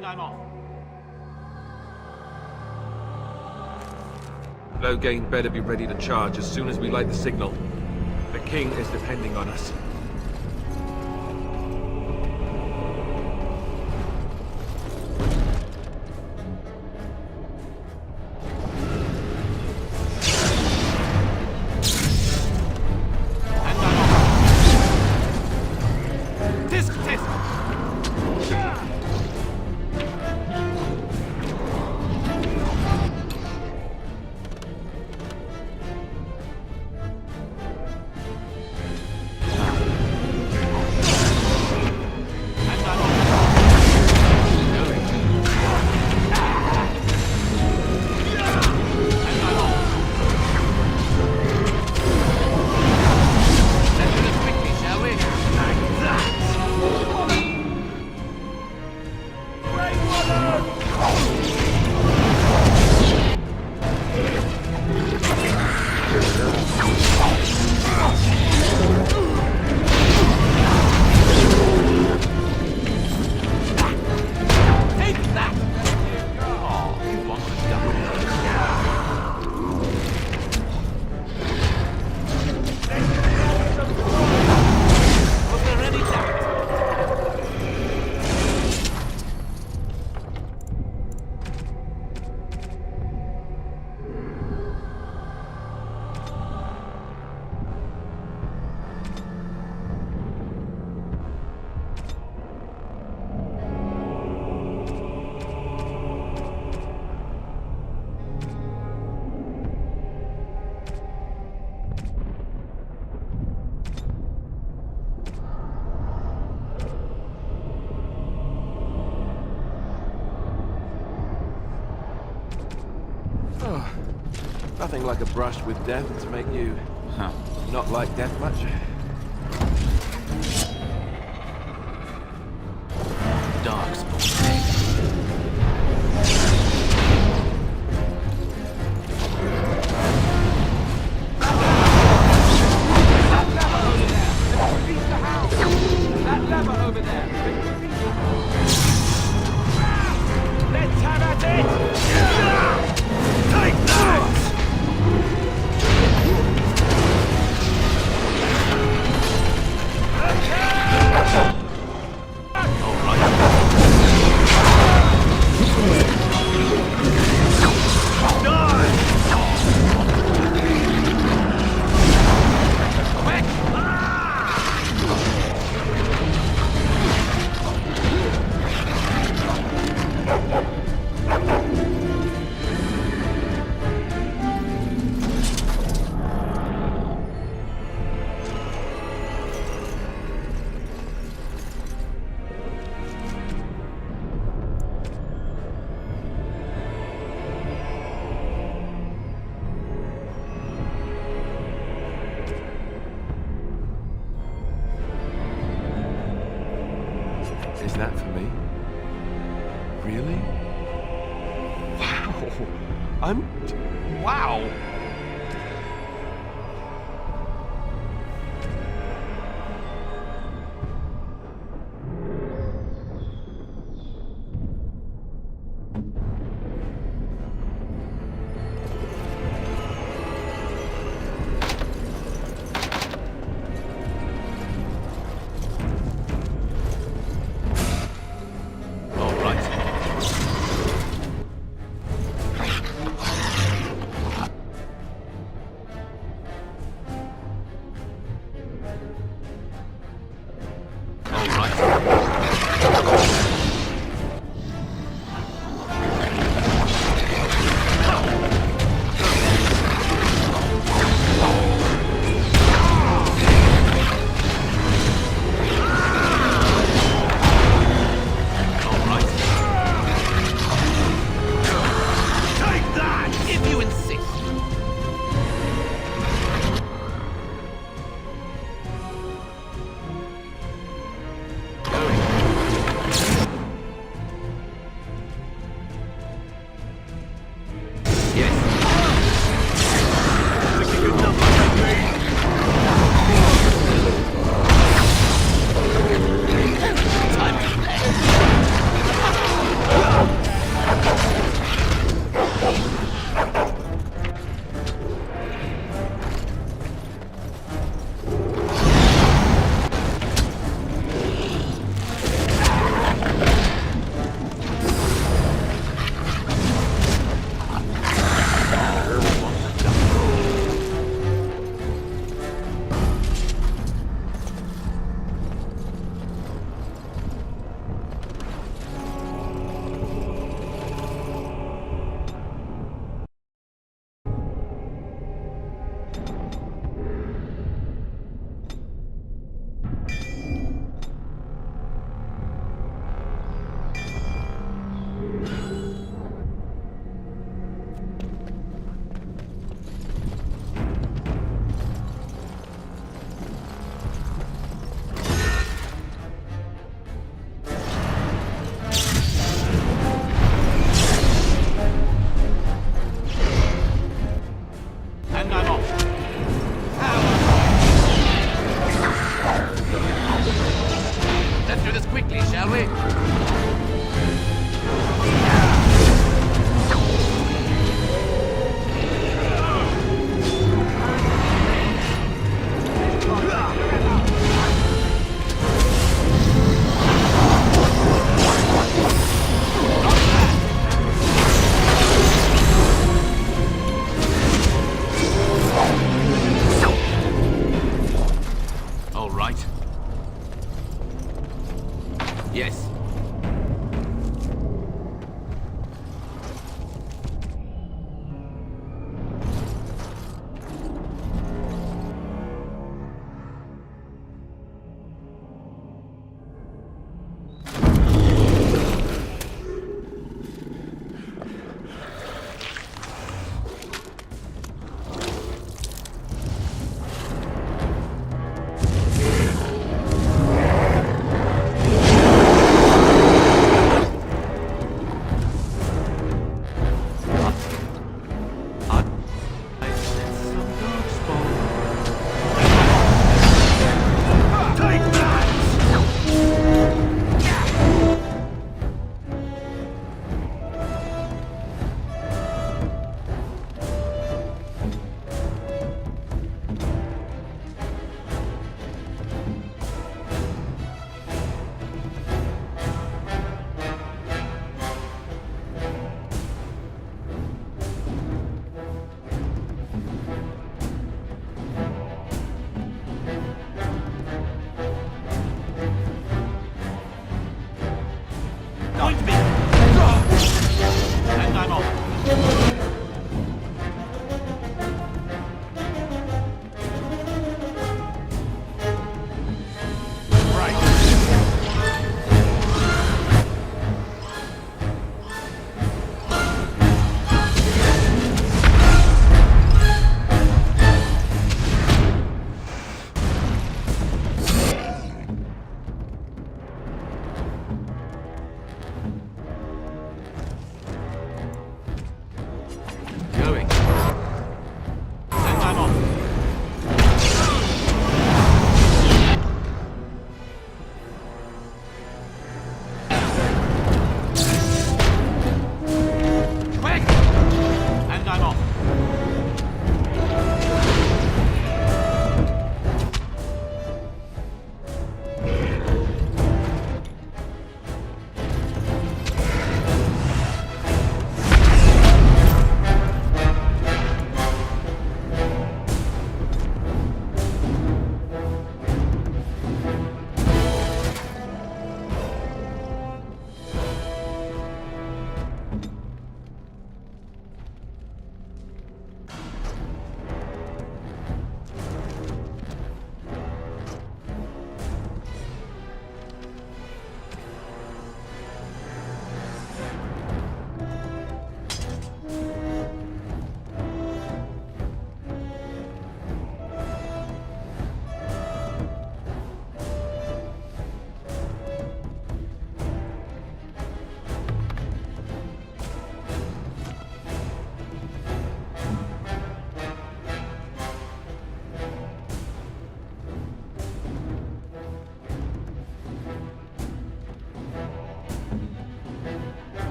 Speaker 22: And I'm off. Loghain better be ready to charge as soon as we light the signal. The king is depending on us. Nothing like a brush with death to make you not like death much. Is that for me? Really? Wow. Wow! Going.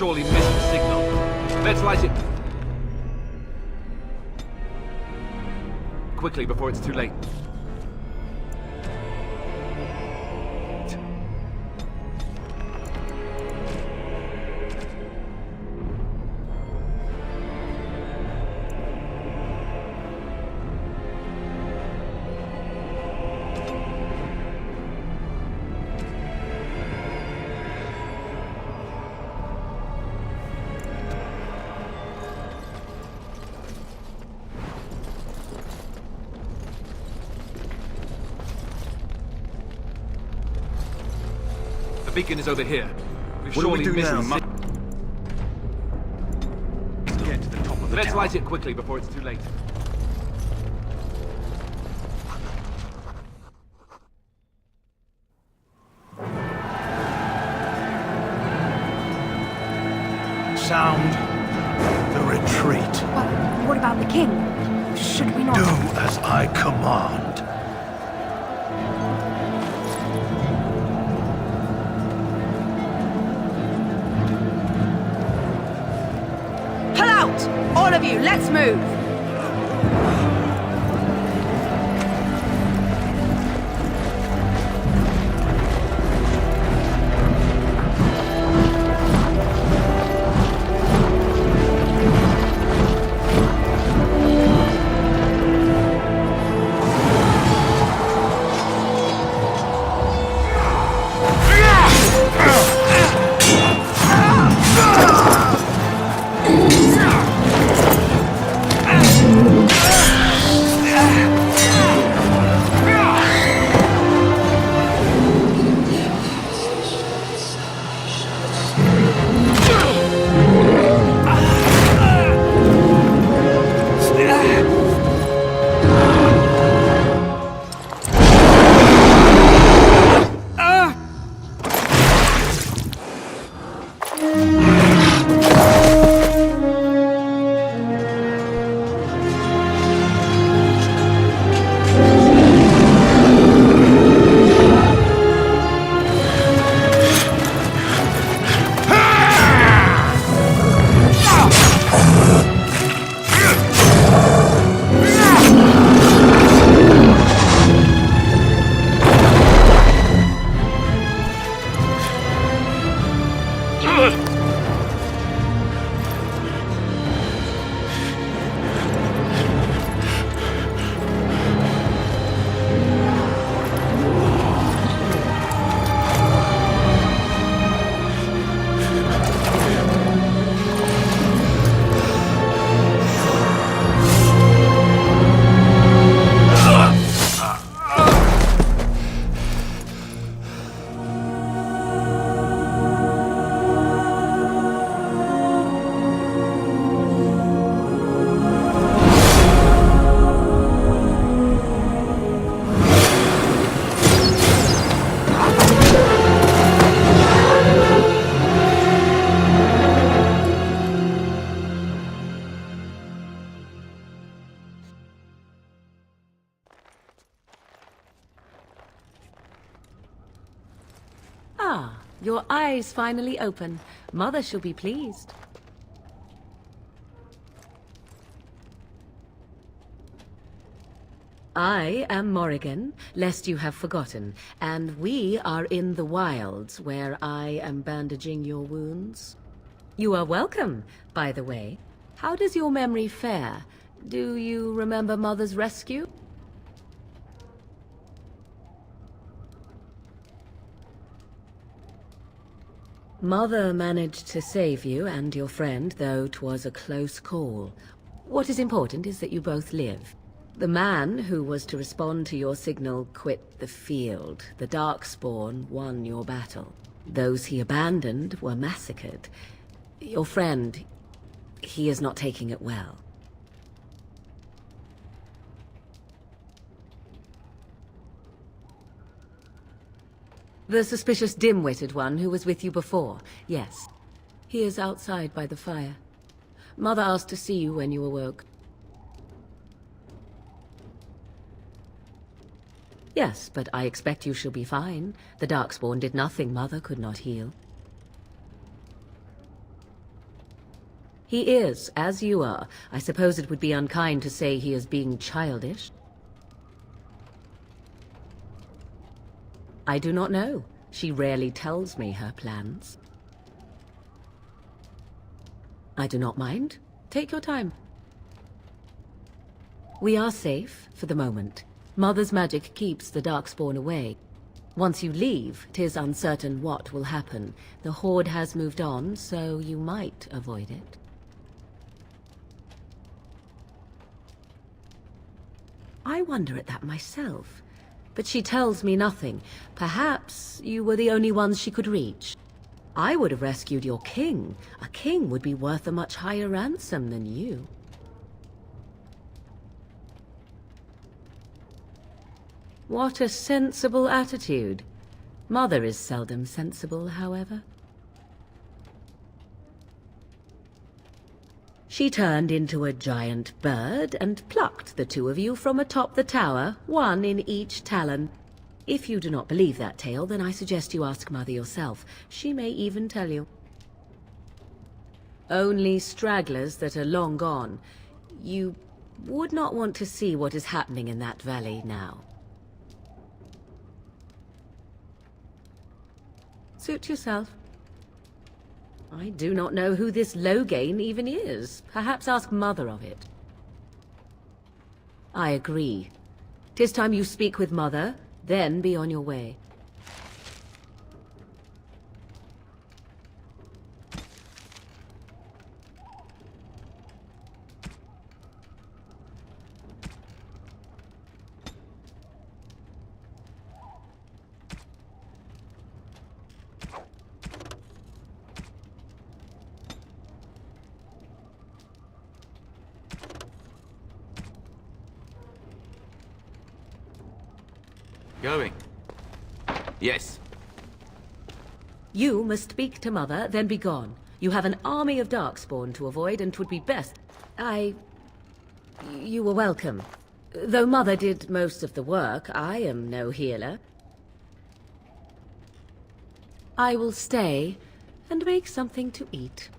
Speaker 22: surely missed the signal. Let's light it quickly before it's too late. The beacon is over here. We've
Speaker 19: What do we
Speaker 22: surely
Speaker 19: do
Speaker 22: missed
Speaker 19: now,
Speaker 22: the signal.
Speaker 13: Get to the top of the
Speaker 22: Let's
Speaker 13: tower.
Speaker 22: light it quickly before it's too late.
Speaker 12: Sound the retreat.
Speaker 16: But what about the king? Should we not...
Speaker 12: Do as I command.
Speaker 14: Pull out! All of you, let's move! Ah, your eyes finally open. Mother shall be pleased. I am Morrigan, lest you have forgotten, and we are in the wilds where I am bandaging your wounds. You are welcome, by the way. How does your memory fare? Do you remember Mother's rescue? Mother managed to save you and your friend, though 'twas a close call. What is important is that you both live. The man who was to respond to your signal quit the field. The Darkspawn won your battle. Those he abandoned were massacred. Your friend, he is not taking it well. The suspicious dim-witted one who was with you before, yes. He is outside by the fire. Mother asked to see you when you awoke. Yes, but I expect you shall be fine. The Darkspawn did nothing Mother could not heal.
Speaker 1: He is, as you are. I suppose it would be unkind to say he is being childish. I do not know. She rarely tells me her plans. I do not mind. Take your time. We are safe, for the moment. Mother's magic keeps the Darkspawn away. Once you leave, 'tis uncertain what will happen. The Horde has moved on, so you might avoid it. I wonder at that myself. But she tells me nothing. Perhaps you were the only ones she could reach. I would have rescued your king. A king would be worth a much higher ransom than you. What a sensible attitude. Mother is seldom sensible, however. She turned into a giant bird and plucked the two of you from atop the tower, one in each talon. If you do not believe that tale, then I suggest you ask Mother yourself. She may even tell you. Only stragglers that are long gone. You would not want to see what is happening in that valley now. Suit yourself. I do not know who this Loghain even is. Perhaps ask Mother of it. I agree. 'Tis time you speak with Mother, then be on your way.
Speaker 10: Going. Yes.
Speaker 1: You must speak to Mother, then be gone. You have an army of Darkspawn to avoid, and 'twould be best. You were welcome. Though Mother did most of the work, I am no healer. I will stay and make something to eat.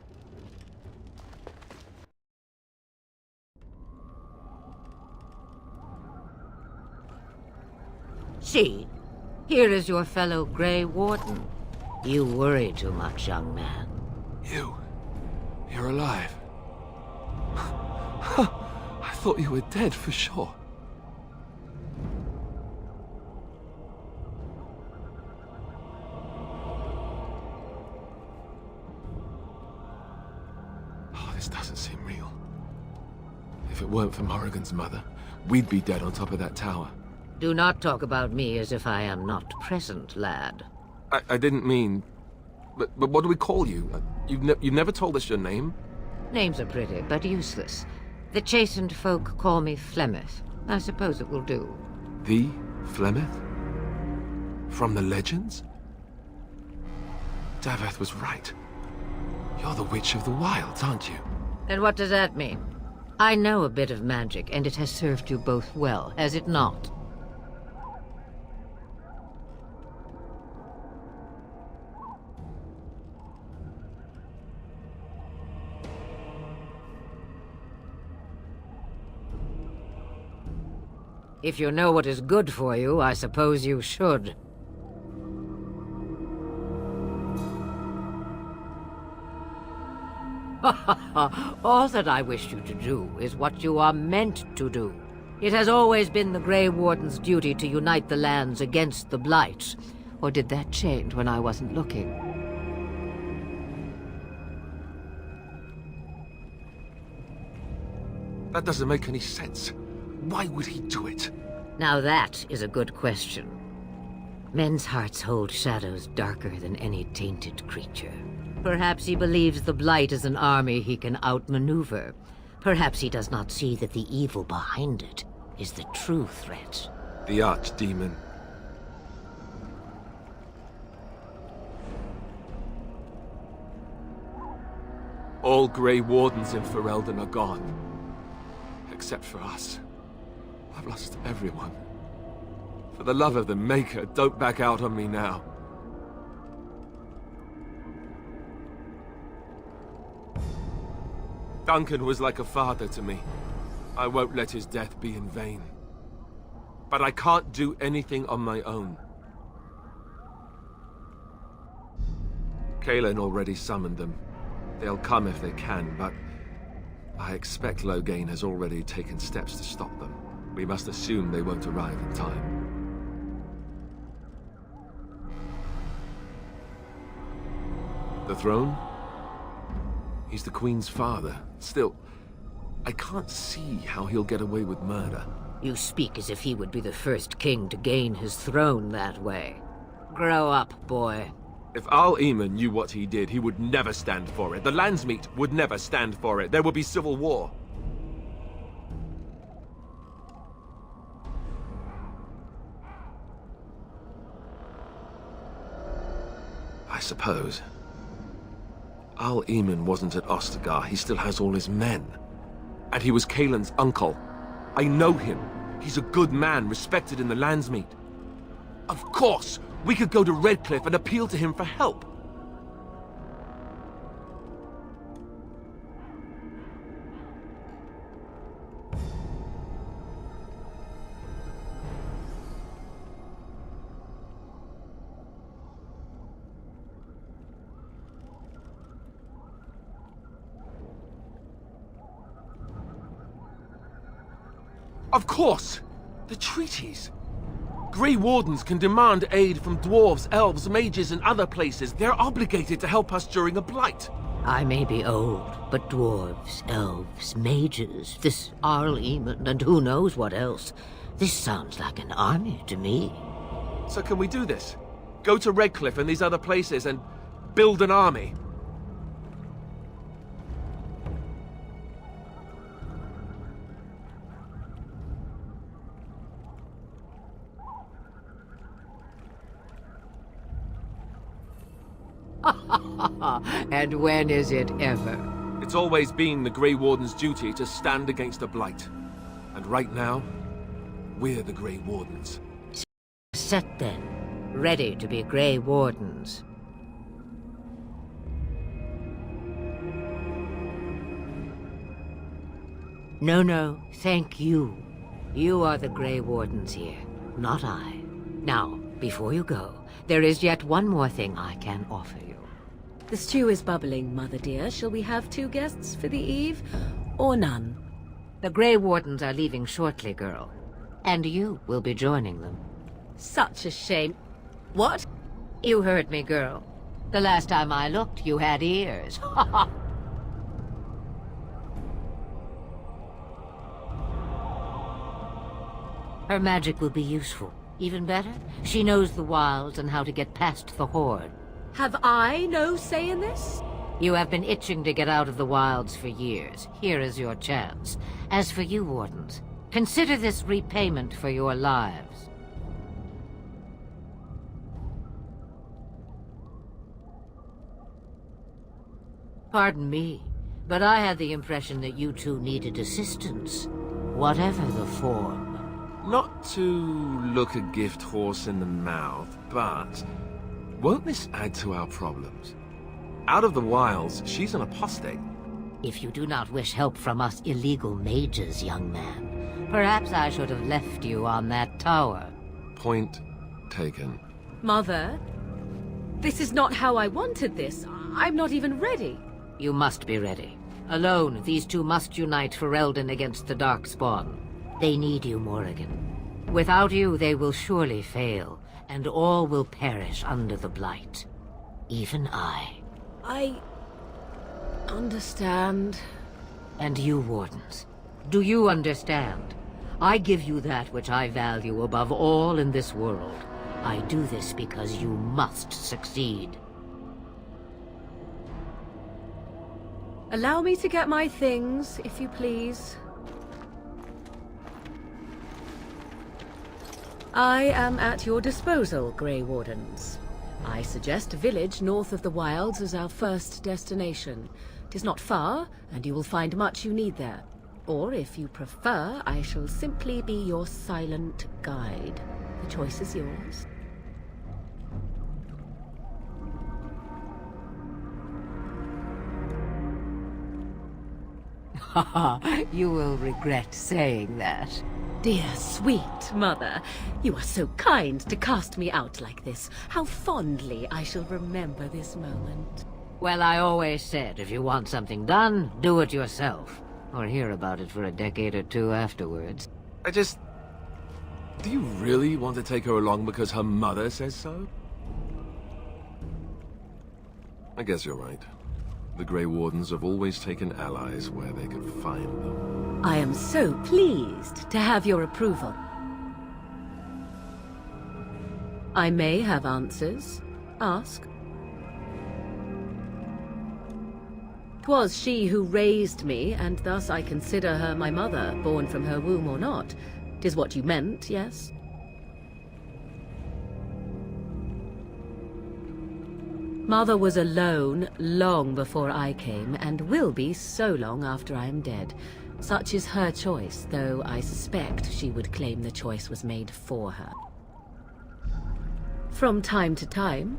Speaker 7: See, here is your fellow Grey Warden. You worry too much, young man.
Speaker 22: You're alive. I thought you were dead for sure. Oh, this doesn't seem real. If it weren't for Morrigan's mother, we'd be dead on top of that tower.
Speaker 7: Do not talk about me as if I am not present, lad.
Speaker 22: I didn't mean... But what do we call you? You've never told us your name?
Speaker 7: Names are pretty, but useless. The chastened folk call me Flemeth. I suppose it will do.
Speaker 22: The Flemeth? From the legends? Daveth was right. You're the Witch of the Wilds, aren't you?
Speaker 7: And what does that mean? I know a bit of magic, and it has served you both well, has it not? If you know what is good for you, I suppose you should. All that I wish you to do is what you are meant to do. It has always been the Grey Warden's duty to unite the lands against the Blight. Or did that change when I wasn't looking?
Speaker 22: That doesn't make any sense. Why would he do it?
Speaker 7: Now that is a good question. Men's hearts hold shadows darker than any tainted creature. Perhaps he believes the Blight is an army he can outmaneuver. Perhaps he does not see that the evil behind it is the true threat.
Speaker 22: The Archdemon. All Grey Wardens in Ferelden are gone. Except for us. I've lost everyone. For the love of the Maker, don't back out on me now. Duncan was like a father to me. I won't let his death be in vain. But I can't do anything on my own. Kaelin already summoned them. They'll come if they can, but I expect Loghain has already taken steps to stop them. We must assume they won't arrive in time. The throne? He's the Queen's father. Still, I can't see how he'll get away with murder.
Speaker 7: You speak as if he would be the first king to gain his throne that way. Grow up, boy.
Speaker 22: If Al-Eamon knew what he did, he would never stand for it. The Landsmeet would never stand for it. There would be civil war. I suppose. Al-Eamon wasn't at Ostagar. He still has all his men. And he was Kaelin's uncle. I know him. He's a good man, respected in the Landsmeet. Of course, we could go to Redcliffe and appeal to him for help. Of course! The treaties! Grey Wardens can demand aid from dwarves, elves, mages, and other places. They're obligated to help us during a blight.
Speaker 7: I may be old, but dwarves, elves, mages, this Al-Eamon, and who knows what else. This sounds like an army to me.
Speaker 22: So can we do this? Go to Redcliffe and these other places and build an army?
Speaker 7: And when is it ever?
Speaker 22: It's always been the Grey Warden's duty to stand against the Blight. And right now, we're the Grey Wardens.
Speaker 7: Set then, ready to be Grey Wardens. No, thank you. You are the Grey Wardens here, not I. Now, before you go, there is yet one more thing I can offer you.
Speaker 1: The stew is bubbling, Mother dear. Shall we have 2 guests for the eve, or none?
Speaker 7: The Grey Wardens are leaving shortly, girl. And you will be joining them.
Speaker 1: Such a shame. What?
Speaker 7: You heard me, girl. The last time I looked, you had ears. Her magic will be useful. Even better, she knows the wilds and how to get past the Horde.
Speaker 1: Have I no say in this?
Speaker 7: You have been itching to get out of the wilds for years. Here is your chance. As for you, Wardens, consider this repayment for your lives. Pardon me, but I had the impression that you two needed assistance, whatever the form.
Speaker 22: Not to look a gift horse in the mouth, but won't this add to our problems? Out of the wilds, she's an apostate.
Speaker 7: If you do not wish help from us illegal mages, young man, perhaps I should have left you on that tower.
Speaker 22: Point taken.
Speaker 1: Mother, this is not how I wanted this. I'm not even ready.
Speaker 7: You must be ready. Alone, these two must unite for Eldon against the Darkspawn. They need you, Morrigan. Without you, they will surely fail, and all will perish under the Blight. Even I.
Speaker 1: I understand.
Speaker 7: And you, Wardens, do you understand? I give you that which I value above all in this world. I do this because you must succeed.
Speaker 1: Allow me to get my things, if you please. I am at your disposal, Grey Wardens. I suggest a village north of the wilds as our first destination. 'Tis not far, and you will find much you need there. Or, if you prefer, I shall simply be your silent guide. The choice is yours.
Speaker 7: You will regret saying that.
Speaker 1: Dear, sweet mother, you are so kind to cast me out like this. How fondly I shall remember this moment.
Speaker 7: Well, I always said, if you want something done, do it yourself. Or hear about it for a decade or two afterwards.
Speaker 22: Do you really want to take her along because her mother says so? I guess you're right. The Grey Wardens have always taken allies where they could find them.
Speaker 1: I am so pleased to have your approval. I may have answers. Ask. 'Twas she who raised me, and thus I consider her my mother, born from her womb or not. 'Tis what you meant, yes? Mother was alone long before I came, and will be so long after I am dead. Such is her choice, though I suspect she would claim the choice was made for her. From time to time,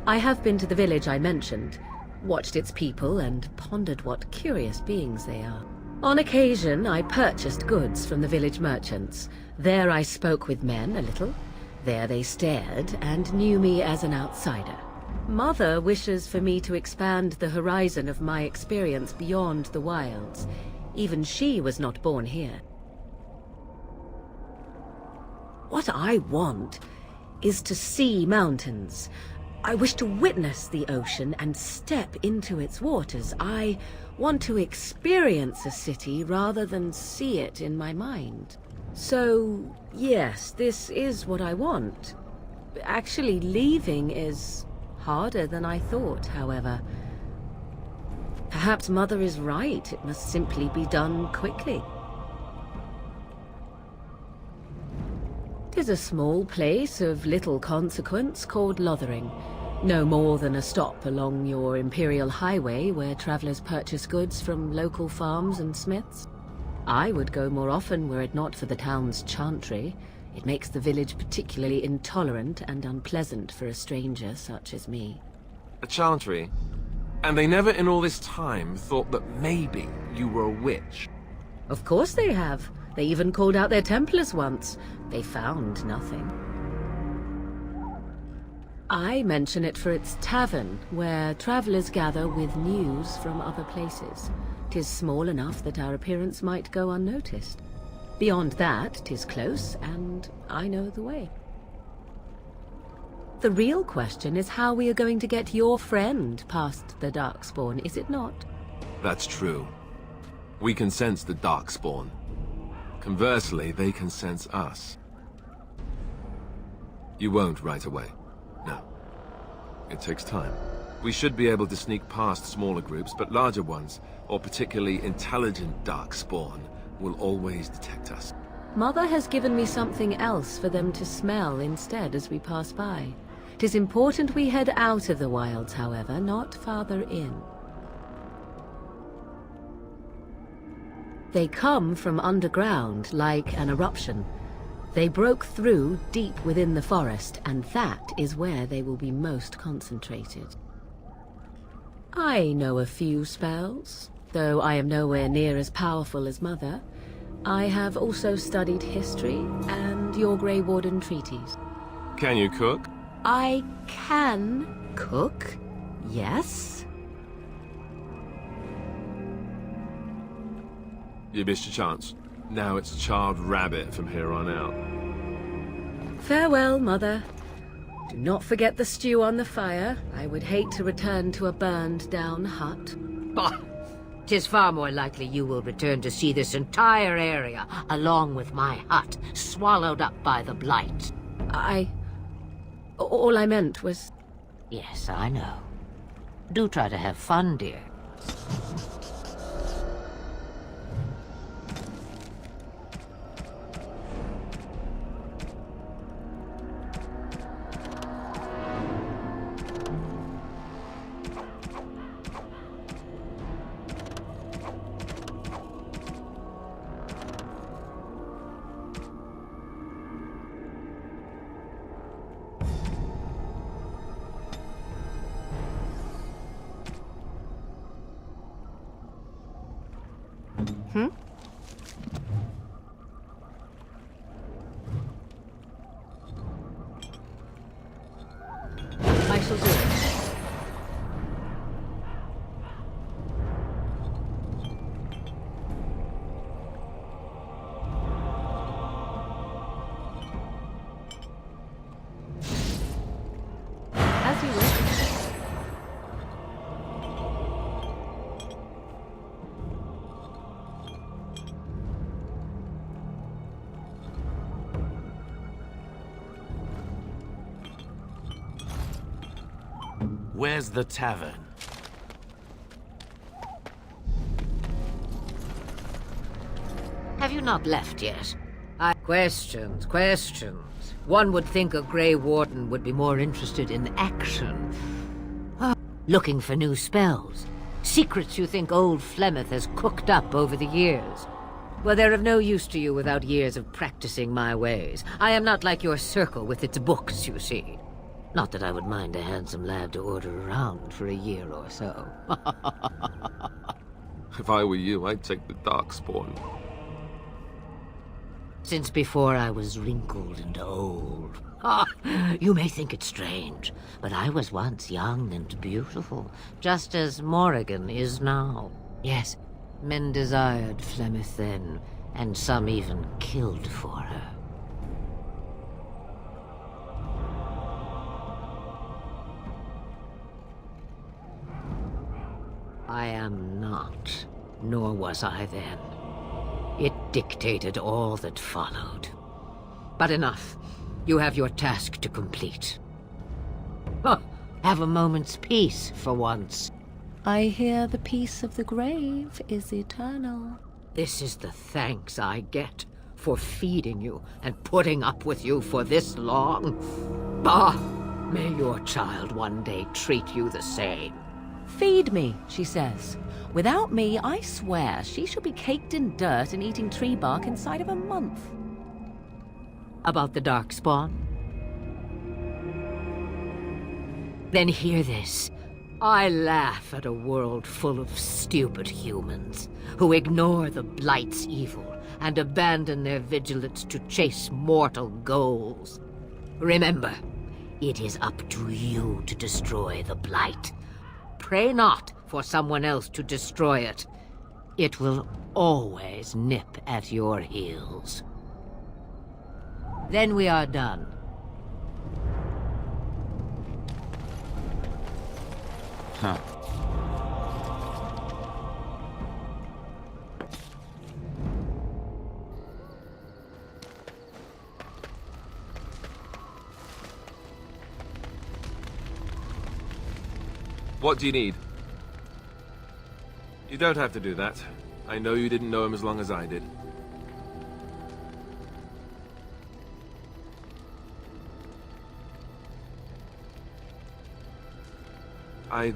Speaker 1: I have been to the village I mentioned, watched its people, and pondered what curious beings they are. On occasion, I purchased goods from the village merchants. There I spoke with men a little. There they stared and knew me as an outsider. Mother wishes for me to expand the horizon of my experience beyond the wilds. Even she was not born here. What I want is to see mountains. I wish to witness the ocean and step into its waters. I want to experience a city rather than see it in my mind. So, yes, this is what I want. Actually, leaving is harder than I thought, however. Perhaps Mother is right. It must simply be done quickly. 'Tis a small place of little consequence called Lothering. No more than a stop along your Imperial Highway where travelers purchase goods from local farms and smiths. I would go more often were it not for the town's chantry. It makes the village particularly intolerant and unpleasant for a stranger such as me.
Speaker 22: A chantry? And they never in all this time thought that maybe you were a witch?
Speaker 1: Of course they have. They even called out their Templars once. They found nothing. I mention it for its tavern, where travelers gather with news from other places. 'Tis small enough that our appearance might go unnoticed. Beyond that, 'tis close, and I know the way. The real question is how we are going to get your friend past the Darkspawn, is it not?
Speaker 22: That's true. We can sense the Darkspawn. Conversely, they can sense us. You won't right away. No. It takes time. We should be able to sneak past smaller groups, but larger ones, or particularly intelligent Darkspawn, will always detect us.
Speaker 1: Mother has given me something else for them to smell instead as we pass by. 'Tis important we head out of the wilds, however, not farther in. They come from underground, like an eruption. They broke through deep within the forest, and that is where they will be most concentrated. I know a few spells, though I am nowhere near as powerful as Mother. I have also studied history and your Grey Warden treaties.
Speaker 22: Can you cook?
Speaker 1: I can cook, yes.
Speaker 22: You missed your chance. Now it's charred rabbit from here on out.
Speaker 1: Farewell, Mother. Do not forget the stew on the fire. I would hate to return to a burned-down hut.
Speaker 7: Bah! 'Tis far more likely you will return to see this entire area, along with my hut, swallowed up by the blight.
Speaker 1: All I meant was...
Speaker 7: Yes, I know. Do try to have fun, dear.
Speaker 1: Hmm? I shall do it. As you wish.
Speaker 11: Where's the tavern?
Speaker 7: Have you not left yet? Questions, questions. One would think a Grey Warden would be more interested in action. Looking for new spells. Secrets you think old Flemeth has cooked up over the years. Well, they're of no use to you without years of practicing my ways. I am not like your circle with its books, you see. Not that I would mind a handsome lad to order around for a year or so.
Speaker 22: If I were you, I'd take the Darkspawn.
Speaker 7: Since before I was wrinkled and old. You may think it strange, but I was once young and beautiful, just as Morrigan is now. Yes, men desired Flemeth then, and some even killed for her. I am not, nor was I then. It dictated all that followed. But enough. You have your task to complete. Have a moment's peace for once.
Speaker 1: I hear the peace of the grave is eternal.
Speaker 7: This is the thanks I get for feeding you and putting up with you for this long. Bah! May your child one day treat you the same.
Speaker 1: Feed me, she says. Without me, I swear, she shall be caked in dirt and eating tree bark inside of a month.
Speaker 7: About the Darkspawn? Then hear this. I laugh at a world full of stupid humans who ignore the Blight's evil and abandon their vigilance to chase mortal goals. Remember, it is up to you to destroy the Blight. Pray not for someone else to destroy it. It will always nip at your heels. Then we are done.
Speaker 10: Huh.
Speaker 22: What do you need? You don't have to do that. I know you didn't know him as long as I did. I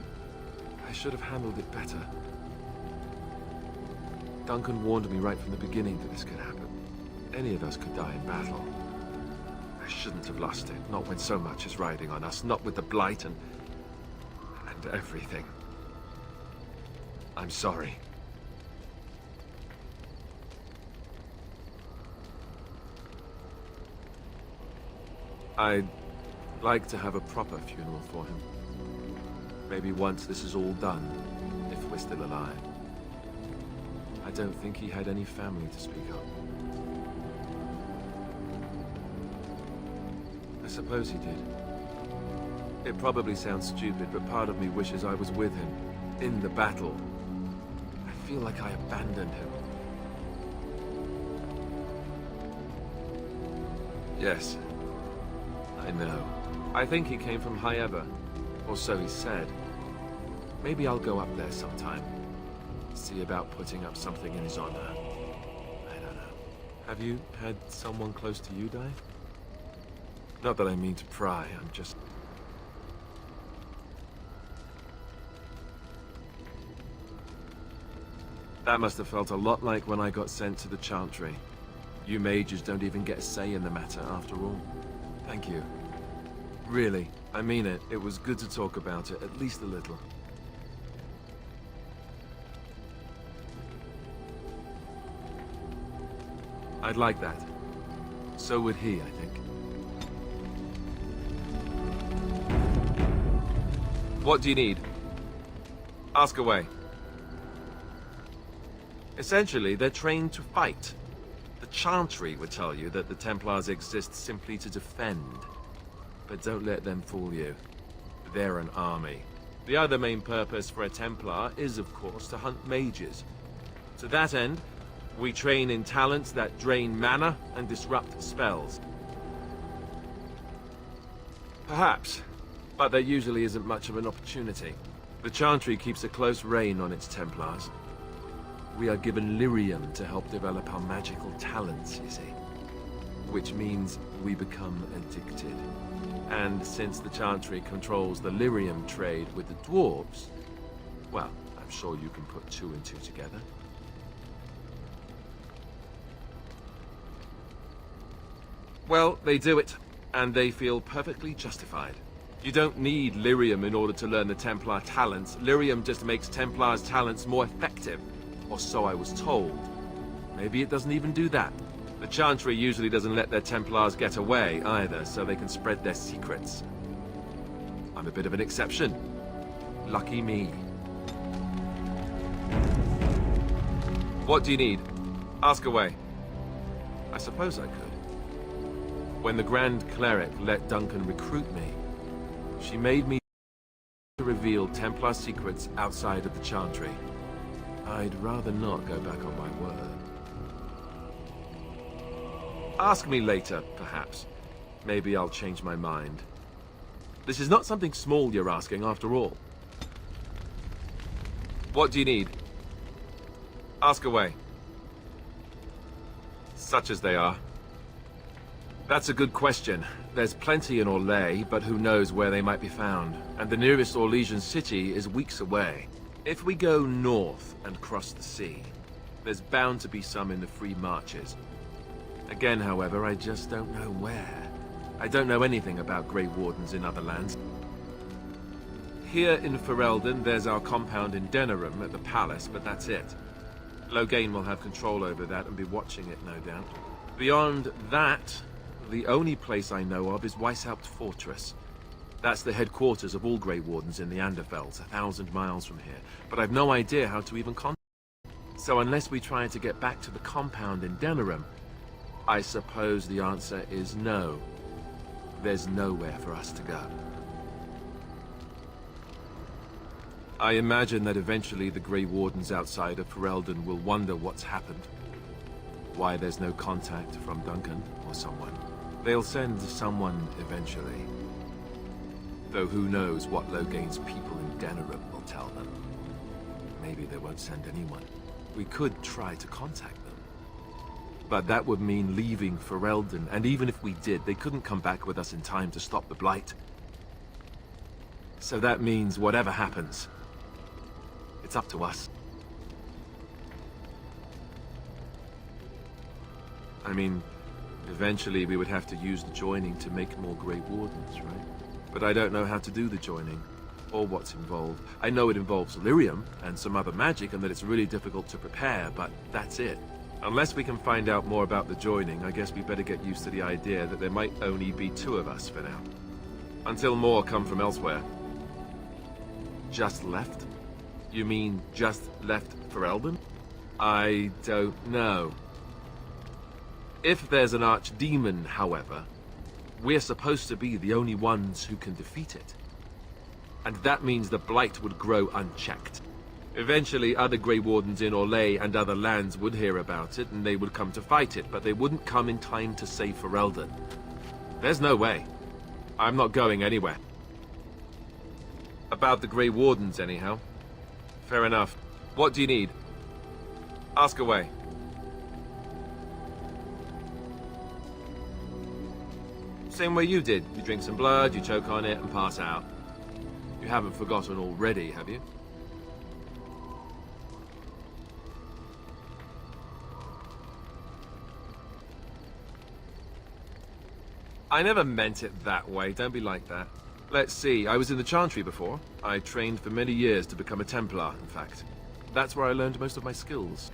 Speaker 22: should have handled it better. Duncan warned me right from the beginning that this could happen. Any of us could die in battle. I shouldn't have lost it, not when so much is riding on us, not with the Blight and everything. I'm sorry. I'd like to have a proper funeral for him. Maybe once this is all done, if we're still alive. I don't think he had any family to speak of. I suppose he did. It probably sounds stupid, but part of me wishes I was with him, in the battle. I feel like I abandoned him. Yes, I know. I think he came from High Ever, or so he said. Maybe I'll go up there sometime. See about putting up something in his honor. I don't know. Have you had someone close to you die? Not that I mean to pry, I'm just... That must have felt a lot like when I got sent to the Chantry. You mages don't even get a say in the matter, after all. Thank you. Really, I mean it. It was good to talk about it, at least a little. I'd like that. So would he, I think. What do you need? Ask away. Essentially, they're trained to fight. The Chantry would tell you that the Templars exist simply to defend. But don't let them fool you. They're an army. The other main purpose for a Templar is, of course, to hunt mages. To that end, we train in talents that drain mana and disrupt spells. Perhaps, but there usually isn't much of an opportunity. The Chantry keeps a close rein on its Templars. We are given lyrium to help develop our magical talents, you see. Which means we become addicted. And since the Chantry controls the lyrium trade with the dwarves, well, I'm sure you can put two and two together. Well, they do it, and they feel perfectly justified. You don't need lyrium in order to learn the Templar talents. Lyrium just makes Templars' talents more effective, or so I was told. Maybe it doesn't even do that. The Chantry usually doesn't let their Templars get away either, so they can spread their secrets. I'm a bit of an exception. Lucky me. What do you need? Ask away. I suppose I could. When the Grand Cleric let Duncan recruit me, she made me to reveal Templar secrets outside of the Chantry. I'd rather not go back on my word. Ask me later, perhaps. Maybe I'll change my mind. This is not something small you're asking, after all. What do you need? Ask away. Such as they are. That's a good question. There's plenty in Orlais, but who knows where they might be found. And the nearest Orlesian city is weeks away. If we go north and cross the sea, there's bound to be some in the Free Marches. Again, however, I just don't know where. I don't know anything about Grey Wardens in other lands. Here in Ferelden, there's our compound in Denerim at the palace, but that's it. Loghain will have control over that and be watching it, no doubt. Beyond that, the only place I know of is Weishaupt Fortress. That's the headquarters of all Grey Wardens in the Anderfells, 1,000 miles from here. But I've no idea how to even contact them. So unless we try to get back to the compound in Denerim, I suppose the answer is no. There's nowhere for us to go. I imagine that eventually the Grey Wardens outside of Ferelden will wonder what's happened. Why there's no contact from Duncan or someone. They'll send someone eventually. Though who knows what Loghain's people in Denerim will tell them. Maybe they won't send anyone. We could try to contact them. But that would mean leaving Ferelden, and even if we did, they couldn't come back with us in time to stop the Blight. So that means whatever happens, it's up to us. I mean, eventually we would have to use the joining to make more Grey Wardens, right? But I don't know how to do the joining, or what's involved. I know it involves lyrium and some other magic, and that it's really difficult to prepare, but that's it. Unless we can find out more about the joining, I guess we better get used to the idea that there might only be 2 of us for now. Until more come from elsewhere. Just left? You mean just left Ferelden? I don't know. If there's an archdemon, however, we're supposed to be the only ones who can defeat it. And that means the Blight would grow unchecked. Eventually, other Grey Wardens in Orlais and other lands would hear about it, and they would come to fight it, but they wouldn't come in time to save Ferelden. There's no way. I'm not going anywhere. About the Grey Wardens, anyhow. Fair enough. What do you need? Ask away. Same way you did. You drink some blood, you choke on it, and pass out. You haven't forgotten already, have you? I never meant it that way, don't be like that. Let's see, I was in the Chantry before. I trained for many years to become a Templar, in fact. That's where I learned most of my skills.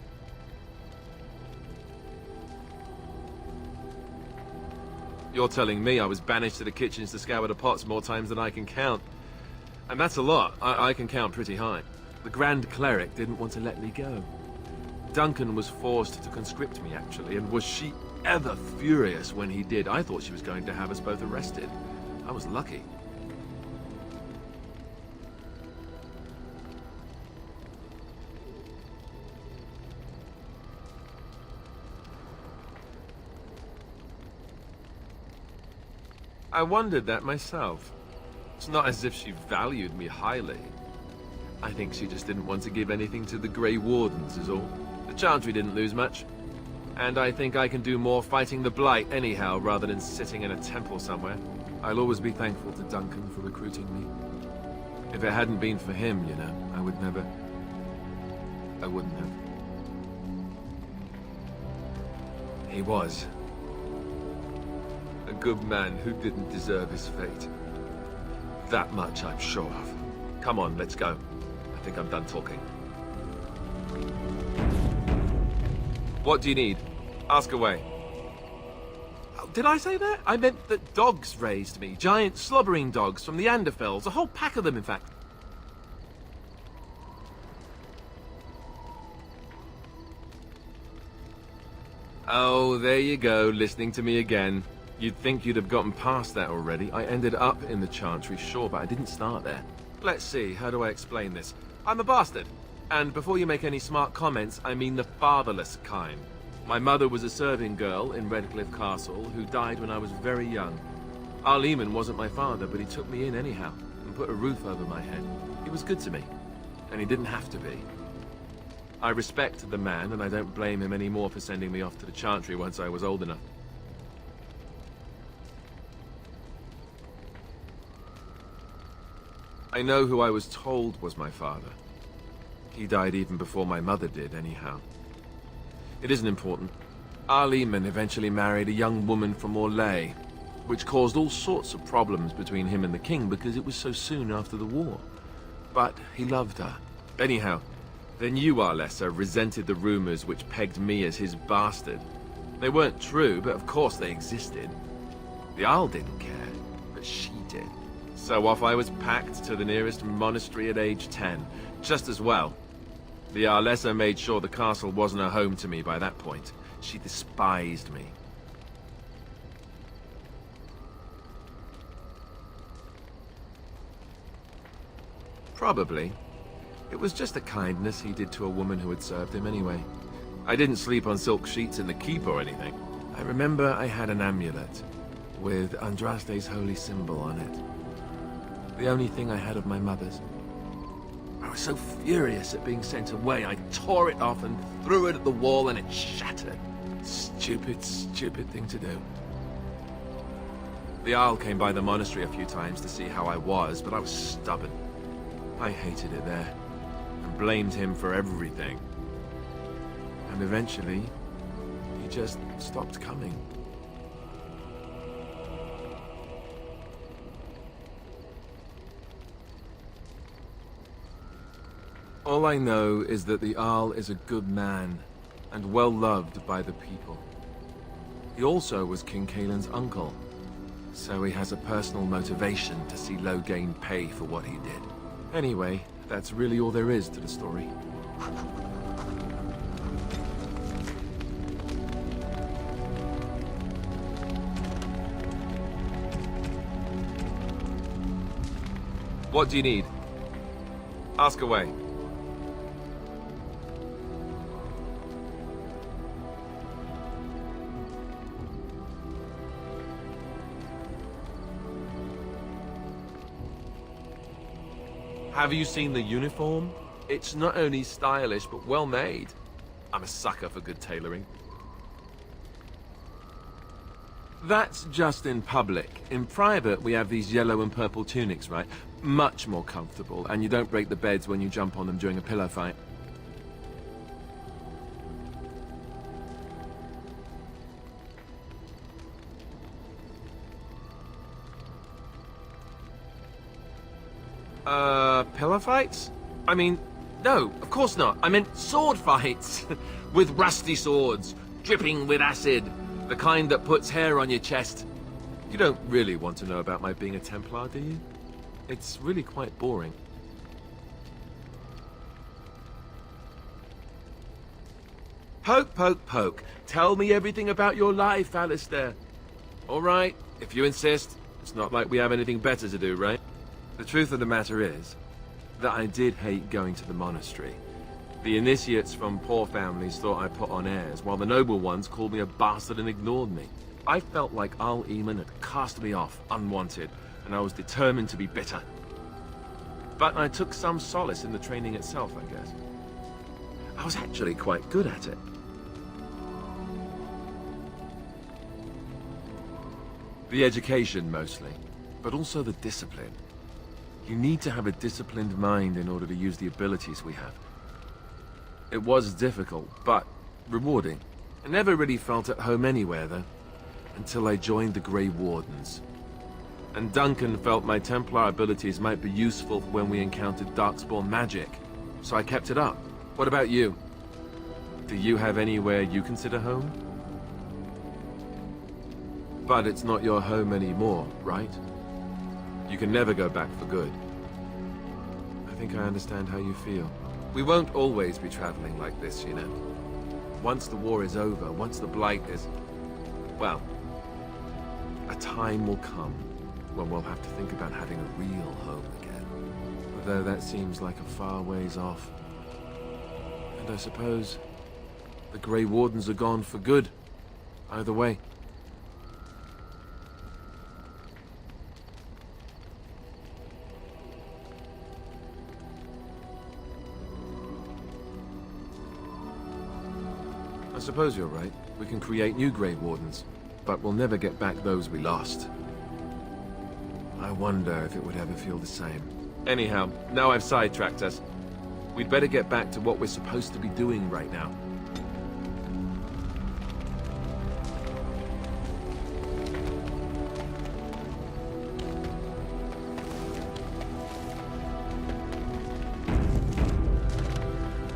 Speaker 22: You're telling me I was banished to the kitchens to scour the pots more times than I can count. And that's a lot. I can count pretty high. The Grand Cleric didn't want to let me go. Duncan was forced to conscript me, actually, and was she ever furious when he did. I thought she was going to have us both arrested. I was lucky. I wondered that myself. It's not as if she valued me highly. I think she just didn't want to give anything to the Grey Wardens is all. The Chantry didn't lose much. And I think I can do more fighting the Blight anyhow, rather than sitting in a temple somewhere. I'll always be thankful to Duncan for recruiting me. If it hadn't been for him, you know, I wouldn't have. He was a good man who didn't deserve his fate. That much I'm sure of. Come on, let's go. I think I'm done talking. What do you need? Ask away. Oh, did I say that? I meant that dogs raised me. Giant slobbering dogs from the Anderfells. A whole pack of them, in fact. Oh, there you go, listening to me again. You'd think you'd have gotten past that already. I ended up in the Chantry, sure, but I didn't start there. Let's see, how do I explain this? I'm a bastard. And before you make any smart comments, I mean the fatherless kind. My mother was a serving girl in Redcliffe Castle who died when I was very young. Arleman wasn't my father, but he took me in anyhow and put a roof over my head. He was good to me, and he didn't have to be. I respect the man, and I don't blame him anymore for sending me off to the Chantry once I was old enough. I know who I was told was my father. He died even before my mother did, anyhow. It isn't important. Arleman eventually married a young woman from Orlais, which caused all sorts of problems between him and the king because it was so soon after the war. But he loved her. Anyhow, the new Arlessa resented the rumors which pegged me as his bastard. They weren't true, but of course they existed. The Arl didn't care, but she did. So off I was packed to the nearest monastery at age 10. Just as well. The Arlessa made sure the castle wasn't a home to me by that point. She despised me. Probably. It was just a kindness he did to a woman who had served him anyway. I didn't sleep on silk sheets in the keep or anything. I remember I had an amulet with Andraste's holy symbol on it. The only thing I had of my mother's. I was so furious at being sent away, I tore it off and threw it at the wall and it shattered. Stupid, stupid thing to do. The Arl came by the monastery a few times to see how I was, but I was stubborn. I hated it there, and blamed him for everything. And eventually, he just stopped coming. All I know is that the Arl is a good man, and well loved by the people. He also was King Caelan's uncle, so he has a personal motivation to see Loghain pay for what he did. Anyway, that's really all there is to the story. What do you need? Ask away. Have you seen the uniform? It's not only stylish, but well made. I'm a sucker for good tailoring. That's just in public. In private, we have these yellow and purple tunics, right? Much more comfortable, and you don't break the beds when you jump on them during a pillow fight. Pillow fights? I mean, no, of course not. I meant sword fights. With rusty swords, dripping with acid. The kind that puts hair on your chest. You don't really want to know about my being a Templar, do you? It's really quite boring. Poke, poke, poke. Tell me everything about your life, Alistair. All right, if you insist. It's not like we have anything better to do, right? The truth of the matter is that I did hate going to the monastery. The initiates from poor families thought I put on airs, while the noble ones called me a bastard and ignored me. I felt like Al Eamon had cast me off, unwanted, and I was determined to be bitter. But I took some solace in the training itself, I guess. I was actually quite good at it. The education, mostly, but also the discipline. You need to have a disciplined mind in order to use the abilities we have. It was difficult, but rewarding. I never really felt at home anywhere, though, until I joined the Grey Wardens. And Duncan felt my Templar abilities might be useful when we encountered Darkspawn magic, so I kept it up. What about you? Do you have anywhere you consider home? But it's not your home anymore, right? You can never go back for good. I think I understand how you feel. We won't always be traveling like this, you know. Once the war is over, once the Blight is... well, a time will come when we'll have to think about having a real home again. Although that seems like a far ways off. And I suppose the Grey Wardens are gone for good. Either way. I suppose you're right. We can create new Grey Wardens, but we'll never get back those we lost. I wonder if it would ever feel the same. Anyhow, now I've sidetracked us. We'd better get back to what we're supposed to be doing right now.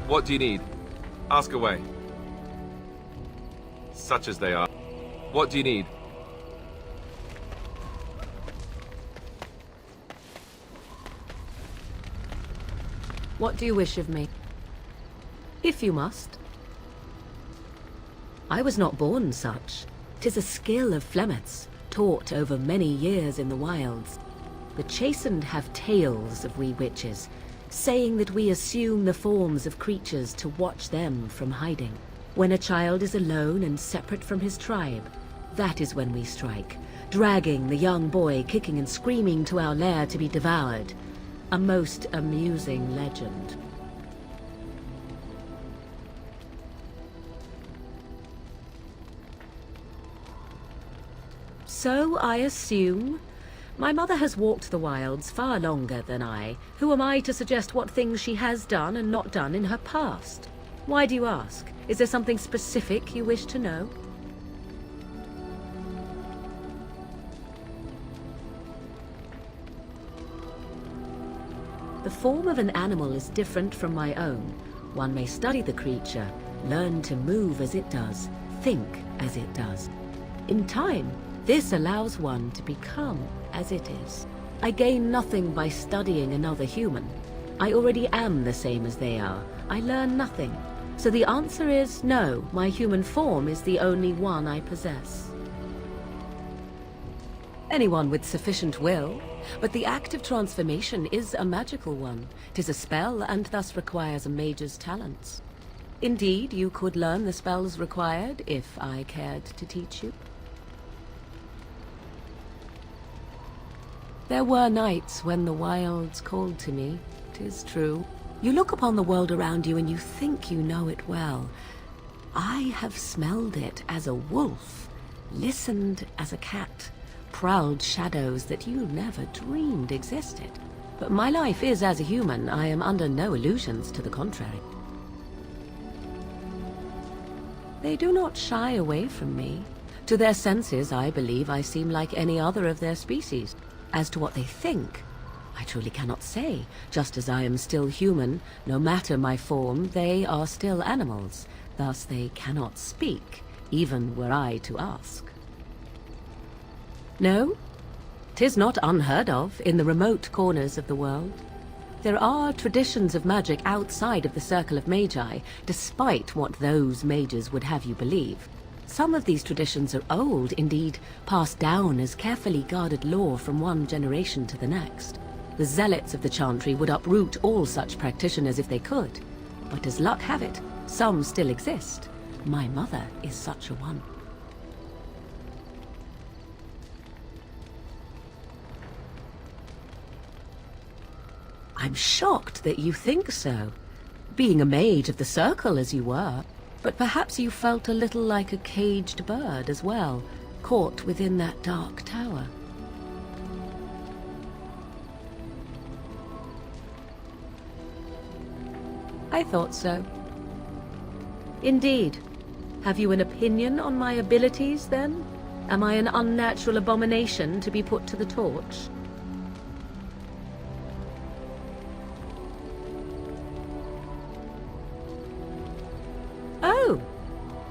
Speaker 22: What do you need? Ask away. Such as they are. What do you need?
Speaker 1: What do you wish of me? If you must. I was not born such. 'Tis a skill of Flemeth's, taught over many years in the wilds. The chastened have tales of we witches, saying that we assume the forms of creatures to watch them from hiding. When a child is alone and separate from his tribe, that is when we strike, dragging the young boy kicking and screaming to our lair to be devoured. A most amusing legend. So I assume. My mother has walked the wilds far longer than I. Who am I to suggest what things she has done and not done in her past? Why do you ask? Is there something specific you wish to know? The form of an animal is different from my own. One may study the creature, learn to move as it does, think as it does. In time, this allows one to become as it is. I gain nothing by studying another human. I already am the same as they are. I learn nothing. So the answer is no, my human form is the only one I possess. Anyone with sufficient will, but the act of transformation is a magical one. 'Tis a spell and thus requires a mage's talents. Indeed, you could learn the spells required if I cared to teach you. There were nights when the wilds called to me, 'tis true. You look upon the world around you and you think you know it well. I have smelled it as a wolf, listened as a cat, prowled shadows that you never dreamed existed. But my life is as a human. I am under no illusions to the contrary. They do not shy away from me. To their senses, I believe I seem like any other of their species. As to what they think, I truly cannot say. Just as I am still human, no matter my form, they are still animals. Thus they cannot speak, even were I to ask. No, 'tis not unheard of in the remote corners of the world. There are traditions of magic outside of the Circle of Magi, despite what those mages would have you believe. Some of these traditions are old, indeed, passed down as carefully guarded lore from one generation to the next. The zealots of the chantry would uproot all such practitioners if they could. But as luck have it, some still exist. My mother is such a one. I'm shocked that you think so, being a mage of the Circle as you were. But perhaps you felt a little like a caged bird as well, caught within that dark tower. I thought so. Indeed. Have you an opinion on my abilities, then? Am I an unnatural abomination to be put to the torch? Oh,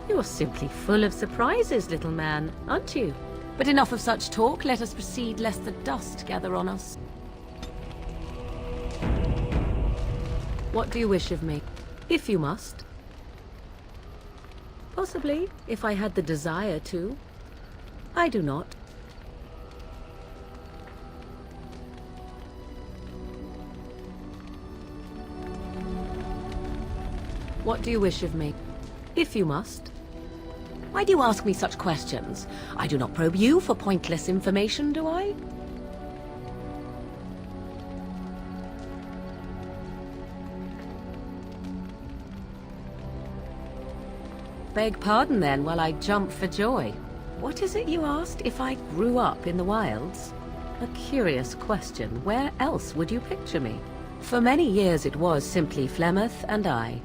Speaker 1: you're simply full of surprises, little man, aren't you? But enough of such talk. Let us proceed, lest the dust gather on us. What do you wish of me? If you must. Possibly, if I had the desire to. I do not. What do you wish of me? If you must. Why do you ask me such questions? I do not probe you for pointless information, do I? Beg pardon then while I jump for joy. What is it you asked? If I grew up in the wilds? A curious question. Where else would you picture me? For many years it was simply Flemeth and I.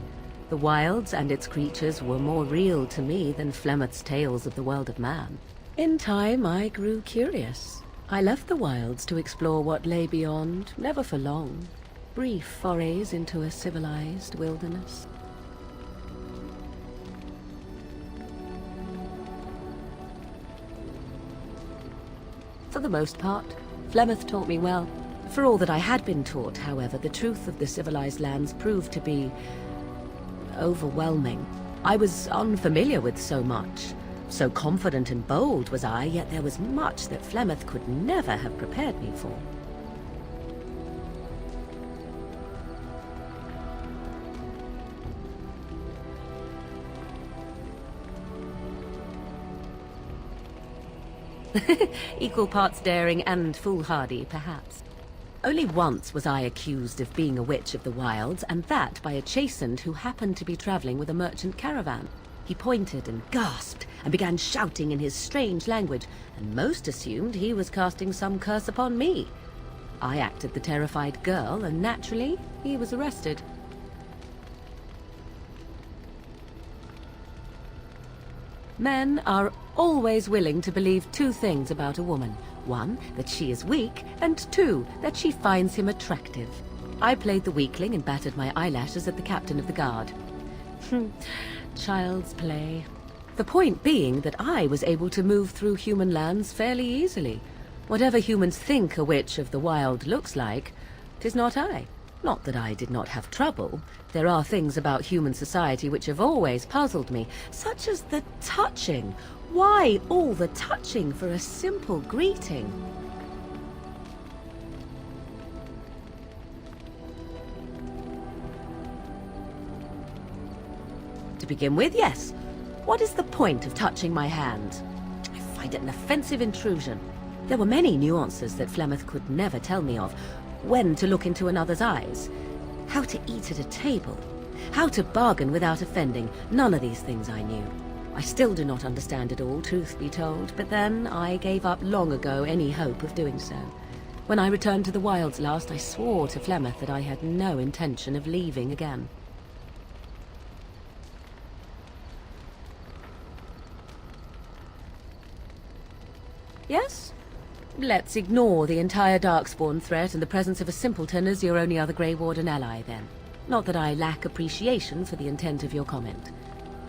Speaker 1: The wilds and its creatures were more real to me than Flemeth's tales of the world of man. In time, I grew curious. I left the wilds to explore what lay beyond, never for long. Brief forays into a civilized wilderness. For the most part, Flemeth taught me well. For all that I had been taught, however, the truth of the civilized lands proved to be overwhelming. I was unfamiliar with so much. So confident and bold was I, yet there was much that Flemeth could never have prepared me for. Equal parts daring and foolhardy, perhaps. Only once was I accused of being a witch of the wilds, and that by a chastened who happened to be traveling with a merchant caravan. He pointed and gasped, and began shouting in his strange language, and most assumed he was casting some curse upon me. I acted the terrified girl, and naturally, he was arrested. Men are always willing to believe two things about a woman. One, that she is weak, and two, that she finds him attractive. I played the weakling and battered my eyelashes at the captain of the guard. Child's play. The point being that I was able to move through human lands fairly easily. Whatever humans think a witch of the wild looks like, 'tis not I. Not that I did not have trouble. There are things about human society which have always puzzled me, such as the touching. Why all the touching for a simple greeting? To begin with, yes. What is the point of touching my hand? I find it an offensive intrusion. There were many nuances that Flemeth could never tell me of. When to look into another's eyes, how to eat at a table, how to bargain without offending. None of these things I knew. I still do not understand it all, truth be told, but then I gave up long ago any hope of doing so. When I returned to the wilds last, I swore to Flemeth that I had no intention of leaving again. Yes? Let's ignore the entire Darkspawn threat and the presence of a simpleton as your only other Grey Warden ally, then. Not that I lack appreciation for the intent of your comment.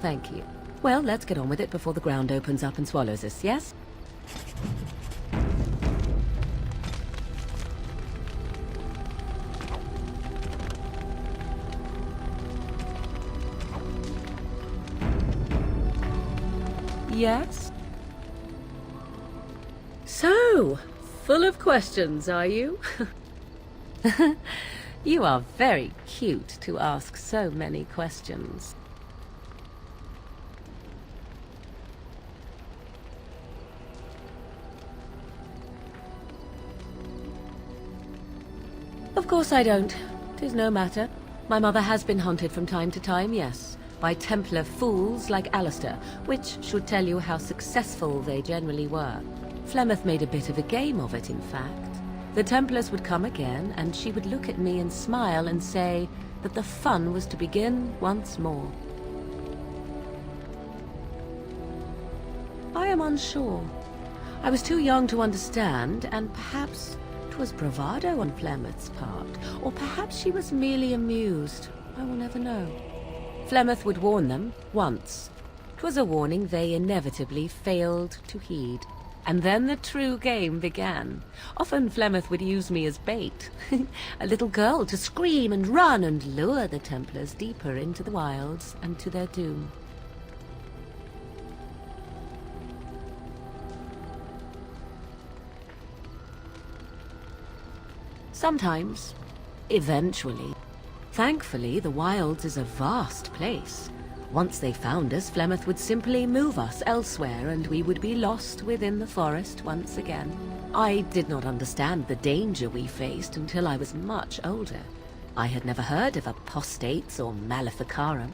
Speaker 1: Thank you. Well, let's get on with it before the ground opens up and swallows us, yes? Yes? So, full of questions, are you? You are very cute to ask so many questions. Of course I don't. 'Tis no matter. My mother has been hunted from time to time, yes, by Templar fools like Alistair, which should tell you how successful they generally were. Flemeth made a bit of a game of it, in fact. The Templars would come again, and she would look at me and smile and say that the fun was to begin once more. I am unsure. I was too young to understand, and perhaps 'twas bravado on Flemeth's part, or perhaps she was merely amused. I will never know. Flemeth would warn them, once. 'Twas a warning they inevitably failed to heed. And then the true game began. Often Flemeth would use me as bait. A little girl to scream and run and lure the Templars deeper into the wilds and to their doom. Sometimes. Eventually. Thankfully, the wilds is a vast place. Once they found us, Flemeth would simply move us elsewhere, and we would be lost within the forest once again. I did not understand the danger we faced until I was much older. I had never heard of apostates or maleficarum.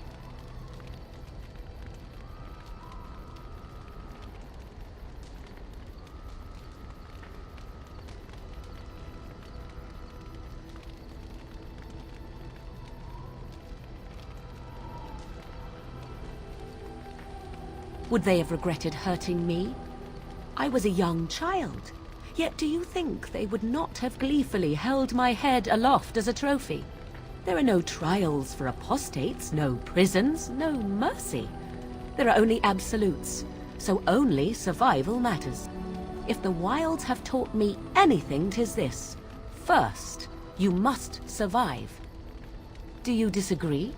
Speaker 1: Would they have regretted hurting me? I was a young child. Yet do you think they would not have gleefully held my head aloft as a trophy? There are no trials for apostates, no prisons, no mercy. There are only absolutes, so only survival matters. If the wilds have taught me anything, 'tis this. First, you must survive. Do you disagree?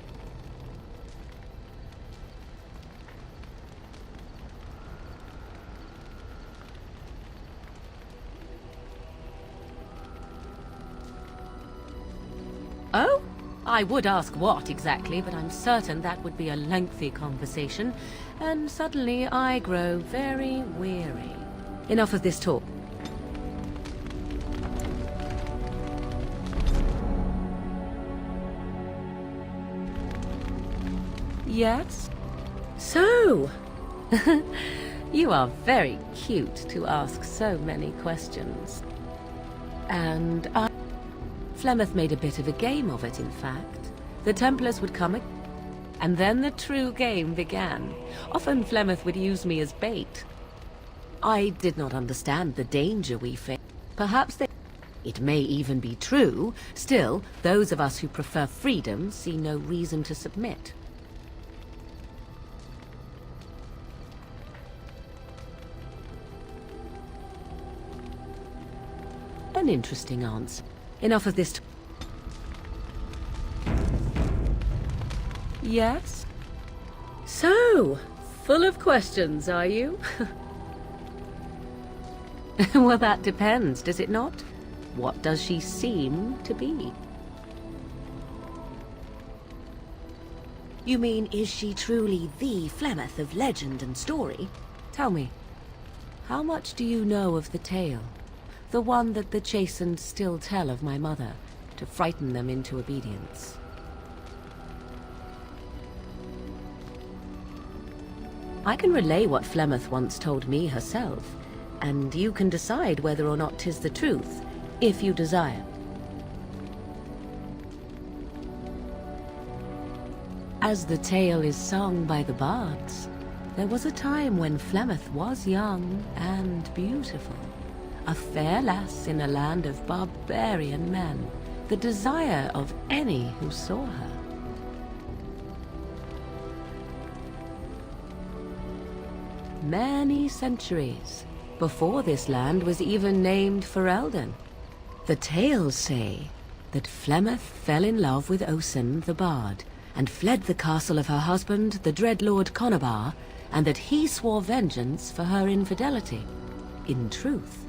Speaker 1: Oh? I would ask what exactly, but I'm certain that would be a lengthy conversation, and suddenly I grow very weary. Enough of this talk. Yes? So, you are very cute to ask so many questions. And Flemeth made a bit of a game of it, in fact. The Templars would come and then the true game began. Often Flemeth would use me as bait. I did not understand the danger we faced. Perhaps it may even be true. Still, those of us who prefer freedom see no reason to submit. An interesting answer. Enough of this. Yes? So, full of questions, are you? Well, that depends, does it not? What does she seem to be? You mean, is she truly the Flemeth of legend and story? Tell me, how much do you know of the tale? The one that the chastened still tell of my mother, to frighten them into obedience. I can relay what Flemeth once told me herself, and you can decide whether or not 'tis the truth, if you desire. As the tale is sung by the bards, there was a time when Flemeth was young and beautiful. A fair lass in a land of barbarian men, the desire of any who saw her. Many centuries before this land was even named Ferelden. The tales say that Flemeth fell in love with Osen the Bard, and fled the castle of her husband, the dread Lord Conobar, and that he swore vengeance for her infidelity. In truth,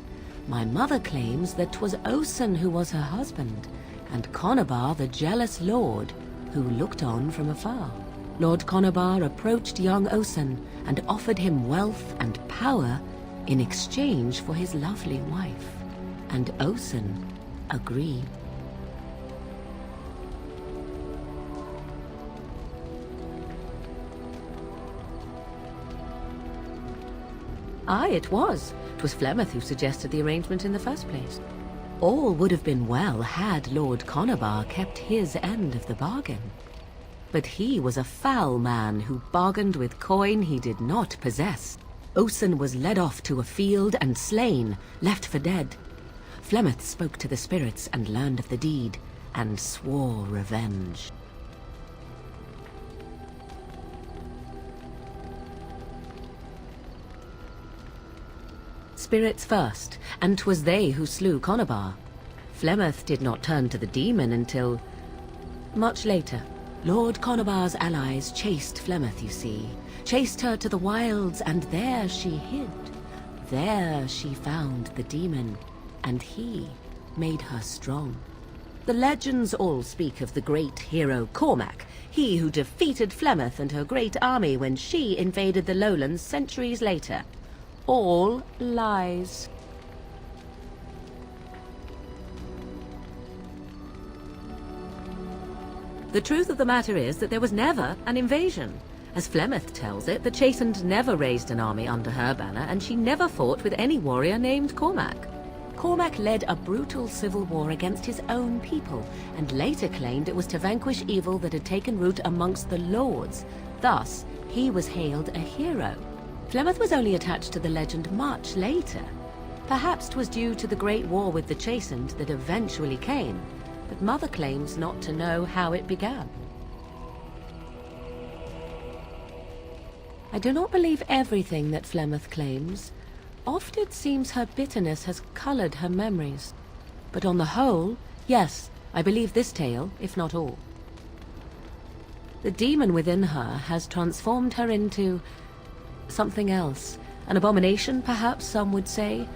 Speaker 1: my mother claims that 'twas Osen who was her husband, and Conobar the jealous lord who looked on from afar. Lord Conobar approached young Osen and offered him wealth and power in exchange for his lovely wife, and Osen agreed. Aye, it was. 'Twas Flemeth who suggested the arrangement in the first place. All would have been well had Lord Conobar kept his end of the bargain. But he was a foul man who bargained with coin he did not possess. Osen was led off to a field and slain, left for dead. Flemeth spoke to the spirits and learned of the deed, and swore revenge. Spirits first, and 'twas they who slew Conobar. Flemeth did not turn to the demon until much later. Lord Conobar's allies chased Flemeth, you see. Chased her to the wilds, and there she hid. There she found the demon, and he made her strong. The legends all speak of the great hero Cormac, he who defeated Flemeth and her great army when she invaded the lowlands centuries later. All lies. The truth of the matter is that there was never an invasion. As Flemeth tells it, the Chastened never raised an army under her banner, and she never fought with any warrior named Cormac. Cormac led a brutal civil war against his own people, and later claimed it was to vanquish evil that had taken root amongst the lords. Thus, he was hailed a hero. Flemeth was only attached to the legend much later. Perhaps 'twas due to the great war with the Chastened that eventually came, but Mother claims not to know how it began. I do not believe everything that Flemeth claims. Oft it seems her bitterness has colored her memories. But on the whole, yes, I believe this tale, if not all. The demon within her has transformed her into something else. An abomination, perhaps some would say.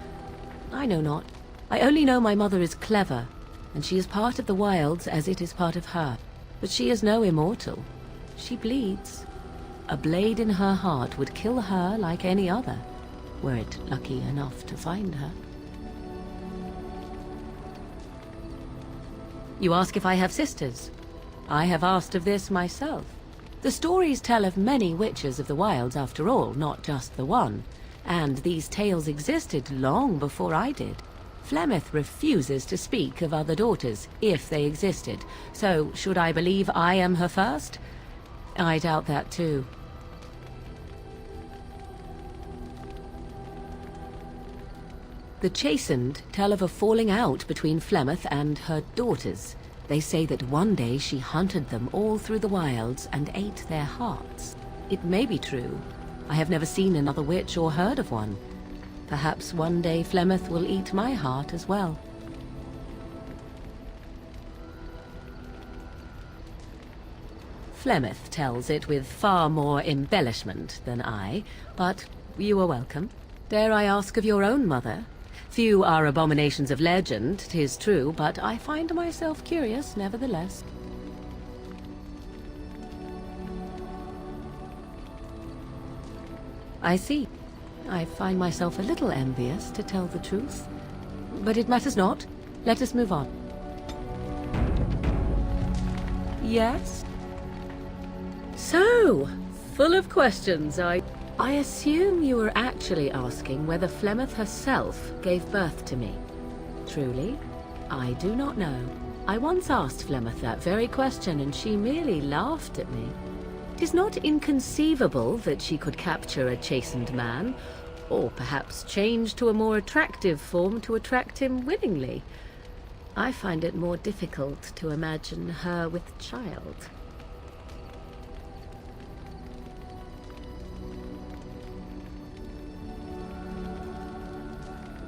Speaker 1: I know not. I only know my mother is clever, and she is part of the wilds as it is part of her. But she is no immortal. She bleeds. A blade in her heart would kill her like any other, were it lucky enough to find her. You ask if I have sisters. I have asked of this myself. The stories tell of many witches of the wilds after all, not just the one. And these tales existed long before I did. Flemeth refuses to speak of other daughters, if they existed. So, should I believe I am her first? I doubt that too. The Chastened tell of a falling out between Flemeth and her daughters. They say that one day she hunted them all through the wilds and ate their hearts. It may be true. I have never seen another witch or heard of one. Perhaps one day Flemeth will eat my heart as well. Flemeth tells it with far more embellishment than I, but you are welcome. Dare I ask of your own mother? Few are abominations of legend, 'tis true, but I find myself curious nevertheless. I see. I find myself a little envious, to tell the truth. But it matters not. Let us move on. Yes? So, full of questions, I assume you were actually asking whether Flemeth herself gave birth to me. Truly, I do not know. I once asked Flemeth that very question, and she merely laughed at me. It is not inconceivable that she could capture a chastened man, or perhaps change to a more attractive form to attract him willingly. I find it more difficult to imagine her with child.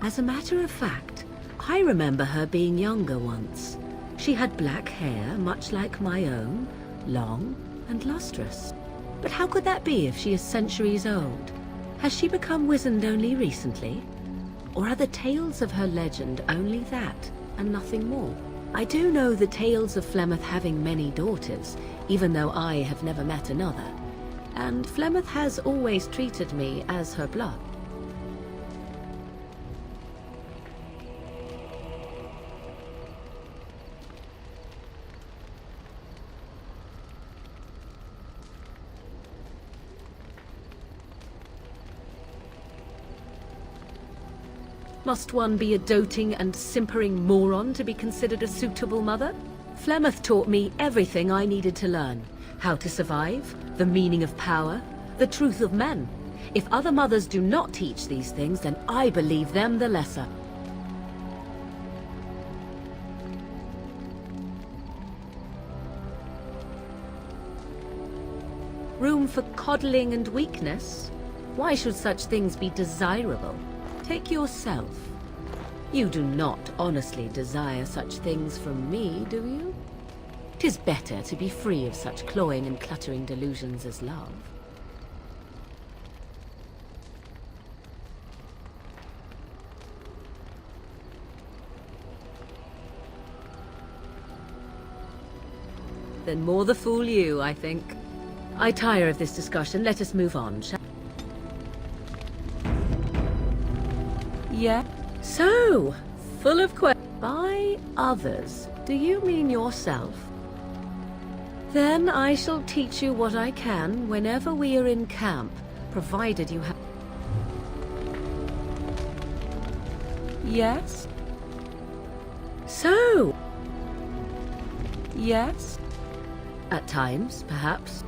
Speaker 1: As a matter of fact, I remember her being younger once. She had black hair, much like my own, long, and lustrous. But how could that be if she is centuries old? Has she become wizened only recently? Or are the tales of her legend only that, and nothing more? I do know the tales of Flemeth having many daughters, even though I have never met another. And Flemeth has always treated me as her blood. Must one be a doting and simpering moron to be considered a suitable mother? Flemeth taught me everything I needed to learn. How to survive, the meaning of power, the truth of men. If other mothers do not teach these things, then I believe them the lesser. Room for coddling and weakness? Why should such things be desirable? Take yourself. You do not honestly desire such things from me, do you? 'Tis better to be free of such cloying and cluttering delusions as love. Then more the fool you, I think. I tire of this discussion. Let us move on, shall we? Yeah. So, full of questions. By others, do you mean yourself? Then I shall teach you what I can whenever we are in camp, provided you have... Yes? So... Yes? At times, perhaps.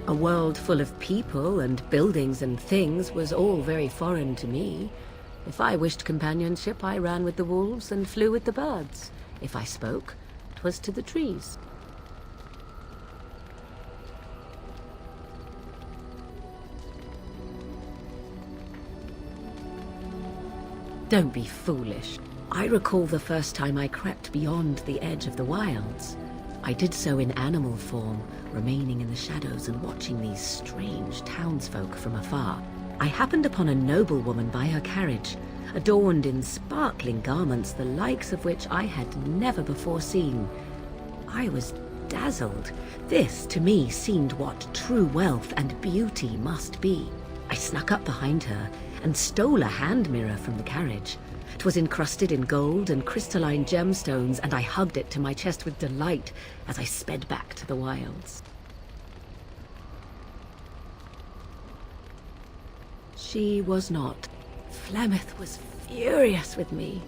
Speaker 1: A world full of people and buildings and things was all very foreign to me. If I wished companionship, I ran with the wolves and flew with the birds. If I spoke, 'twas to the trees. Don't be foolish. I recall the first time I crept beyond the edge of the wilds. I did so in animal form, remaining in the shadows and watching these strange townsfolk from afar. I happened upon a noblewoman by her carriage, adorned in sparkling garments the likes of which I had never before seen. I was dazzled. This, to me, seemed what true wealth and beauty must be. I snuck up behind her and stole a hand mirror from the carriage. 'Twas encrusted in gold and crystalline gemstones, and I hugged it to my chest with delight as I sped back to the wilds. She was not. Flemeth was furious with me.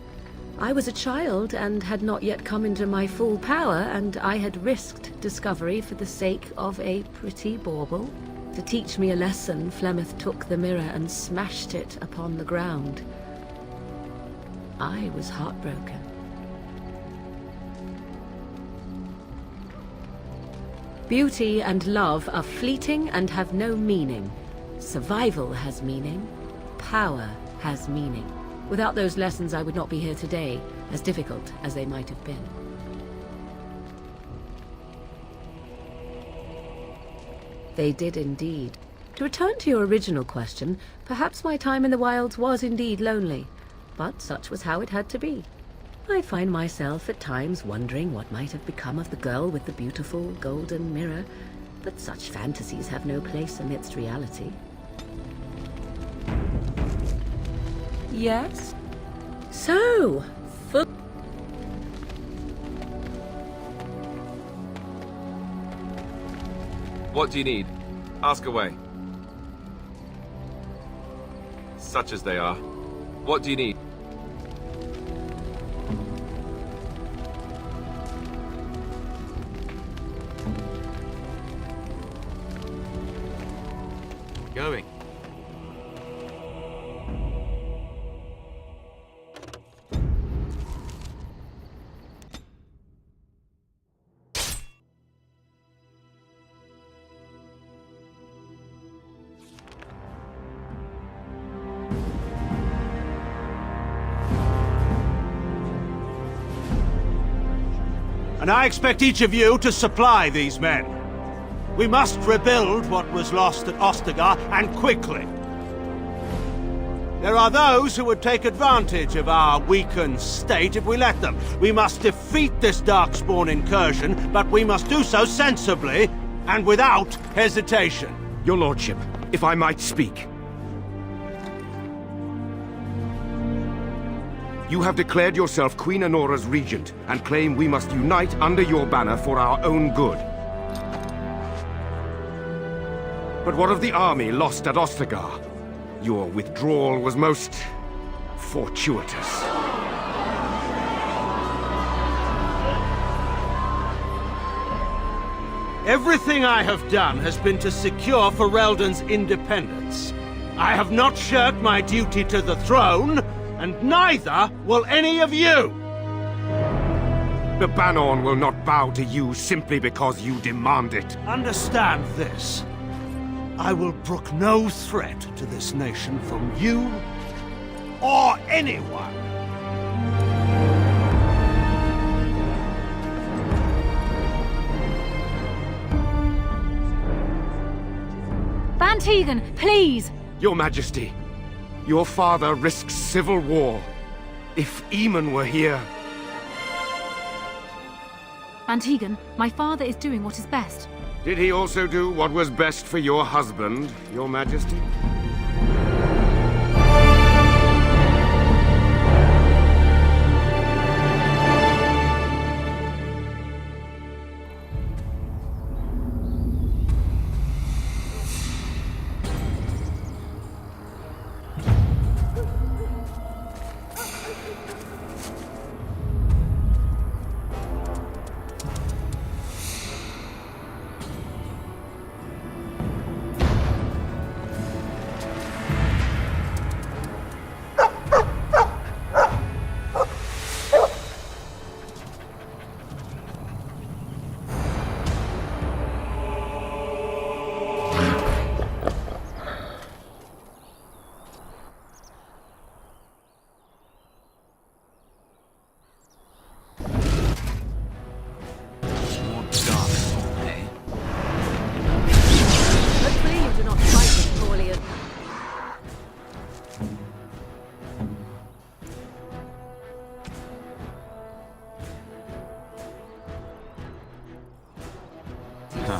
Speaker 1: I was a child and had not yet come into my full power, and I had risked discovery for the sake of a pretty bauble. To teach me a lesson, Flemeth took the mirror and smashed it upon the ground. I was heartbroken. Beauty and love are fleeting and have no meaning. Survival has meaning. Power has meaning. Without those lessons, I would not be here today, as difficult as they might have been. They did indeed. To return to your original question, perhaps my time in the wilds was indeed lonely, but such was how it had to be. I find myself at times wondering what might have become of the girl with the beautiful golden mirror, but such fantasies have no place amidst reality. Yes? So,
Speaker 22: What do you need? Ask away. Such as they are. What do you need?
Speaker 2: Going.
Speaker 15: And I expect each of you to supply these men. We must rebuild what was lost at Ostagar, and quickly. There are those who would take advantage of our weakened state if we let them. We must defeat this Darkspawn incursion, but we must do so sensibly and without hesitation.
Speaker 13: Your lordship, if I might speak. You have declared yourself Queen Honora's regent, and claim we must unite under your banner for our own good. But what of the army lost at Ostagar? Your withdrawal was most fortuitous.
Speaker 15: Everything I have done has been to secure Ferelden's independence. I have not shirked my duty to the throne, and neither will any of you!
Speaker 13: The Banorn will not bow to you simply because you demand it.
Speaker 15: Understand this. I will brook no threat to this nation from you or anyone.
Speaker 16: Van Tegan, please!
Speaker 13: Your Majesty, your father risks civil war. If Eamon were here...
Speaker 16: Van Tegan, my father is doing what is best.
Speaker 13: Did he also do what was best for your husband, Your Majesty?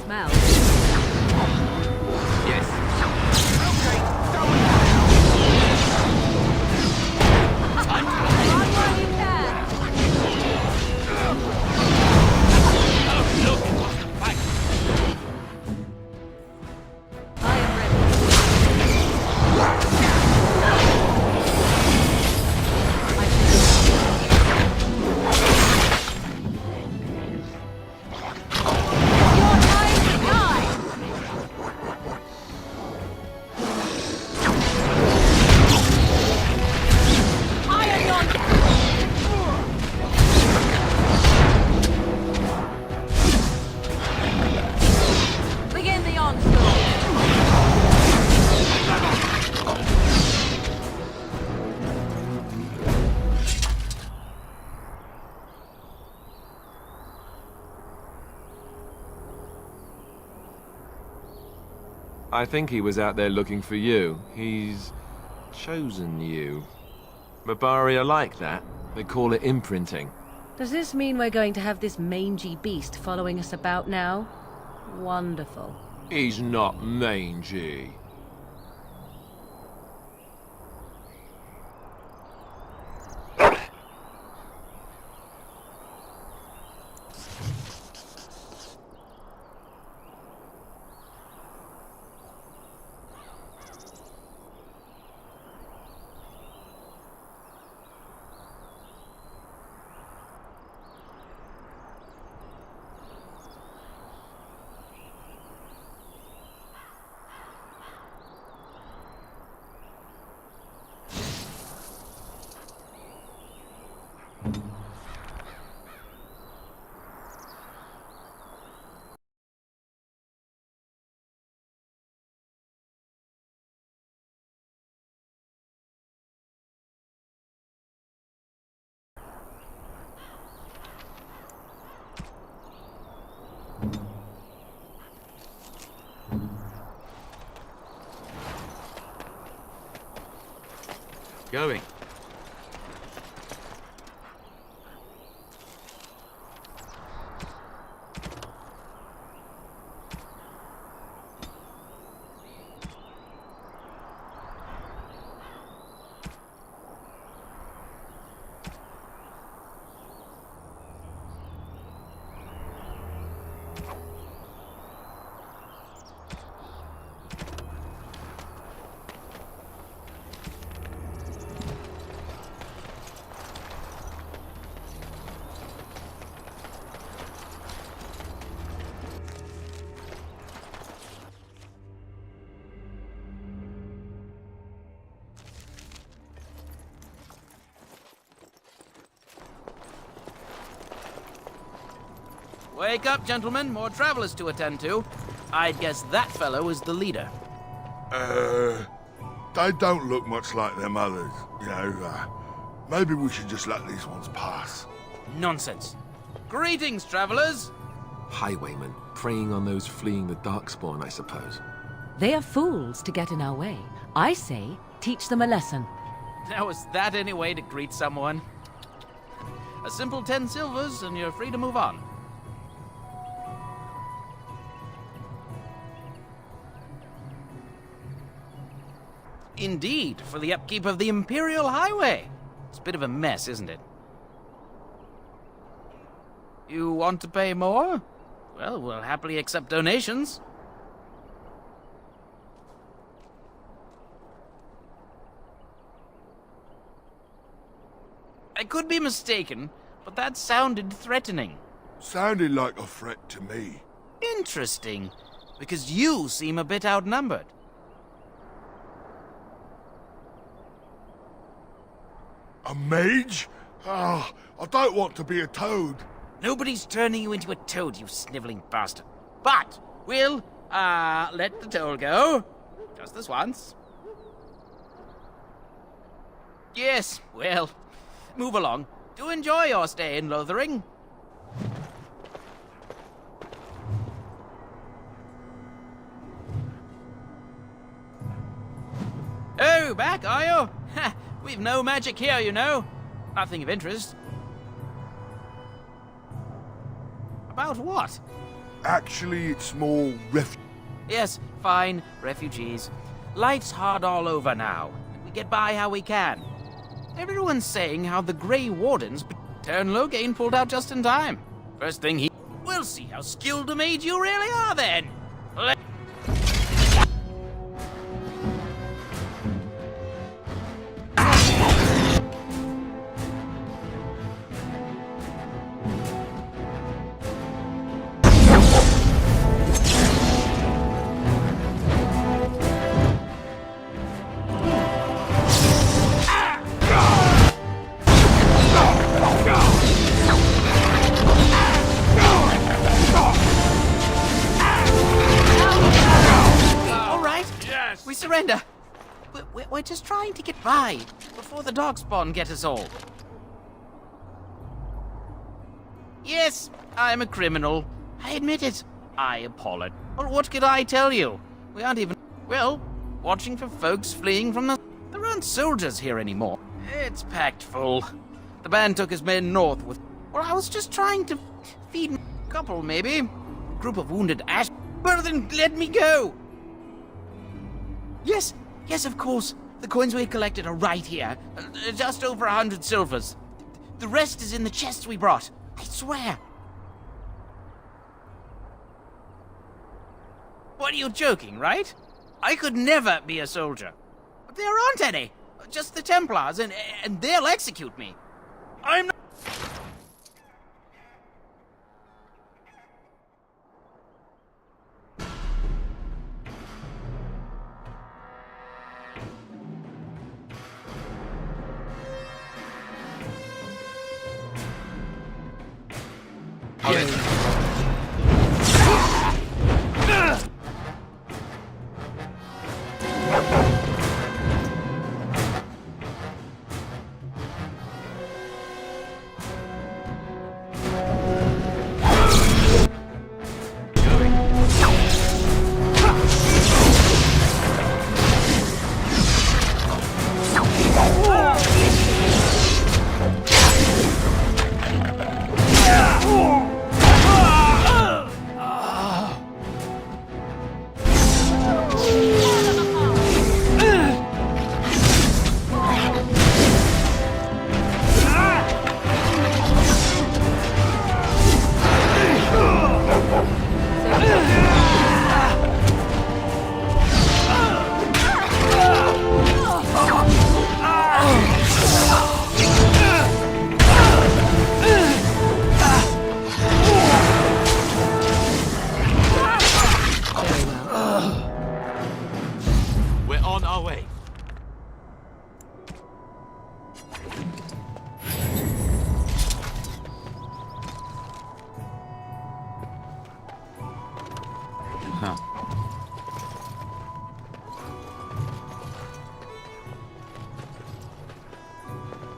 Speaker 1: Smell.
Speaker 22: I think he was out there looking for you. He's chosen you. Mabari are like that. They call it imprinting.
Speaker 1: Does this mean we're going to have this mangy beast following us about now? Wonderful.
Speaker 22: He's not mangy.
Speaker 2: Going.
Speaker 4: Wake up, gentlemen. More travelers to attend to. I'd guess that fellow is the leader.
Speaker 17: They don't look much like them others, you know. Maybe we should just let these ones pass.
Speaker 4: Nonsense. Greetings, travelers.
Speaker 22: Highwaymen, preying on those fleeing the Darkspawn, I suppose.
Speaker 1: They are fools to get in our way. I say, teach them a lesson.
Speaker 4: Now, is that any way to greet someone? A simple 10 silvers, and you're free to move on. Indeed, for the upkeep of the Imperial Highway. It's a bit of a mess, isn't it? You want to pay more? Well, we'll happily accept donations. I could be mistaken, but that sounded threatening.
Speaker 17: Sounded like a threat to me.
Speaker 4: Interesting, because you seem a bit outnumbered.
Speaker 17: A mage? Ah, I don't want to be a toad.
Speaker 4: Nobody's turning you into a toad, you sniveling bastard. But we'll, let the toll go. Just this once. Yes, well, move along. Do enjoy your stay in Lothering. Oh, back, are you? Ha! We've no magic here, you know. Nothing of interest. About what?
Speaker 17: Actually, it's more
Speaker 4: Yes, fine, refugees. Life's hard all over now. We get by how we can. Everyone's saying how the Grey Wardens turn Loghain pulled out just in time. First thing he... We'll see how skilled a mage you really are, then. Surrender. We're just trying to get by before the Darkspawn get us all. Yes, I'm a criminal. I admit it. I apologize. Well, what could I tell you? We aren't even, well, watching for folks fleeing from the... There aren't soldiers here anymore. It's packed full. The band took his men north with... Well, I was just trying to feed a couple, maybe. A group of wounded ash... Well, then let me go. Yes, of course. The coins we collected are right here. Just over 100 silvers. The rest is in the chests we brought. I swear. What, are you joking, right? I could never be a soldier. But there aren't any. Just the Templars, and they'll execute me. I'm not...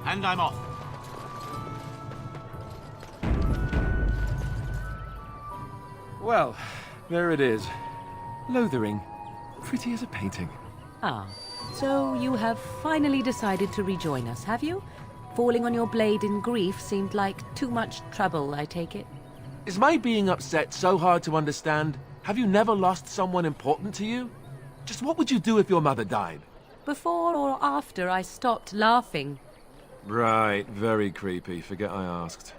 Speaker 11: And I'm off.
Speaker 22: Well, there it is. Lothering. Pretty as a painting.
Speaker 1: Ah, so you have finally decided to rejoin us, have you? Falling on your blade in grief seemed like too much trouble, I take it.
Speaker 22: Is my being upset so hard to understand? Have you never lost someone important to you? Just what would you do if your mother died?
Speaker 1: Before or after I stopped laughing?
Speaker 22: Right, very creepy. Forget I asked.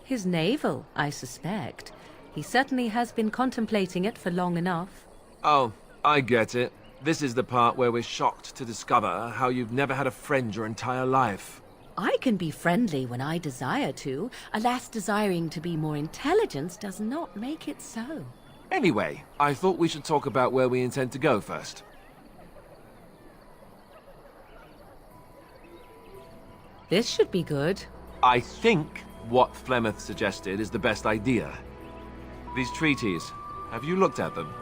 Speaker 1: His navel, I suspect. He certainly has been contemplating it for long enough.
Speaker 22: Oh, I get it. This is the part where we're shocked to discover how you've never had a friend your entire life.
Speaker 1: I can be friendly when I desire to. Alas, desiring to be more intelligent does not make it so.
Speaker 22: Anyway, I thought we should talk about where we intend to go first.
Speaker 1: This should be good.
Speaker 22: I think what Flemeth suggested is the best idea. These treaties, have you looked at them?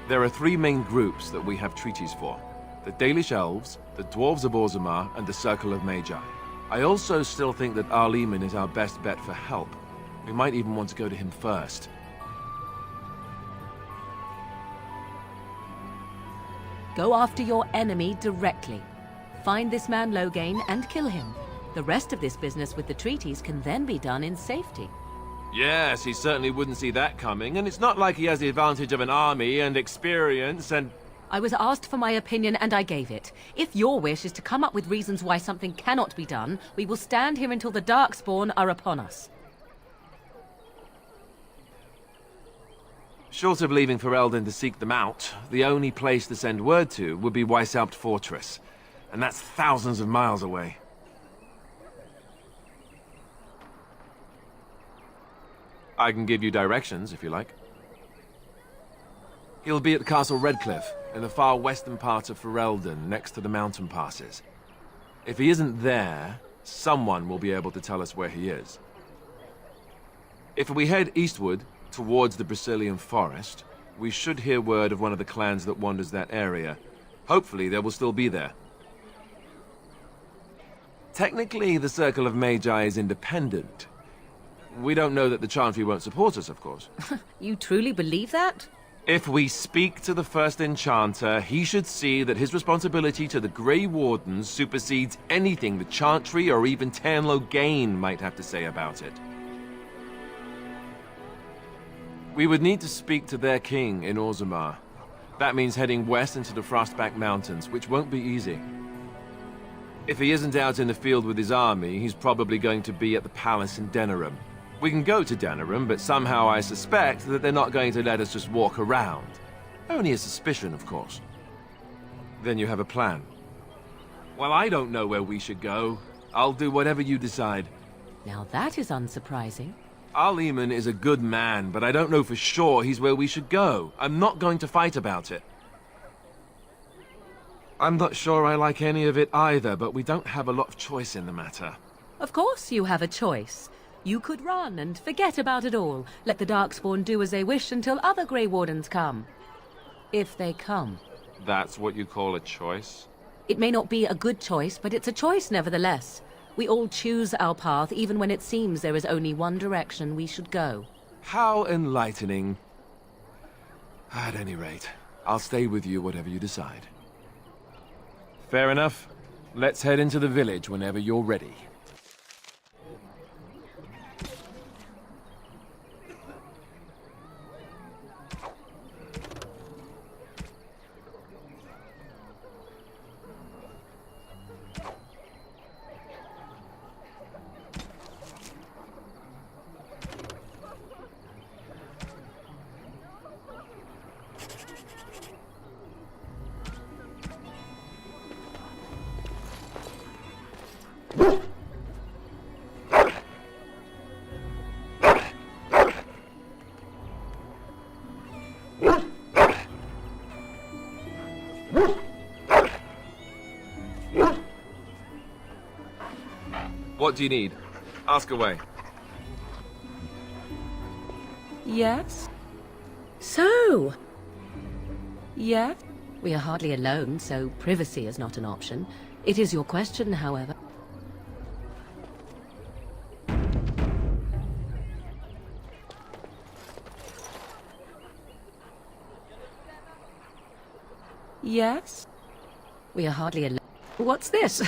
Speaker 22: There are 3 main groups that we have treaties for. The Dalish Elves, the Dwarves of Orzammar, and the Circle of Magi. I also still think that Arleman is our best bet for help. We might even want to go to him first.
Speaker 1: Go after your enemy directly. Find this man Loghain and kill him. The rest of this business with the treaties can then be done in safety.
Speaker 22: Yes, he certainly wouldn't see that coming, and it's not like he has the advantage of an army and experience and...
Speaker 1: I was asked for my opinion and I gave it. If your wish is to come up with reasons why something cannot be done, we will stand here until the Darkspawn are upon us.
Speaker 22: Short of leaving for Eldon to seek them out, the only place to send word to would be Weishaupt Fortress. And that's thousands of miles away. I can give you directions, if you like. He'll be at Castle Redcliffe, in the far western part of Ferelden, next to the mountain passes. If he isn't there, someone will be able to tell us where he is. If we head eastward, towards the Brisilian Forest, we should hear word of one of the clans that wanders that area. Hopefully they will still be there. Technically, the Circle of Magi is independent. We don't know that the Chantry won't support us, of course.
Speaker 1: You truly believe that?
Speaker 22: If we speak to the first Enchanter, he should see that his responsibility to the Grey Wardens supersedes anything the Chantry or even Tairn Loghain might have to say about it. We would need to speak to their king in Orzammar. That means heading west into the Frostback Mountains, which won't be easy. If he isn't out in the field with his army, he's probably going to be at the palace in Denerim. We can go to Denerim, but somehow I suspect that they're not going to let us just walk around. Only a suspicion, of course. Then you have a plan. Well, I don't know where we should go. I'll do whatever you decide.
Speaker 1: Now that is unsurprising.
Speaker 22: Arleman is a good man, but I don't know for sure he's where we should go. I'm not going to fight about it. I'm not sure I like any of it either, but we don't have a lot of choice in the matter.
Speaker 1: Of course you have a choice. You could run and forget about it all. Let the Darkspawn do as they wish until other Grey Wardens come. If they come.
Speaker 22: That's what you call a choice?
Speaker 1: It may not be a good choice, but it's a choice nevertheless. We all choose our path, even when it seems there is only one direction we should go.
Speaker 22: How enlightening. At any rate, I'll stay with you whatever you decide. Fair enough. Let's head into the village whenever you're ready. What do you need? Ask away.
Speaker 1: Yes? So? Yes? We are hardly alone, so privacy is not an option. It is your question, however. Yes? We are hardly alone. What's this?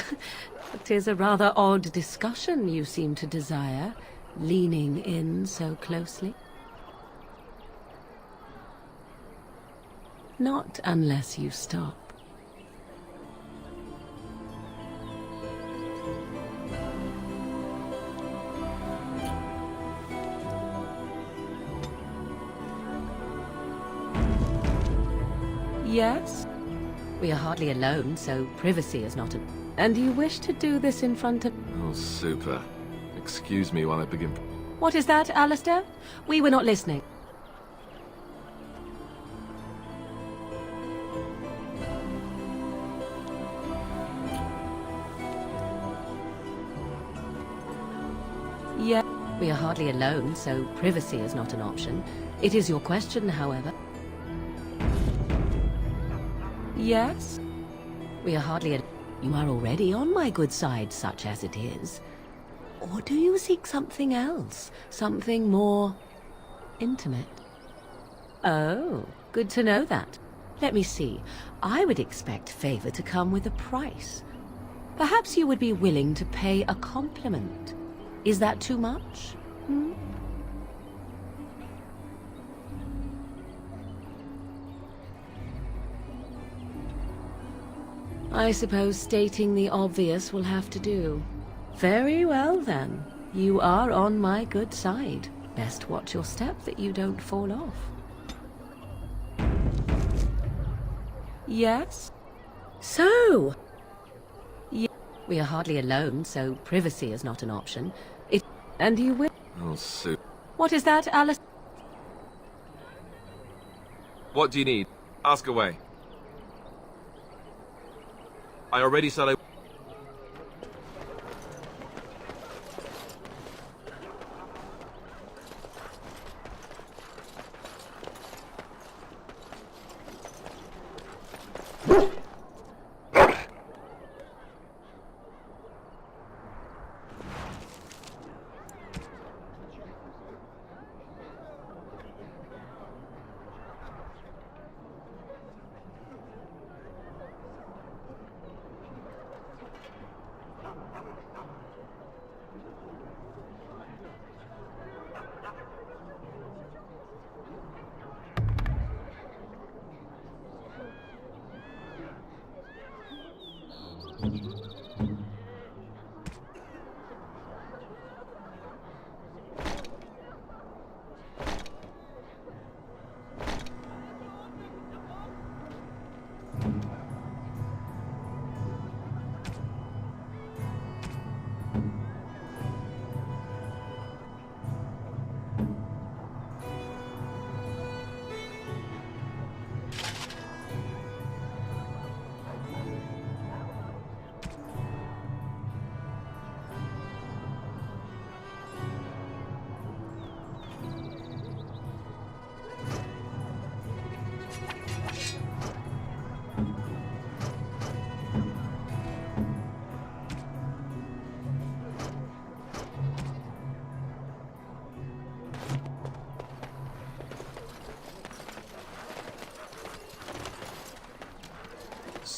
Speaker 1: It is a rather odd discussion you seem to desire, leaning in so closely. Not unless you stop. Yes? We are hardly alone, so privacy is not an... And you wish to do this in front of...
Speaker 22: Oh, super. Excuse me while I begin.
Speaker 1: What is that, Alistair? We were not listening. Yeah, we are hardly alone, so privacy is not an option. It is your question, however. Yes? We are hardly... You are already on my good side, such as it is. Or do you seek something else? Something more... intimate? Oh, good to know that. Let me see. I would expect favor to come with a price. Perhaps you would be willing to pay a compliment. Is that too much? Hmm? I suppose stating the obvious will have to do. Very well, then. You are on my good side. Best watch your step that you don't fall off. Yes? So? We are hardly alone, so privacy is not an option. And you will...
Speaker 22: Oh, super.
Speaker 1: What is that, Alice?
Speaker 22: What do you need? Ask away. I already said I...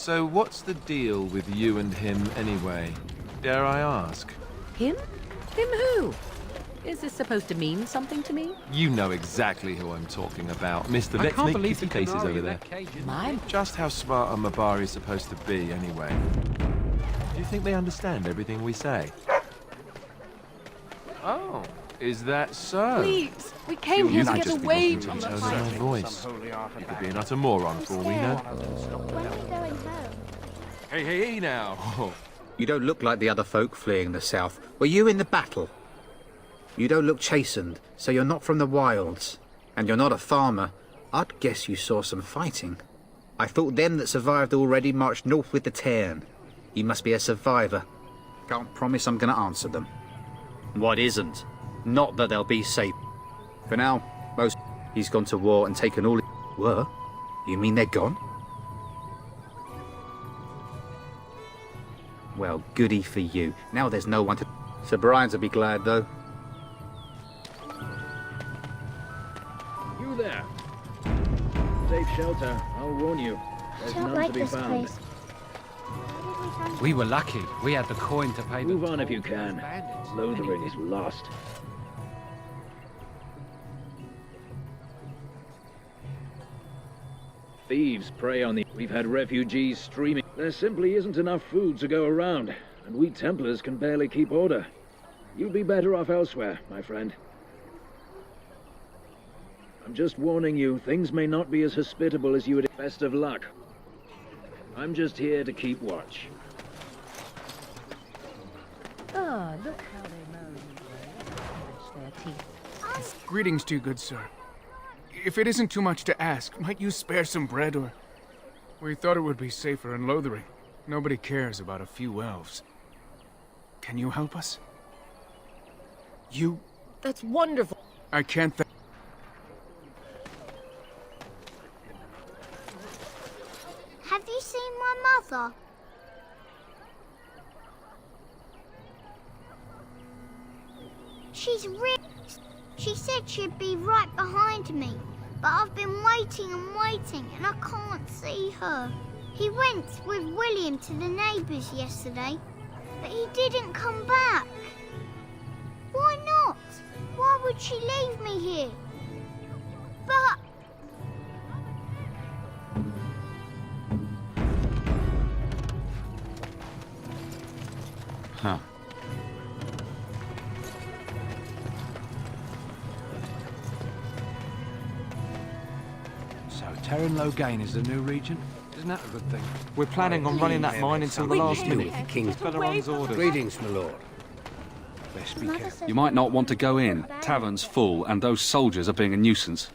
Speaker 22: So what's the deal with you and him anyway? Dare I ask?
Speaker 1: Him? Him who? Is this supposed to mean something to me?
Speaker 22: You know exactly who I'm talking about, Mr.
Speaker 5: I
Speaker 22: Let's
Speaker 5: can't
Speaker 22: Make
Speaker 5: believe
Speaker 22: Kissy
Speaker 5: the
Speaker 22: Faces
Speaker 5: canary
Speaker 22: over
Speaker 5: in
Speaker 22: there.
Speaker 5: that cage, isn't
Speaker 1: Mine?
Speaker 22: Just how smart a Mabari is supposed to be, anyway. Do you think they understand everything we say? Oh, is that so?
Speaker 16: Please, we came here to get away from the
Speaker 22: my
Speaker 16: fight.
Speaker 22: voice. You could be an utter moron for all we know. Hey, now.
Speaker 3: You don't look like the other folk fleeing the south. Were you in the battle? You don't look chastened, so you're not from the wilds. And you're not a farmer. I'd guess you saw some fighting. I thought them that survived already marched north with the Tairn. You must be a survivor. Can't promise I'm gonna answer them. What isn't? Not that they'll be safe. For now, most... He's gone to war and taken all... Were? You mean they're gone? Well, goody for you. Now there's no one to... Sir Brian's will be glad, though.
Speaker 8: You there. Safe shelter, I'll warn you. There's none to be found.
Speaker 18: We were lucky. We had the coin to pay.
Speaker 8: Move on if you can. Lothering is lost. Thieves prey on the... We've had refugees streaming. There simply isn't enough food to go around, and we Templars can barely keep order. You'd be better off elsewhere, my friend. I'm just warning you, things may not be as hospitable as you would... Best of luck. I'm just here to keep watch.
Speaker 7: Oh, look how they moan their teeth.
Speaker 20: Greetings to you, good sir. If it isn't too much to ask, might you spare some bread, or... We thought it would be safer in Lothering. Nobody cares about a few elves. Can you help us? You...
Speaker 24: That's wonderful.
Speaker 20: I can't
Speaker 25: Have you seen my mother? She's She said she'd be right behind me, but I've been waiting and waiting and I can't see her. He went with William to the neighbours yesterday, but he didn't come back. Why not? Why would she leave me here? But...
Speaker 10: Huh.
Speaker 18: So, Terran Logain is the new regent? Isn't that a good thing?
Speaker 5: We're planning on running that mine until the last minute.
Speaker 18: The King's
Speaker 5: Bellaron's orders.
Speaker 8: Greetings, my lord. Best be careful.
Speaker 26: You might not want to go in. Tavern's full, and those soldiers are being a nuisance.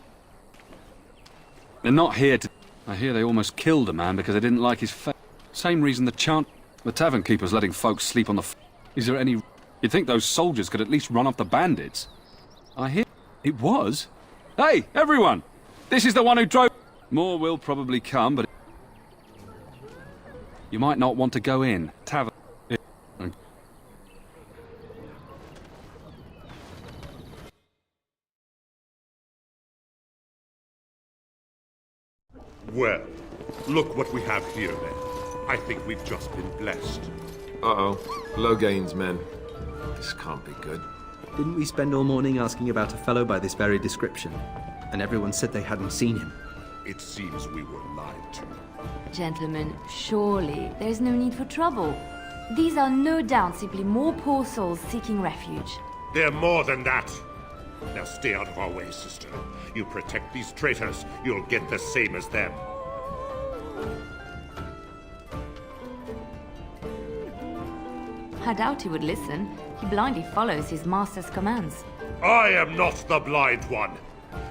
Speaker 26: They're not here to... I hear they almost killed a man because they didn't like his face. Same reason the tavern keeper's letting folks sleep on the... Is there any... You'd think those soldiers could at least run off the bandits. I hear... It was? Hey, everyone! This is the one who drove... More will probably come, but... You might not want to go in. Tavern...
Speaker 27: Well, look what we have here, then. I think we've just been blessed.
Speaker 22: Uh-oh. Logain's men. This can't be good.
Speaker 28: Didn't we spend all morning asking about a fellow by this very description? And everyone said they hadn't seen him.
Speaker 27: It seems we were lied to.
Speaker 29: Gentlemen, surely there's no need for trouble. These are no doubt simply more poor souls seeking refuge.
Speaker 27: They're more than that. Now stay out of our way, sister. You protect these traitors, you'll get the same as them.
Speaker 29: I doubt he would listen. He blindly follows his master's commands.
Speaker 27: I am not the blind one.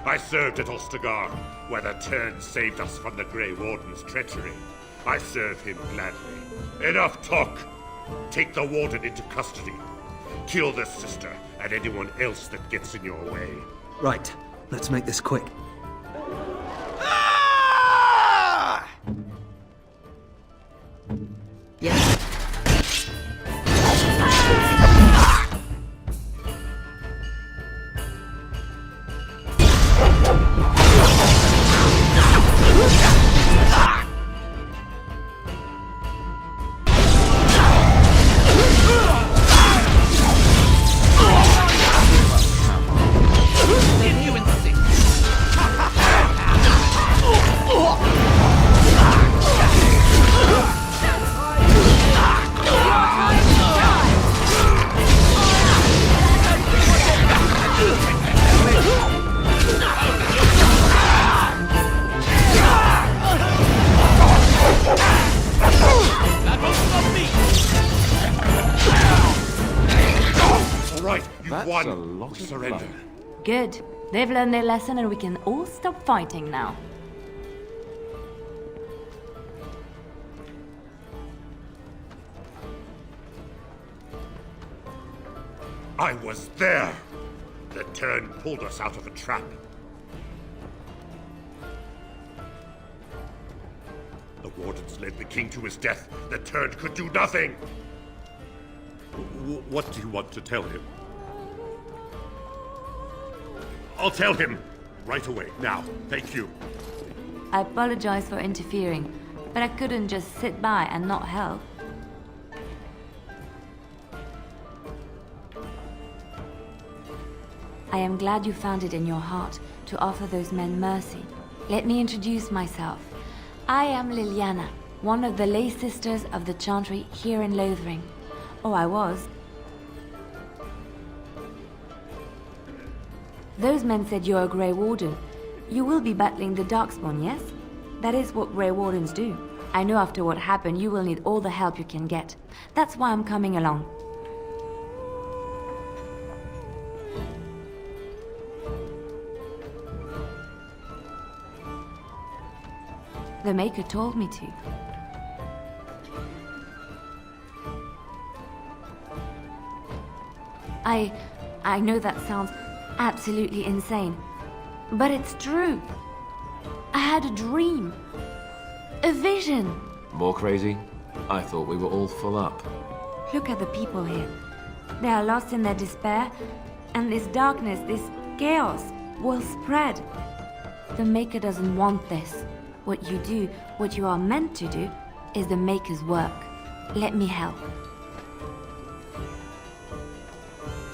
Speaker 27: I served at Ostagar, where the Turn saved us from the Grey Warden's treachery. I serve him gladly. Enough talk! Take the Warden into custody. Kill this sister and anyone else that gets in your way.
Speaker 28: Right. Let's make this quick.
Speaker 1: Yes.
Speaker 27: Surrender.
Speaker 29: Good. They've learned their lesson and we can all stop fighting now.
Speaker 27: I was there! The Turn pulled us out of a trap. Wardens led the king to his death, the turd could do nothing! What do you want to tell him? I'll tell him! Right away, now. Thank you.
Speaker 29: I apologize for interfering, but I couldn't just sit by and not help. I am glad you found it in your heart to offer those men mercy. Let me introduce myself. I am Liliana, one of the lay sisters of the Chantry here in Lothering. Oh, I was. Those men said you're a Grey Warden. You will be battling the Darkspawn, yes? That is what Grey Wardens do. I know after what happened, you will need all the help you can get. That's why I'm coming along. The Maker told me to. I know that sounds absolutely insane, but it's true. I had a dream. A vision.
Speaker 22: More crazy? I thought we were all full up.
Speaker 29: Look at the people here. They are lost in their despair, and this darkness, this chaos, will spread. The Maker doesn't want this. What you do, what you are meant to do, is the Maker's work. Let me help.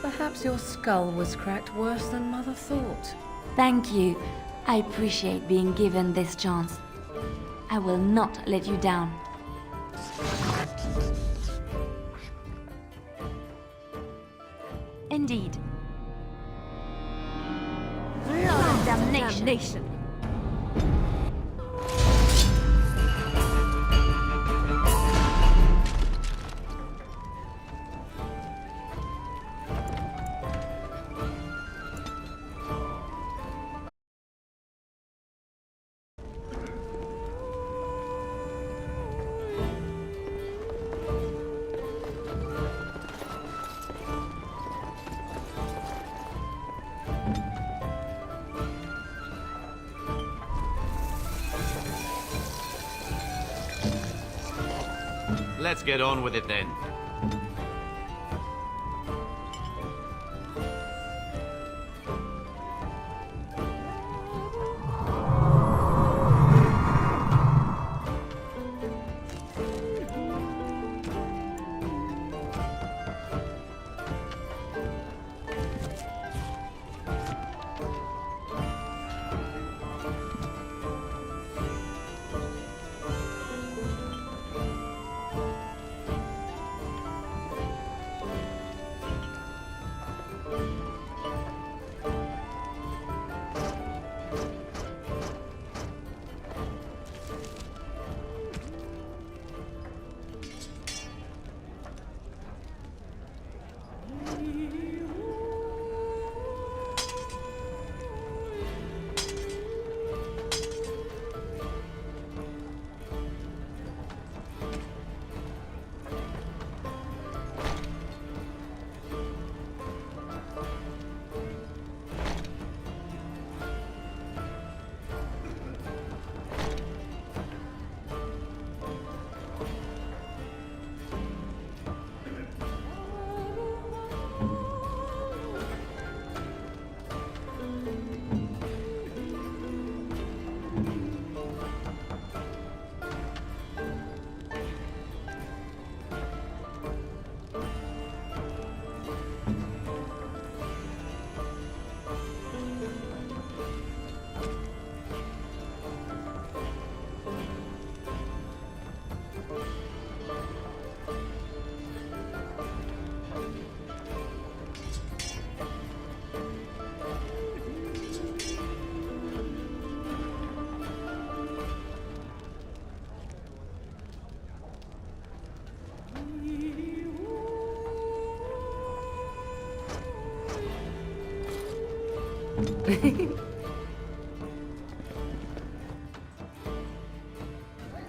Speaker 1: Perhaps your skull was cracked worse than Mother thought.
Speaker 29: Thank you. I appreciate being given this chance. I will not let you down. Indeed. Blood and damnation.
Speaker 11: Let's get on with it then.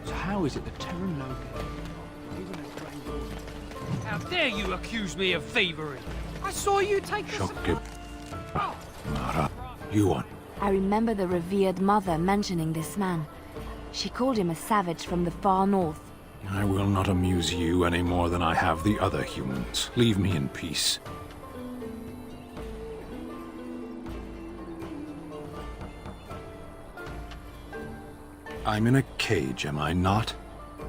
Speaker 18: So how is it that Terran Logan isn't a Grey Warden? How dare you accuse me of thievery? I saw you take
Speaker 17: Mara, you want?
Speaker 29: I remember the revered mother mentioning this man. She called him a savage from the far north.
Speaker 6: I will not amuse you any more than I have the other humans. Leave me in peace. I'm in a cage, am I not?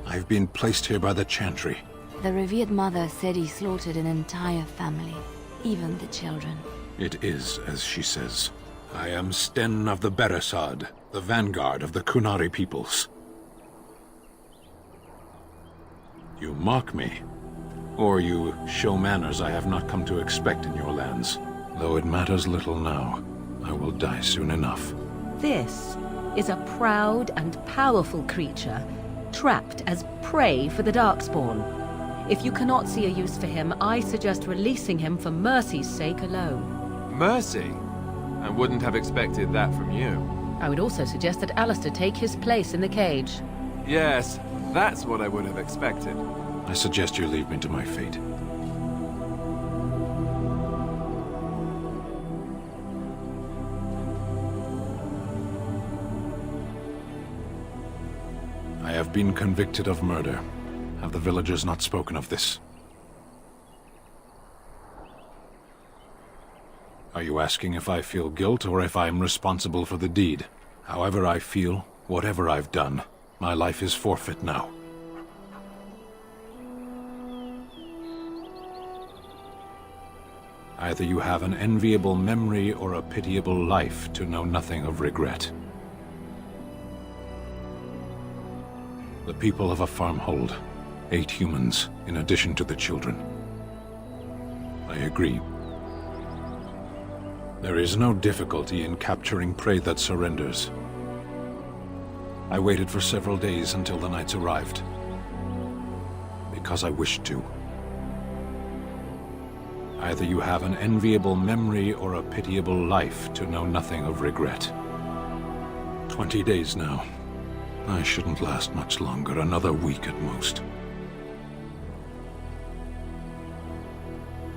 Speaker 6: I've been placed here by the Chantry.
Speaker 29: The revered mother said he slaughtered an entire family, even the children.
Speaker 6: It is as she says. I am Sten of the Beresad, the vanguard of the Kunari peoples. You mock me, or you show manners I have not come to expect in your lands. Though it matters little now, I will die soon enough.
Speaker 1: This is a proud and powerful creature, trapped as prey for the Darkspawn. If you cannot see a use for him, I suggest releasing him for mercy's sake alone.
Speaker 22: Mercy? I wouldn't have expected that from you.
Speaker 1: I would also suggest that Alistair take his place in the cage.
Speaker 22: Yes, that's what I would have expected.
Speaker 6: I suggest you leave me to my fate. I have been convicted of murder. Have the villagers not spoken of this? Are you asking if I feel guilt or if I am responsible for the deed? However I feel, whatever I've done, my life is forfeit now. Either you have an enviable memory or a pitiable life to know nothing of regret. The people of a farmhold, 8 humans, in addition to the children. I agree. There is no difficulty in capturing prey that surrenders. I waited for several days until the knights arrived. Because I wished to. Either you have an enviable memory or a pitiable life to know nothing of regret. 20 days now. I shouldn't last much longer, another week at most.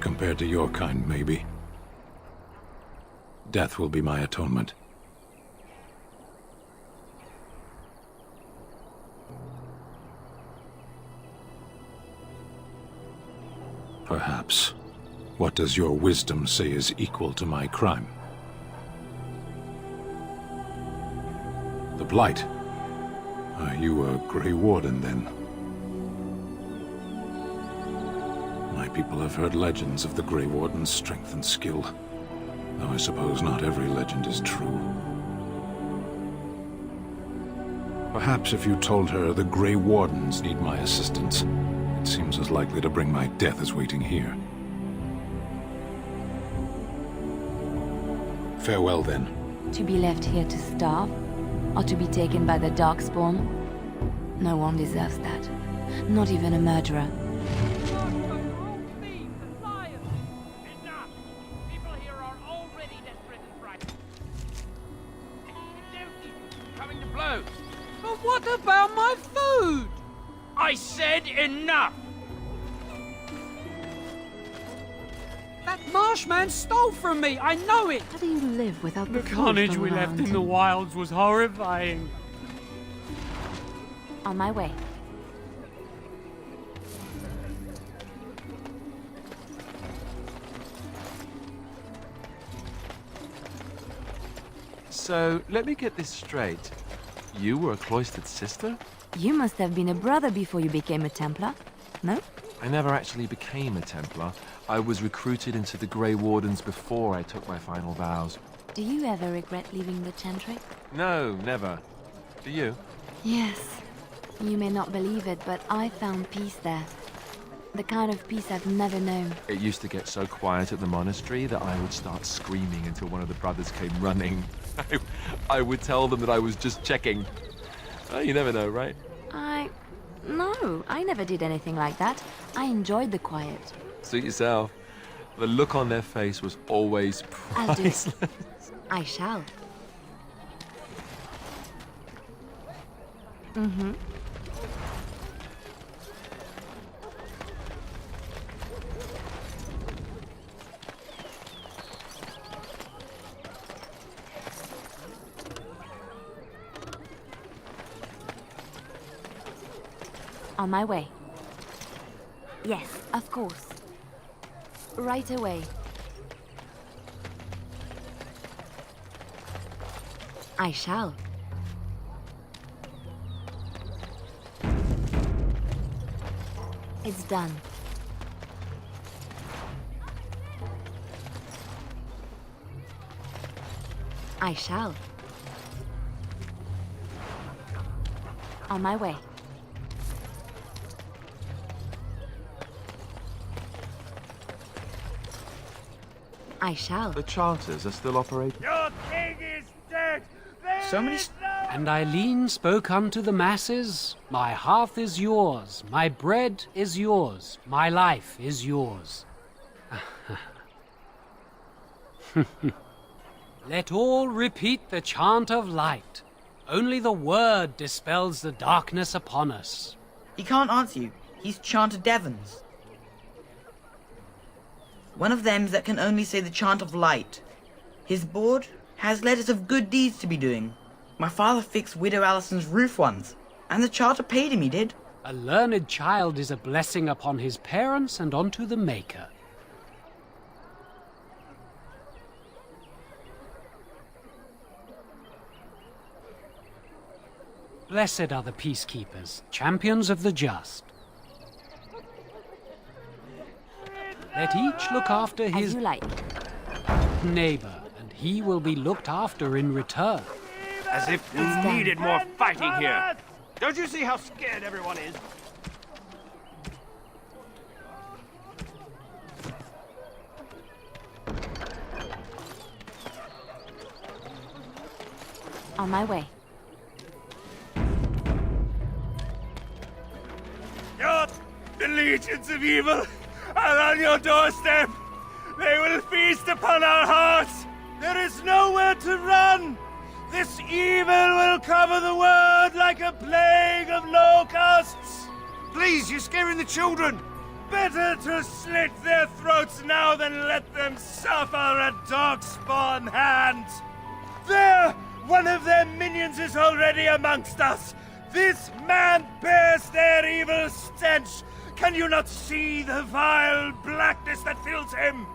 Speaker 6: Compared to your kind, maybe. Death will be my atonement. Perhaps. What does your wisdom say is equal to my crime? The Blight. Are you a Grey Warden, then? My people have heard legends of the Grey Warden's strength and skill. Though I suppose not every legend is true. Perhaps if you told her the Grey Wardens need my assistance, it seems as likely to bring my death as waiting here. Farewell, then.
Speaker 29: To be left here to starve? Or to be taken by the Darkspawn? No one deserves that. Not even a murderer.
Speaker 18: But what about my food? I said enough! That Marshman stole from me, I know it!
Speaker 1: How do you live without the
Speaker 18: carnage we left in the wilds was horrifying.
Speaker 29: On my way.
Speaker 22: So, let me get this straight. You were a cloistered sister?
Speaker 29: You must have been a brother before you became a Templar, no?
Speaker 22: I never actually became a Templar. I was recruited into the Grey Wardens before I took my final vows.
Speaker 29: Do you ever regret leaving the Chantry?
Speaker 22: No, never. Do you?
Speaker 29: Yes. You may not believe it, but I found peace there. The kind of peace I've never known.
Speaker 22: It used to get so quiet at the monastery that I would start screaming until one of the brothers came running. I would tell them that I was just checking. Oh, you never know, right?
Speaker 29: No, I never did anything like that. I enjoyed the quiet.
Speaker 22: Suit yourself. The look on their face was always
Speaker 29: I'll do
Speaker 22: priceless.
Speaker 29: it. I shall. Mm-hmm. On my way. Yes, of course. Right away. I shall. It's done. I shall. On my way. I shall.
Speaker 9: The charters are still operating.
Speaker 18: Your king is dead!
Speaker 3: So many...
Speaker 18: And Eileen spoke unto the masses, my hearth is yours, my bread is yours, my life is yours. Let all repeat the chant of light. Only the word dispels the darkness upon us.
Speaker 12: He can't answer you. He's chanted Devons. One of them that can only say the chant of light. His board has letters of good deeds to be doing. My father fixed Widow Allison's roof once, and the charter paid him, he did.
Speaker 18: A learned child is a blessing upon his parents and unto the Maker. Blessed are the peacekeepers, champions of the just. Let each look after his neighbor, and he will be looked after in return. As if we needed more fighting here. Don't you see how scared everyone is?
Speaker 29: On my way.
Speaker 18: The legions of evil are on your doorstep. They will feast upon our hearts. There is nowhere to run. This evil will cover the world like a plague of locusts. Please, you're scaring the children. Better to slit their throats now than let them suffer at Darkspawn hand. There! One of their minions is already amongst us. This man bears their evil stench. Can you not see the vile blackness that fills him?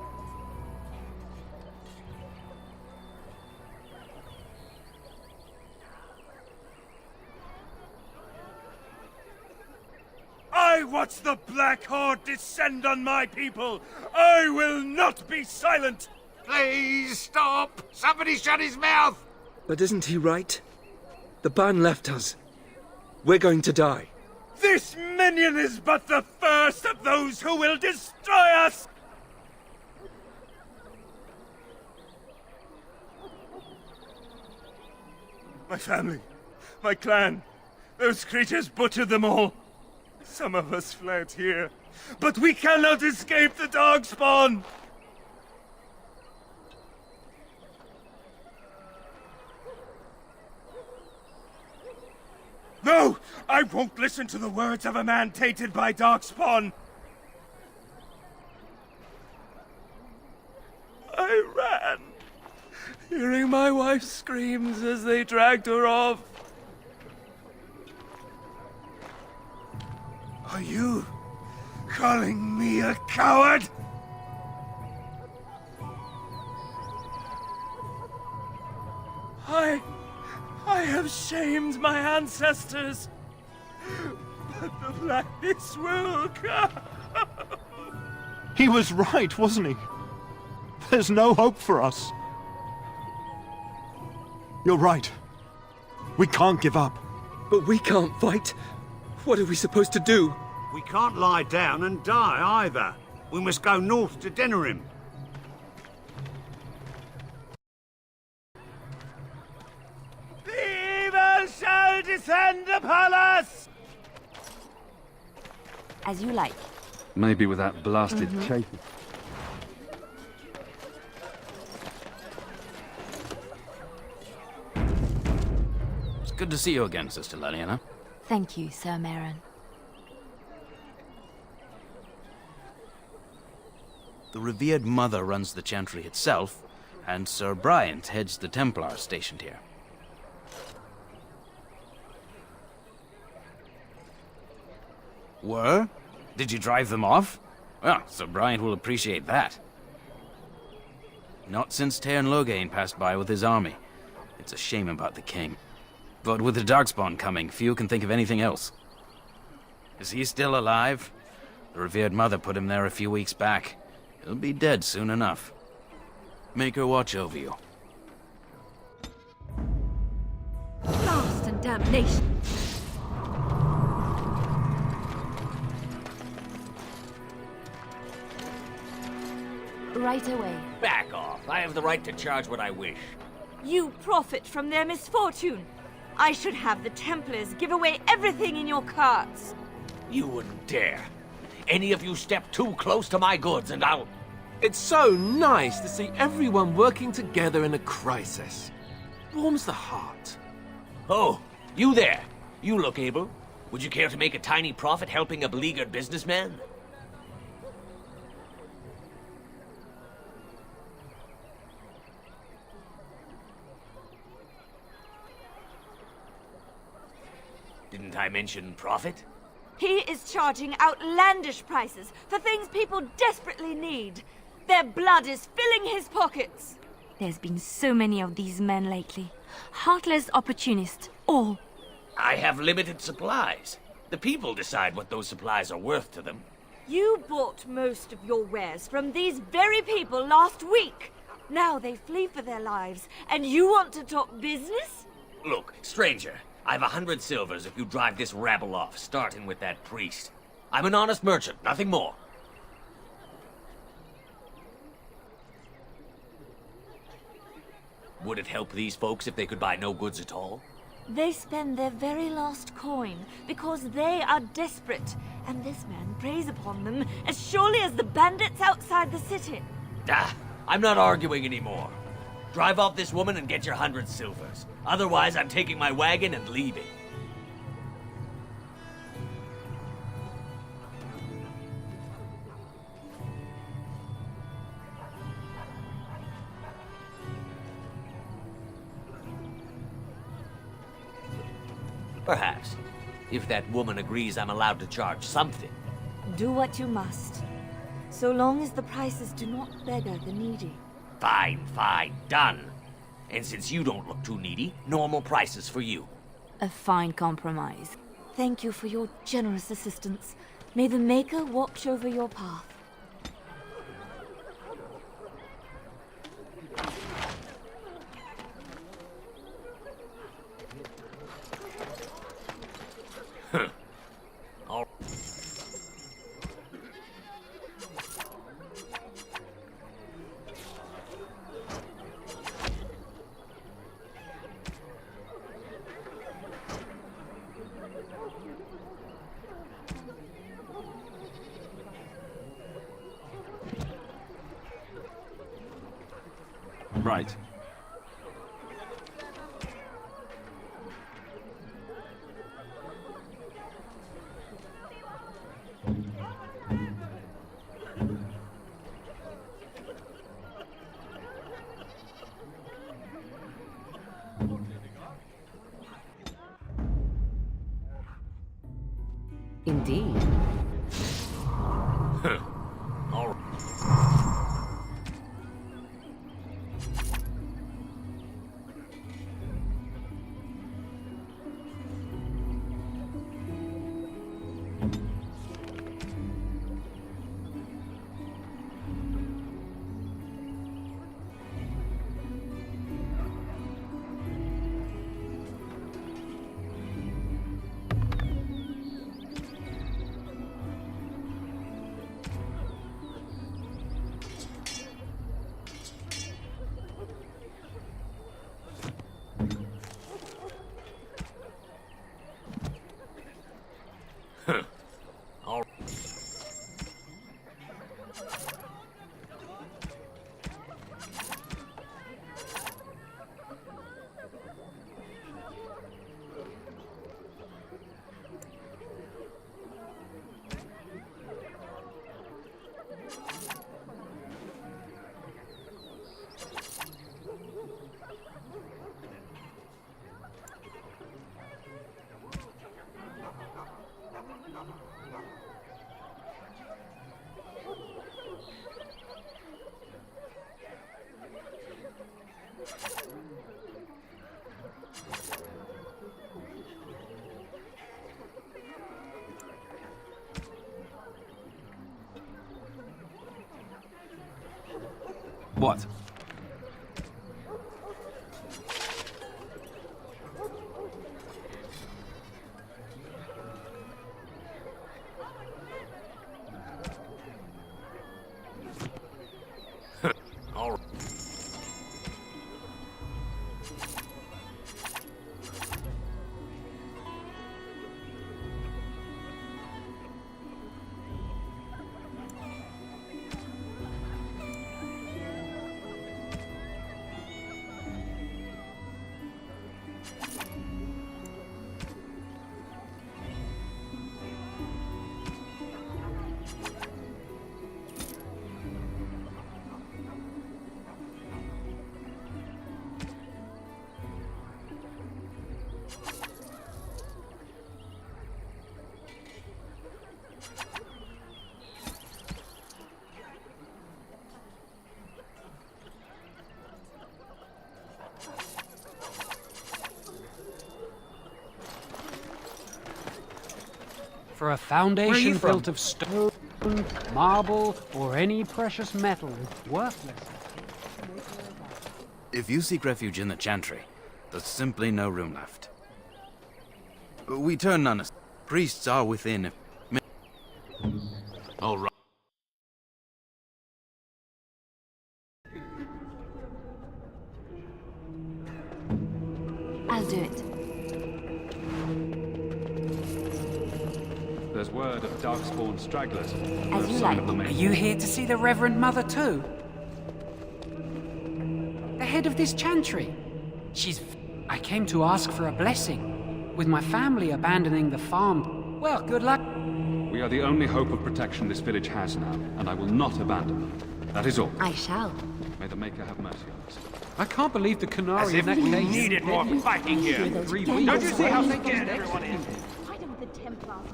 Speaker 18: I watch the Black Horde descend on my people. I will not be silent.
Speaker 13: Please stop! Somebody shut his mouth!
Speaker 28: But isn't he right? The ban left us. We're going to die.
Speaker 18: This minion is but the first of those who will destroy us! My family, my clan, those creatures butchered them all. Some of us fled here, but we cannot escape the Darkspawn! No! I won't listen to the words of a man tainted by Darkspawn! I ran, hearing my wife's screams as they dragged her off. Are you calling me a coward? I have shamed my ancestors, but the blackness will come.
Speaker 14: He was right, wasn't he? There's no hope for us. You're right. We can't give up.
Speaker 28: But we can't fight. What are we supposed to do?
Speaker 13: We can't lie down and die either. We must go north to Denerim.
Speaker 18: The evil shall descend upon us!
Speaker 29: As you like.
Speaker 26: Maybe with that blasted chaser.
Speaker 4: It's good to see you again, Sister Leliana.
Speaker 29: Thank you, Sir Merrin.
Speaker 4: The revered mother runs the chantry itself, and Sir Bryant heads the Templars stationed here. Were? Did you drive them off? Well, Sir Bryant will appreciate that. Not since Tairn Loghain passed by with his army. It's a shame about the king. But with the Darkspawn coming, few can think of anything else. Is he still alive? The revered mother put him there a few weeks back. He'll be dead soon enough. Make her watch over you.
Speaker 1: Blast and damnation!
Speaker 29: Right away.
Speaker 2: Back off. I have the right to charge what I wish.
Speaker 29: You profit from their misfortune. I should have the Templars give away everything in your carts.
Speaker 2: You wouldn't dare. Any of you step too close to my goods and I'll...
Speaker 22: It's so nice to see everyone working together in a crisis. Warms the heart.
Speaker 2: Oh, you there. You look able. Would you care to make a tiny profit helping a beleaguered businessman? Didn't I mention profit?
Speaker 29: He is charging outlandish prices for things people desperately need. Their blood is filling his pockets. There's been so many of these men lately. Heartless opportunists, all.
Speaker 2: I have limited supplies. The people decide what those supplies are worth to them.
Speaker 29: You bought most of your wares from these very people last week. Now they flee for their lives, and you want to talk business?
Speaker 2: Look, stranger, I've 100 silvers if you drive this rabble off, starting with that priest. I'm an honest merchant, nothing more. Would it help these folks if they could buy no goods at all?
Speaker 29: They spend their very last coin because they are desperate, and this man preys upon them as surely as the bandits outside the city.
Speaker 2: Ah, I'm not arguing anymore. Drive off this woman and get your 100 silvers. Otherwise, I'm taking my wagon and leaving. Perhaps. If that woman agrees I'm allowed to charge something.
Speaker 29: Do what you must, so long as the prices do not beggar the needy.
Speaker 2: Fine, fine, done. And since you don't look too needy, normal prices for you.
Speaker 29: A fine compromise. Thank you for your generous assistance. May the Maker watch over your path.
Speaker 2: All
Speaker 26: Right.
Speaker 1: Indeed.
Speaker 2: All right.
Speaker 26: What?
Speaker 2: All right.
Speaker 7: For a foundation built of stone, marble, or any precious metal, worthless.
Speaker 4: If you seek refuge in the Chantry, there's simply no room left. We turn none. Priests are within.
Speaker 10: All right.
Speaker 29: I'll do it.
Speaker 26: There's word of darkspawn stragglers.
Speaker 29: As you like.
Speaker 7: Are you here to see the Reverend Mother too? The head of this chantry. I came to ask for a blessing. With my family abandoning the farm. Well, good luck.
Speaker 26: We are the only hope of protection this village has now, and I will not abandon them. That is all.
Speaker 29: I shall.
Speaker 26: May the Maker have mercy on us.
Speaker 7: I can't believe the Canary
Speaker 18: As if
Speaker 7: in that
Speaker 18: we
Speaker 7: case.
Speaker 18: needed more fighting here. Don't you see how scared everyone is?
Speaker 29: Why don't the Templars...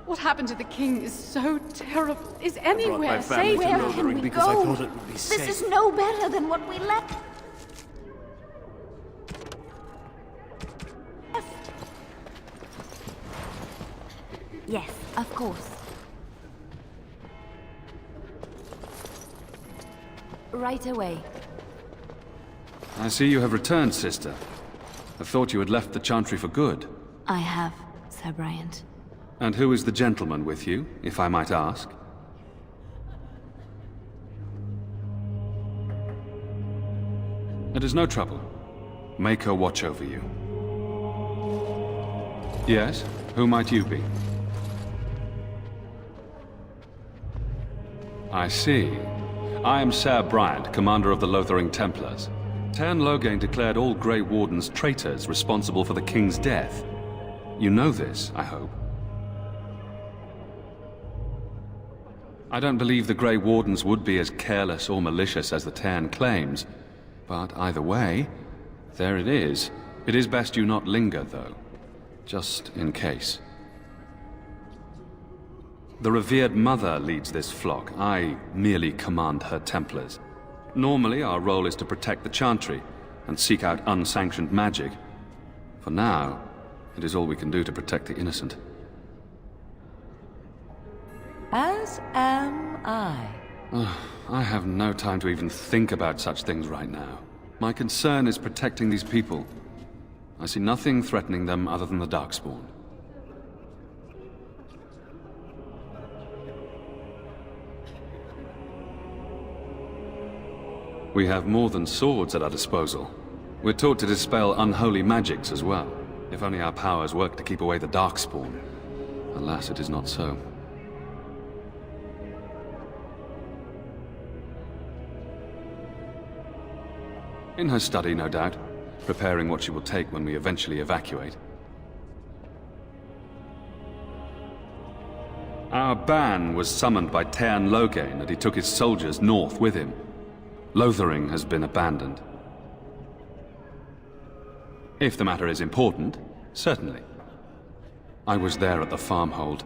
Speaker 15: What happened to the king is so terrible. Is anywhere
Speaker 18: safe?
Speaker 15: Where can we
Speaker 18: because I
Speaker 15: go?
Speaker 18: thought it would be safe.
Speaker 29: This is no better than what we left. Yes, of course. Right away.
Speaker 26: I see you have returned, sister. I thought you had left the Chantry for good.
Speaker 29: I have, Sir Bryant.
Speaker 26: And who is the gentleman with you, if I might ask? It is no trouble. Make her watch over you. Yes? Who might you be? I see. I am Sir Bryant, commander of the Lothering Templars. Tern Loghain declared all Grey Wardens traitors responsible for the king's death. You know this, I hope. I don't believe the Grey Wardens would be as careless or malicious as the Tern claims. But either way, there it is. It is best you not linger, though. Just in case. The revered mother leads this flock. I merely command her Templars. Normally, our role is to protect the Chantry and seek out unsanctioned magic. For now, it is all we can do to protect the innocent.
Speaker 1: As am I.
Speaker 26: I have no time to even think about such things right now. My concern is protecting these people. I see nothing threatening them other than the Darkspawn. We have more than swords at our disposal. We're taught to dispel unholy magics as well. If only our powers work to keep away the Darkspawn. Alas, it is not so. In her study, no doubt, preparing what she will take when we eventually evacuate. Our ban was summoned by Tern Loghain, and he took his soldiers north with him. Lothering has been abandoned. If the matter is important, certainly. I was there at the farmhold.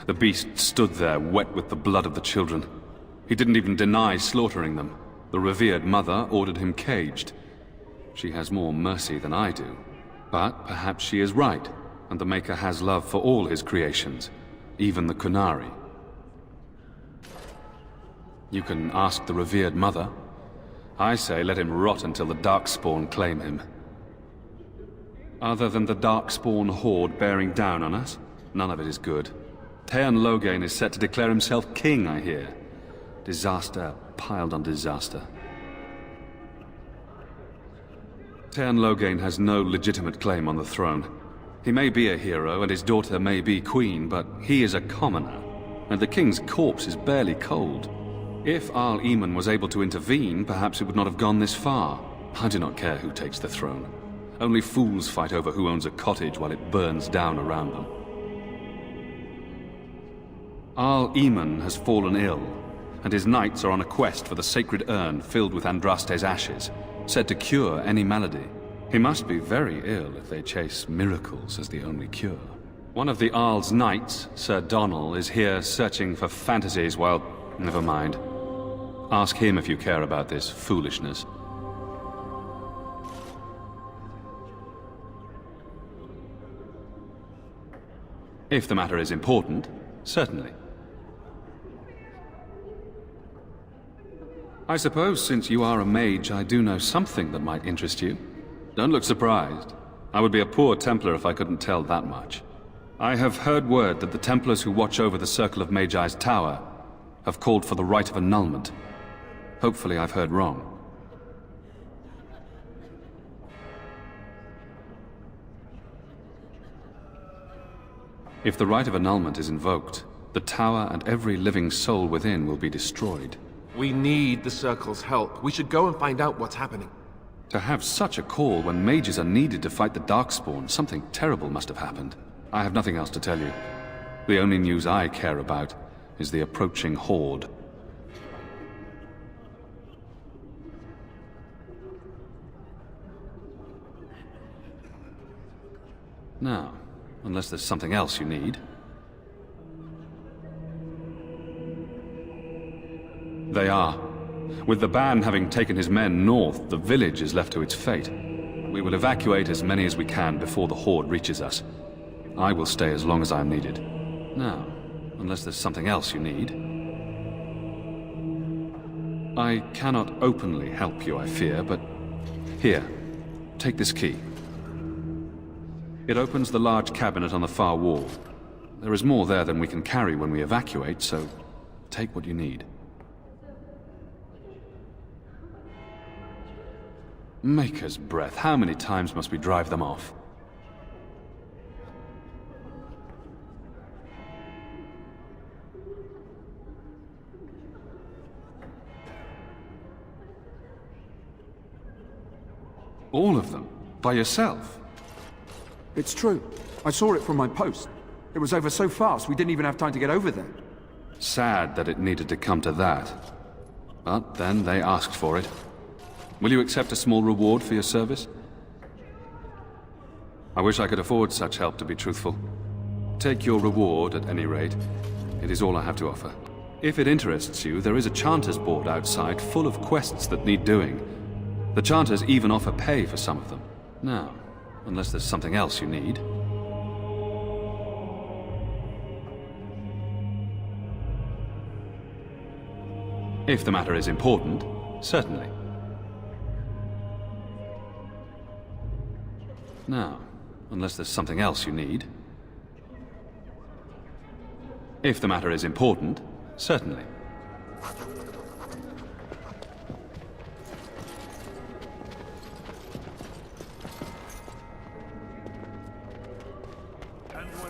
Speaker 26: The beast stood there, wet with the blood of the children. He didn't even deny slaughtering them. The revered mother ordered him caged. She has more mercy than I do. But perhaps she is right, and the Maker has love for all his creations, even the Kunari. You can ask the revered mother. I say let him rot until the Darkspawn claim him. Other than the Darkspawn horde bearing down on us, none of it is good. Teyrn Loghain is set to declare himself king, I hear. Disaster piled on disaster. Teyrn Loghain has no legitimate claim on the throne. He may be a hero and his daughter may be queen, but he is a commoner, and the king's corpse is barely cold. If Arl Eamon was able to intervene, perhaps it would not have gone this far. I do not care who takes the throne. Only fools fight over who owns a cottage while it burns down around them. Arl Eamon has fallen ill, and his knights are on a quest for the sacred urn filled with Andraste's ashes, said to cure any malady. He must be very ill if they chase miracles as the only cure. One of the Arl's knights, Sir Donnell, is here searching for fantasies while... never mind. Ask him if you care about this foolishness. If the matter is important, certainly. I suppose since you are a mage, I do know something that might interest you. Don't look surprised. I would be a poor Templar if I couldn't tell that much. I have heard word that the Templars who watch over the Circle of Magi's tower have called for the rite of annulment. Hopefully I've heard wrong. If the rite of annulment is invoked, the tower and every living soul within will be destroyed.
Speaker 22: We need the Circle's help. We should go and find out what's happening.
Speaker 26: To have such a call when mages are needed to fight the Darkspawn, something terrible must have happened. I have nothing else to tell you. The only news I care about is the approaching horde. Now, unless there's something else you need. They are. With the ban having taken his men north, the village is left to its fate. We will evacuate as many as we can before the horde reaches us. I will stay as long as I am needed. Now, unless there's something else you need. I cannot openly help you, I fear, but... Here, take this key. It opens the large cabinet on the far wall. There is more there than we can carry when we evacuate, so take what you need. Maker's breath, how many times must we drive them off? All of them? By yourself?
Speaker 5: It's true. I saw it from my post. It was over so fast we didn't even have time to get over there.
Speaker 26: Sad that it needed to come to that. But then they asked for it. Will you accept a small reward for your service? I wish I could afford such help, to be truthful. Take your reward, at any rate. It is all I have to offer. If it interests you, there is a Chanter's board outside full of quests that need doing. The Chanters even offer pay for some of them. Now, unless there's something else you need. If the matter is important, certainly. Now, unless there's something else you need. If the matter is important, certainly.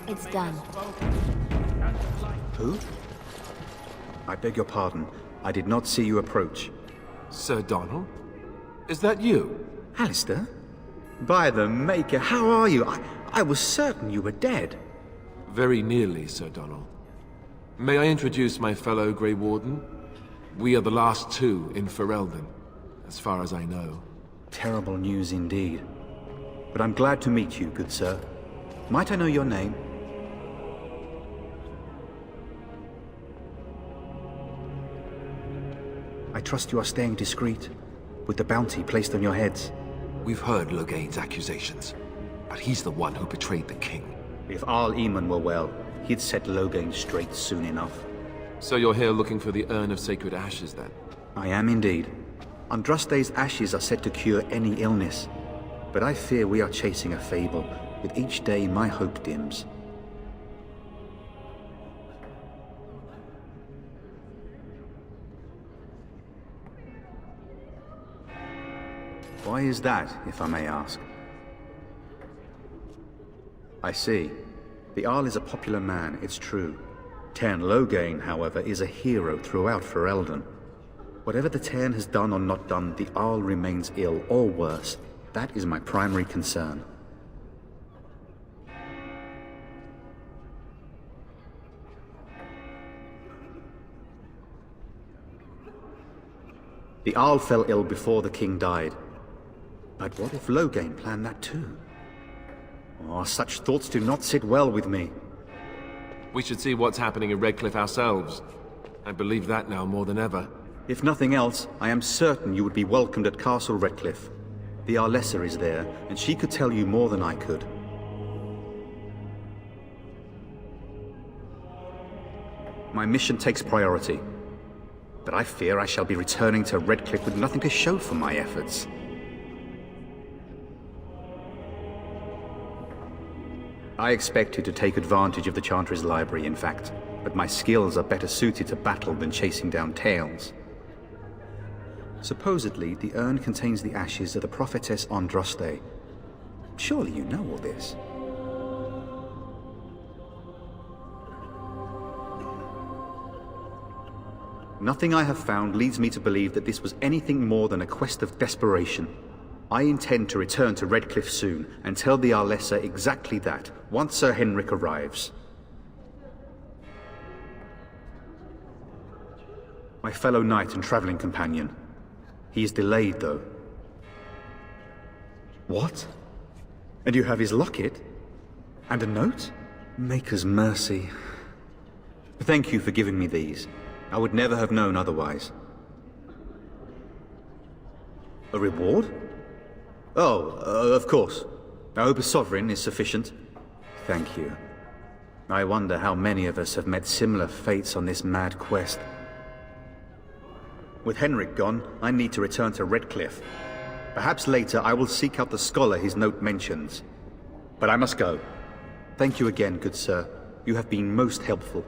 Speaker 29: It's done.
Speaker 3: Who? I beg your pardon. I did not see you approach.
Speaker 22: Sir Donnell? Is that you?
Speaker 3: Alistair? By the Maker, how are you? I was certain you were dead.
Speaker 22: Very nearly, Sir Donnell. May I introduce my fellow Grey Warden? We are the last two in Ferelden, as far as I know.
Speaker 3: Terrible news indeed. But I'm glad to meet you, good sir. Might I know your name? I trust you are staying discreet, with the bounty placed on your heads.
Speaker 8: We've heard Loghain's accusations, but he's the one who betrayed the king.
Speaker 3: If Arl Eamon were well, he'd set Loghain straight soon enough.
Speaker 22: So you're here looking for the Urn of Sacred Ashes, then?
Speaker 3: I am indeed. Andraste's ashes are said to cure any illness. But I fear we are chasing a fable. With each day, my hope dims. Why is that, if I may ask? I see. The Jarl is a popular man, it's true. Tairn Loghain, however, is a hero throughout Ferelden. Whatever the Tairn has done or not done, the Jarl remains ill, or worse. That is my primary concern. The Jarl fell ill before the king died. But what if Loghain planned that too? Oh, such thoughts do not sit well with me.
Speaker 22: We should see what's happening in Redcliffe ourselves. I believe that now more than ever.
Speaker 3: If nothing else, I am certain you would be welcomed at Castle Redcliffe. The Arlessa is there, and she could tell you more than I could. My mission takes priority. But I fear I shall be returning to Redcliffe with nothing to show for my efforts. I expected to take advantage of the Chantry's library, in fact, but my skills are better suited to battle than chasing down tales. Supposedly, the urn contains the ashes of the prophetess Andraste. Surely you know all this. Nothing I have found leads me to believe that this was anything more than a quest of desperation. I intend to return to Redcliffe soon, and tell the Arlessa exactly that, once Sir Henrik arrives. My fellow knight and traveling companion. He is delayed, though. What? And you have his locket? And a note? Maker's mercy. Thank you for giving me these. I would never have known otherwise. A reward? Oh, of course. I hope a sovereign is sufficient. Thank you. I wonder how many of us have met similar fates on this mad quest. With Henrik gone, I need to return to Redcliffe. Perhaps later I will seek out the scholar his note mentions. But I must go. Thank you again, good sir. You have been most helpful.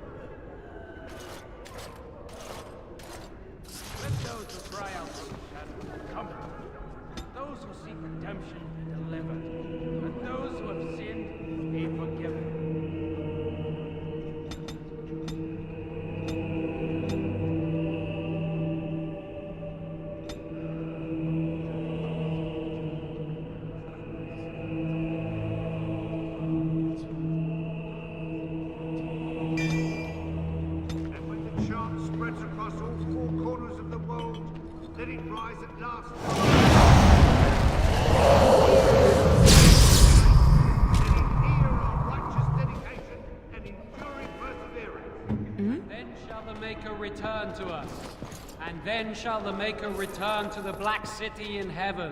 Speaker 7: Then shall the Maker return to the Black City in heaven,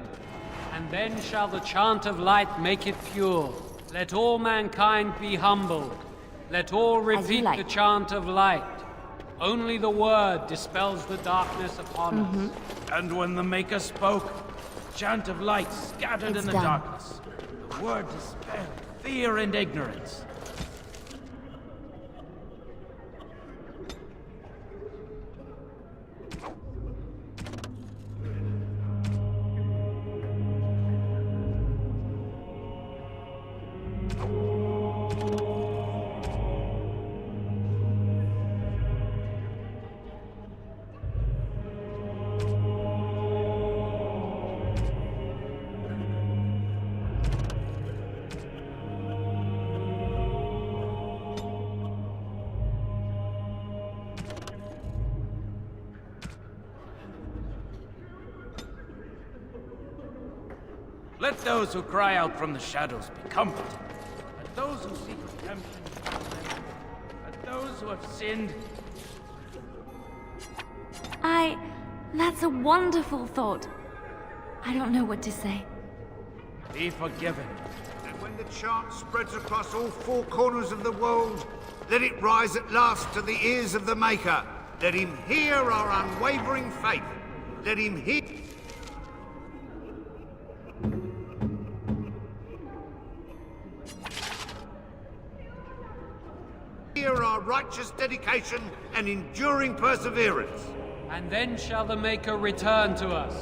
Speaker 7: and then shall the chant of light make it pure. Let all mankind be humble. Let all repeat the chant of light. Only the word dispels the darkness upon us.
Speaker 18: And when the Maker spoke, the chant of light scattered in the darkness. The word dispelled fear and ignorance. Let those who cry out from the shadows be comforted. Let those who seek redemption be delivered. Let those who have sinned...
Speaker 29: That's a wonderful thought. I don't know what to say.
Speaker 18: be forgiven.
Speaker 13: And when the chant spreads across all four corners of the world, let it rise at last to the ears of the Maker. Let him hear our unwavering faith. Let him hear... our righteous dedication and enduring perseverance.
Speaker 7: And then shall the Maker return to us.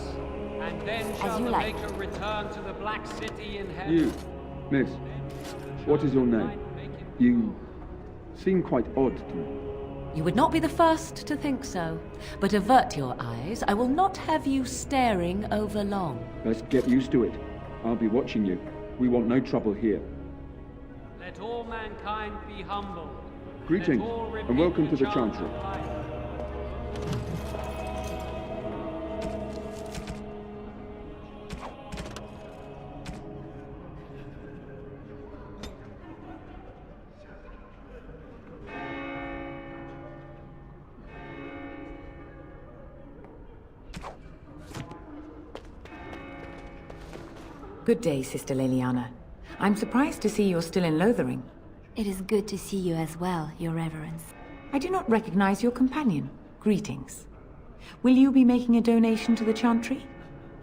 Speaker 7: And then shall the Maker return to the Black City in heaven.
Speaker 5: You, miss, what is your name? You seem quite odd to me.
Speaker 1: You would not be the first to think so. But avert your eyes. I will not have you staring over long.
Speaker 5: Let's get used to it. I'll be watching you. We want no trouble here.
Speaker 7: Let all mankind be humble.
Speaker 5: Greetings, and welcome to the Chantry.
Speaker 11: Good day, Sister Leliana. I'm surprised to see you're still in Lothering.
Speaker 29: It is good to see you as well, Your Reverence.
Speaker 11: I do not recognize your companion. Greetings. Will you be making a donation to the Chantry?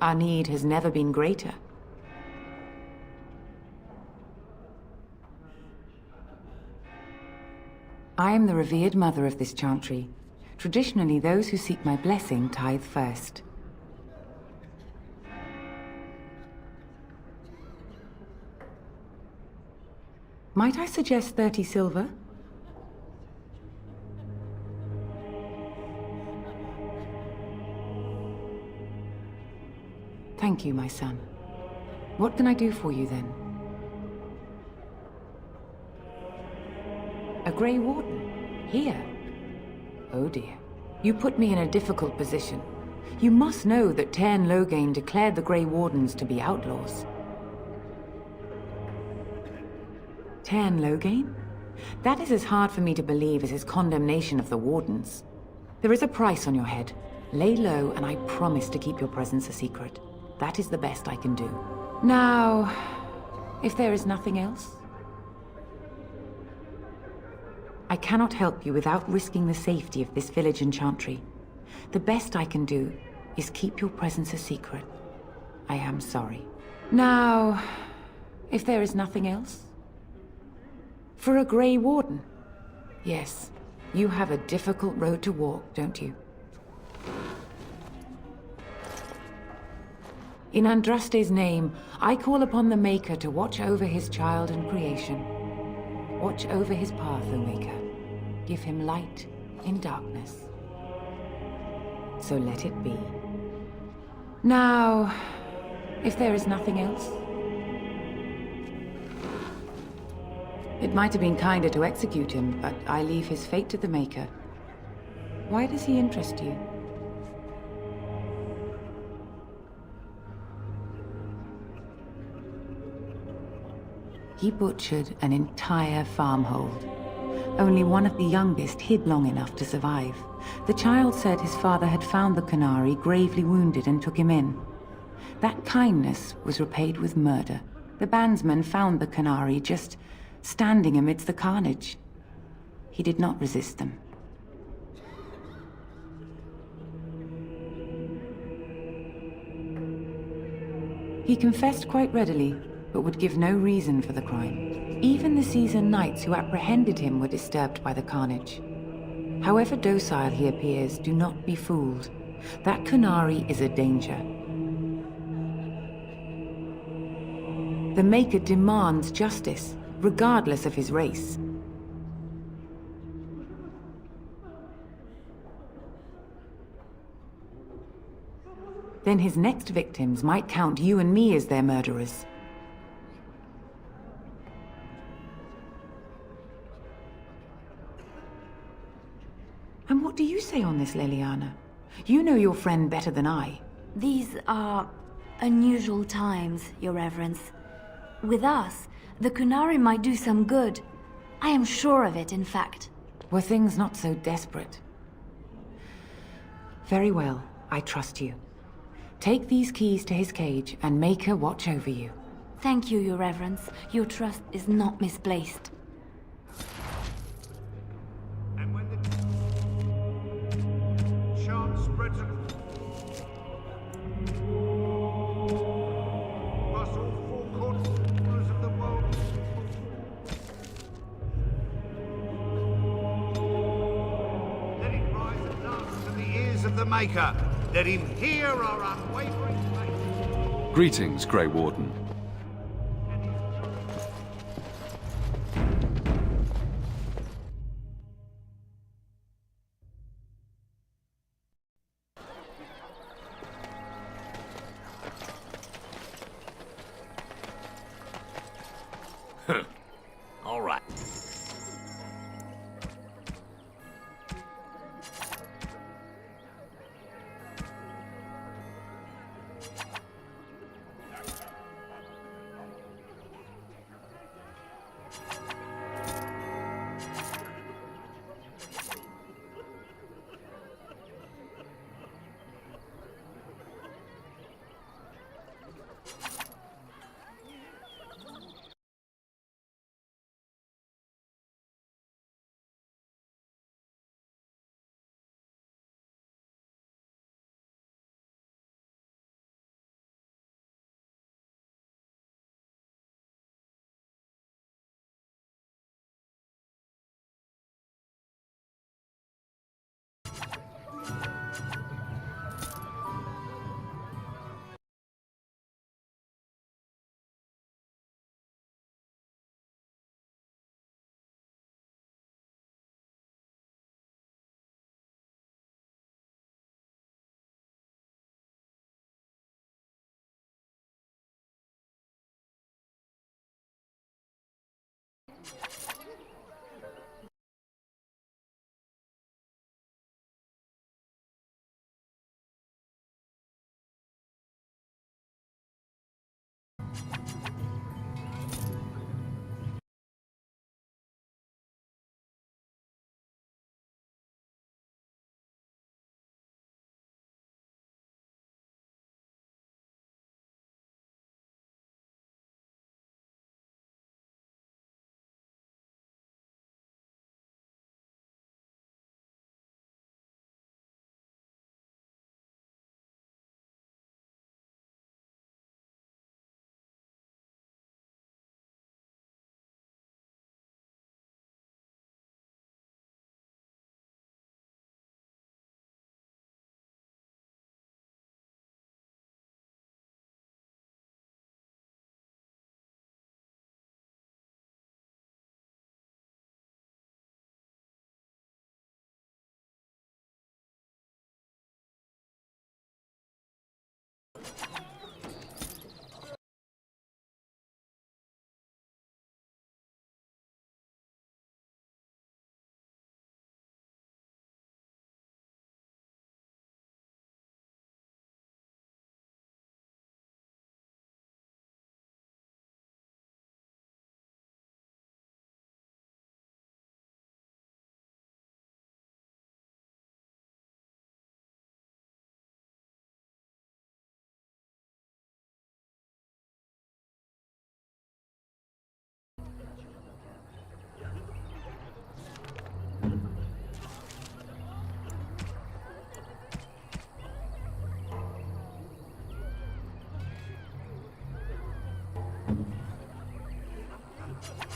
Speaker 11: Our need has never been greater. I am the revered mother of this Chantry. Traditionally, those who seek my blessing tithe first. Might I suggest 30 silver? Thank you, my son. What can I do for you, then? A Grey Warden? Here? Oh dear. You put me in a difficult position. You must know that Tairn Loghain declared the Grey Wardens to be outlaws. Tairn Loghain? That is as hard for me to believe as his condemnation of the Wardens. There is a price on your head. Lay low, and I promise to keep your presence a secret. That is the best I can do. Now, if there is nothing else... I cannot help you without risking the safety of this village and Chantry. The best I can do is keep your presence a secret. I am sorry. Now, if there is nothing else... For a Grey Warden? Yes, you have a difficult road to walk, don't you? In Andraste's name, I call upon the Maker to watch over his child and creation. Watch over his path, O Maker. Give him light in darkness. So let it be. Now, if there is nothing else... It might have been kinder to execute him, but I leave his fate to the Maker. Why does he interest you? He butchered an entire farmhold. Only one of the youngest hid long enough to survive. The child said his father had found the Qunari gravely wounded and took him in. That kindness was repaid with murder. The bandsman found the Qunari just standing amidst the carnage. He did not resist them. He confessed quite readily, but would give no reason for the crime. Even the seasoned knights who apprehended him were disturbed by the carnage. However docile he appears, do not be fooled. That Qunari is a danger. The Maker demands justice, regardless of his race. Then his next victims might count you and me as their murderers. And what do you say on this, Leliana? You know your friend better than I.
Speaker 29: These are unusual times, Your Reverence. With us, the Qunari might do some good. I am sure of it, in fact.
Speaker 11: Were things not so desperate? Very well, I trust you. Take these keys to his cage and make her watch over you.
Speaker 29: Thank you, Your Reverence. Your trust is not misplaced.
Speaker 13: And when the chant spreads across all four corners of the world, let it rise at last to the ears of the Maker. Let him hear our unwavering faith.
Speaker 26: Greetings, Grey Warden.
Speaker 2: All right.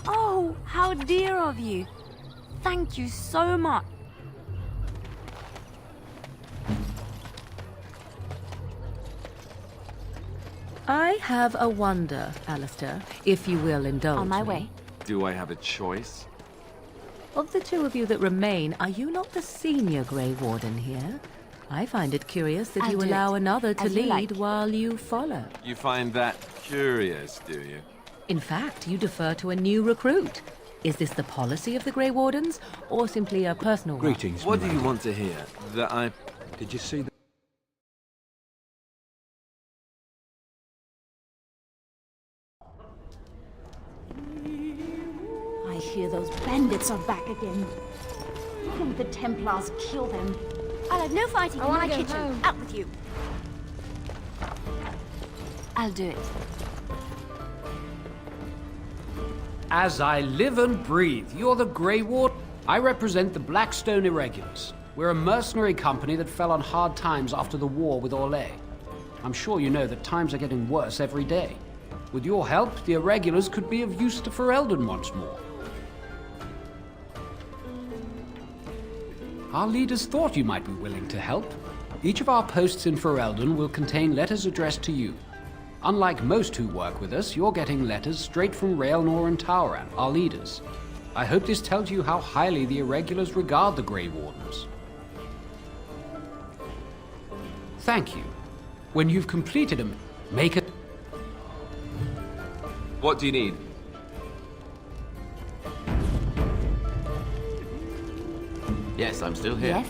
Speaker 29: Oh, how dear of you. Thank you so much.
Speaker 1: I have a wonder, Alistair, if you will indulge
Speaker 29: On my
Speaker 1: me.
Speaker 29: way.
Speaker 22: Do I have a choice?
Speaker 1: Of the two of you that remain, are you not the senior Grey Warden here? I find it curious that
Speaker 29: I'll
Speaker 1: you
Speaker 29: do
Speaker 1: allow
Speaker 29: it,
Speaker 1: another to
Speaker 29: as you
Speaker 1: lead
Speaker 29: like.
Speaker 1: while you follow.
Speaker 22: You find that curious, do you?
Speaker 1: In fact, you defer to a new recruit. Is this the policy of the Grey Wardens, or simply a personal one?
Speaker 8: Greetings,
Speaker 22: What do you
Speaker 8: milady.
Speaker 22: want to hear? That I...
Speaker 8: Did you see the...
Speaker 16: I hear those bandits are back again. Why don't the Templars kill them?
Speaker 29: I'll have no fighting in my kitchen.
Speaker 16: home.
Speaker 29: Out with you. I'll do it.
Speaker 7: As I live and breathe, you're the Grey Ward. I represent the Blackstone Irregulars. We're a mercenary company that fell on hard times after the war with Orlais. I'm sure you know that times are getting worse every day. With your help, the Irregulars could be of use to Ferelden once more. Our leaders thought you might be willing to help. Each of our posts in Ferelden will contain letters addressed to you. Unlike most who work with us, you're getting letters straight from Raelnor and Tauran, our leaders. I hope this tells you how highly the Irregulars regard the Grey Wardens. Thank you. When you've completed them, make it...
Speaker 22: What do you need?
Speaker 10: Yes, I'm still here.
Speaker 29: Yes?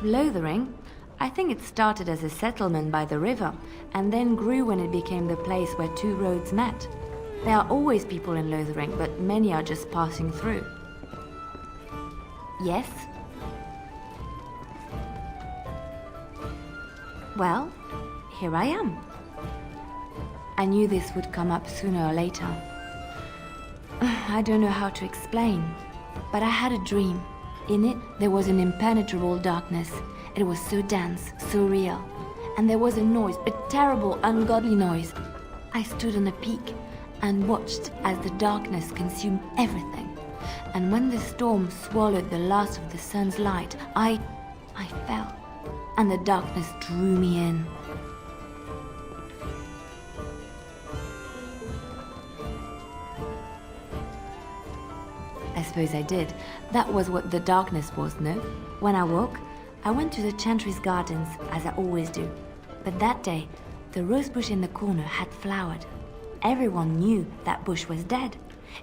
Speaker 29: Lothering? I think it started as a settlement by the river, and then grew when it became the place where two roads met. There are always people in Lothering, but many are just passing through. Yes? Well, here I am. I knew this would come up sooner or later. I don't know how to explain, but I had a dream. In it, there was an impenetrable darkness. It was so dense, so real. And there was a noise, a terrible, ungodly noise. I stood on a peak and watched as the darkness consumed everything. And when the storm swallowed the last of the sun's light, I fell. And the darkness drew me in. I suppose I did. That was what the darkness was, no? When I woke, I went to the Chantry's gardens, as I always do. But that day, the rose bush in the corner had flowered. Everyone knew that bush was dead.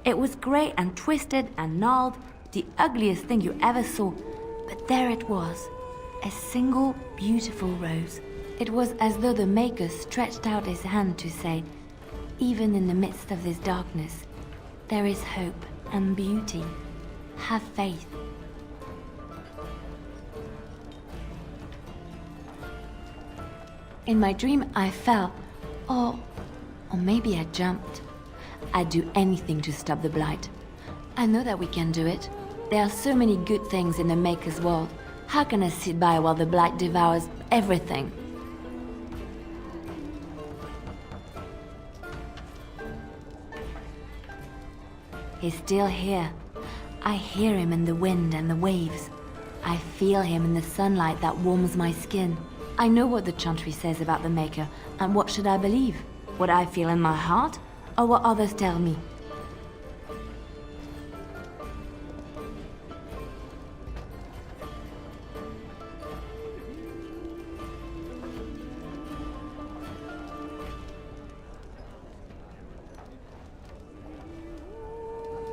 Speaker 29: It was grey and twisted and gnarled, the ugliest thing you ever saw. But there it was, a single beautiful rose. It was as though the Maker stretched out his hand to say, even in the midst of this darkness, there is hope and beauty. Have faith. In my dream, I fell, or maybe I jumped. I'd do anything to stop the Blight. I know that we can do it. There are so many good things in the Maker's world. How can I sit by while the Blight devours everything? He's still here. I hear him in the wind and the waves. I feel him in the sunlight that warms my skin. I know what the Chantry says about the Maker, and what should I believe? What I feel in my heart, or what others tell me?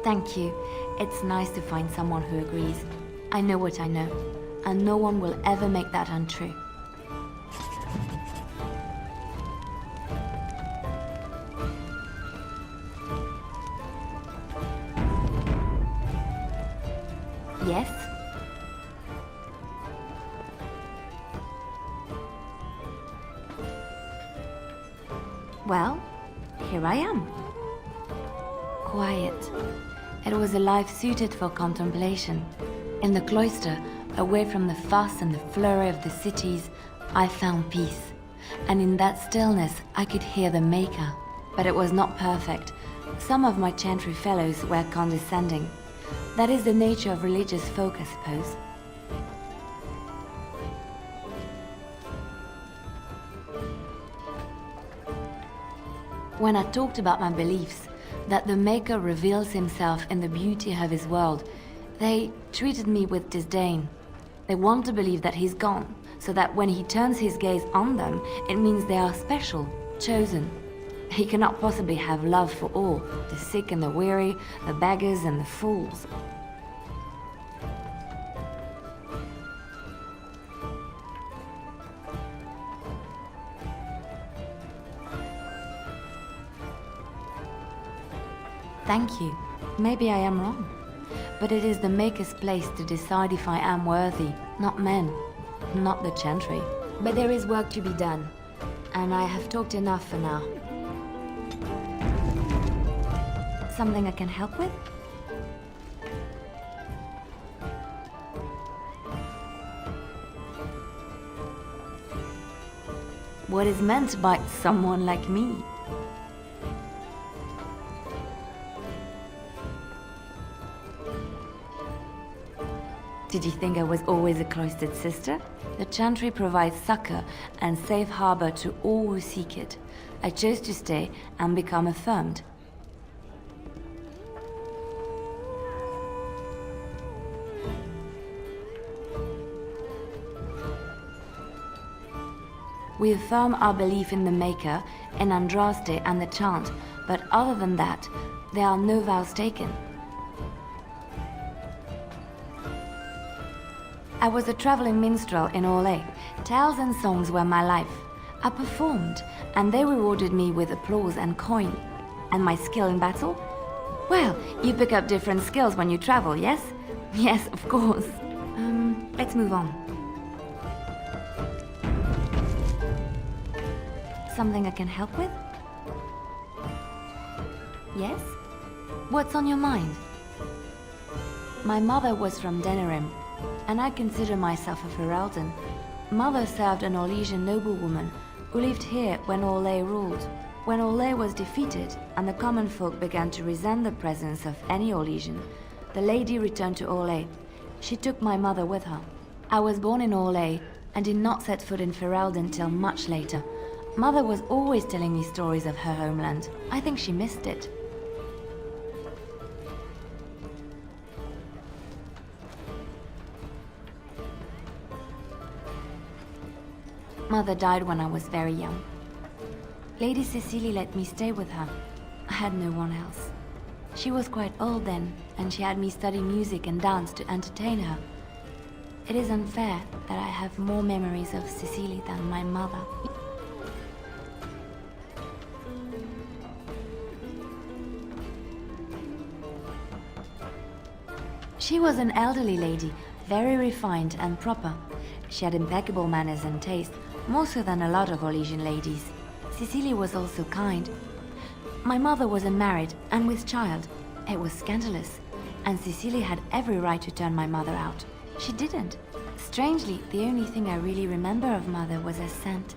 Speaker 29: Thank you. It's nice to find someone who agrees. I know what I know, and no one will ever make that untrue. Yes? Well, here I am. Quiet. It was a life suited for contemplation. In the cloister, away from the fuss and the flurry of the cities, I found peace. And in that stillness, I could hear the Maker. But it was not perfect. Some of my Chantry fellows were condescending. That is the nature of religious folk, I suppose. When I talked about my beliefs, that the Maker reveals himself in the beauty of his world, they treated me with disdain. They want to believe that he's gone, so that when he turns his gaze on them, it means they are special, chosen. He cannot possibly have love for all, the sick and the weary, the beggars and the fools. Thank you. Maybe I am wrong. But it is the Maker's place to decide if I am worthy, not men, not the Chantry. But there is work to be done, and I have talked enough for now. Something I can help with? What is meant by someone like me? Did you think I was always a cloistered sister? The Chantry provides succor and safe harbor to all who seek it. I chose to stay and become affirmed. We affirm our belief in the Maker, in Andraste and the Chant, but other than that, there are no vows taken. I was a traveling minstrel in Orlais. Tales and songs were my life. I performed, and they rewarded me with applause and coin. And my skill in battle? Well, you pick up different skills when you travel, yes? Yes, of course. Let's move on. Something I can help with? Yes? What's on your mind? My mother was from Denerim, and I consider myself a Ferelden. Mother served an Orlesian noblewoman who lived here when Orlais ruled. When Orlais was defeated and the common folk began to resent the presence of any Orlesian, the lady returned to Orlais. She took my mother with her. I was born in Orlais and did not set foot in Ferelden till much later. Mother was always telling me stories of her homeland. I think she missed it. Mother died when I was very young. Lady Cecily let me stay with her. I had no one else. She was quite old then, and she had me study music and dance to entertain her. It is unfair that I have more memories of Cecily than my mother. She was an elderly lady, very refined and proper. She had impeccable manners and taste, more so than a lot of Orlesian ladies. Cecily was also kind. My mother was unmarried and with child. It was scandalous, and Cecily had every right to turn my mother out. She didn't. Strangely, the only thing I really remember of Mother was her scent.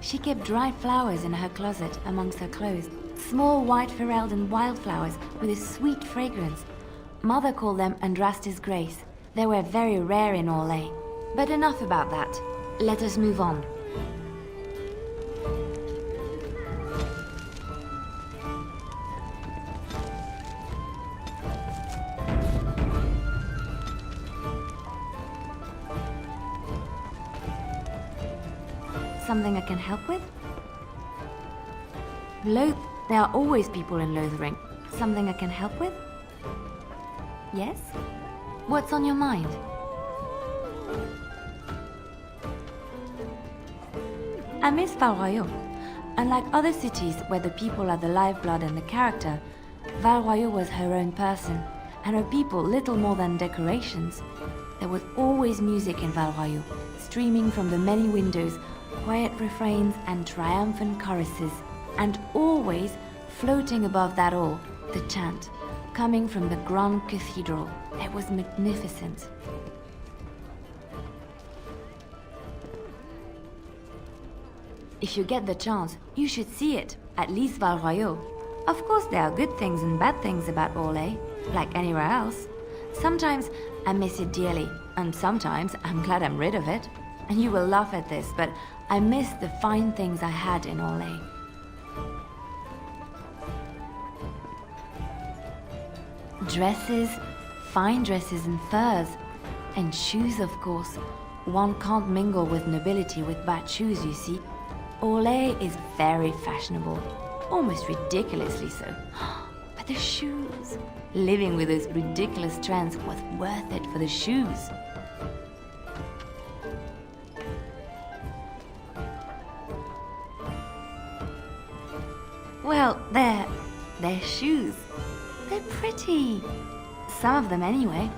Speaker 29: She kept dried flowers in her closet amongst her clothes. Small white Ferelden wildflowers with a sweet fragrance. Mother called them Andraste's Grace. They were very rare in Orlais. But enough about that. Let us move on. Something I can help with? There are always people in Lothering. Something I can help with? Yes? What's on your mind? I miss Val Royeaux. Unlike other cities where the people are the lifeblood and the character, Val Royeaux was her own person, and her people little more than decorations. There was always music in Val Royeaux, streaming from the many windows, quiet refrains and triumphant choruses, and always, floating above that all, the chant, coming from the Grand Cathedral. It was magnificent. If you get the chance, you should see it, at least Val Royeaux. Of course there are good things and bad things about Orlais, like anywhere else. Sometimes I miss it dearly, and sometimes I'm glad I'm rid of it. And you will laugh at this, but I miss the fine things I had in Orlais. Dresses, fine dresses and furs, and shoes, of course. One can't mingle with nobility with bad shoes, you see. Orlais is very fashionable, almost ridiculously so. But the shoes! Living with those ridiculous trends was worth it for the shoes. Well, they're shoes. They're pretty. Some of them anyway.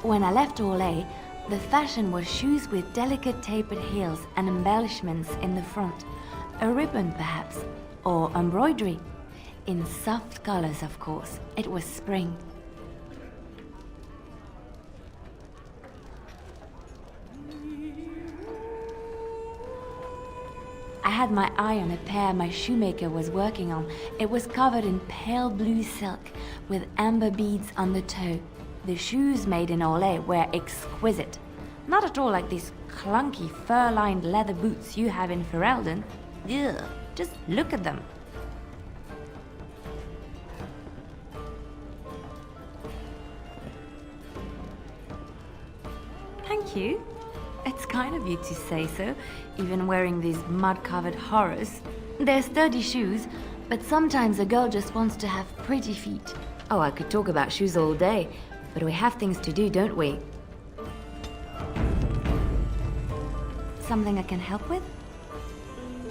Speaker 29: When I left Orlais, the fashion was shoes with delicate tapered heels and embellishments in the front. A ribbon, perhaps, or embroidery. In soft colors, of course. It was spring. I had my eye on a pair my shoemaker was working on. It was covered in pale blue silk with amber beads on the toe. The shoes made in Olay were exquisite. Not at all like these clunky fur-lined leather boots you have in Ferelden. Ugh, just look at them. Thank you. It's kind of you to say so, even wearing these mud-covered horrors. They're sturdy shoes, but sometimes a girl just wants to have pretty feet. Oh, I could talk about shoes all day, but we have things to do, don't we? Something I can help with?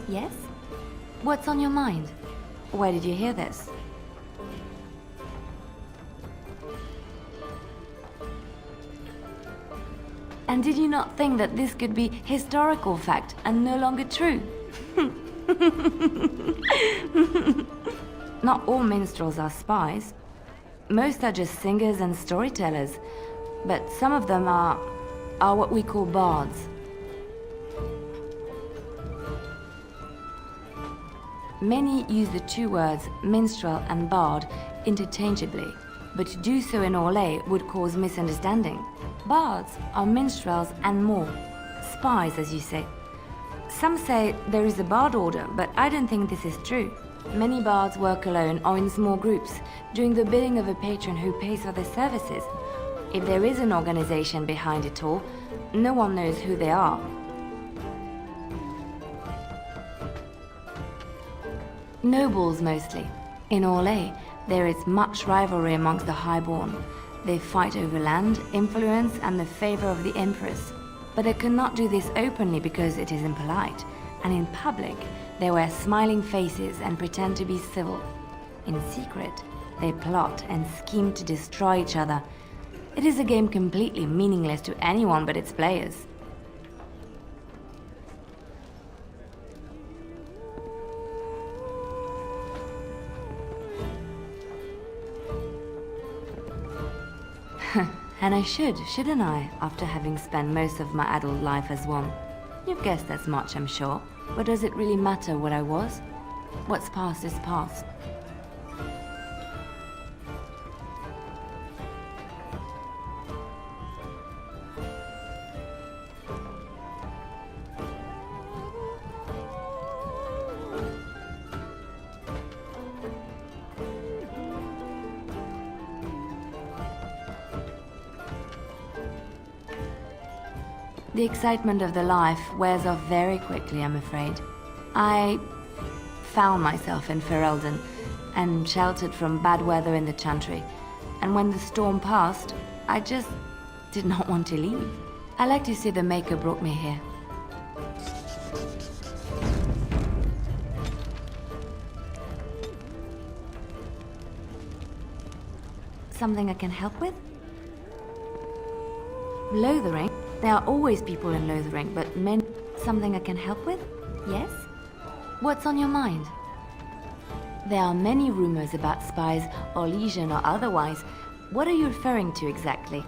Speaker 29: Yes? What's on your mind? Where did you hear this? And did you not think that this could be historical fact and no longer true? Not all minstrels are spies. Most are just singers and storytellers, but some of them are what we call bards. Many use the two words minstrel and bard interchangeably, but to do so in Orlais would cause misunderstanding. Bards are minstrels and more. Spies, as you say. Some say there is a bard order, but I don't think this is true. Many bards work alone or in small groups, doing the bidding of a patron who pays for their services. If there is an organization behind it all, no one knows who they are. Nobles mostly. In Orlais, there is much rivalry amongst the highborn. They fight over land, influence, and the favor of the Empress. But they cannot do this openly because it is impolite, and in public, they wear smiling faces and pretend to be civil. In secret, they plot and scheme to destroy each other. It is a game completely meaningless to anyone but its players. And I should, shouldn't I, after having spent most of my adult life as one? You've guessed as much, I'm sure. But does it really matter what I was? What's past is past. The excitement of the life wears off very quickly, I'm afraid. I found myself in Ferelden and sheltered from bad weather in the Chantry. And when the storm passed, I just did not want to leave. I like to see the Maker brought me here. Something I can help with? Lothering? There are always people in Lothering, but many... Something I can help with? Yes? What's on your mind? There are many rumors about spies, or legion or otherwise. What are you referring to exactly?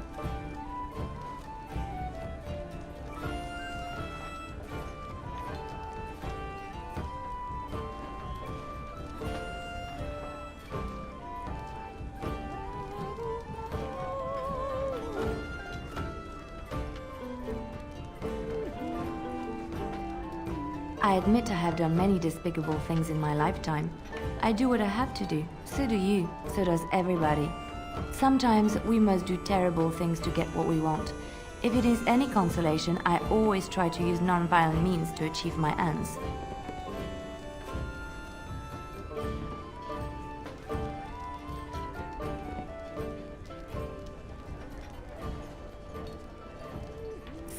Speaker 29: I admit I have done many despicable things in my lifetime. I do what I have to do. So do you. So does everybody. Sometimes we must do terrible things to get what we want. If it is any consolation, I always try to use non-violent means to achieve my ends.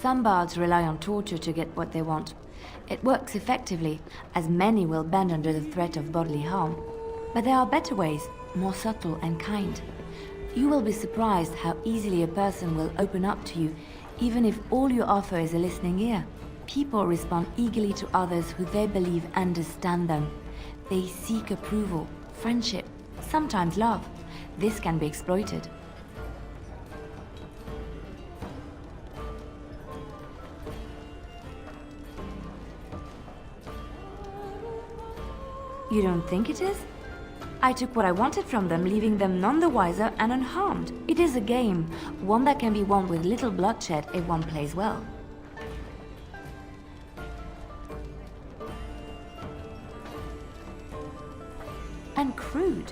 Speaker 29: Some bards rely on torture to get what they want. It works effectively, as many will bend under the threat of bodily harm. But there are better ways, more subtle and kind. You will be surprised how easily a person will open up to you, even if all you offer is a listening ear. People respond eagerly to others who they believe understand them. They seek approval, friendship, sometimes love. This can be exploited. You don't think it is? I took what I wanted from them, leaving them none the wiser and unharmed. It is a game, one that can be won with little bloodshed if one plays well. And crude.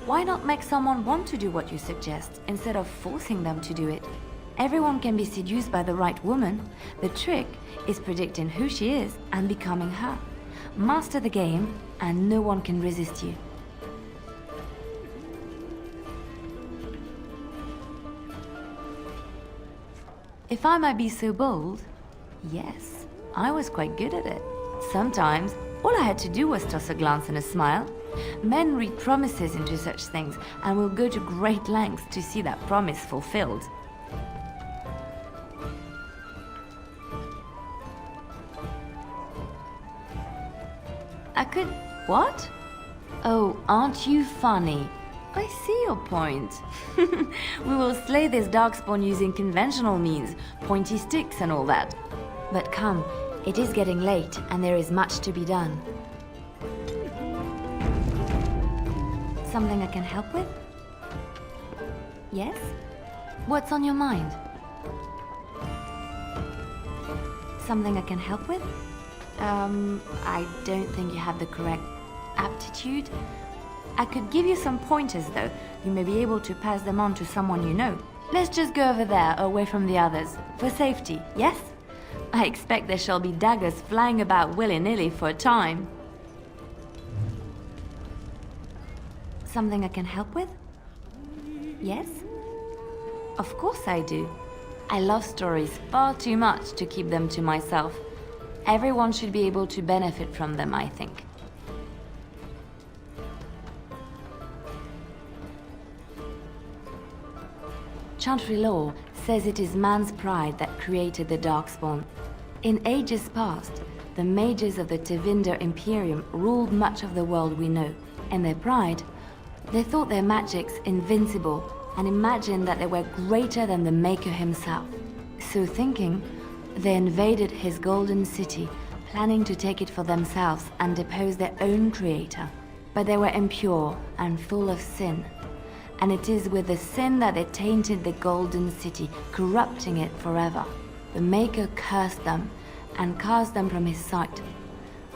Speaker 29: Why not make someone want to do what you suggest, instead of forcing them to do it? Everyone can be seduced by the right woman. The trick is predicting who she is and becoming her. Master the game, and no one can resist you. If I might be so bold, yes, I was quite good at it. Sometimes, all I had to do was toss a glance and a smile. Men read promises into such things and will go to great lengths to see that promise fulfilled. I could... what? Oh, aren't you funny? I see your point. We will slay this darkspawn using conventional means, pointy sticks and all that. But come, it is getting late and there is much to be done. Something I can help with? Yes? What's on your mind? Something I can help with? I don't think you have the correct aptitude. I could give you some pointers, though. You may be able to pass them on to someone you know. Let's just go over there, away from the others. For safety, yes? I expect there shall be daggers flying about willy-nilly for a time. Something I can help with? Yes? Of course I do. I love stories far too much to keep them to myself. Everyone should be able to benefit from them, I think. Chantry law says it is man's pride that created the Darkspawn. In ages past, the mages of the Tevinder Imperium ruled much of the world we know. In their pride, they thought their magics invincible and imagined that they were greater than the Maker himself. So thinking, they invaded his golden city, planning to take it for themselves and depose their own creator. But they were impure and full of sin. And it is with the sin that they tainted the golden city, corrupting it forever. The Maker cursed them and cast them from his sight.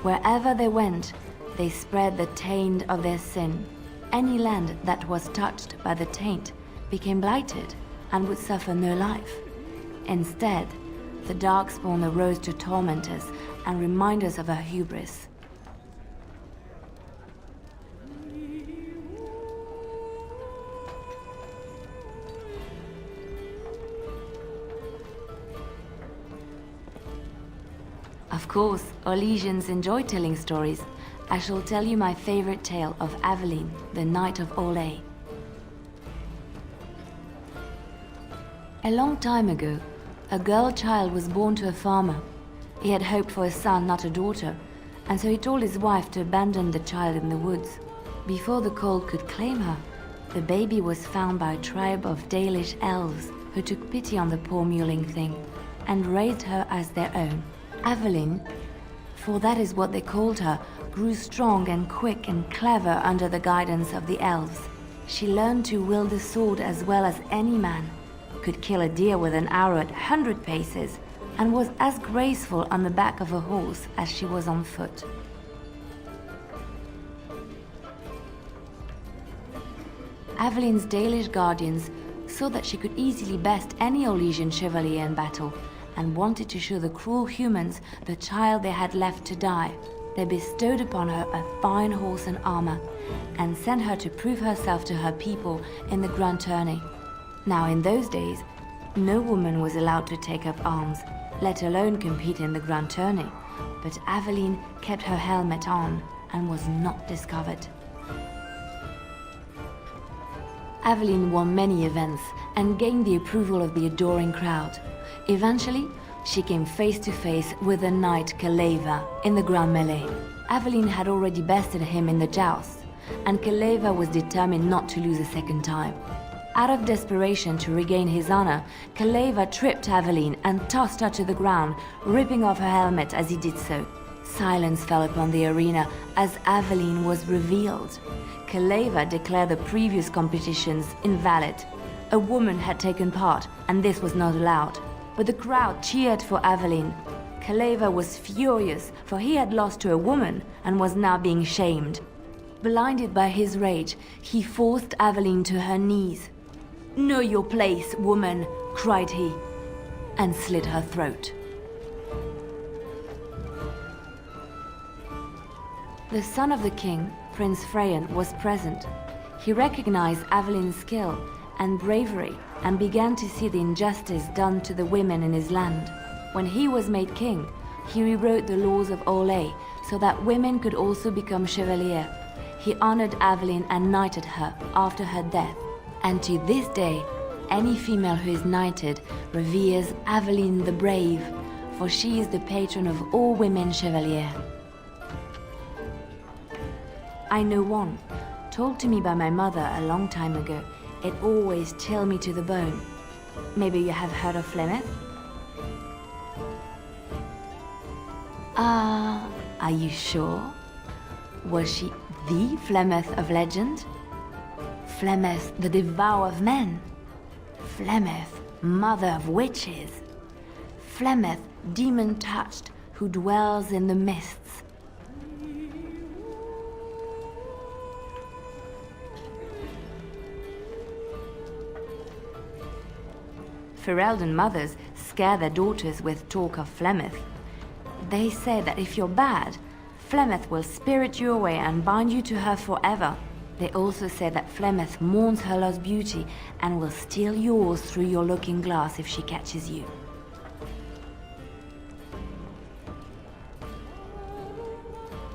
Speaker 29: Wherever they went, they spread the taint of their sin. Any land that was touched by the taint became blighted and would suffer no life. Instead, the Darkspawn arose to torment us and remind us of our hubris. Of course, Orlesians enjoy telling stories. I shall tell you my favorite tale of Aveline, the Knight of Orlais. A long time ago, a girl child was born to a farmer. He had hoped for a son, not a daughter, and so he told his wife to abandon the child in the woods. Before the cold could claim her, the baby was found by a tribe of Dalish elves who took pity on the poor mewling thing and raised her as their own. Aveline, for that is what they called her, grew strong and quick and clever under the guidance of the elves. She learned to wield the sword as well as any man, could kill a deer with an arrow at 100 paces, and was as graceful on the back of a horse as she was on foot. Aveline's Dalish guardians saw that she could easily best any Orlesian chevalier in battle, and wanted to show the cruel humans the child they had left to die. They bestowed upon her a fine horse and armor, and sent her to prove herself to her people in the grand tourney. Now in those days, no woman was allowed to take up arms, let alone compete in the grand tourney, but Aveline kept her helmet on and was not discovered. Aveline won many events and gained the approval of the adoring crowd. Eventually, she came face to face with the knight Kaleva in the grand melee. Aveline had already bested him in the joust, and Kaleva was determined not to lose a second time. Out of desperation to regain his honor, Kaleva tripped Aveline and tossed her to the ground, ripping off her helmet as he did so. Silence fell upon the arena as Aveline was revealed. Kaleva declared the previous competitions invalid. A woman had taken part, and this was not allowed. But the crowd cheered for Aveline. Kaleva was furious, for he had lost to a woman and was now being shamed. Blinded by his rage, he forced Aveline to her knees. "Know your place, woman," cried he, and slit her throat. The son of the king, Prince Freyan, was present. He recognized Aveline's skill and bravery and began to see the injustice done to the women in his land. When he was made king, he rewrote the laws of Olay so that women could also become chevalier. He honored Aveline and knighted her after her death. And to this day, any female who is knighted reveres Aveline the Brave, for she is the patron of all women chevalier. I know one, told to me by my mother a long time ago. It always chilled me to the bone. Maybe you have heard of Flemeth? Are you sure? Was she the Flemeth of legend? Flemeth, the devourer of men? Flemeth, mother of witches? Flemeth, demon-touched, who dwells in the mists? Ferelden mothers scare their daughters with talk of Flemeth. They say that if you're bad, Flemeth will spirit you away and bind you to her forever. They also say that Flemeth mourns her lost beauty and will steal yours through your looking glass if she catches you.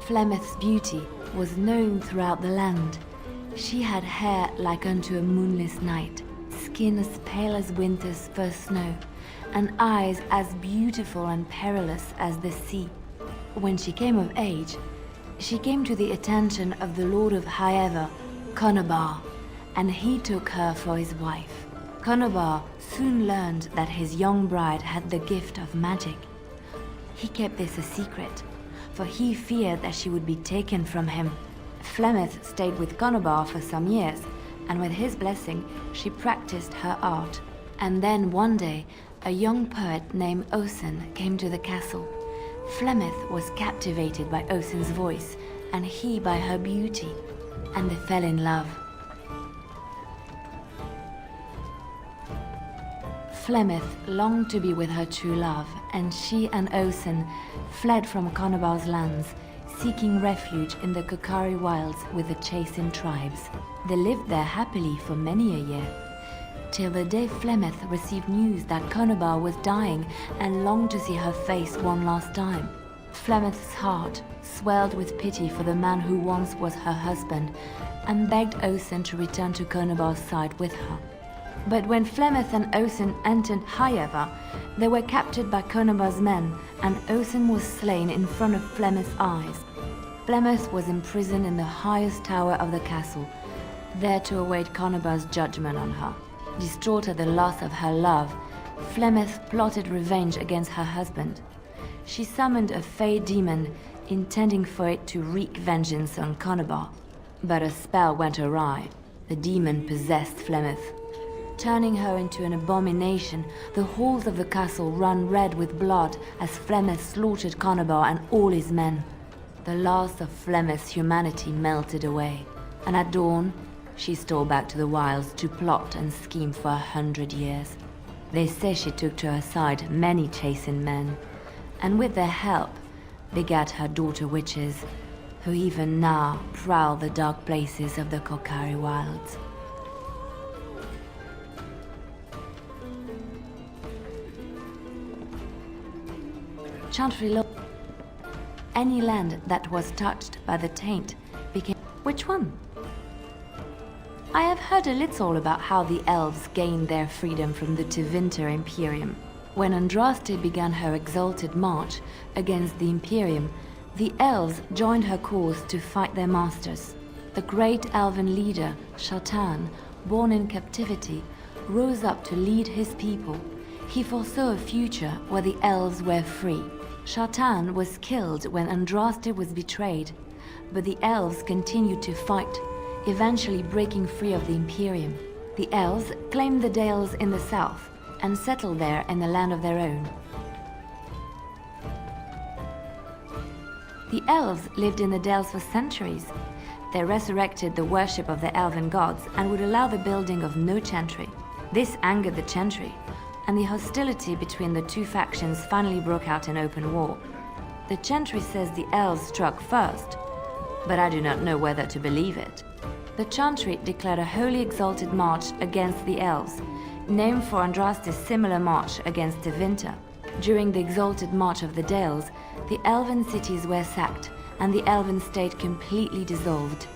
Speaker 29: Flemeth's beauty was known throughout the land. She had hair like unto a moonless night, skin as pale as winter's first snow, and eyes as beautiful and perilous as the sea. When she came of age, she came to the attention of the Lord of Haever, Conobar, and he took her for his wife. Conobar soon learned that his young bride had the gift of magic. He kept this a secret, for he feared that she would be taken from him. Flemeth stayed with Conobar for some years, and with his blessing, she practiced her art. And then one day, a young poet named Osen came to the castle. Flemeth was captivated by Osen's voice, and he by her beauty, and they fell in love. Flemeth longed to be with her true love, and she and Osen fled from Conobar's lands, seeking refuge in the Kokari wilds with the Chasing tribes. They lived there happily for many a year, till the day Flemeth received news that Conobar was dying and longed to see her face one last time. Flemeth's heart swelled with pity for the man who once was her husband, and begged Osen to return to Conobar's side with her. But when Flemeth and Osen entered Haever, they were captured by Conobar's men, and Osen was slain in front of Flemeth's eyes. Flemeth was imprisoned in the highest tower of the castle, there to await Conobar's judgment on her. Distraught at the loss of her love, Flemeth plotted revenge against her husband. She summoned a fey demon, intending for it to wreak vengeance on Conobar. But a spell went awry. The demon possessed Flemeth. Turning her into an abomination, the halls of the castle ran red with blood as Flemeth slaughtered Conobar and all his men. The last of Flemeth's humanity melted away, and at dawn, she stole back to the wilds to plot and scheme for 100 years. They say she took to her side many Chasing men, and with their help, begat her daughter witches, who even now prowl the dark places of the Kokari wilds. Chantry Law. Any land that was touched by the taint became... Which one? I have heard a little about how the elves gained their freedom from the Tevinter Imperium. When Andraste began her exalted march against the Imperium, the elves joined her cause to fight their masters. the great elven leader, Shatan, born in captivity, rose up to lead his people. He foresaw a future where the elves were free. Shatan was killed when Andraste was betrayed, but the elves continued to fight, eventually breaking free of the Imperium. The elves claimed the Dales in the south and settled there in the land of their own. The elves lived in the Dales for centuries. They resurrected the worship of the elven gods and would allow the building of no chantry. This angered the chantry, and the hostility between the two factions finally broke out in open war. The chantry says the elves struck first, but I do not know whether to believe it. The chantry declared a holy exalted march against the elves, named for Andraste's similar march against Tevinter. During the exalted march of the Dales, the elven cities were sacked, and the elven state completely dissolved.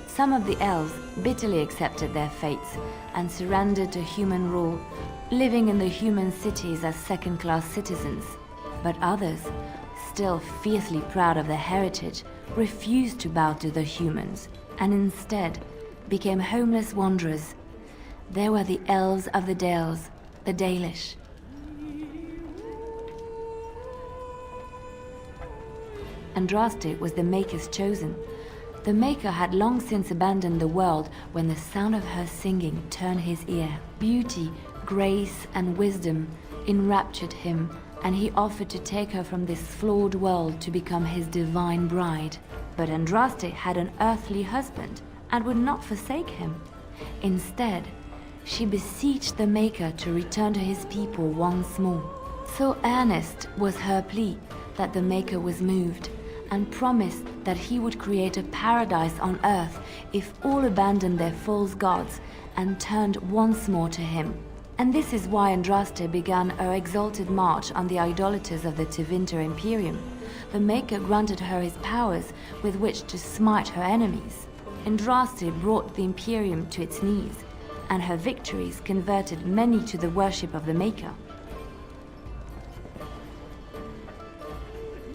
Speaker 29: Some of the elves bitterly accepted their fates and surrendered to human rule, living in the human cities as second-class citizens. But others, still fiercely proud of their heritage, refused to bow to the humans, and instead became homeless wanderers. They were the elves of the Dales, the Dalish. Andraste was the Maker's chosen. The Maker had long since abandoned the world when the sound of her singing turned his ear. Beauty, grace, and wisdom enraptured him, and he offered to take her from this flawed world to become his divine bride. But Andraste had an earthly husband and would not forsake him. Instead, she beseeched the Maker to return to his people once more. So earnest was her plea that the Maker was moved, and promised that he would create a paradise on earth if all abandoned their false gods and turned once more to him. And this is why Andraste began her exalted march on the idolaters of the Tevinter Imperium. The Maker granted her his powers with which to smite her enemies. Andraste brought the Imperium to its knees, and her victories converted many to the worship of the Maker.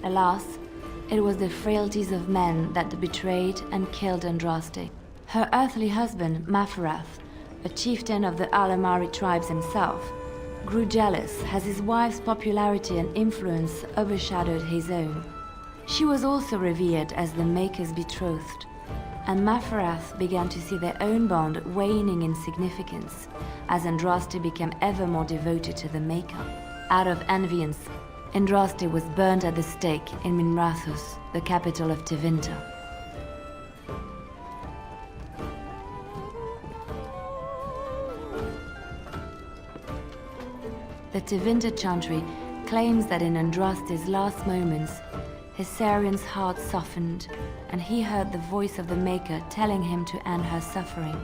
Speaker 29: Alas, it was the frailties of men that betrayed and killed Andraste. Her earthly husband, Maferath, a chieftain of the Alamari tribes himself, grew jealous as his wife's popularity and influence overshadowed his own. She was also revered as the Maker's betrothed, and Maferath began to see their own bond waning in significance as Andraste became ever more devoted to the Maker. Out of envy and Andraste was burned at the stake in Minrathous, the capital of Tevinter. The Tevinter chantry claims that in Andraste's last moments, Hessarian's heart softened, and he heard the voice of the Maker telling him to end her suffering.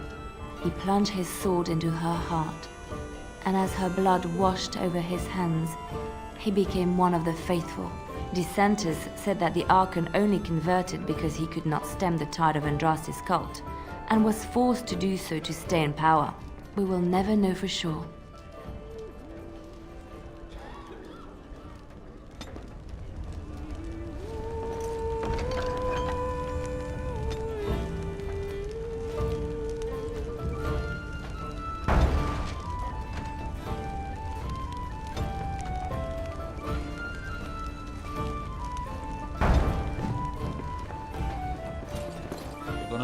Speaker 29: He plunged his sword into her heart, and as her blood washed over his hands, he became one of the faithful. Dissenters said that the Archon only converted because he could not stem the tide of Andraste's cult, and was forced to do so to stay in power. We will never know for sure.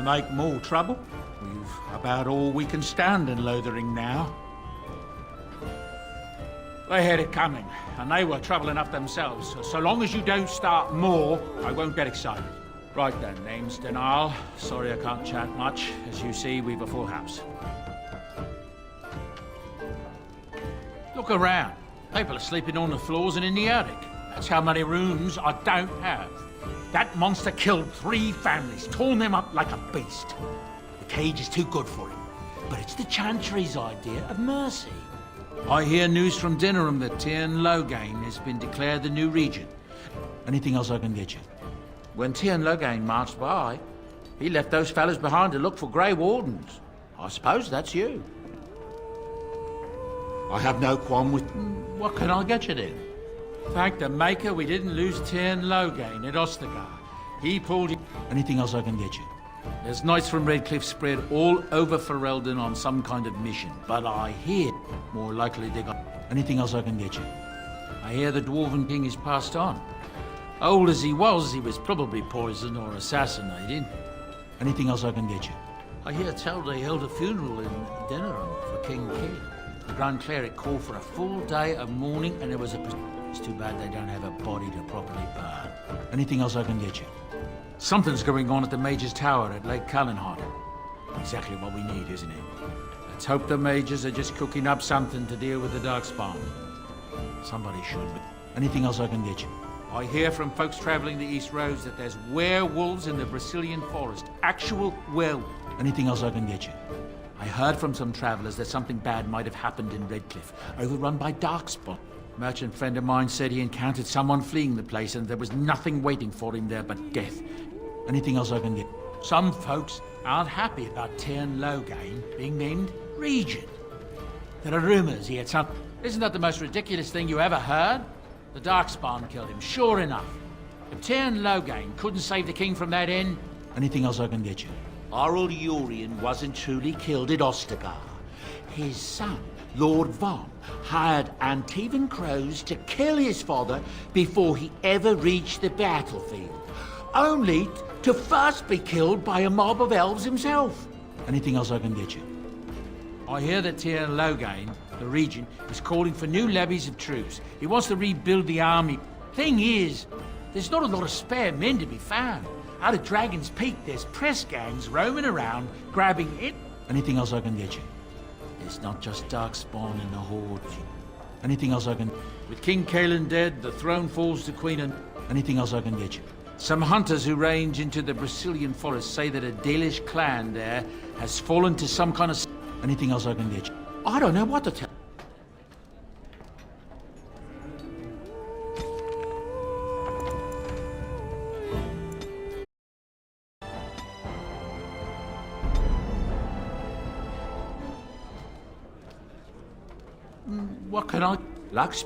Speaker 6: Make more trouble? We've about all we can stand in Lothering now. They had it coming, and they were trouble enough themselves. So long as you don't start more, I won't get excited. Right then, name's Denal. Sorry I can't chat much. As you see, we've a full house. Look around. People are sleeping on the floors and in the attic. That's how many rooms I don't have. That monster killed 3 families, torn them up like a beast. The cage is too good for him, but it's the Chantry's idea of mercy. I hear news from Dinnerham that Tiernan Logain has been declared the new regent. Anything else I can get you? When Tiernan Logain marched by, he left those fellas behind to look for Grey Wardens. I suppose that's you. I have no qualm with... What can I get you then? Thank the Maker we didn't lose Tiernan Logain at Ostagar. He pulled you... Anything else I can get you? There's knights from Redcliffe spread all over Ferelden on some kind of mission, but I hear more likely they got anything else I can get you. I hear the Dwarven King is passed on. Old as he was probably poisoned or assassinated. Anything else I can get you? I hear tell they held a funeral in Denerim for King Kidd. The Grand Cleric called for a full day of mourning, and there was a... It's too bad they don't have a body to properly burn. Anything else I can get you? Something's going on at the Mage's Tower at Lake Callanheart. Exactly what we need, isn't it? Let's hope the Mages are just cooking up something to deal with the Darkspawn. Somebody should be. Anything else I can get you? I hear from folks traveling the East Roads that there's werewolves in the Brazilian forest. Actual werewolves. Anything else I can get you? I heard from some travelers that something bad might have happened in Redcliffe, overrun by Darkspawn. A merchant friend of mine said he encountered someone fleeing the place and there was nothing waiting for him there but death. Anything else I can get? Some folks aren't happy about Tyrn Loghain being named Regent. There are rumors he had some... Isn't that the most ridiculous thing you ever heard? The Darkspawn killed him, sure enough. If Tyrn Loghain couldn't save the king from that inn, anything else I can get you? Oral Urien wasn't truly killed at Ostagar. His son, Lord Von, hired Antivan crows to kill his father before he ever reached the battlefield, only to first be killed by a mob of elves himself. Anything else I can get you? I hear that Tyrn Loghain, the regent, is calling for new levies of troops. He wants to rebuild the army. Thing is, there's not a lot of spare men to be found. Out at Dragon's Peak, there's press gangs roaming around, grabbing it. Anything else I can get you? It's not just Darkspawn in the Horde. Anything else I can... With King Caelan dead, the throne falls to Queen and... Anything else I can get you? Some hunters who range into the Brazilian forest say that a Dalish clan there has fallen to some kind of... Anything else I can get you? I don't know what to tell... What can I... Lux?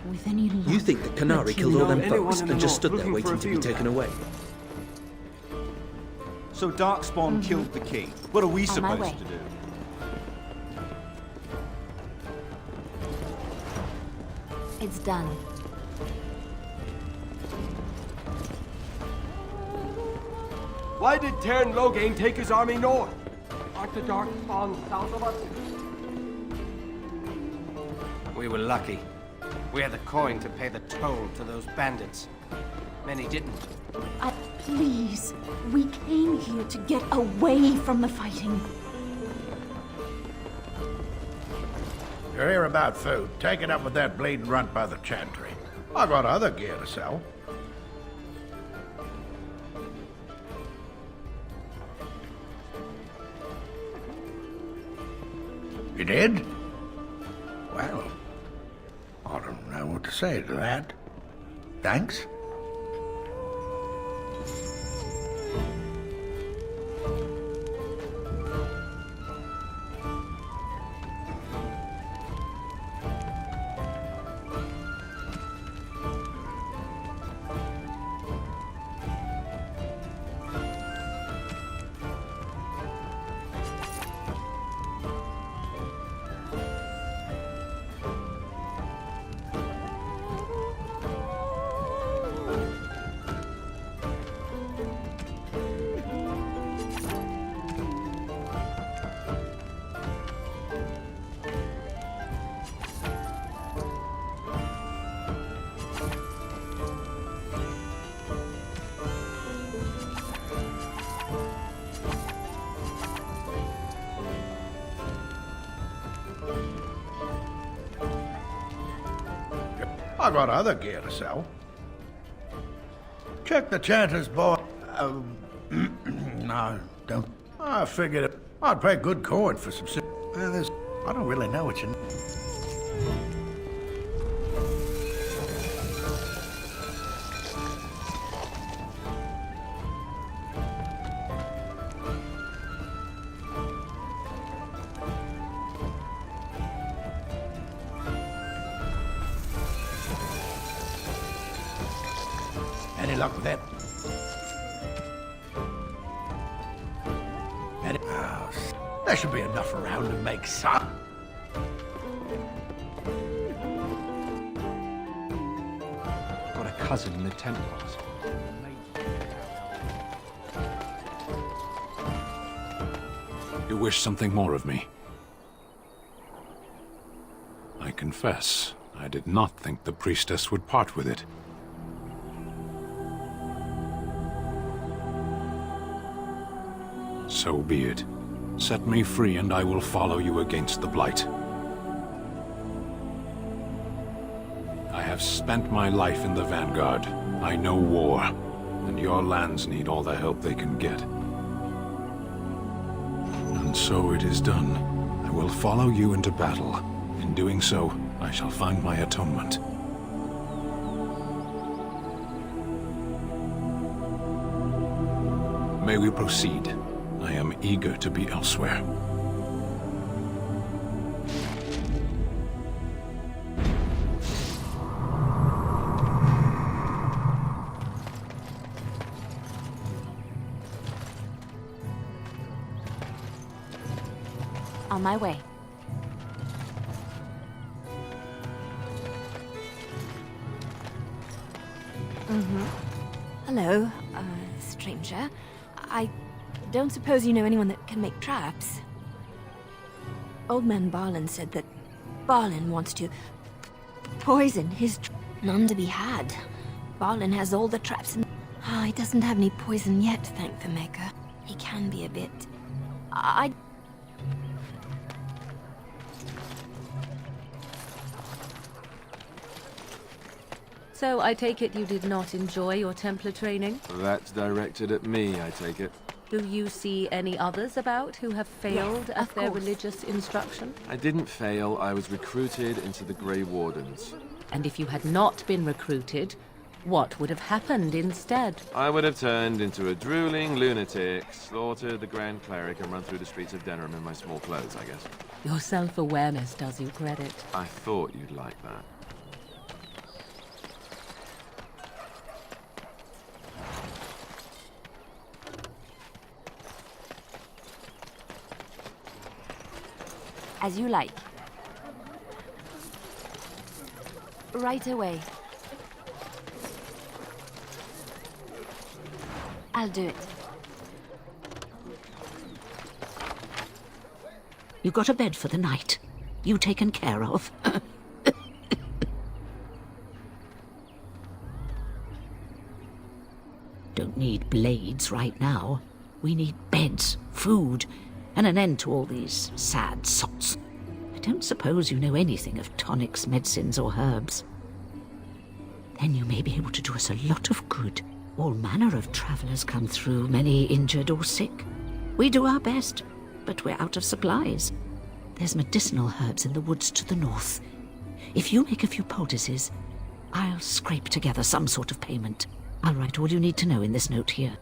Speaker 16: With any luck,
Speaker 28: You think that Canary killed all them folks and just stood there waiting to be taken away?
Speaker 18: So Darkspawn killed the king. What are we
Speaker 16: On my
Speaker 18: supposed
Speaker 16: way.
Speaker 18: to do?
Speaker 16: It's done.
Speaker 9: Why did Tyrn Loghain take his army north? Aren't the Darkspawn south of us?
Speaker 17: We were lucky. We had the coin to pay the toll to those bandits. Many didn't.
Speaker 16: Please, we came here to get away from the fighting.
Speaker 13: You hear about food? Take it up with that bleeding runt by the chantry. I got other gear to sell. You did? Well, I don't know what to say to that. Thanks. I got other gear to sell. Check the chanter's boy. No, don't. I figured I'd pay good coin for some... I don't really know what you...
Speaker 8: luck with that? There should be enough around to make some.
Speaker 5: I've got a cousin in the Templars.
Speaker 12: You wish something more of me? I confess, I did not think the priestess would part with it. So be it. Set me free and I will follow you against the Blight. I have spent my life in the Vanguard. I know war, and your lands need all the help they can get. And so it is done. I will follow you into battle. In doing so, I shall find my atonement. May we proceed? I am eager to be elsewhere.
Speaker 29: On my way.
Speaker 14: Hello, stranger. I don't suppose you know anyone that can make traps? Old man Barlin said that Barlin wants to poison his none to be had. Barlin has all the traps and he doesn't have any poison yet, thank the Maker. He can be a bit...
Speaker 1: So I take it you did not enjoy your Templar training?
Speaker 22: That's directed at me, I take it.
Speaker 1: Do you see any others about who have failed at their religious instruction?
Speaker 22: I didn't fail, I was recruited into the Grey Wardens.
Speaker 1: And if you had not been recruited, what would have happened instead?
Speaker 22: I would have turned into a drooling lunatic, slaughtered the Grand Cleric, and run through the streets of Denerim in my small clothes, I guess.
Speaker 1: Your self-awareness does you credit.
Speaker 22: I thought you'd like that.
Speaker 29: As you like. Right away. I'll do it.
Speaker 19: You got a bed for the night? You taken care of? Don't need blades right now. We need beds, food, and an end to all these sad sots. I don't suppose you know anything of tonics, medicines, or herbs. Then you may be able to do us a lot of good. All manner of travellers come through, many injured or sick. We do our best, but we're out of supplies. There's medicinal herbs in the woods to the north. If you make a few poultices, I'll scrape together some sort of payment. I'll write all you need to know in this note here.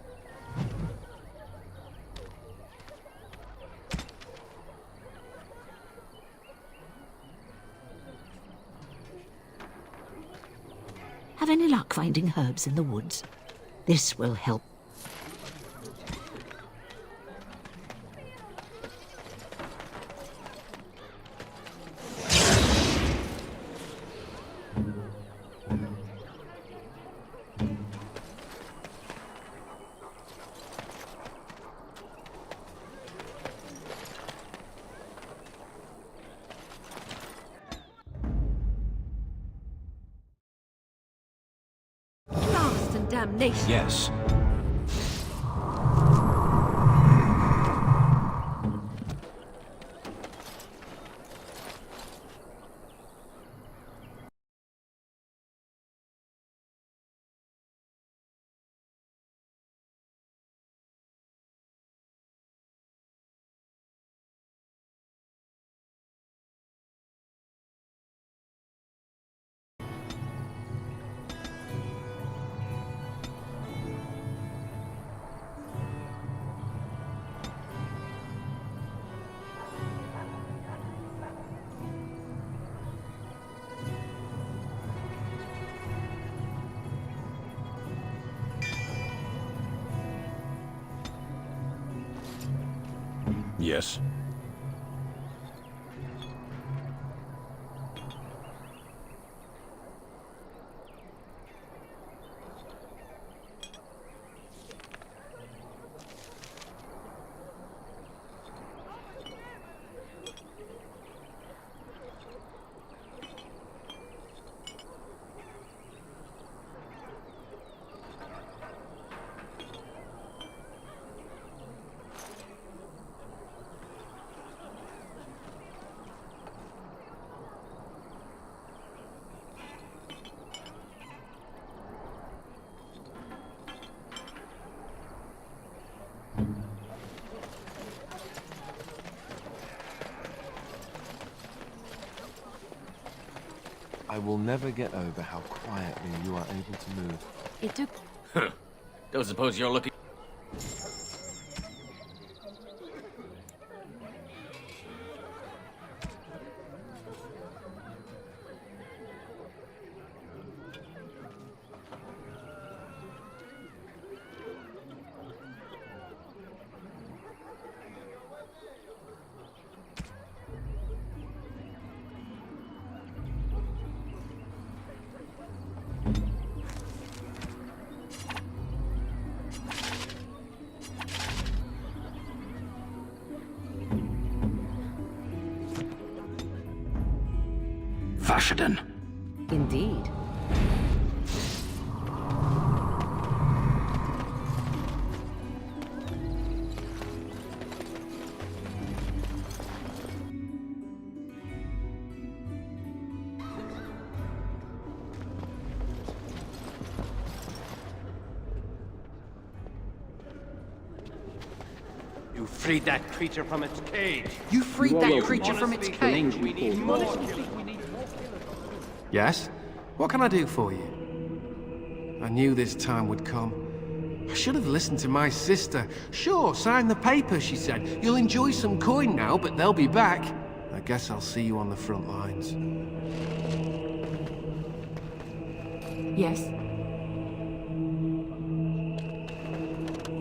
Speaker 19: Have any luck finding herbs in the woods? This will help.
Speaker 1: Damnation.
Speaker 12: Yes. Yes.
Speaker 22: I will never get over how quietly you are able to move.
Speaker 1: It took...
Speaker 2: Don't suppose you're looking...
Speaker 6: Vashaden.
Speaker 1: Indeed.
Speaker 17: You freed that creature from its cage.
Speaker 28: You freed that creature from its cage?
Speaker 17: We need more.
Speaker 3: Yes? What can I do for you? I knew this time would come. I should have listened to my sister. Sure, sign the paper, she said. You'll enjoy some coin now, but they'll be back. I guess I'll see you on the front lines.
Speaker 11: Yes?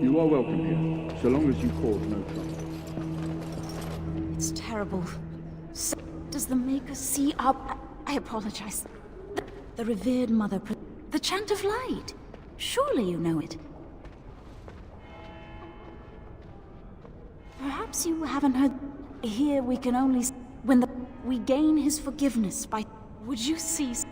Speaker 4: You are welcome here, so long as you cause no trouble.
Speaker 16: It's terrible. So does the Maker see our... I apologize. The revered mother... The chant of light. Surely you know it. Perhaps you haven't heard... Here we can only... When we gain his forgiveness by... Would you cease...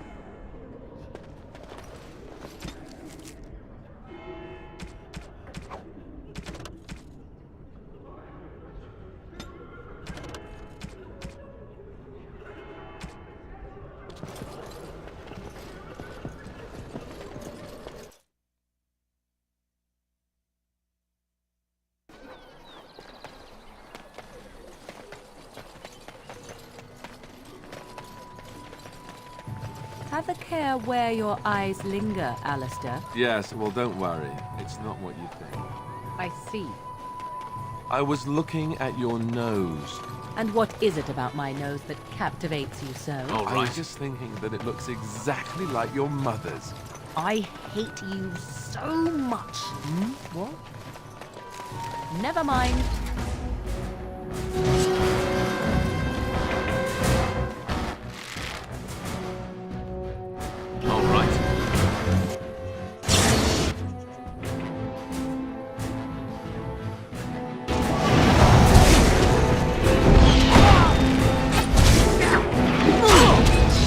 Speaker 1: Have a care where your eyes linger, Alistair.
Speaker 22: Yes, well, don't worry. It's not what you think.
Speaker 1: I see.
Speaker 22: I was looking at your nose.
Speaker 1: And what is it about my nose that captivates you so?
Speaker 22: I was just thinking that it looks exactly like your mother's.
Speaker 1: I hate you so much.
Speaker 22: What?
Speaker 1: Never mind.
Speaker 22: All right.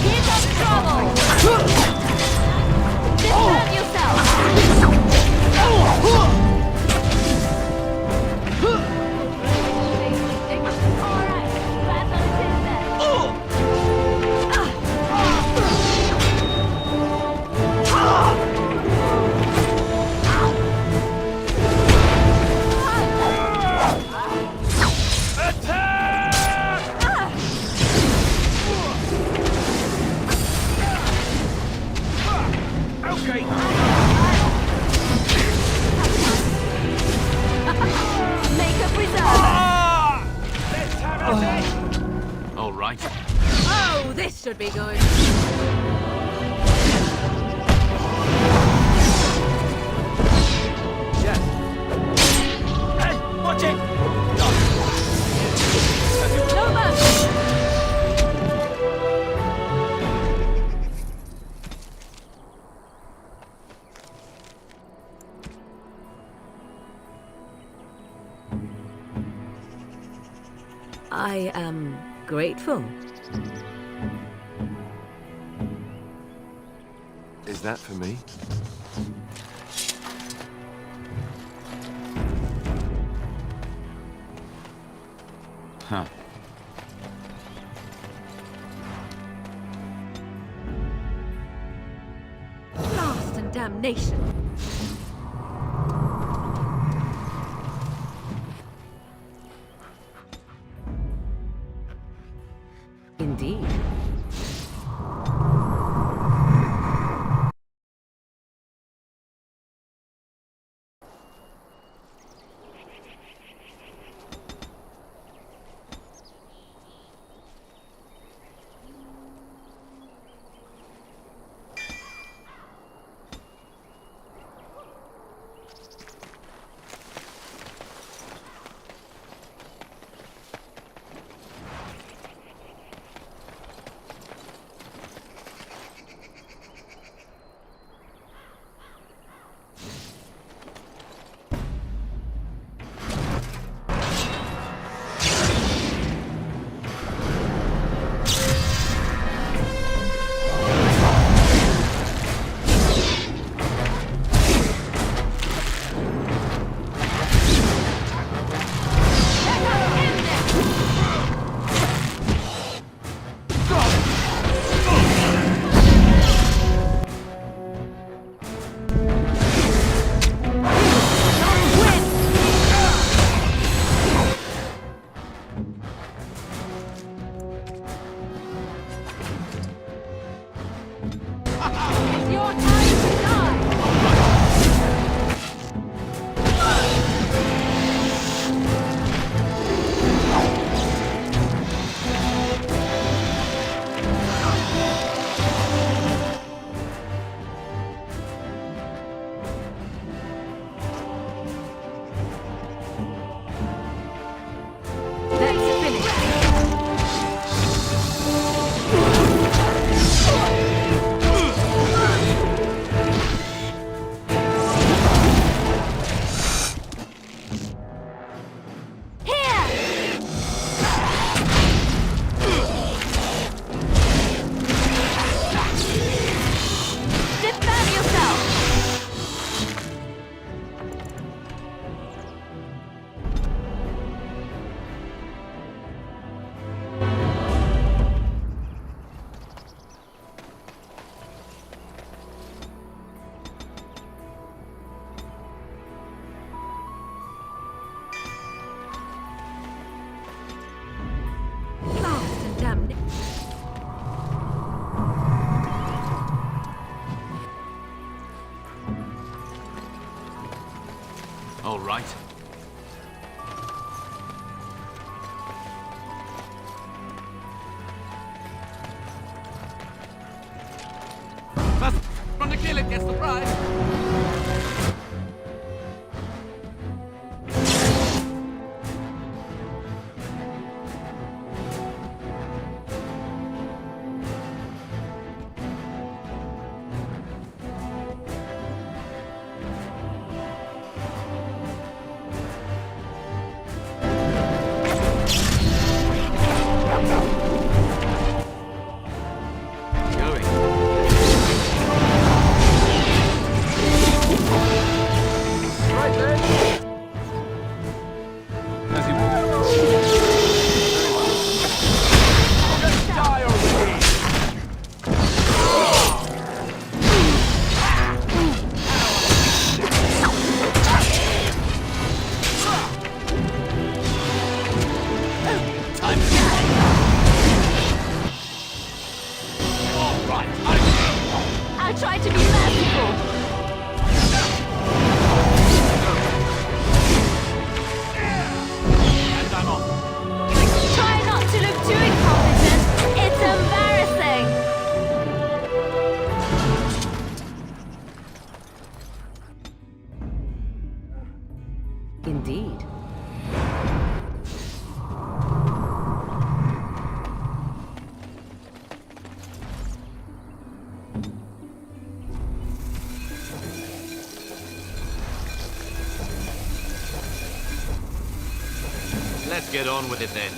Speaker 1: Here's our trouble! Disturb yourself!
Speaker 22: All right.
Speaker 1: Oh, this should be good.
Speaker 2: Hey, watch it!
Speaker 1: I am grateful.
Speaker 22: Is that for me?
Speaker 10: Huh.
Speaker 1: Blast and damnation! Indeed.
Speaker 10: All right.
Speaker 3: First from the kill it gets the prize.
Speaker 14: I tried to be merciful.
Speaker 6: And I'm off.
Speaker 14: Try not to look too incompetent. It's embarrassing.
Speaker 1: Indeed.
Speaker 22: Let's get on with it then.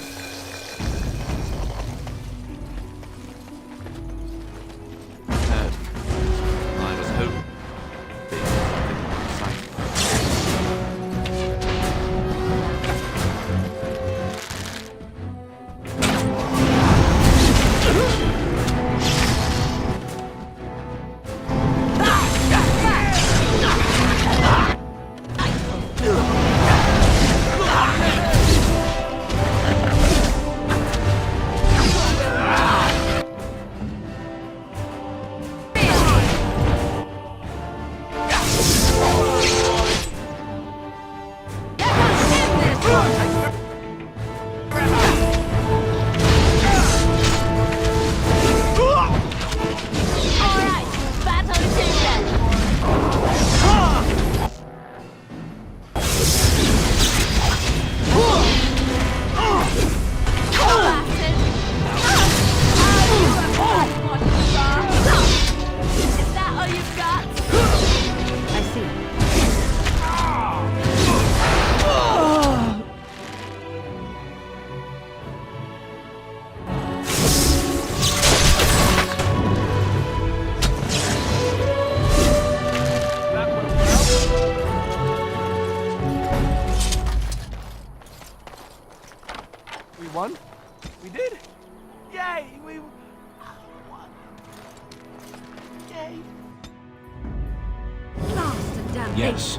Speaker 12: Yes.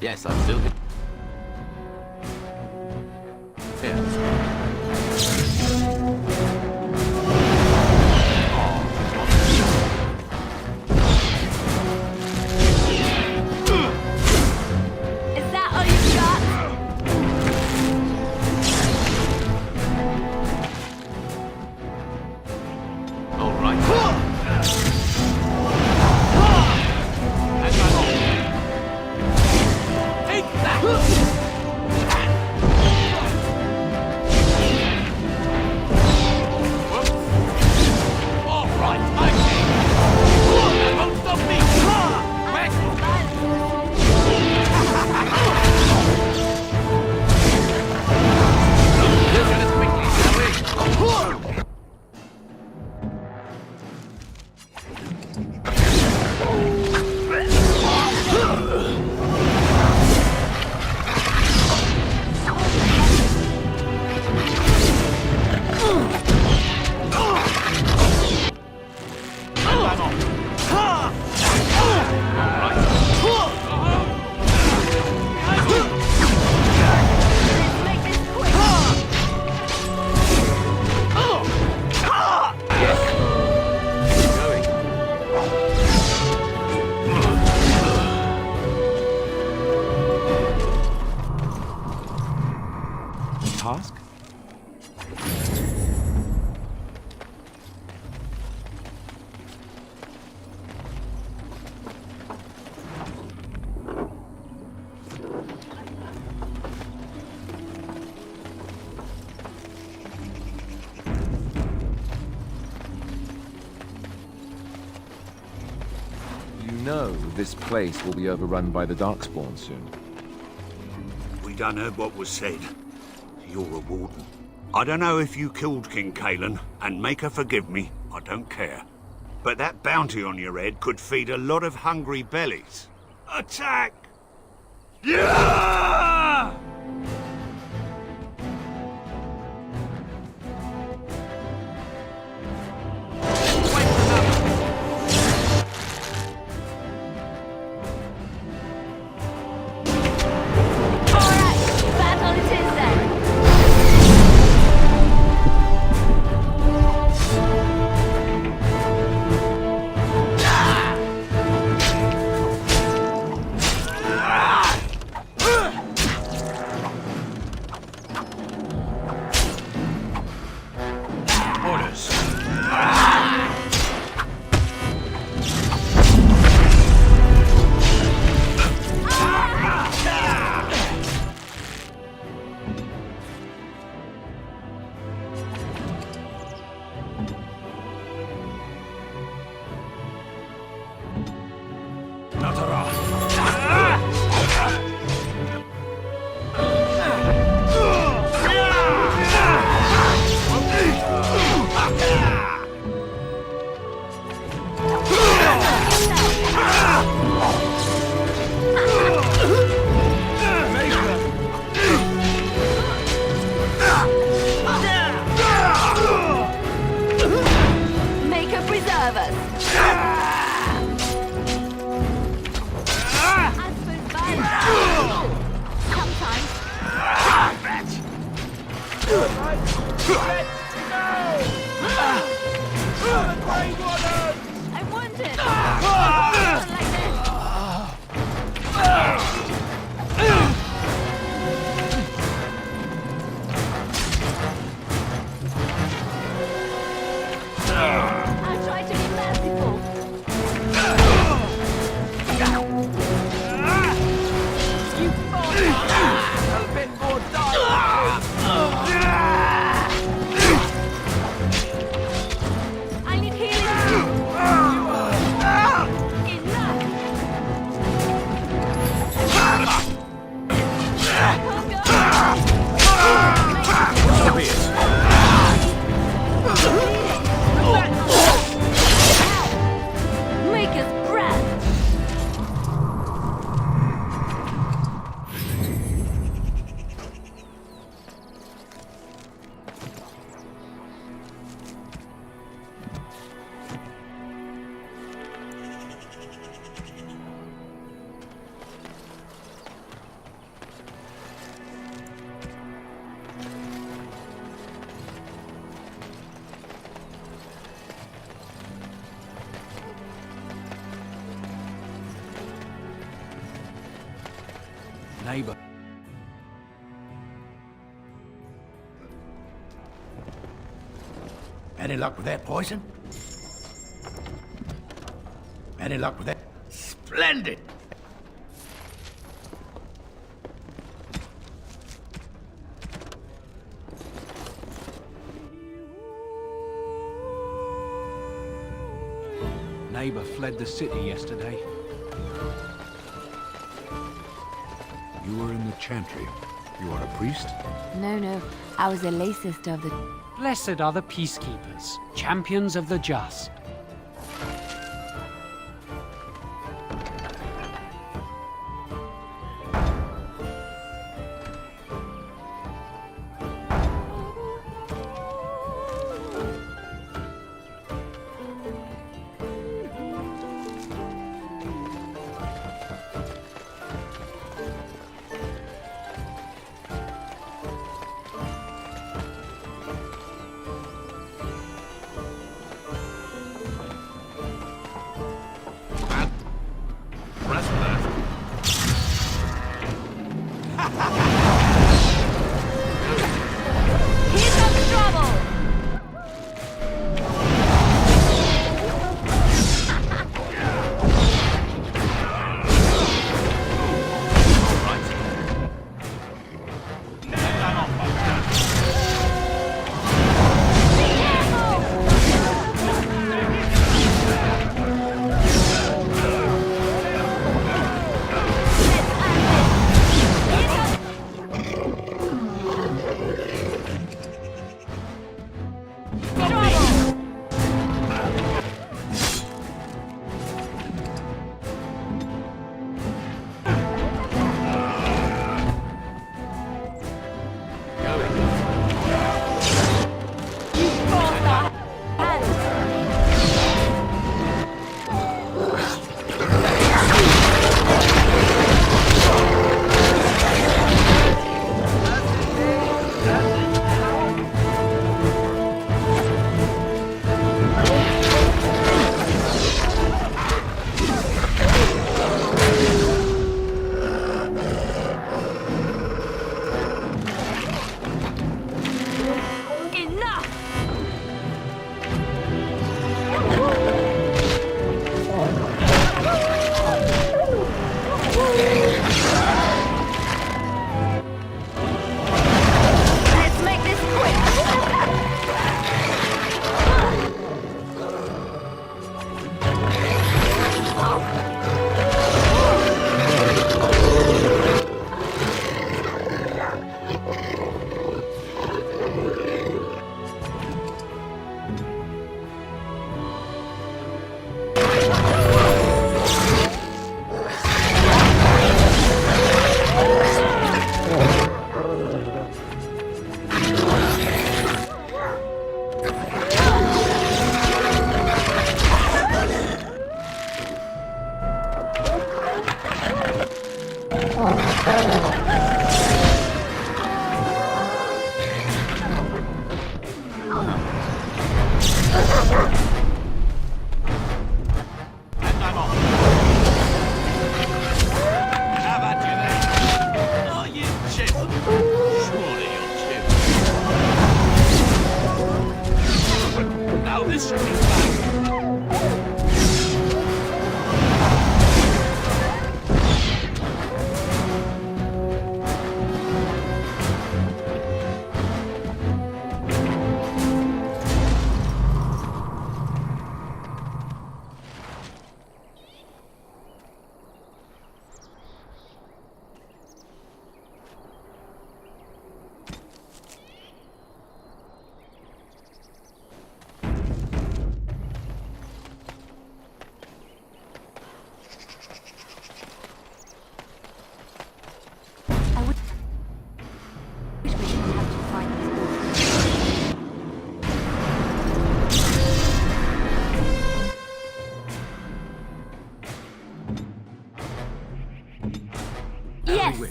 Speaker 10: Yes, I'm still here.
Speaker 29: Is that all you got?
Speaker 10: All right.
Speaker 2: Take that! All right, I see. That won't stop me. Let's do this quickly, shall we?
Speaker 22: Task?
Speaker 12: You know this place will be overrun by the Darkspawn soon.
Speaker 13: We done heard what was said. You're a warden. I don't know if you killed King Kalen, and make her forgive me, I don't care. But that bounty on your head could feed a lot of hungry bellies. Attack! Yeah!
Speaker 29: I want it! Not like I'll try to be merciful. You a bit more I need healing.
Speaker 12: So be it.
Speaker 29: Maker's breath.
Speaker 18: Neighbor. Any luck with that poison? Any luck with that? Splendid! Neighbor fled the city yesterday.
Speaker 12: You were in the chantry. You are a priest?
Speaker 29: No. I was a lay sister of the...
Speaker 7: Blessed are the peacekeepers, champions of the just.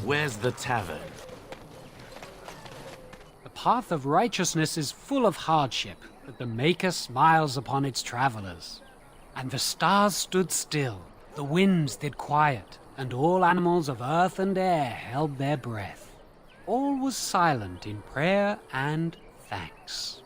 Speaker 10: Where's the tavern?
Speaker 7: The path of righteousness is full of hardship, but the Maker smiles upon its travelers. And the stars stood still, the winds did quiet, and all animals of earth and air held their breath. All was silent in prayer and thanks.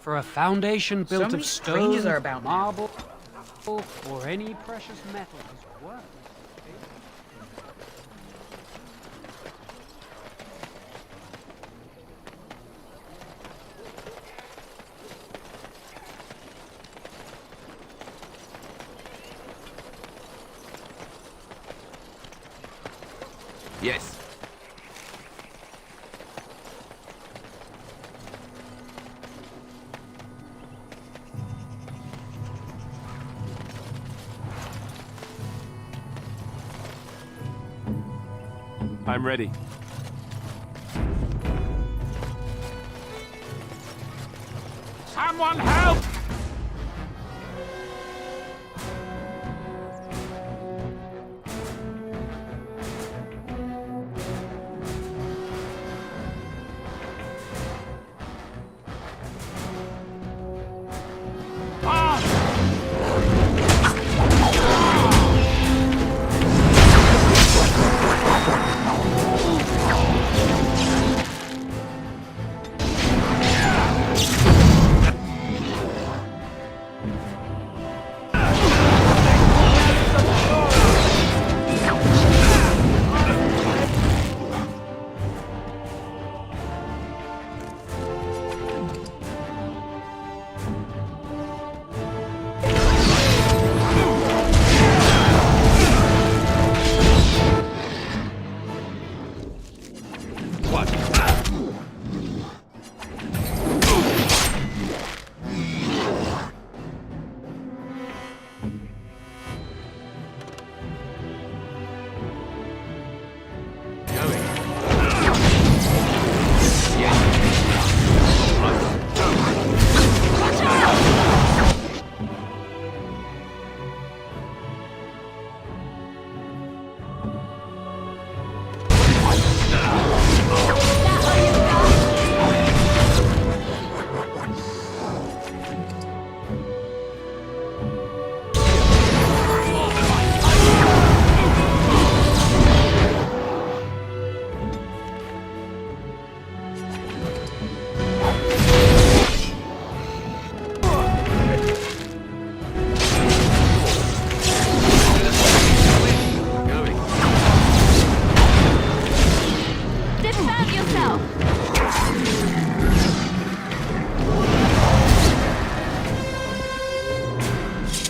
Speaker 7: For a foundation built
Speaker 9: many
Speaker 7: of
Speaker 9: strangers
Speaker 7: stone,
Speaker 9: are about now.
Speaker 7: marble, or any precious metal is worthless.
Speaker 22: Yes. I'm ready.
Speaker 6: Someone help!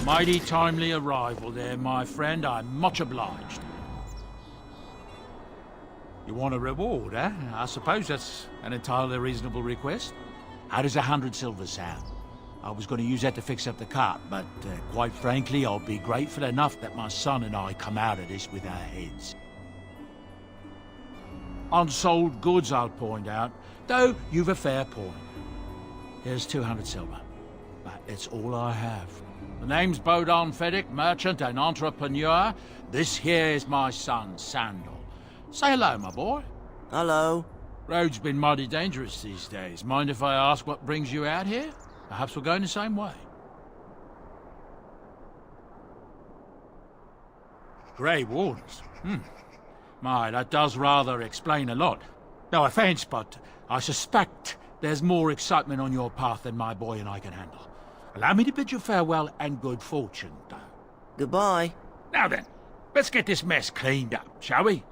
Speaker 6: Mighty timely arrival there, my friend. I'm much obliged. You want a reward, eh? I suppose that's an entirely reasonable request. How does 100 silver sound? I was going to use that to fix up the cart, but quite frankly, I'll be grateful enough that my son and I come out of this with our heads. Unsold goods, I'll point out, though you've a fair point. Here's 200 silver, but it's all I have. The name's Bodon Feddick, merchant and entrepreneur. This here is my son, Sandal. Say hello, my boy.
Speaker 15: Hello.
Speaker 6: Road's been mighty dangerous these days. Mind if I ask what brings you out here? Perhaps we're going the same way. Grey Wardens. My, that does rather explain a lot. No offense, but I suspect there's more excitement on your path than my boy and I can handle. Allow me to bid you farewell and good fortune, though.
Speaker 15: Goodbye.
Speaker 6: Now then, let's get this mess cleaned up, shall we?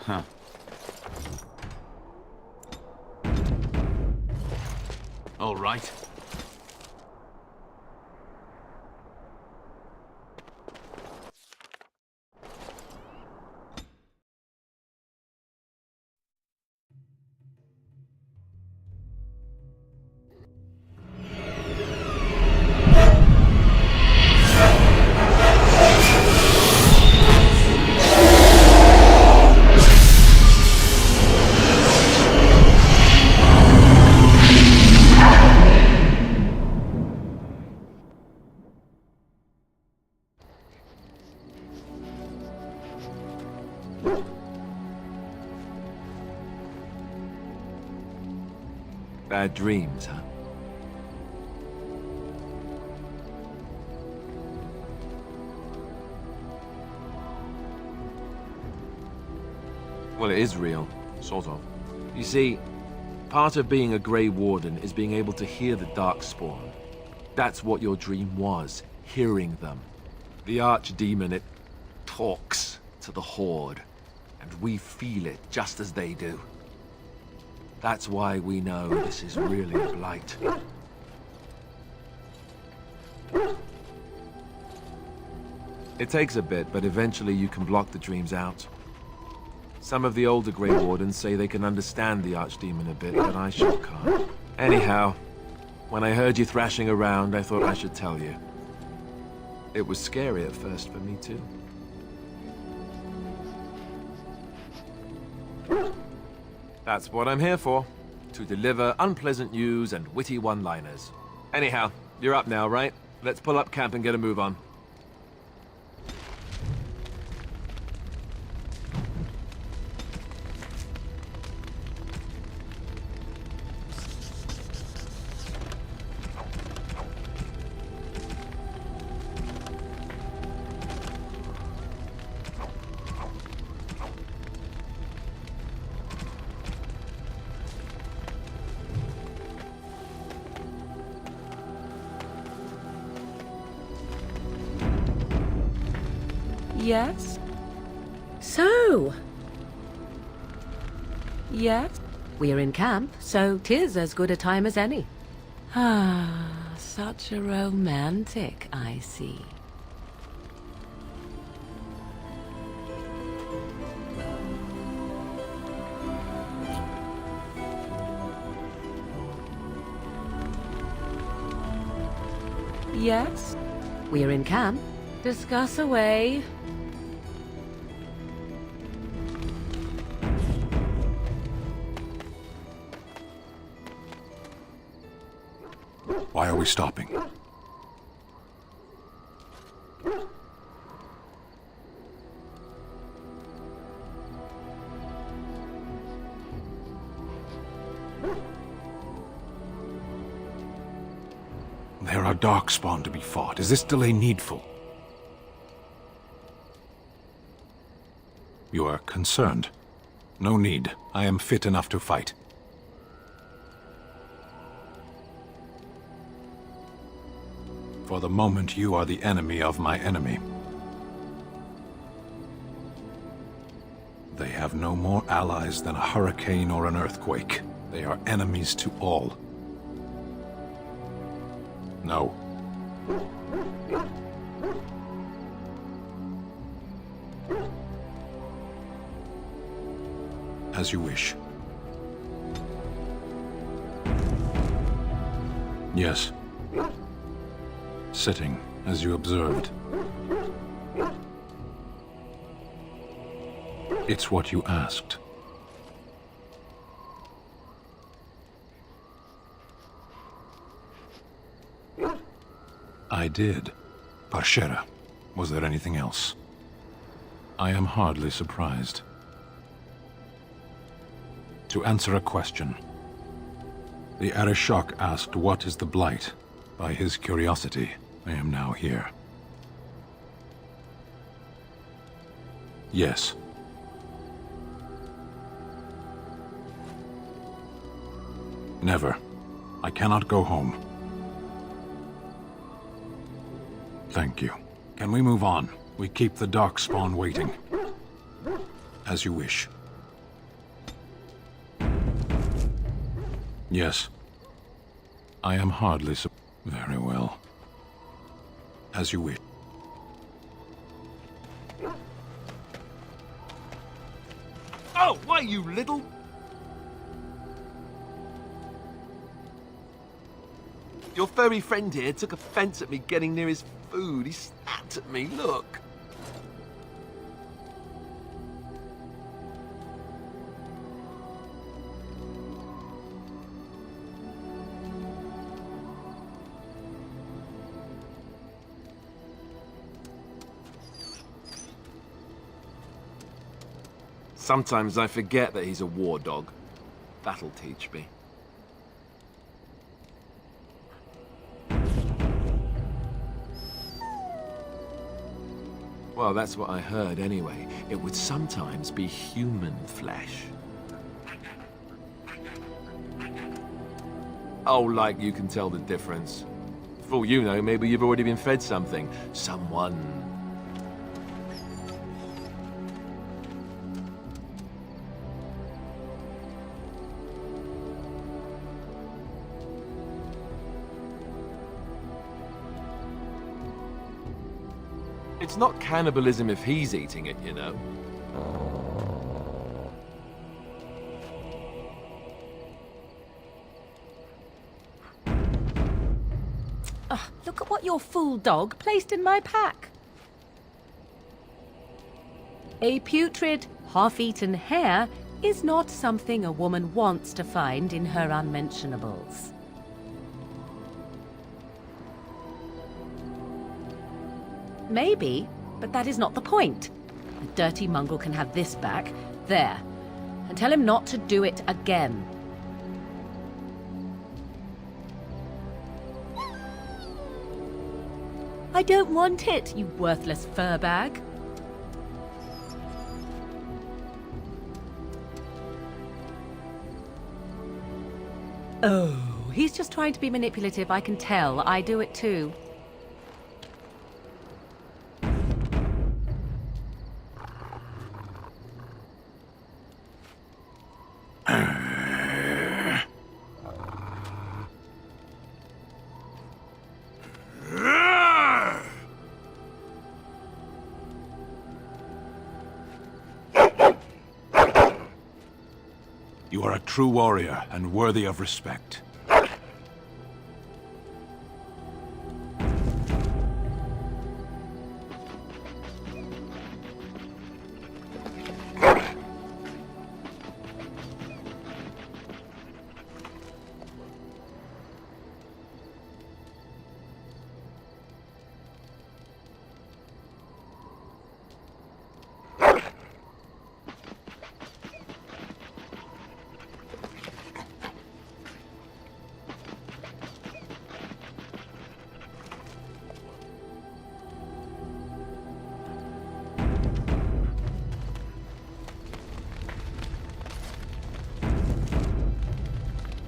Speaker 10: Huh. All right.
Speaker 22: Bad dreams, huh? Well, it is real, sort of. You see, part of being a Grey Warden is being able to hear the Darkspawn. That's what your dream was, hearing them. The Archdemon, it talks to the Horde, and we feel it just as they do. That's why we know this is really a blight. It takes a bit, but eventually you can block the dreams out. Some of the older Grey Wardens say they can understand the Archdemon a bit, but I sure can't. Anyhow, when I heard you thrashing around, I thought I should tell you. It was scary at first for me, too. That's what I'm here for. To deliver unpleasant news and witty one-liners. Anyhow, you're up now, right? Let's pull up camp and get a move on.
Speaker 1: Yes? So? Yes? We're in camp, so 'tis as good a time as any. Ah, such a romantic, I see. Yes? We're in camp. Discuss away.
Speaker 12: Why are we stopping? There are Darkspawn to be fought. Is this delay needful? You are concerned. No need. I am fit enough to fight. For the moment, you are the enemy of my enemy. They have no more allies than a hurricane or an earthquake. They are enemies to all. No. As you wish. Yes. Sitting, as you observed. It's what you asked. I did. Parshera. Was there anything else? I am hardly surprised. To answer a question. The Arishok asked what is the Blight. By his curiosity, I am now here. Yes. Never. I cannot go home. Thank you. Can we move on? We keep the Darkspawn waiting. As you wish. Yes. I am hardly so... Very well. As you wish.
Speaker 3: Oh, why, you little... Your furry friend here took offense at me getting near his food. He snapped at me, look. Sometimes I forget that he's a war dog. That'll teach me. Well, that's what I heard anyway. It would sometimes be human flesh. Oh, like you can tell the difference. For all you know, maybe you've already been fed something. Someone. It's not cannibalism if he's eating it, you know.
Speaker 1: Look at what your fool dog placed in my pack. A putrid, half-eaten hare is not something a woman wants to find in her unmentionables. Maybe, but that is not the point. The dirty mongrel can have this back, there, and tell him not to do it again. I don't want it, you worthless fur bag. Oh, he's just trying to be manipulative, I can tell. I do it too.
Speaker 12: You are a true warrior and worthy of respect.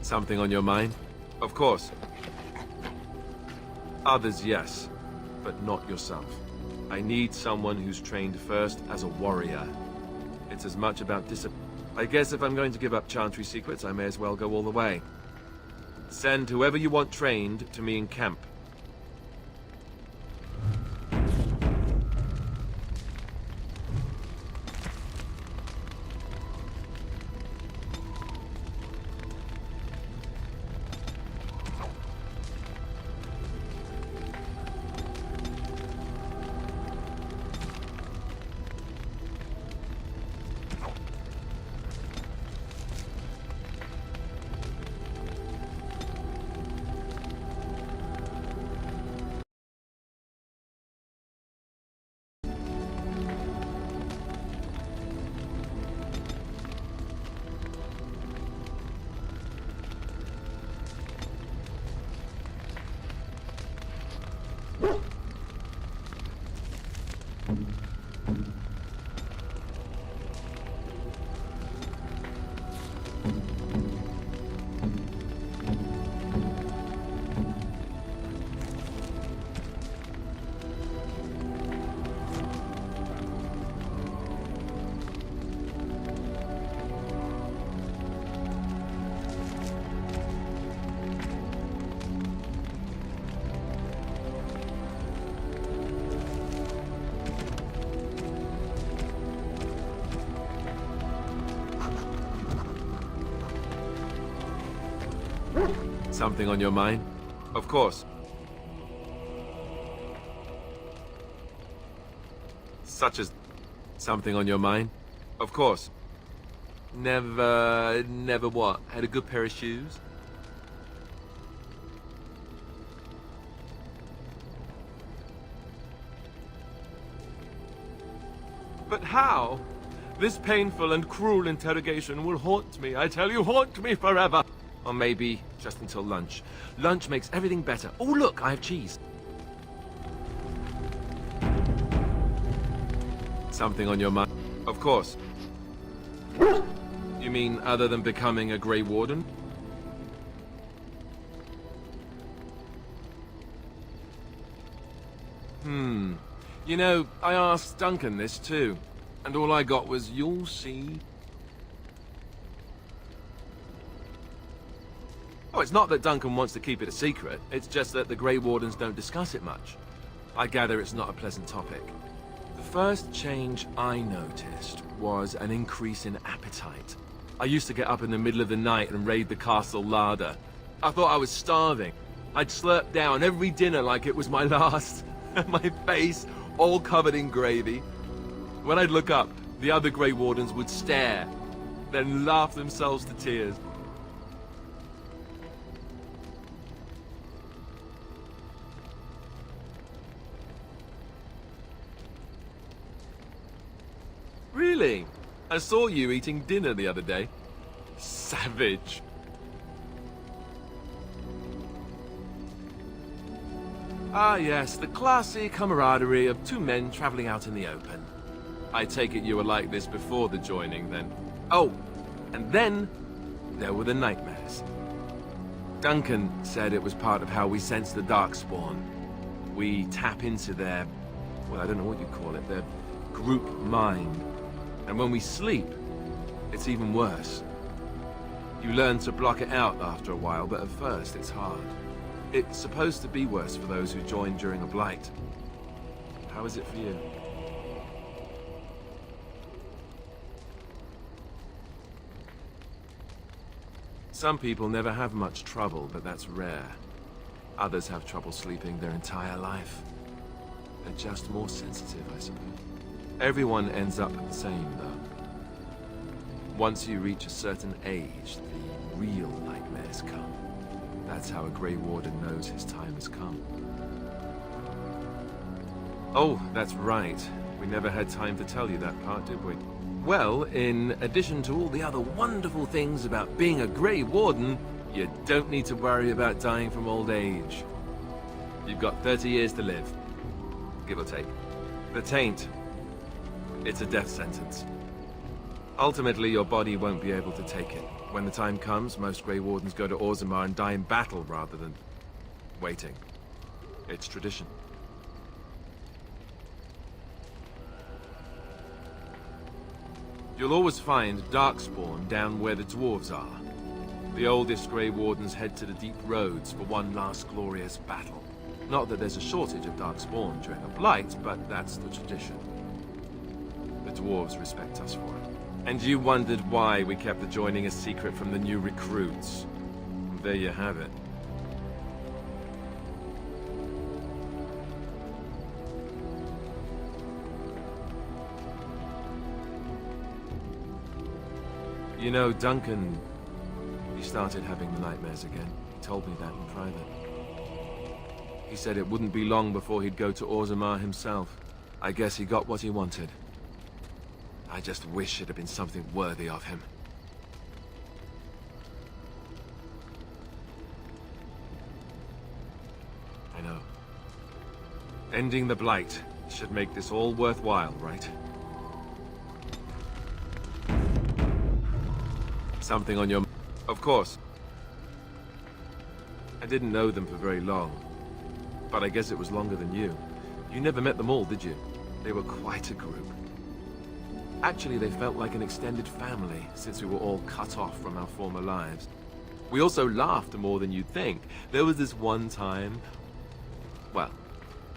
Speaker 3: Something on your mind? Of course. Others, yes, but not yourself. I need someone who's trained first as a warrior. It's as much about discipline. I guess if I'm going to give up Chantry secrets, I may as well go all the way. Send whoever you want trained to me in camp.
Speaker 22: Something on your mind? Of course. Such as... Something on your mind? Of course. Never what? Had a good pair of shoes? But how? This painful and cruel interrogation will haunt me, I tell you, haunt me forever. Or maybe just until lunch. Lunch makes everything better. Oh, look, I have cheese. Something on your mind? Of course. You mean other than becoming a Grey Warden? You know, I asked Duncan this too, and all I got was, "You'll see." Oh, it's not that Duncan wants to keep it a secret, it's just that the Grey Wardens don't discuss it much. I gather it's not a pleasant topic. The first change I noticed was an increase in appetite. I used to get up in the middle of the night and raid the castle larder. I thought I was starving. I'd slurp down every dinner like it was my last. My face all covered in gravy. When I'd look up, the other Grey Wardens would stare, then laugh themselves to tears. Really? I saw you eating dinner the other day. Savage. Ah yes, the classy camaraderie of two men traveling out in the open. I take it you were like this before the joining, then. Oh, and then there were the nightmares. Duncan said it was part of how we sense the Darkspawn. We tap into their, well, I don't know what you call it, their group mind. And when we sleep, it's even worse. You learn to block it out after a while, but at first it's hard. It's supposed to be worse for those who join during a blight. How is it for you? Some people never have much trouble, but that's rare. Others have trouble sleeping their entire life. They're just more sensitive, I suppose. Everyone ends up the same, though. Once you reach a certain age, the real nightmares come. That's how a Grey Warden knows his time has come. Oh, that's right. We never had time to tell you that part, did we? Well, in addition to all the other wonderful things about being a Grey Warden, you don't need to worry about dying from old age. You've got 30 years to live, give or take. The taint, it's a death sentence. Ultimately, your body won't be able to take it. When the time comes, most Grey Wardens go to Orzammar and die in battle rather than waiting. It's tradition. You'll always find Darkspawn down where the dwarves are. The oldest Grey Wardens head to the deep roads for one last glorious battle. Not that there's a shortage of Darkspawn during a blight, but that's the tradition. The dwarves respect us for it. And you wondered why we kept the joining a secret from the new recruits. There you have it. You know, Duncan, he started having the nightmares again. He told me that in private. He said it wouldn't be long before he'd go to Orzammar himself. I guess he got what he wanted. I just wish it had been something worthy of him. I know. Ending the Blight should make this all worthwhile, right? Something on your... Of course. I didn't know them for very long. But I guess it was longer than you. You never met them all, did you? They were quite a group. Actually, they felt like an extended family, since we were all cut off from our former lives. We also laughed more than you'd think. There was this one time... Well,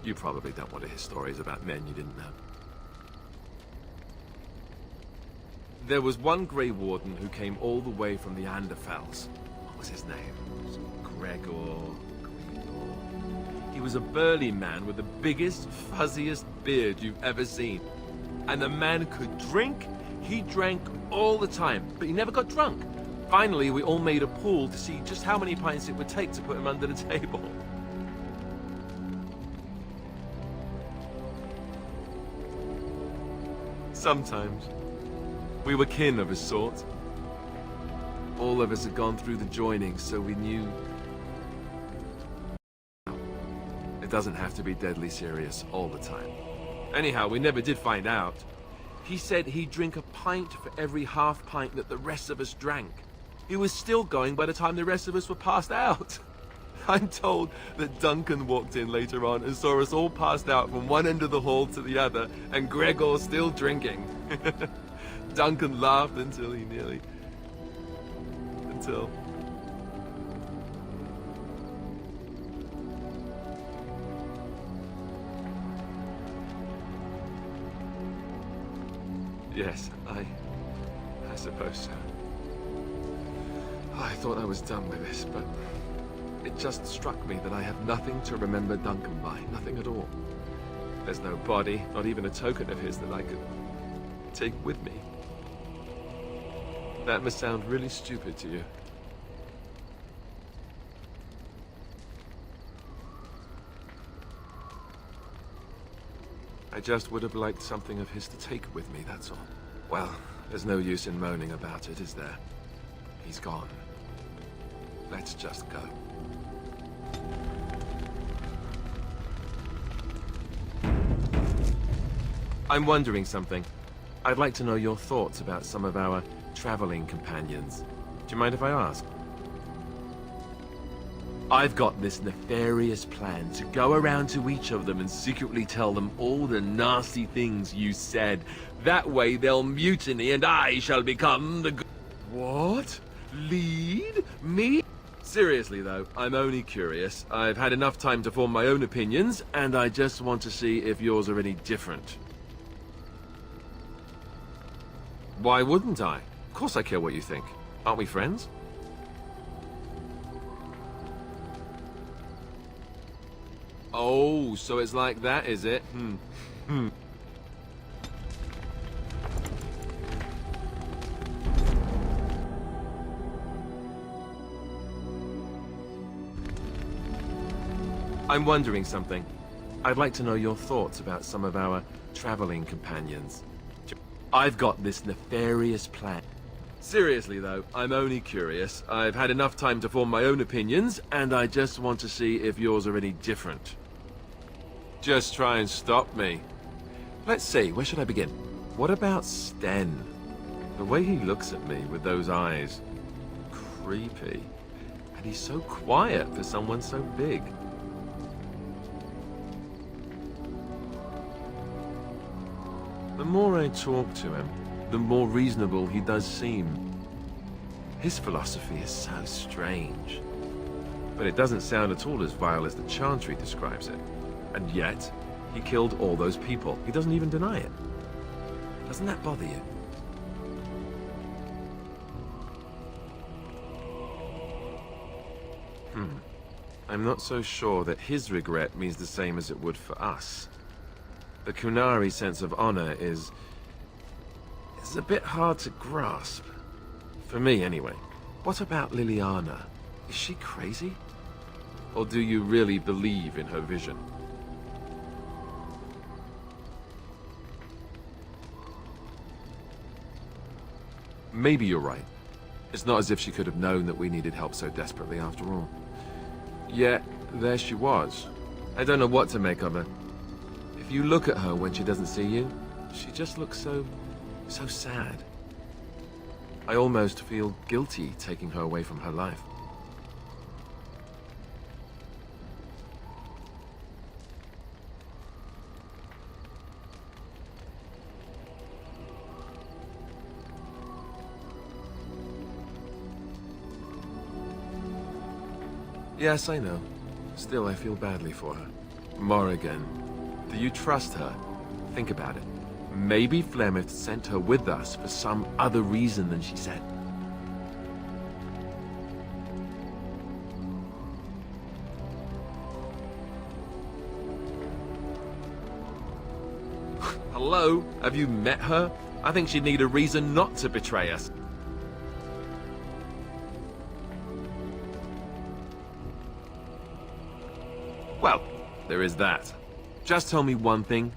Speaker 22: you probably don't want to hear stories about men you didn't know. There was one Grey Warden who came all the way from the Anderfells. was his name? Gregor. He was a burly man with the biggest, fuzziest beard you've ever seen. And the man could drink. He drank all the time, but he never got drunk. Finally, we all made a pool to see just how many pints it would take to put him under the table. Sometimes, we were kin of a sort. All of us had gone through the joining, so we knew. It doesn't have to be deadly serious all the time. Anyhow, we never did find out. He said he'd drink a pint for every half pint that the rest of us drank. He was still going by the time the rest of us were passed out. I'm told that Duncan walked in later on and saw us all passed out from one end of the hall to the other, and Gregor still drinking. Duncan laughed until he nearly... until... Yes, I suppose so. I thought I was done with this, but it just struck me that I have nothing to remember Duncan by, nothing at all. There's no body, not even a token of his that I could take with me. That must sound really stupid to you. I just would have liked something of his to take with me, that's all. Well, there's no use in moaning about it, is there? He's gone. Let's just go. I'm wondering something. I'd like to know your thoughts about some of our traveling companions. Do you mind if I ask? I've got this nefarious plan to go around to each of them and secretly tell them all the nasty things you said. That way they'll mutiny and I shall become the What? Lead? Me? Seriously though, I'm only curious. I've had enough time to form my own opinions, and I just want to see if yours are any different. Why wouldn't I? Of course I care what you think. Aren't we friends? Oh, so it's like that, is it? I'm wondering something. I'd like to know your thoughts about some of our traveling companions. I've got this nefarious plan. Seriously though, I'm only curious. I've had enough time to form my own opinions, and I just want to see if yours are any different. Just try and stop me. Let's see, where should I begin? What about Sten? The way he looks at me with those eyes. Creepy. And he's so quiet for someone so big. The more I talk to him, the more reasonable he does seem. His philosophy is so strange. But it doesn't sound at all as vile as the Chantry describes it. And yet, he killed all those people. He doesn't even deny it. Doesn't that bother you? I'm not so sure that his regret means the same as it would for us. The Qunari sense of honor is a bit hard to grasp. For me, anyway. What about Liliana? Is she crazy? Or do you really believe in her vision? Maybe you're right. It's not as if she could have known that we needed help so desperately after all. Yet, there she was. I don't know what to make of her. If you look at her when she doesn't see you, she just looks so sad. I almost feel guilty taking her away from her life. Yes, I know. Still, I feel badly for her. Morrigan, do you trust her? Think about it. Maybe Flemeth sent her with us for some other reason than she said. Hello? Have you met her? I think she'd need a reason not to betray us. Well, there is that. Just tell me one thing.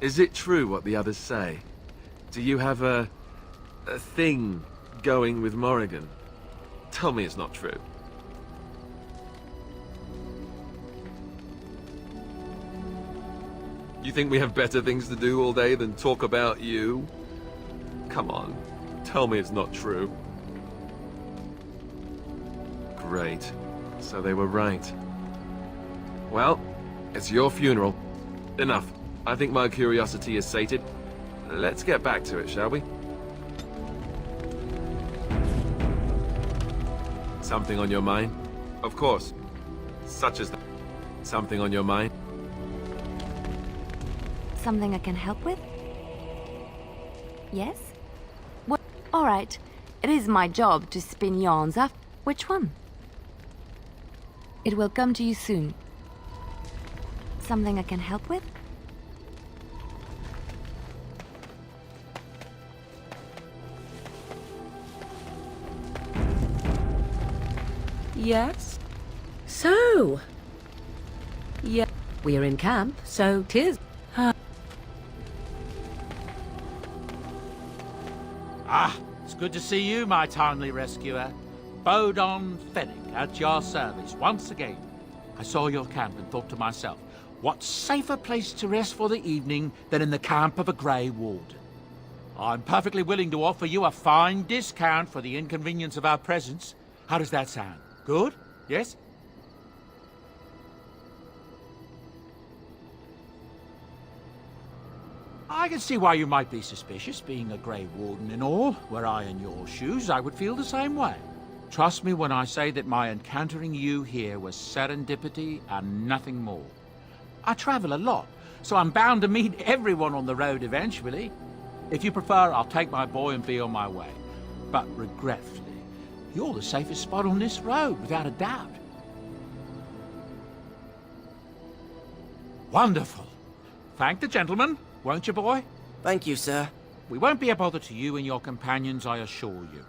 Speaker 22: Is it true what the others say? Do you have a thing going with Morrigan? Tell me it's not true. You think we have better things to do all day than talk about you? Come on, tell me it's not true. Great. So they were right. Well, it's your funeral. Enough. I think my curiosity is sated. Let's get back to it, shall we? Something on your mind? Of course. Such as that. Something on your mind?
Speaker 29: Something I can help with? Yes? What? All right. It is my job to spin yarns after. Which one? It will come to you soon. Something I can help with?
Speaker 1: Yes? So... Yeah, we're in camp, so 'tis...
Speaker 6: Ah, it's good to see you, my timely rescuer. Bodon Fennec, at your service once again. I saw your camp and thought to myself, what safer place to rest for the evening than in the camp of a Grey Warden? I'm perfectly willing to offer you a fine discount for the inconvenience of our presence. How does that sound? Good? Yes? I can see why you might be suspicious, being a Grey Warden and all. Were I in your shoes, I would feel the same way. Trust me when I say that my encountering you here was serendipity and nothing more. I travel a lot, so I'm bound to meet everyone on the road eventually. If you prefer, I'll take my boy and be on my way. But regretfully, you're the safest spot on this road, without a doubt. Wonderful. Thank the gentleman, won't you, boy?
Speaker 15: Thank you, sir.
Speaker 6: We won't be a bother to you and your companions, I assure you.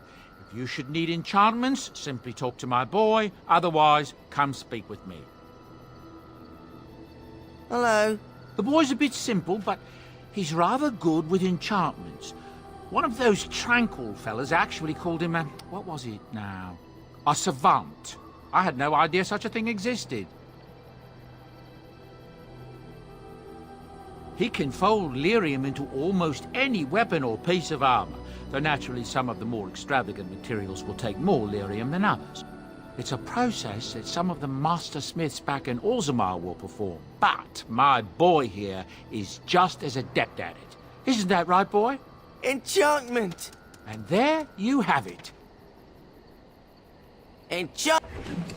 Speaker 6: If you should need enchantments, simply talk to my boy. Otherwise, come speak with me.
Speaker 15: Hello.
Speaker 6: The boy's a bit simple, but he's rather good with enchantments. One of those tranquil fellas actually called him a... what was it now? A savant. I had no idea such a thing existed. He can fold lyrium into almost any weapon or piece of armor, though naturally some of the more extravagant materials will take more lyrium than others. It's a process that some of the master smiths back in Orzammar will perform, but my boy here is just as adept at it. Isn't that right, boy?
Speaker 15: Enchantment!
Speaker 6: And there you have it.
Speaker 15: Enchantment!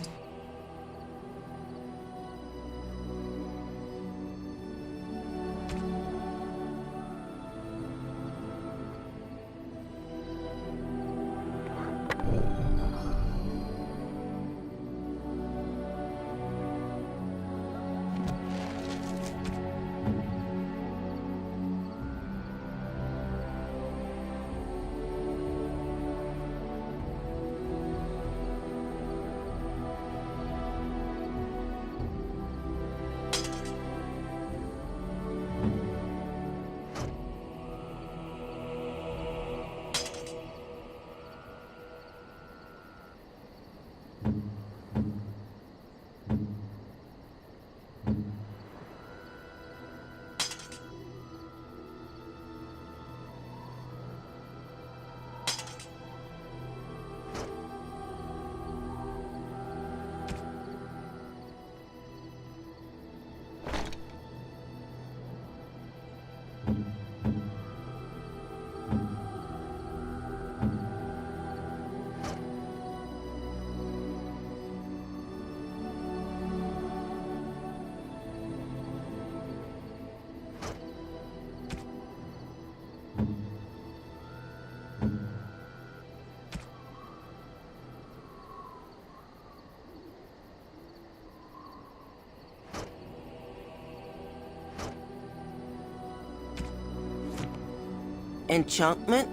Speaker 15: Enchantment?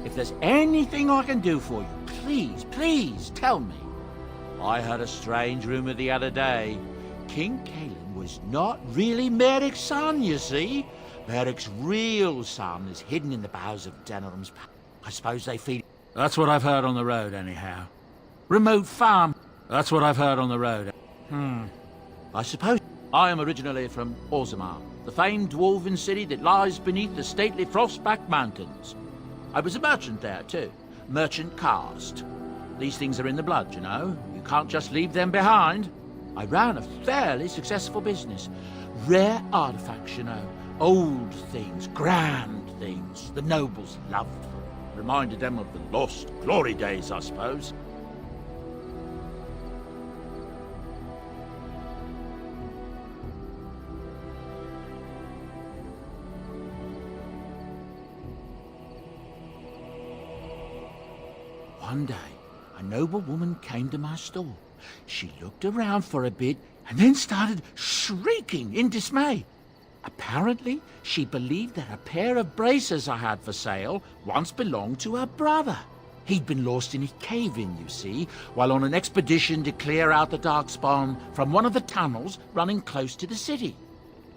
Speaker 6: If there's anything I can do for you, please tell me. I heard a strange rumor the other day. King Cailan was not really Merrick's son, you see. Merrick's real son is hidden in the bowels of Denerim's palace. I suppose they feed... That's what I've heard on the road, anyhow. Remote farm. That's what I've heard on the road. I suppose... I am originally from Orzammar, the famed dwarven city that lies beneath the stately Frostback Mountains. I was a merchant there, too. Merchant caste. These things are in the blood, you know. You can't just leave them behind. I ran a fairly successful business. Rare artifacts, you know. Old things, grand things. The nobles loved them. Reminded them of the lost glory days, I suppose. One day, a noble woman came to my store. She looked around for a bit and then started shrieking in dismay. Apparently, she believed that a pair of braces I had for sale once belonged to her brother. He'd been lost in a cave-in, you see, while on an expedition to clear out the Darkspawn from one of the tunnels running close to the city.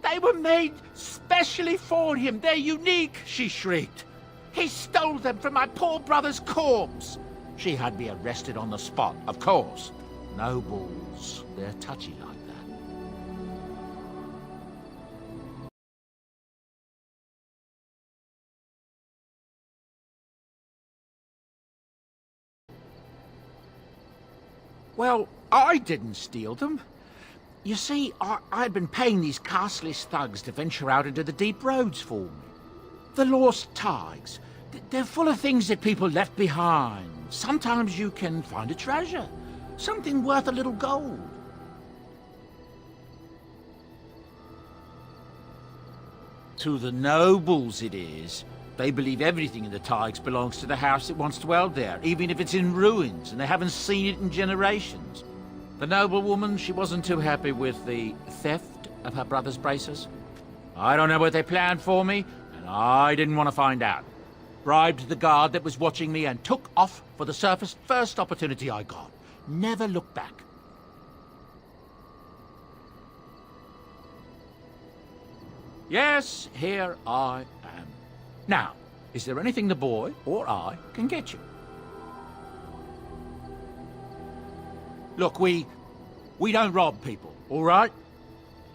Speaker 6: They were made specially for him. They're unique, she shrieked. He stole them from my poor brother's corpse. She had me arrested on the spot, of course. Nobles, they're touchy like that. Well, I didn't steal them. You see, I'd been paying these castless thugs to venture out into the deep roads for me. The lost tigers, they're full of things that people left behind. Sometimes you can find a treasure, something worth a little gold. To the nobles it is. They believe everything in the Tigers belongs to the house that once dwelled there, even if it's in ruins and they haven't seen it in generations. The noble woman, she wasn't too happy with the theft of her brother's braces. I don't know what they planned for me, and I didn't want to find out. Bribed the guard that was watching me and took off for the surface first opportunity I got. Never looked back. Yes, here I am. Now, is there anything the boy or I can get you? Look, we don't rob people, all right?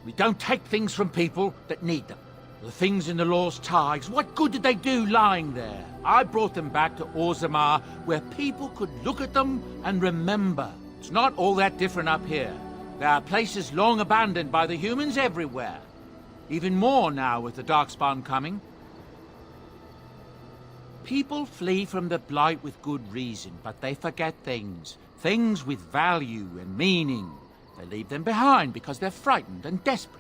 Speaker 6: We don't take things from people that need them. The things in the lost tigers, what good did they do lying there? I brought them back to Orzammar, where people could look at them and remember. It's not all that different up here. There are places long abandoned by the humans everywhere. Even more now with the Darkspawn coming. People flee from the Blight with good reason, but they forget things. Things with value and meaning. They leave them behind because they're frightened and desperate.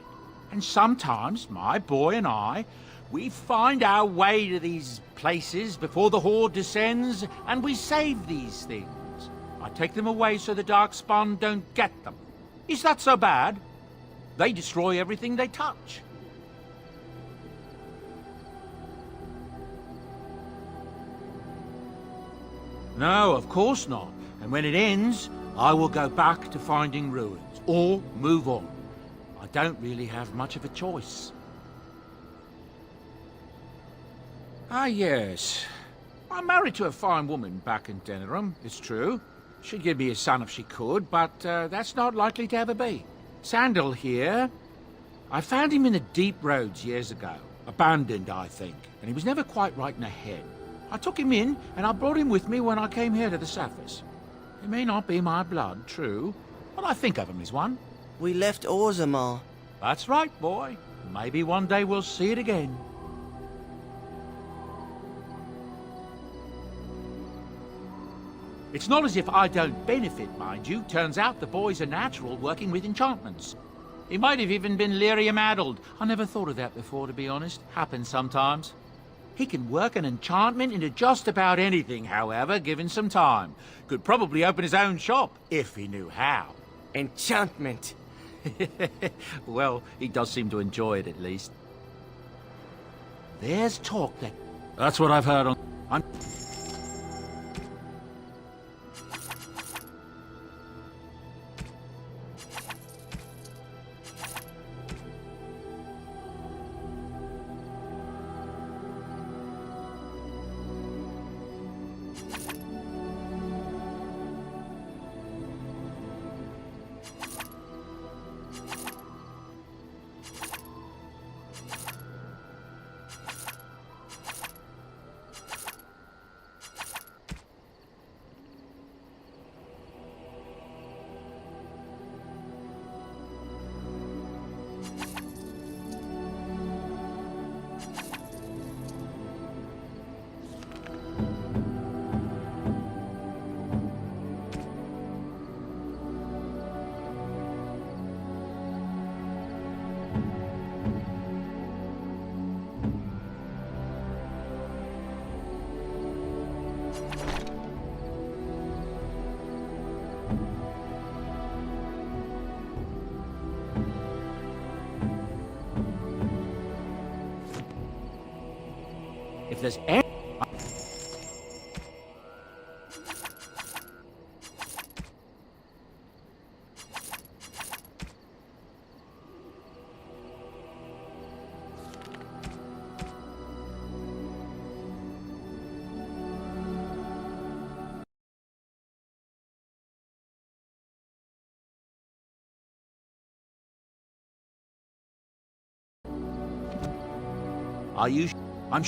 Speaker 6: And sometimes, my boy and I, we find our way to these places before the Horde descends, and we save these things. I take them away so the Darkspawn don't get them. Is that so bad? They destroy everything they touch. No, of course not. And when it ends, I will go back to finding ruins, or move on. I don't really have much of a choice. Ah, yes. I'm married to a fine woman back in Denerim, it's true. She'd give me a son if she could, but that's not likely to ever be. Sandal here. I found him in the deep roads years ago. Abandoned, I think, and he was never quite right in the head. I took him in, and I brought him with me when I came here to the surface. He may not be my blood, true, but I think of him as one.
Speaker 15: We left Orzammar.
Speaker 6: That's right, boy. Maybe one day we'll see it again. It's not as if I don't benefit, mind you. Turns out the boy's a natural working with enchantments. He might have even been lyrium-addled. I never thought of that before, to be honest. Happens sometimes. He can work an enchantment into just about anything, however, given some time. Could probably open his own shop, if he knew how.
Speaker 17: Enchantment.
Speaker 6: Well, he does seem to enjoy it, at least. There's talk that... That's what I've heard on... If there's any... Are you... I'm...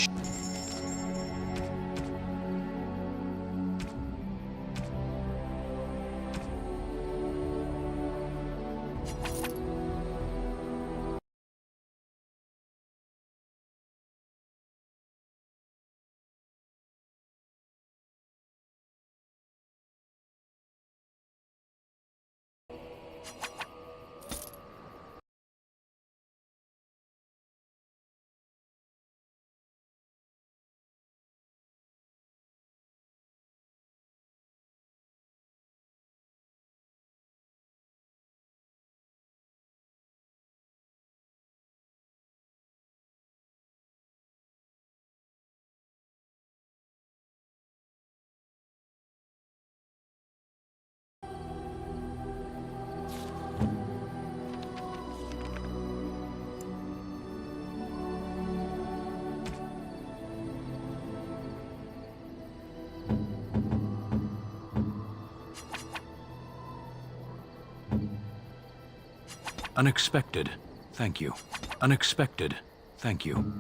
Speaker 12: Unexpected. Thank you. Unexpected. Thank you.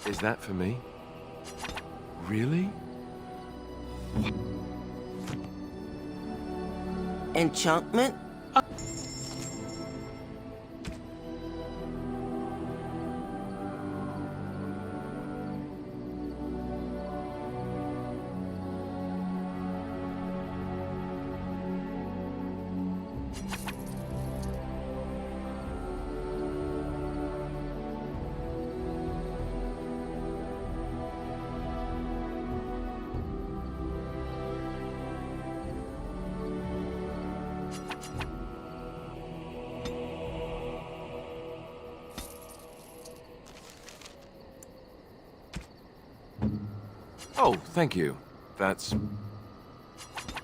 Speaker 22: Is that for me? Really?
Speaker 15: Enchantment?
Speaker 22: Oh, thank you. That's...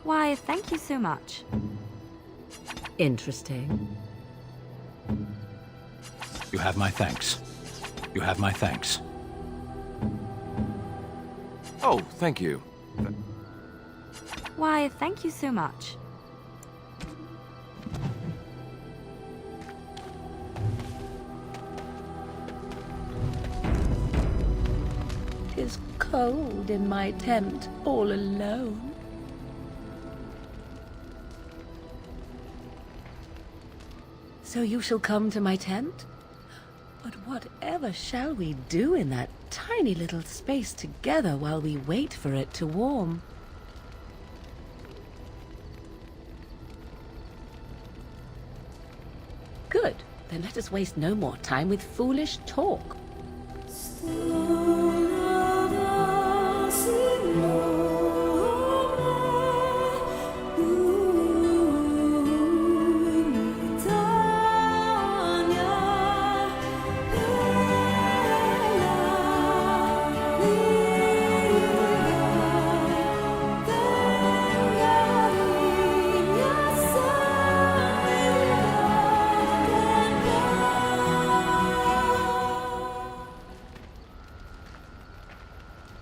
Speaker 29: Why, thank you so much.
Speaker 1: Interesting.
Speaker 12: You have my thanks. You have my thanks.
Speaker 22: Oh, thank you.
Speaker 29: Why, thank you so much.
Speaker 1: Tis cold in my tent, all alone. So you shall come to my tent? But whatever shall we do in that tiny little space together while we wait for it to warm? Then let us waste no more time with foolish talk.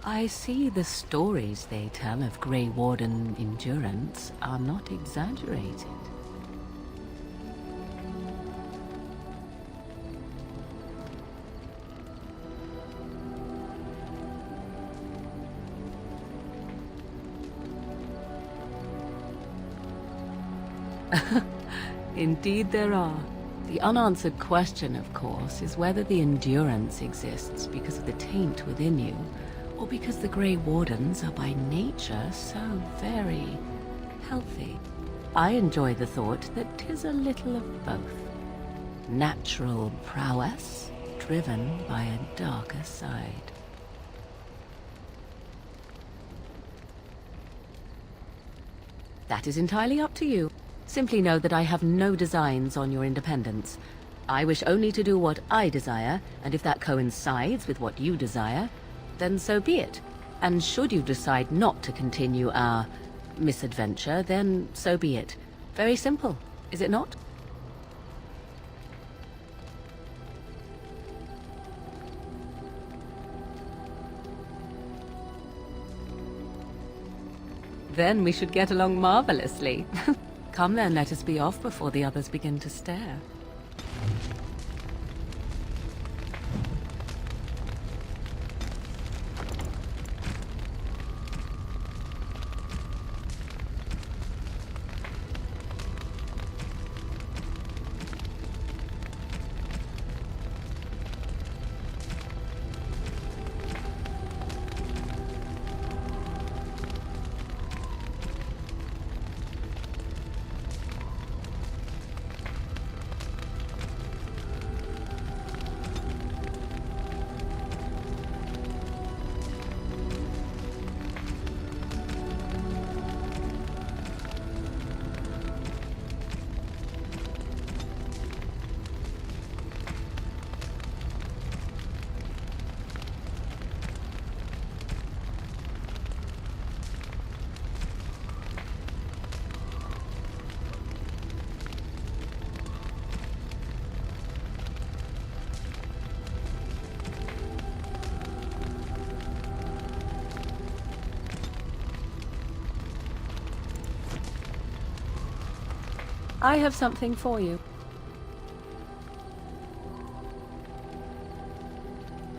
Speaker 1: I see the stories they tell of Grey Warden endurance are not exaggerated. Indeed there are. The unanswered question, of course, is whether the endurance exists because of the taint within you, or because the Grey Wardens are by nature so very healthy. I enjoy the thought that 'tis a little of both. Natural prowess, driven by a darker side. That is entirely up to you. Simply know that I have no designs on your independence. I wish only to do what I desire, and if that coincides with what you desire, then so be it. And should you decide not to continue our misadventure, then so be it. Very simple, is it not? Then we should get along marvelously. Come then, let us be off before the others begin to stare. I have something for you.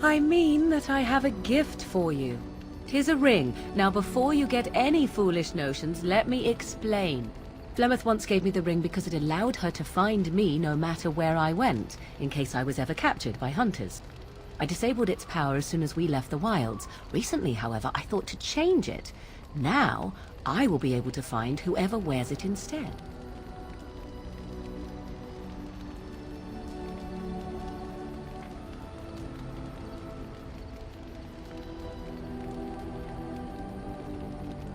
Speaker 1: I mean that I have a gift for you. 'Tis a ring. Now before you get any foolish notions, let me explain. Flemeth once gave me the ring because it allowed her to find me no matter where I went, in case I was ever captured by hunters. I disabled its power as soon as we left the wilds. Recently, however, I thought to change it. Now, I will be able to find whoever wears it instead.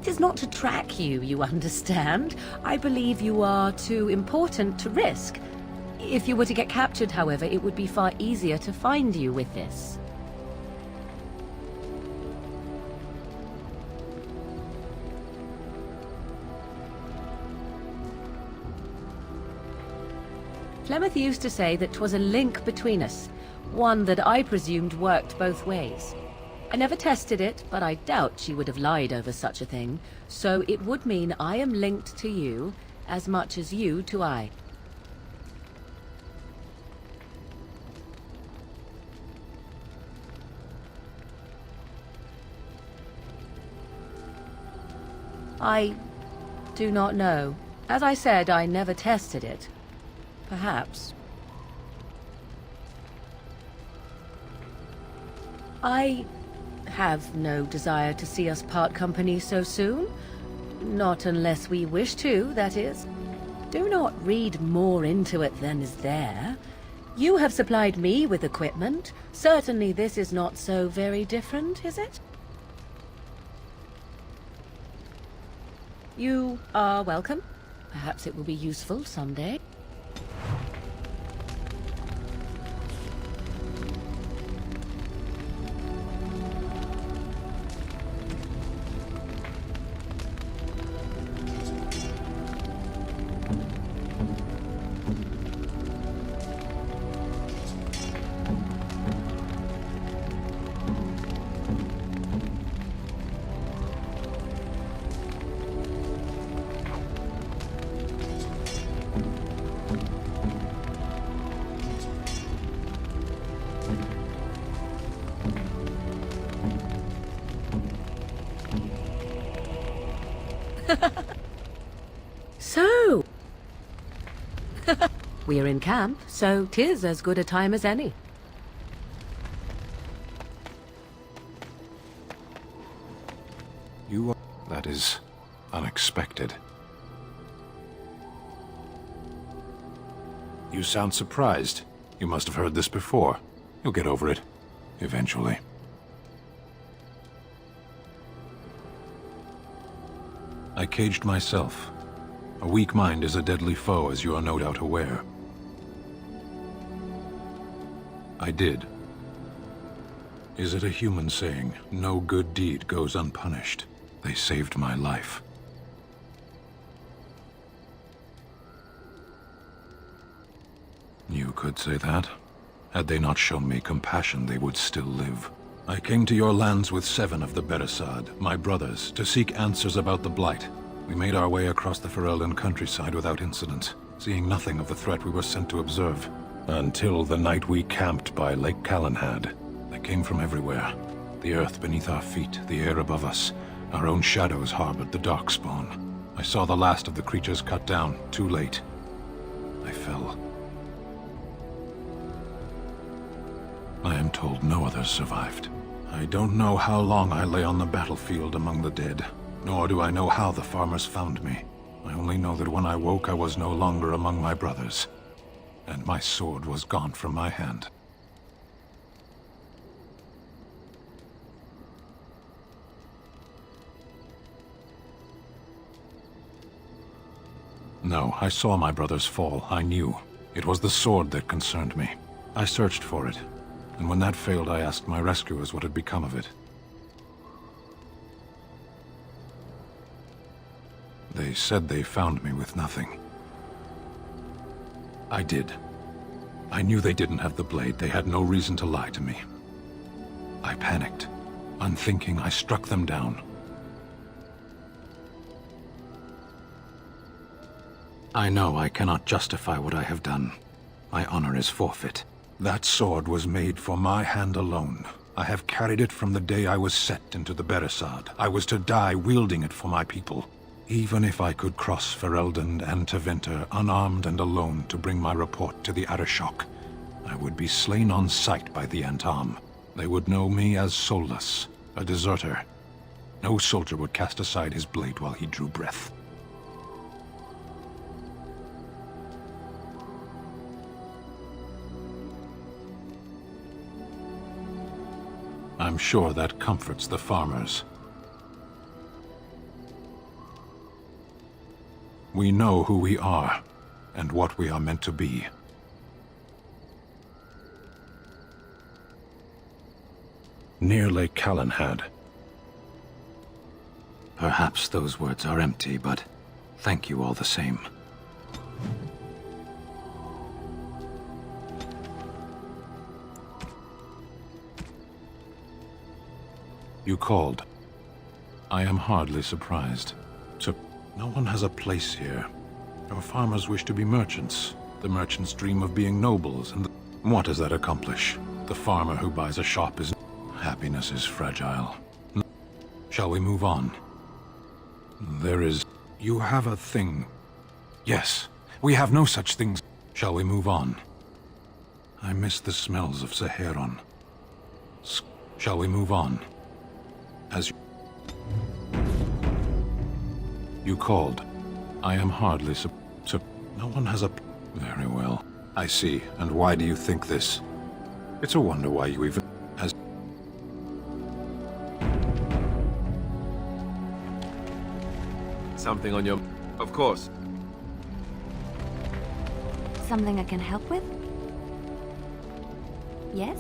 Speaker 1: It is not to track you, you understand. I believe you are too important to risk. If you were to get captured, however, it would be far easier to find you with this. Flemeth used to say that 'twas a link between us, one that I presumed worked both ways. I never tested it, but I doubt she would have lied over such a thing, so it would mean I am linked to you as much as you to I. I do not know. As I said, I never tested it. Perhaps. I have no desire to see us part company so soon. Not unless we wish to, that is. Do not read more into it than is there. You have supplied me with equipment. Certainly this is not so very different, is it? You are welcome. Perhaps it will be useful someday. So, we're in camp, so 'tis as good a time as any.
Speaker 12: You are... That is unexpected. You sound surprised. You must have heard this before. You'll get over it. Eventually. I caged myself. A weak mind is a deadly foe, as you are no doubt aware. I did. Is it a human saying, no good deed goes unpunished? They saved my life. You could say that. Had they not shown me compassion, they would still live. I came to your lands with 7 of the Beresad, my brothers, to seek answers about the Blight. We made our way across the Ferelden countryside without incident, seeing nothing of the threat we were sent to observe. Until the night we camped by Lake Calenhad. They came from everywhere. The earth beneath our feet, the air above us. Our own shadows harbored the Darkspawn. I saw the last of the creatures cut down, too late. I fell. I am told no others survived. I don't know how long I lay on the battlefield among the dead, nor do I know how the farmers found me. I only know that when I woke, I was no longer among my brothers, and my sword was gone from my hand. No, I saw my brothers fall. I knew. It was the sword that concerned me. I searched for it, and when that failed, I asked my rescuers what had become of it. They said they found me with nothing. I did. I knew they didn't have the blade. They had no reason to lie to me. I panicked. Unthinking, I struck them down. I know I cannot justify what I have done. My honor is forfeit. That sword was made for my hand alone. I have carried it from the day I was set into the Beresad. I was to die wielding it for my people. Even if I could cross Ferelden and Tevinter unarmed and alone to bring my report to the Arishok, I would be slain on sight by the Antam. They would know me as soulless, a deserter. No soldier would cast aside his blade while he drew breath. I'm sure that comforts the farmers. We know who we are, and what we are meant to be. Near Lake Calenhad. Perhaps those words are empty, but thank you all the same. You called. I am hardly surprised. So, no one has a place here. Our farmers wish to be merchants. The merchants dream of being nobles, and what does that accomplish? The farmer who buys a shop is... Happiness is fragile. Shall we move on? There is... You have a thing. Yes, we have no such things. Shall we move on? I miss the smells of Saheron. Shall we move on? As you called. I am hardly no one has a... Very well. I see. And why do you think this? It's a wonder why you even... has...
Speaker 22: Something on your... Of course.
Speaker 29: Something I can help with? Yes?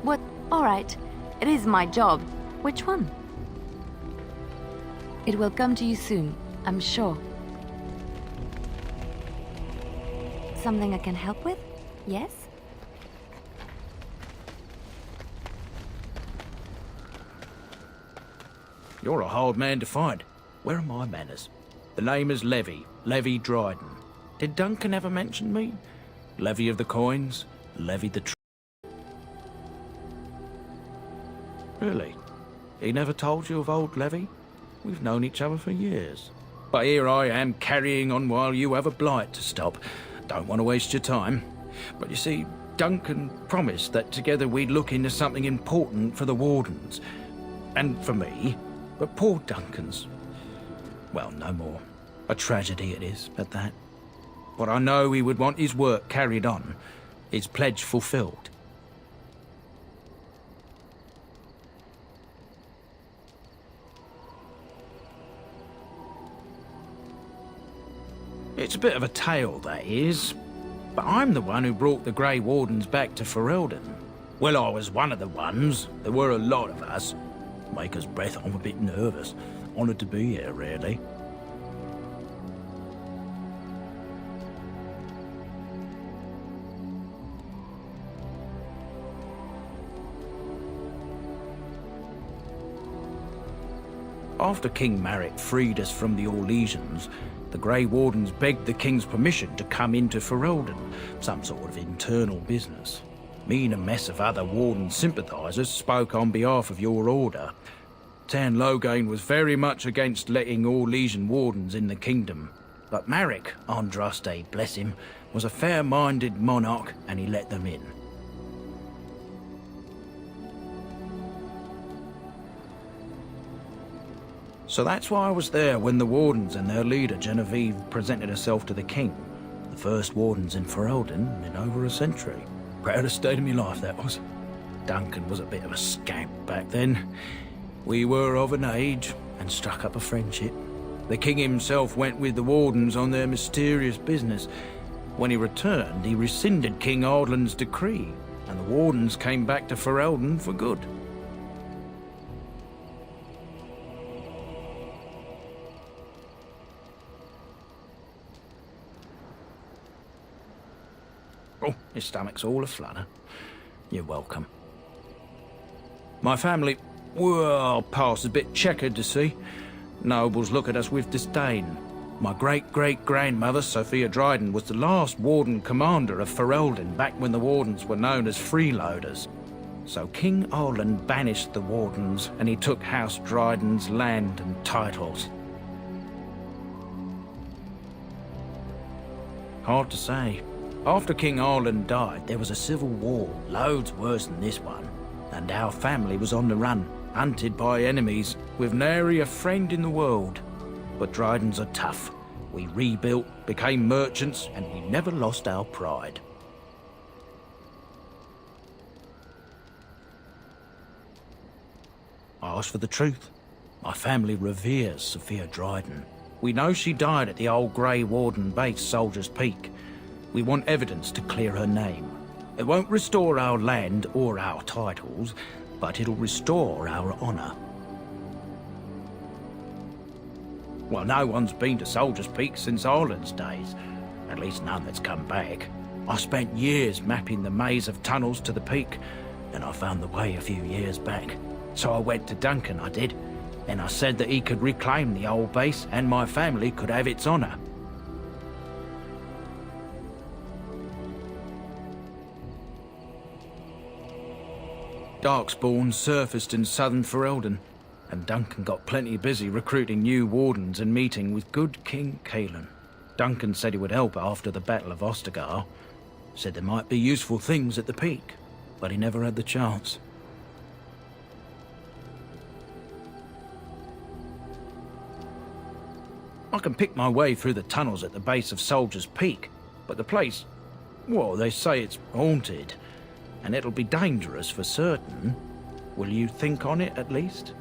Speaker 29: What? Alright. It is my job. Which one? It will come to you soon, I'm sure. Something I can help with? Yes?
Speaker 6: You're a hard man to find. Where are my manners? The name is Levy. Levy Dryden. Did Duncan ever mention me? Levy of the coins? Levy the... Really? He never told you of old Levy? We've known each other for years. But here I am carrying on while you have a blight to stop. Don't want to waste your time. But you see, Duncan promised that together we'd look into something important for the Wardens. And for me. But poor Duncan's... well, no more. A tragedy it is, at that. But I know he would want his work carried on. His pledge fulfilled. It's a bit of a tale, that is. But I'm the one who brought the Grey Wardens back to Ferelden. Well, I was one of the ones. There were a lot of us. Maker's breath, I'm a bit nervous. Honoured to be here, really. After King Marek freed us from the Orlesians, the Grey Wardens begged the King's permission to come into Ferelden, some sort of internal business. Me and a mess of other Warden sympathisers spoke on behalf of your order. Tan Loghain was very much against letting Orlesian Wardens in the kingdom. But Marek, Andraste, bless him, was a fair-minded monarch and he let them in. So that's why I was there when the Wardens and their leader, Genevieve, presented herself to the King. The first Wardens in Ferelden in over a century. Proudest state of my life, that was. Duncan was a bit of a scamp back then. We were of an age and struck up a friendship. The King himself went with the Wardens on their mysterious business. When he returned, he rescinded King Ardland's decree, and the Wardens came back to Ferelden for good. Oh, his stomach's all aflutter. You're welcome. My family, well, past a bit checkered to see. Nobles look at us with disdain. My great-great-grandmother, Sophia Dryden, was the last Warden Commander of Ferelden back when the Wardens were known as freeloaders. So King Ardland banished the Wardens and he took House Dryden's land and titles. Hard to say. After King Ardland died, there was a civil war, loads worse than this one. And our family was on the run, hunted by enemies, with nary a friend in the world. But Drydens are tough. We rebuilt, became merchants, and we never lost our pride. I asked for the truth. My family reveres Sophia Dryden. We know she died at the old Grey Warden base, Soldier's Peak. We want evidence to clear her name. It won't restore our land or our titles, but it'll restore our honour. Well, no one's been to Soldier's Peak since Ireland's days. At least none that's come back. I spent years mapping the maze of tunnels to the peak, and I found the way a few years back. So I went to Duncan, I did, and I said that he could reclaim the old base and my family could have its honour. Darkspawn surfaced in southern Ferelden, and Duncan got plenty busy recruiting new Wardens and meeting with good King Cailan. Duncan said he would help after the Battle of Ostagar. Said there might be useful things at the peak, but he never had the chance. I can pick my way through the tunnels at the base of Soldier's Peak, but the place... Well, they say it's haunted, and it'll be dangerous for certain. Will you think on it, at least?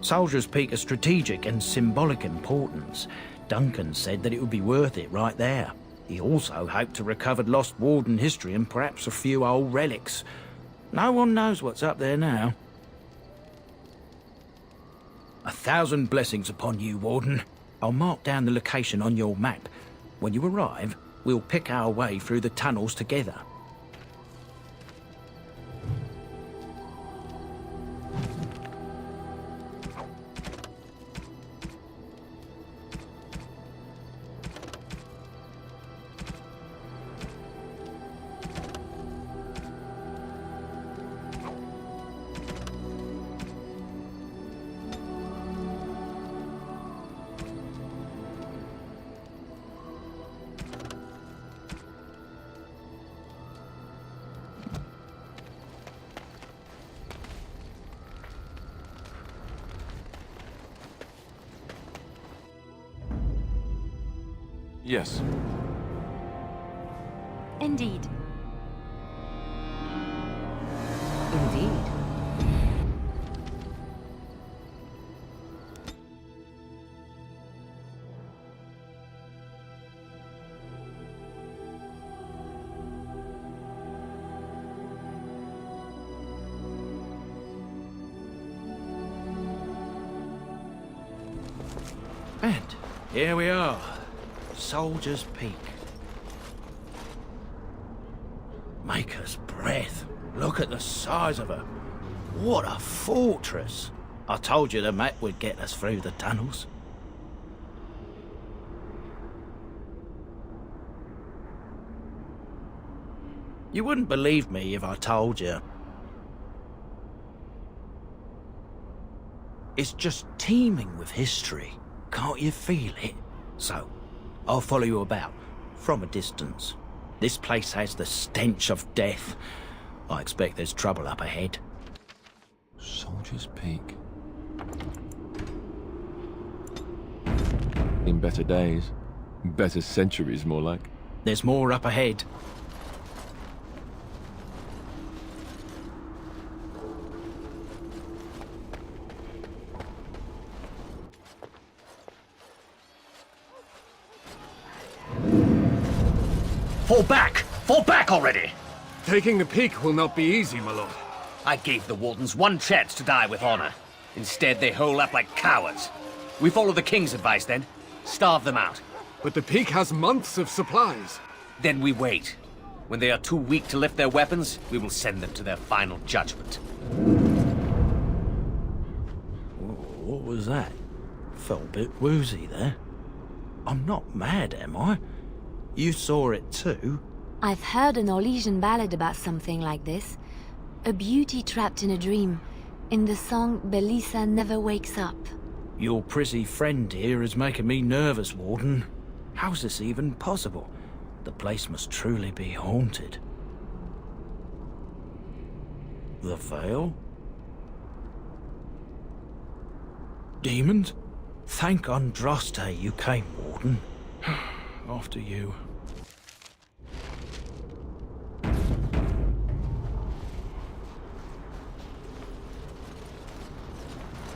Speaker 6: Soldier's Peak has strategic and symbolic importance. Duncan said that it would be worth it right there. He also hoped to recover lost Warden history and perhaps a few old relics. No one knows what's up there now. 1,000 blessings upon you, Warden. I'll mark down the location on your map. When you arrive, we'll pick our way through the tunnels together.
Speaker 22: Yes.
Speaker 16: Indeed.
Speaker 1: Indeed.
Speaker 6: And here we are. Soldier's Peak. Maker's breath. Look at the size of her. What a fortress. I told you the map would get us through the tunnels. You wouldn't believe me if I told you. It's just teeming with history. Can't you feel it? So, I'll follow you about, from a distance. This place has the stench of death. I expect there's trouble up ahead.
Speaker 22: Soldier's Peak. In better days. Better centuries, more like.
Speaker 6: There's more up ahead.
Speaker 8: Fall back! Fall back already!
Speaker 3: Taking the peak will not be easy, my lord.
Speaker 2: I gave the Wardens one chance to die with honor. Instead, they hole up like cowards. We follow the King's advice, then. Starve them out.
Speaker 3: But the peak has months of supplies.
Speaker 2: Then we wait. When they are too weak to lift their weapons, we will send them to their final judgment.
Speaker 6: What was that? Felt a bit woozy there. I'm not mad, am I? You saw it too?
Speaker 29: I've heard a Norwegian ballad about something like this. A beauty trapped in a dream. In the song, Belisa never wakes up.
Speaker 6: Your prissy friend here is making me nervous, Warden. How's this even possible? The place must truly be haunted. The Veil? Demons? Thank Andraste you came, Warden. After you.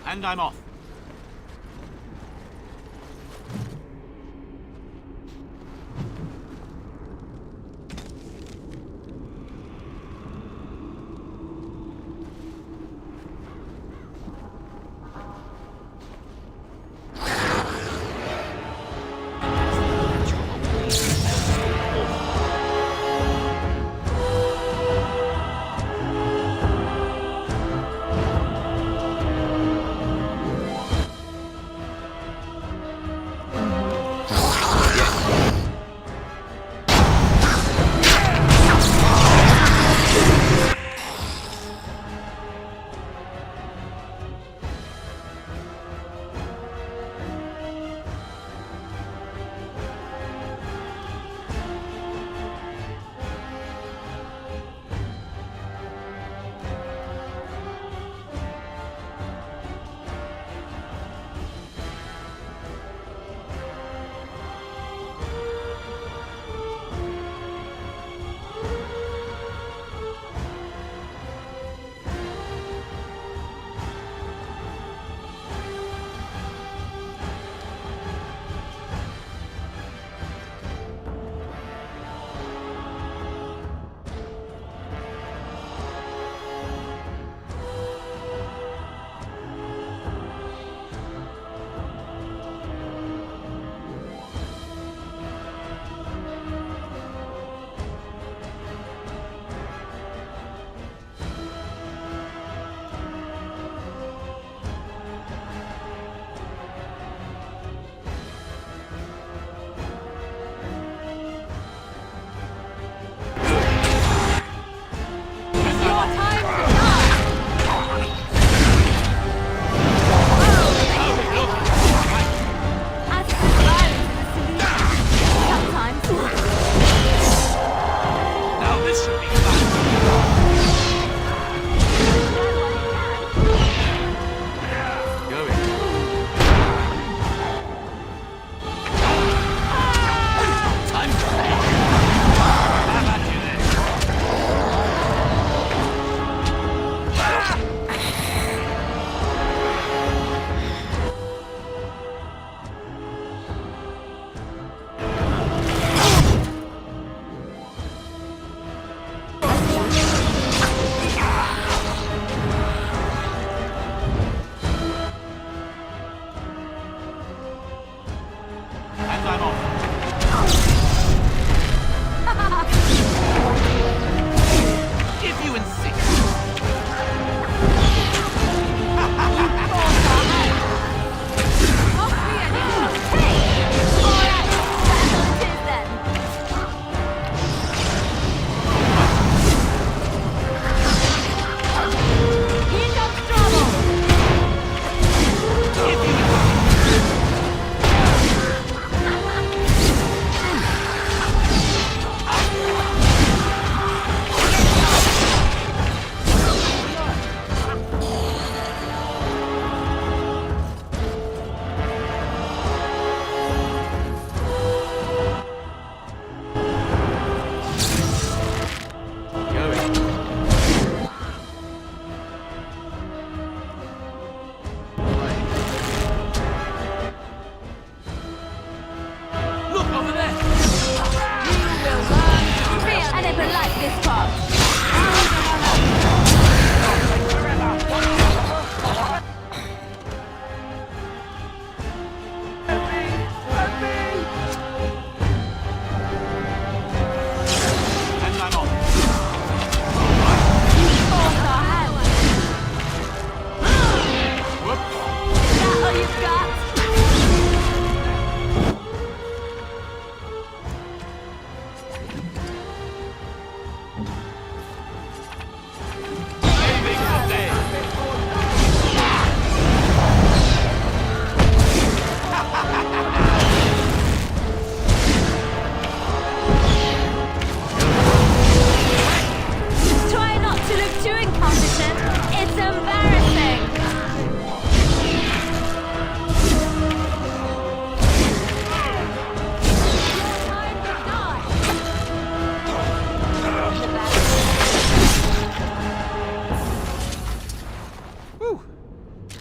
Speaker 2: And I'm off.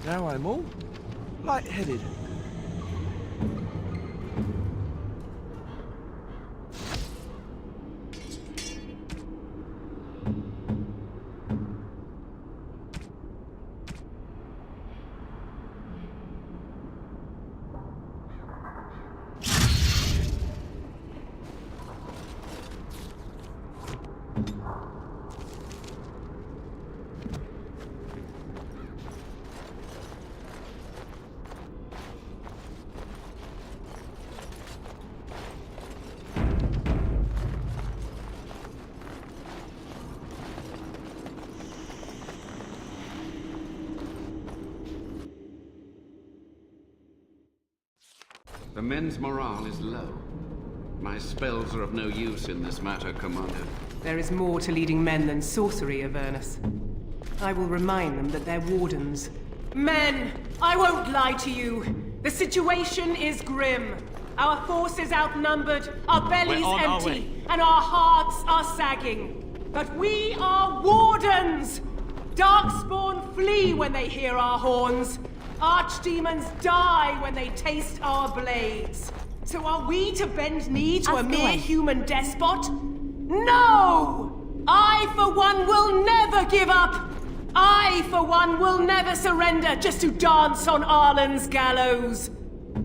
Speaker 22: Now I'm all light-headed.
Speaker 5: The men's morale is low. My spells are of no use in this matter, Commander.
Speaker 9: There is more to leading men than sorcery, Avernus. I will remind them that they're wardens. Men, I won't lie to you. The situation is grim. Our forces outnumbered, our bellies empty, and our hearts are sagging. But we are wardens! Darkspawn flee when they hear our horns. Archdemons die when they taste our blades. So are we to bend knee to a mere human despot? No! I, for one, will never give up! I, for one, will never surrender just to dance on Arlen's gallows.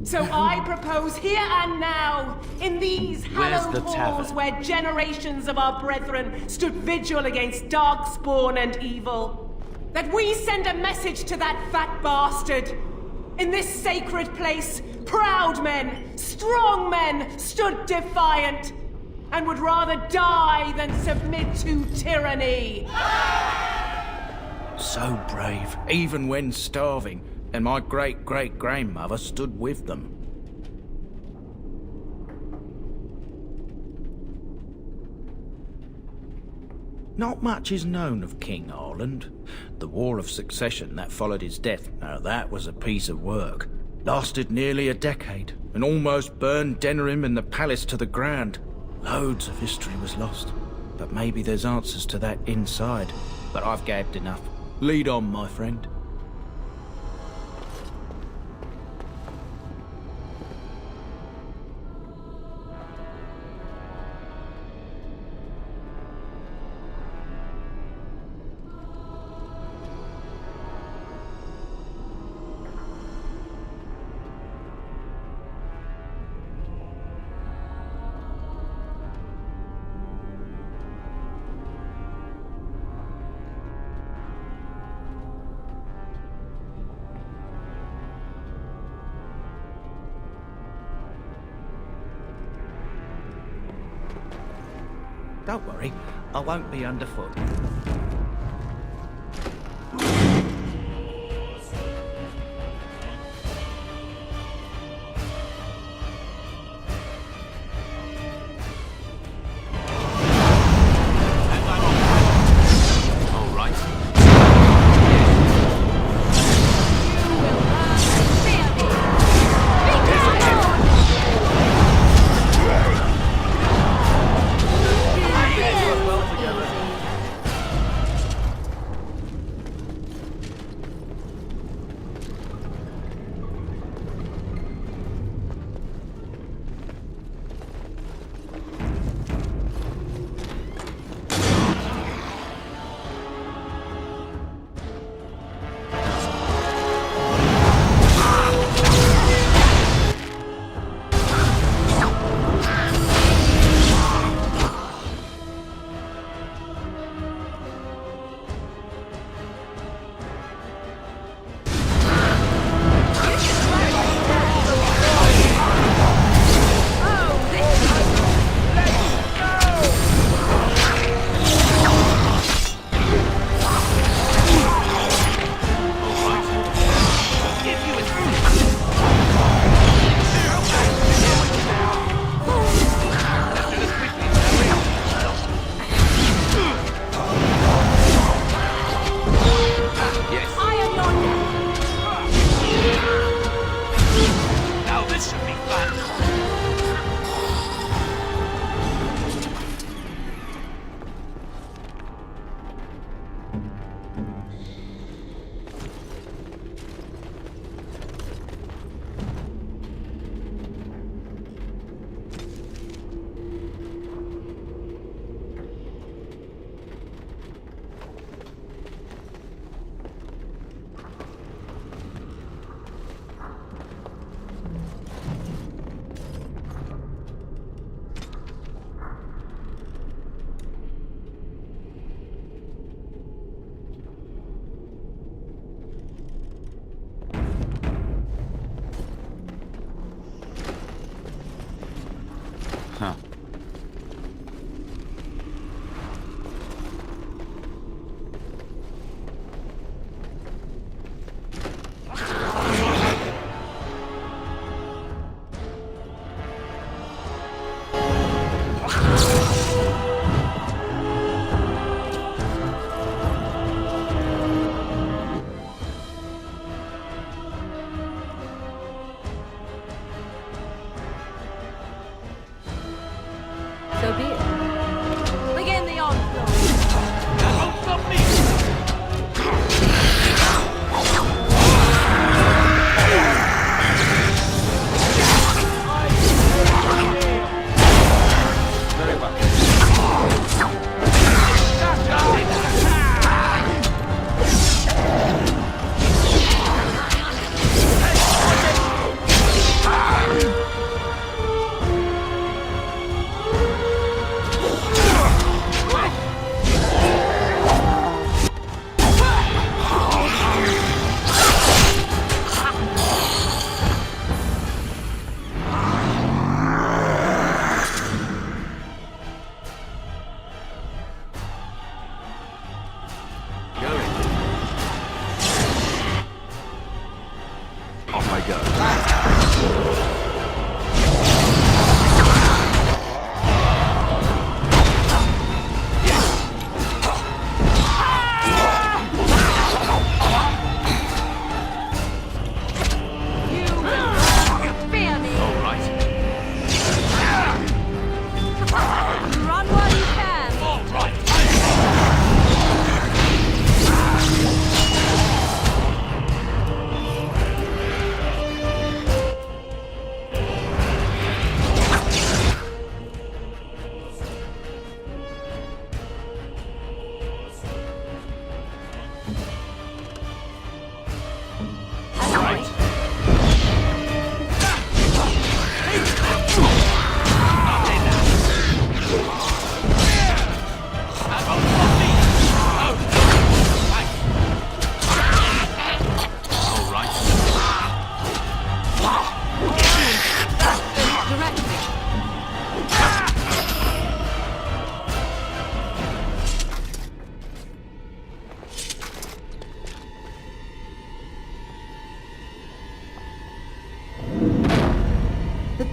Speaker 9: So I propose here and now, in these hallowed halls where generations of our brethren stood vigil against darkspawn and evil, that we send a message to that fat bastard. In this sacred place, proud men, strong men stood defiant, and would rather die than submit to tyranny.
Speaker 20: So brave, even when starving, and my great-great-grandmother stood with them. Not much is known of King Arland. The War of Succession that followed his death, now that was a piece of work. Lasted nearly a decade, and almost burned Denerim and the palace to the ground. Loads of history was lost, but maybe there's answers to that inside. But I've gabbed enough. Lead on, my friend. Don't worry, I won't be underfoot.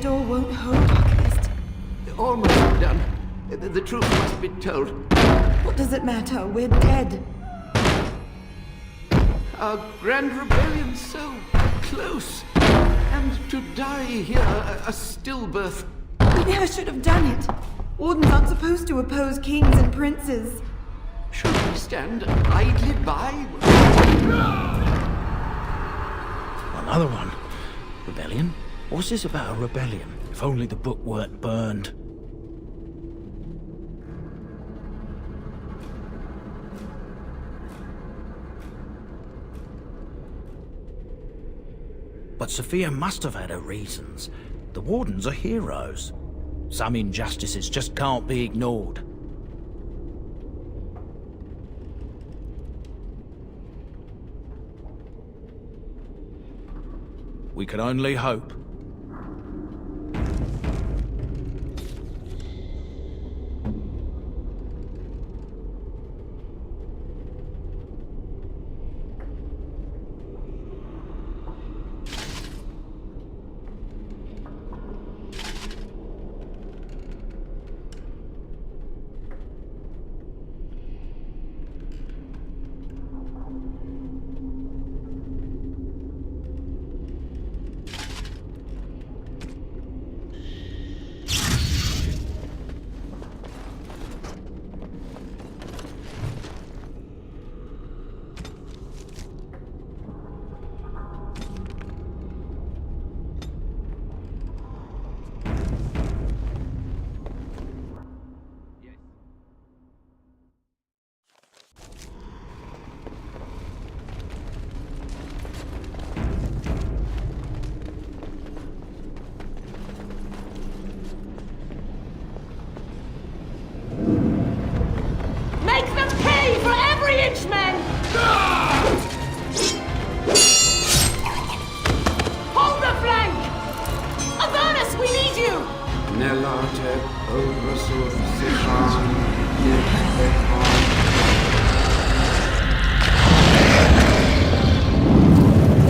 Speaker 16: door won't hold, Archivist.
Speaker 20: Almost done. The truth must be told.
Speaker 16: What does it matter? We're dead.
Speaker 20: Our grand rebellion so close. And to die here, a stillbirth.
Speaker 16: Maybe I should have done it. Wardens aren't supposed to oppose kings and princes.
Speaker 20: Should we stand idly by? Another one. Rebellion? What's this about a rebellion? If only the book weren't burned. But Sophia must have had her reasons. The Wardens are heroes. Some injustices just can't be ignored. We can only hope.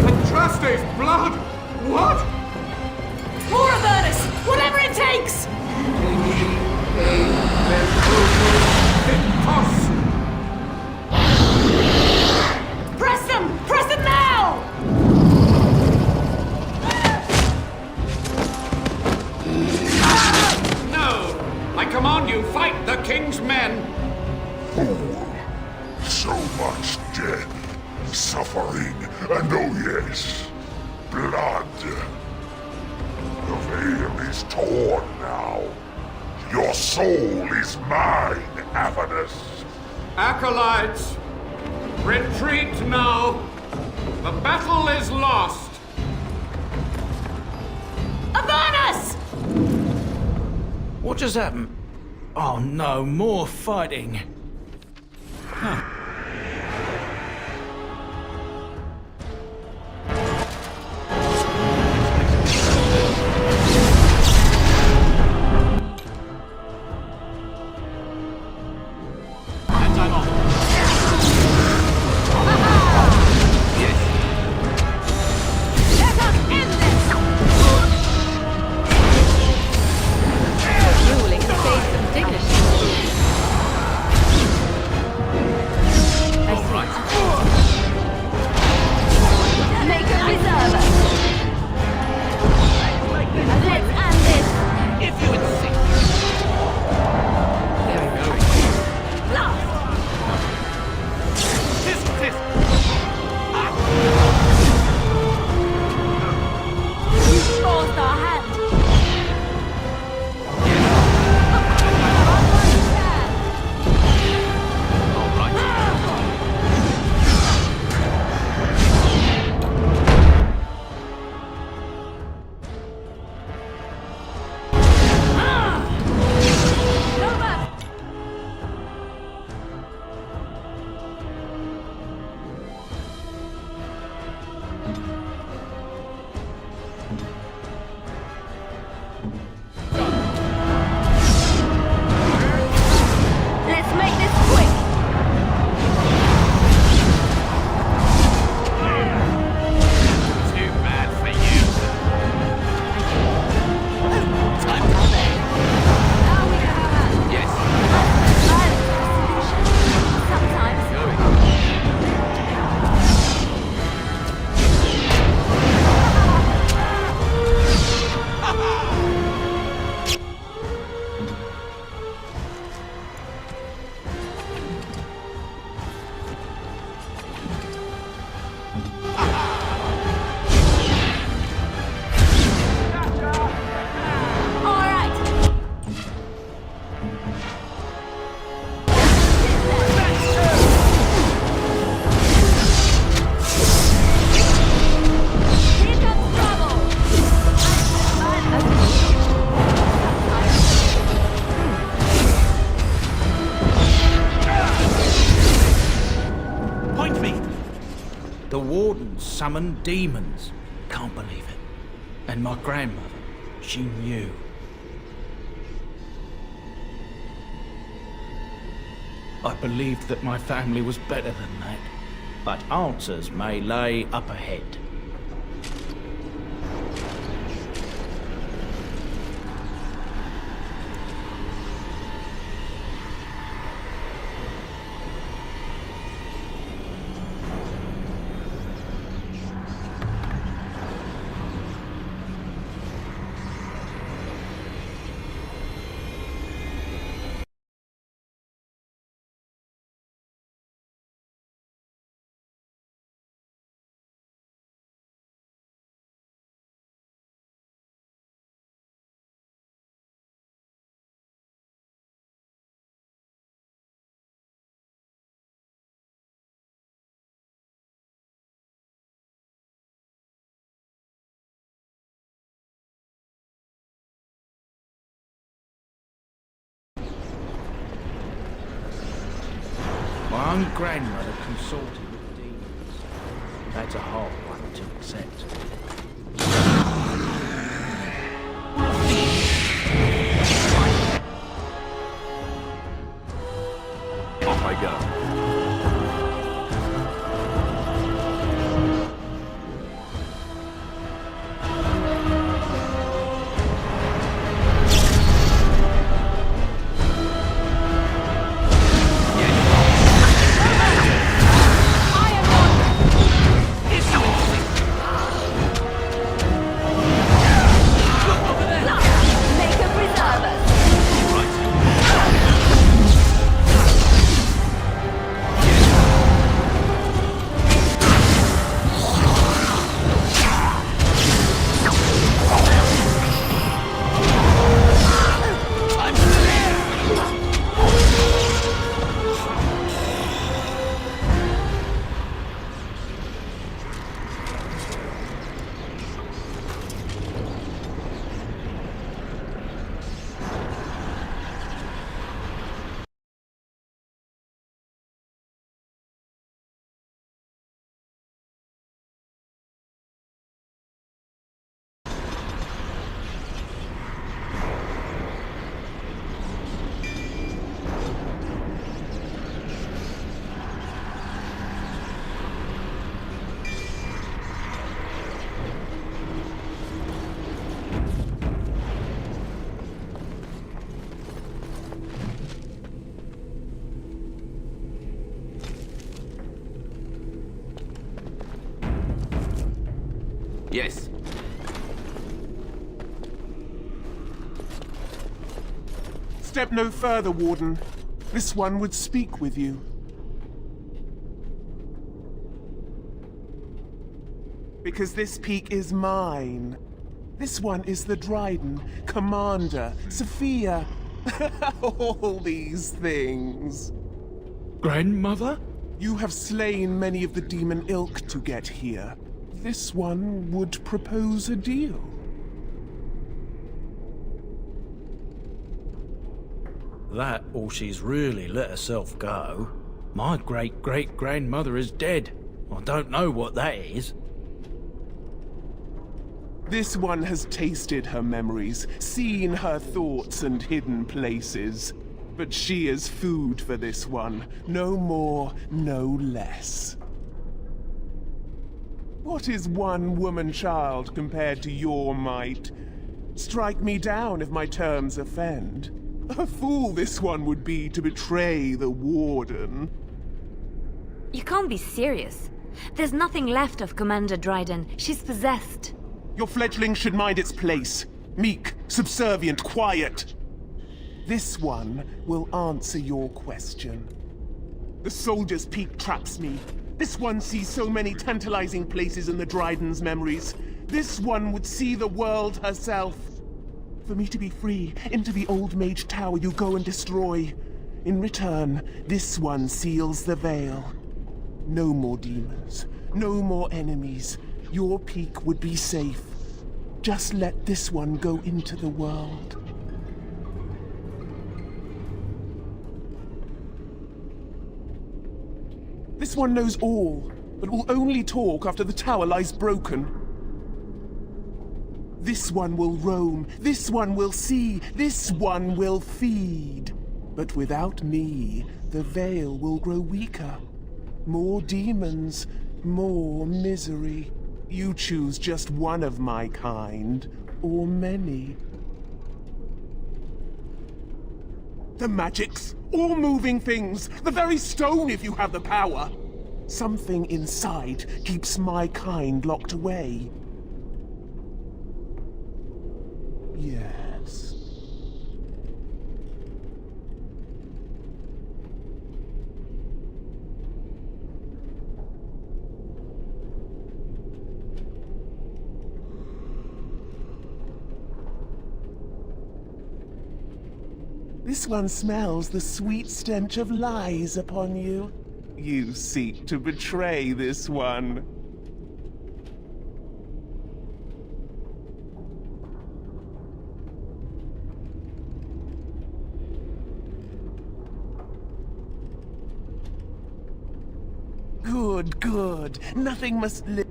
Speaker 3: Fantastic blood! What?
Speaker 9: More of Ernest! Whatever it takes! Press them! Press them now!
Speaker 5: No! I command you, fight the king's men!
Speaker 11: Fool! So much death, suffering, and oh yes, blood. The veil is torn now. Your soul is mine, Avernus.
Speaker 5: Acolytes, retreat now. The battle is lost.
Speaker 9: Avernus!
Speaker 20: What just happened? Oh no, more fighting. Huh. Point me! The Warden summoned demons. Can't believe it. And my grandmother, she knew. I believed that my family was better than that. But answers may lay up ahead. My own grandmother consorted with demons. That's a hard one to accept.
Speaker 12: Off I go.
Speaker 3: Yes.
Speaker 4: Step no further, Warden. This one would speak with you. Because this peak is mine. This one is the Dryden, Commander, Sophia. All these things.
Speaker 20: Grandmother?
Speaker 4: You have slain many of the demon ilk to get here. This one would propose a deal.
Speaker 20: That, or she's really let herself go. My great-great-grandmother is dead. I don't know what that is.
Speaker 4: This one has tasted her memories, seen her thoughts and hidden places. But she is food for this one. No more, no less. What is one woman-child compared to your might? Strike me down if my terms offend. A fool this one would be to betray the Warden.
Speaker 29: You can't be serious. There's nothing left of Commander Dryden. She's possessed.
Speaker 4: Your fledgling should mind its place. Meek, subservient, quiet. This one will answer your question. The soldier's peak traps me. This one sees so many tantalizing places in the Dryden's memories. This one would see the world herself. For me to be free, into the old Mage Tower you go and destroy. In return, this one seals the veil. No more demons, no more enemies. Your peak would be safe. Just let this one go into the world. This one knows all, but will only talk after the tower lies broken. This one will roam, this one will see, this one will feed. But without me, the veil will grow weaker. More demons, more misery. You choose just one of my kind, or many. The magics, all moving things, the very stone if you have the power. Something inside keeps my kind locked away. Yes. This one smells the sweet stench of lies upon you. You seek to betray this one. Good, good. Nothing must live.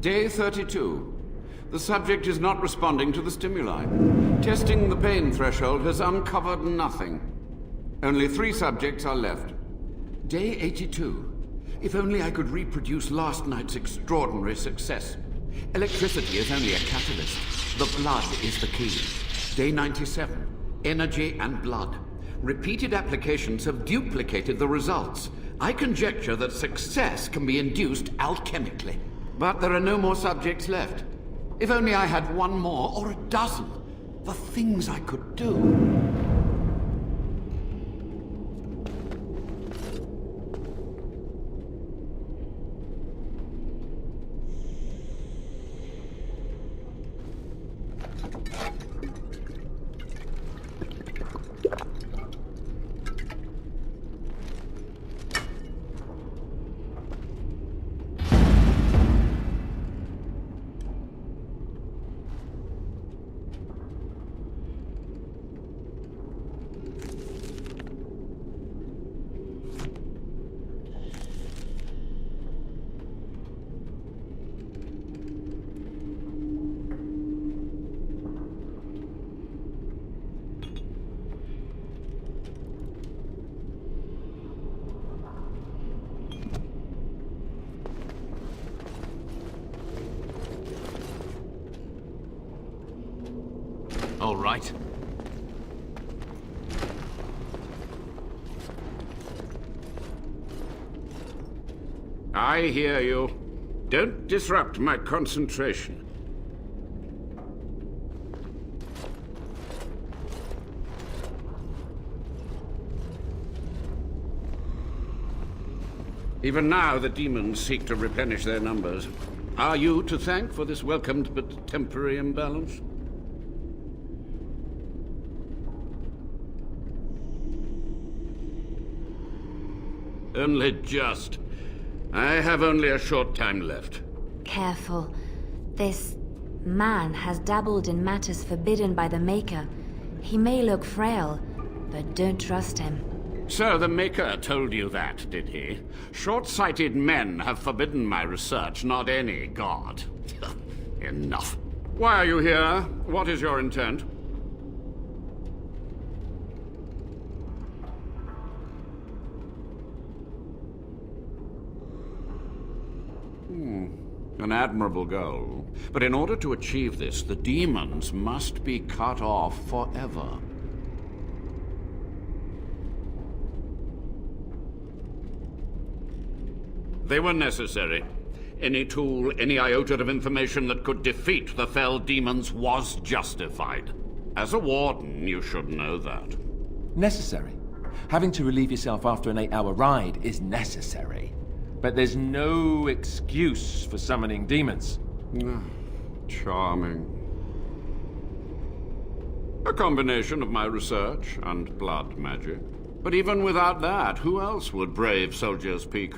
Speaker 5: Day 32. The subject is not responding to the stimuli. Testing the pain threshold has uncovered nothing. Only 3 subjects are left. Day 82. If only I could reproduce last night's extraordinary success. Electricity is only a catalyst. The blood is the key. Day 97. Energy and blood. Repeated applications have duplicated the results. I conjecture that success can be induced alchemically. But there are no more subjects left. If only I had 1 more, or a dozen. The things I could do.
Speaker 8: All right.
Speaker 5: I hear you. Don't disrupt my concentration. Even now, the demons seek to replenish their numbers. Are you to thank for this welcomed but temporary imbalance? Only just. I have only a short time left.
Speaker 29: Careful. This man has dabbled in matters forbidden by the Maker. He may look frail, but don't trust him.
Speaker 5: So the Maker told you that, did he? Short-sighted men have forbidden my research, not any god. Enough. Why are you here? What is your intent? An admirable goal. But in order to achieve this, the demons must be cut off forever. They were necessary. Any tool, any iota of information that could defeat the fell demons was justified. As a warden, you should know that.
Speaker 22: Necessary. Having to relieve yourself after an 8-hour ride is necessary. But there's no excuse for summoning demons.
Speaker 5: Charming. A combination of my research and blood magic. But even without that, who else would brave Soldier's Peak?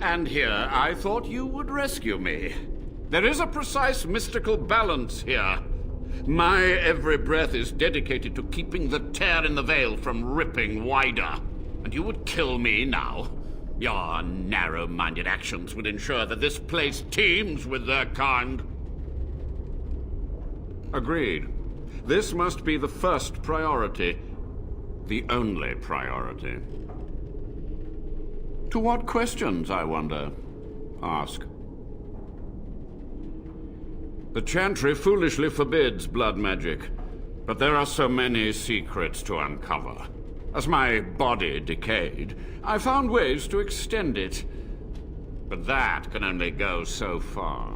Speaker 5: And here, I thought you would rescue me. There is a precise mystical balance here. My every breath is dedicated to keeping the tear in the veil from ripping wider. And you would kill me now? Your narrow-minded actions would ensure that this place teems with their kind. Agreed. This must be the first priority. The only priority. To what questions, I wonder? Ask. The Chantry foolishly forbids blood magic, but there are so many secrets to uncover. As my body decayed, I found ways to extend it. But that can only go so far.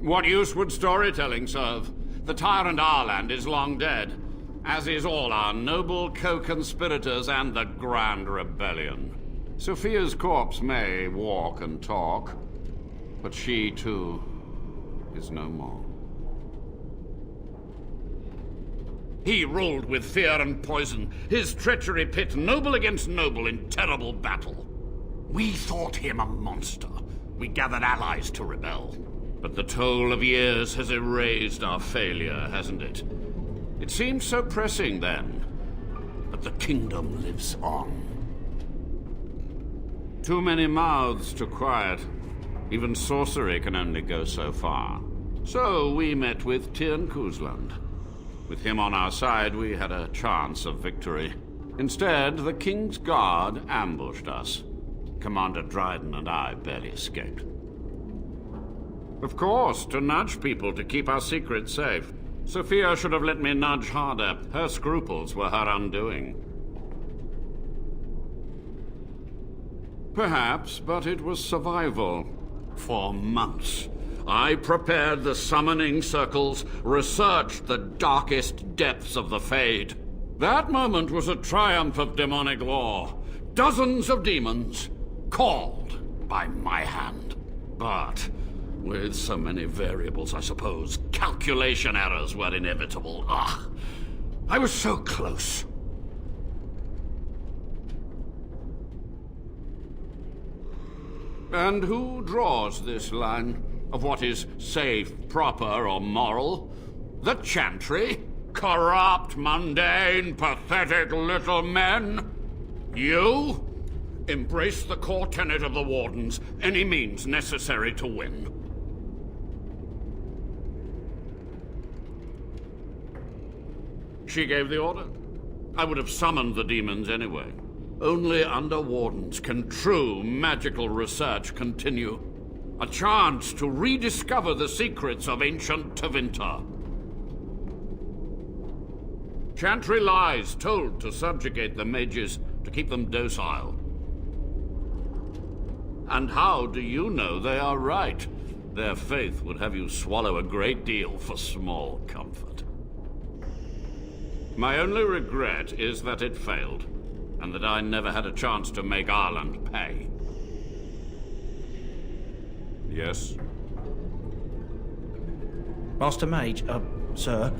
Speaker 5: What use would storytelling serve? The tyrant Arland is long dead, as is all our noble co-conspirators and the Grand Rebellion. Sophia's corpse may walk and talk, but she, too, is no more. He ruled with fear and poison, his treachery pit noble against noble in terrible battle. We thought him a monster. We gathered allies to rebel. But the toll of years has erased our failure, hasn't it? It seemed so pressing then. but the kingdom lives on. Too many mouths to quiet. Even sorcery can only go so far. So we met with Tyrn Kuzland. With him on our side, we had a chance of victory. Instead, the King's Guard ambushed us. Commander Dryden and I barely escaped. Of course, to nudge people to keep our secrets safe. Sophia should have let me nudge harder. Her scruples were her undoing. Perhaps, but it was survival. For months, I prepared the summoning circles, researched the darkest depths of the Fade. That moment was a triumph of demonic law. Dozens of demons, called by my hand. But with so many variables, I suppose, calculation errors were inevitable. I was so close. And who draws this line of what is safe, proper, or moral? The Chantry? Corrupt, mundane, pathetic little men? You? Embrace the core tenet of the Wardens, any means necessary to win. She gave the order. I would have summoned the demons anyway. Only under Wardens can true magical research continue. A chance to rediscover the secrets of ancient Tevinter. Chantry lies told to subjugate the mages, to keep them docile. And how do you know they are right? Their faith would have you swallow a great deal for small comfort. My only regret is that it failed, and that I never had a chance to make Ireland pay. Yes?
Speaker 20: Master Mage, sir,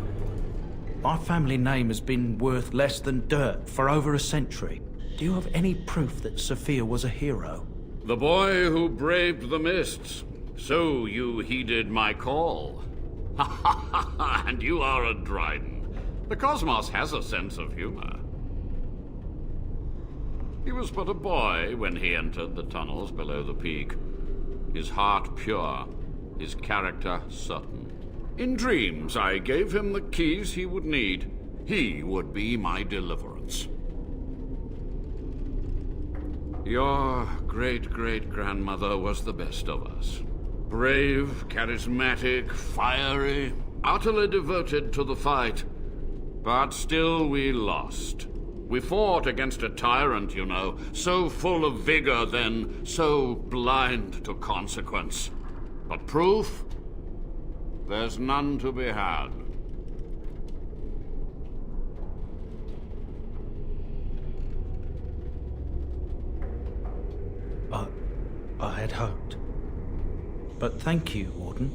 Speaker 20: my family name has been worth less than dirt for over a century. Do you have any proof that Sophia was a hero?
Speaker 5: The boy who braved the mists. So you heeded my call. Ha ha ha ha, and you are a Dryden. The cosmos has a sense of humor. He was but a boy when he entered the tunnels below the peak. His heart pure, his character certain. In dreams, I gave him the keys he would need. He would be my deliverance. Your great-great-grandmother was the best of us. Brave, charismatic, fiery, utterly devoted to the fight. But still we lost. We fought against a tyrant, you know, so full of vigor then, so blind to consequence. But proof? There's none to be had.
Speaker 20: I had hoped. But thank you, Warden.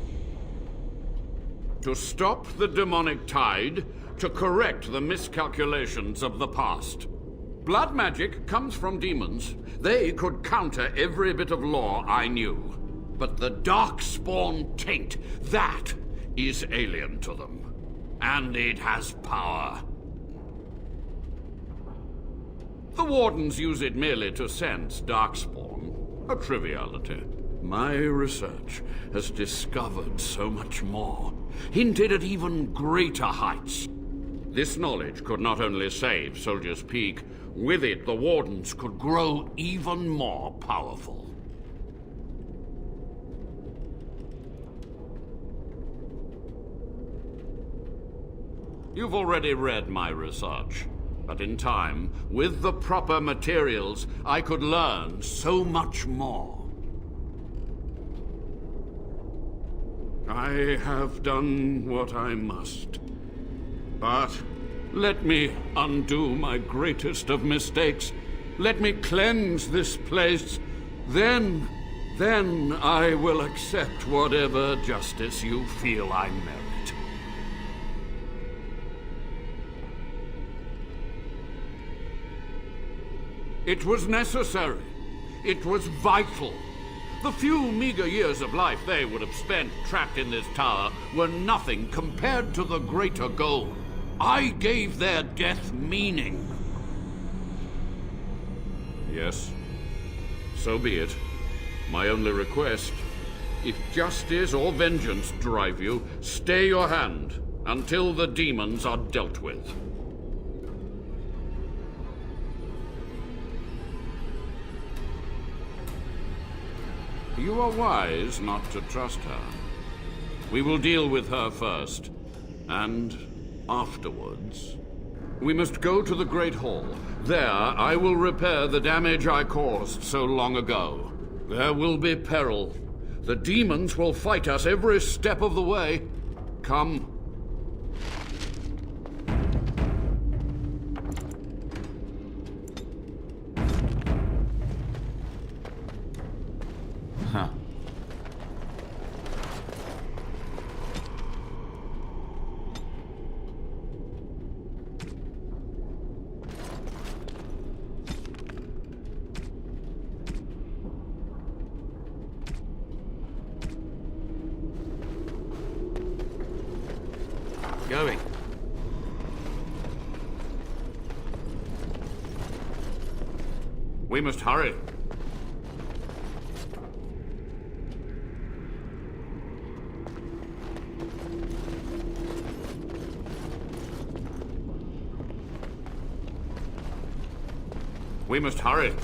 Speaker 5: To stop the demonic tide, to correct the miscalculations of the past. Blood magic comes from demons. They could counter every bit of law I knew. But the darkspawn taint, that is alien to them. And it has power. The Wardens use it merely to sense darkspawn. A triviality. My research has discovered so much more, hinted at even greater heights. This knowledge could not only save Soldier's Peak, with it the Wardens could grow even more powerful. You've already read my research. But in time, with the proper materials, I could learn so much more. I have done what I must. But let me undo my greatest of mistakes. Let me cleanse this place. Then I will accept whatever justice you feel I merit. It was necessary. It was vital. The few meager years of life they would have spent trapped in this tower were nothing compared to the greater goal. I gave their death meaning. Yes. So be it. My only request, if justice or vengeance drive you, stay your hand until the demons are dealt with. You are wise not to trust her. We will deal with her first, and afterwards, we must go to the Great Hall. There, I will repair the damage I caused so long ago. There will be peril. The demons will fight us every step of the way. Come.
Speaker 10: Huh.
Speaker 22: Going.
Speaker 5: We must hurry. We must hurry.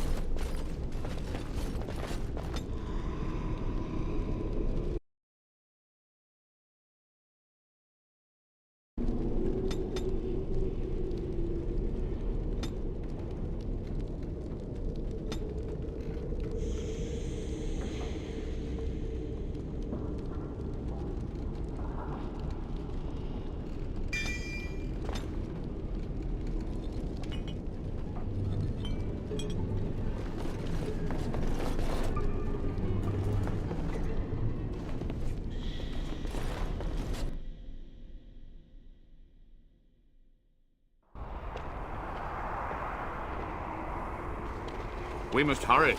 Speaker 5: We must hurry.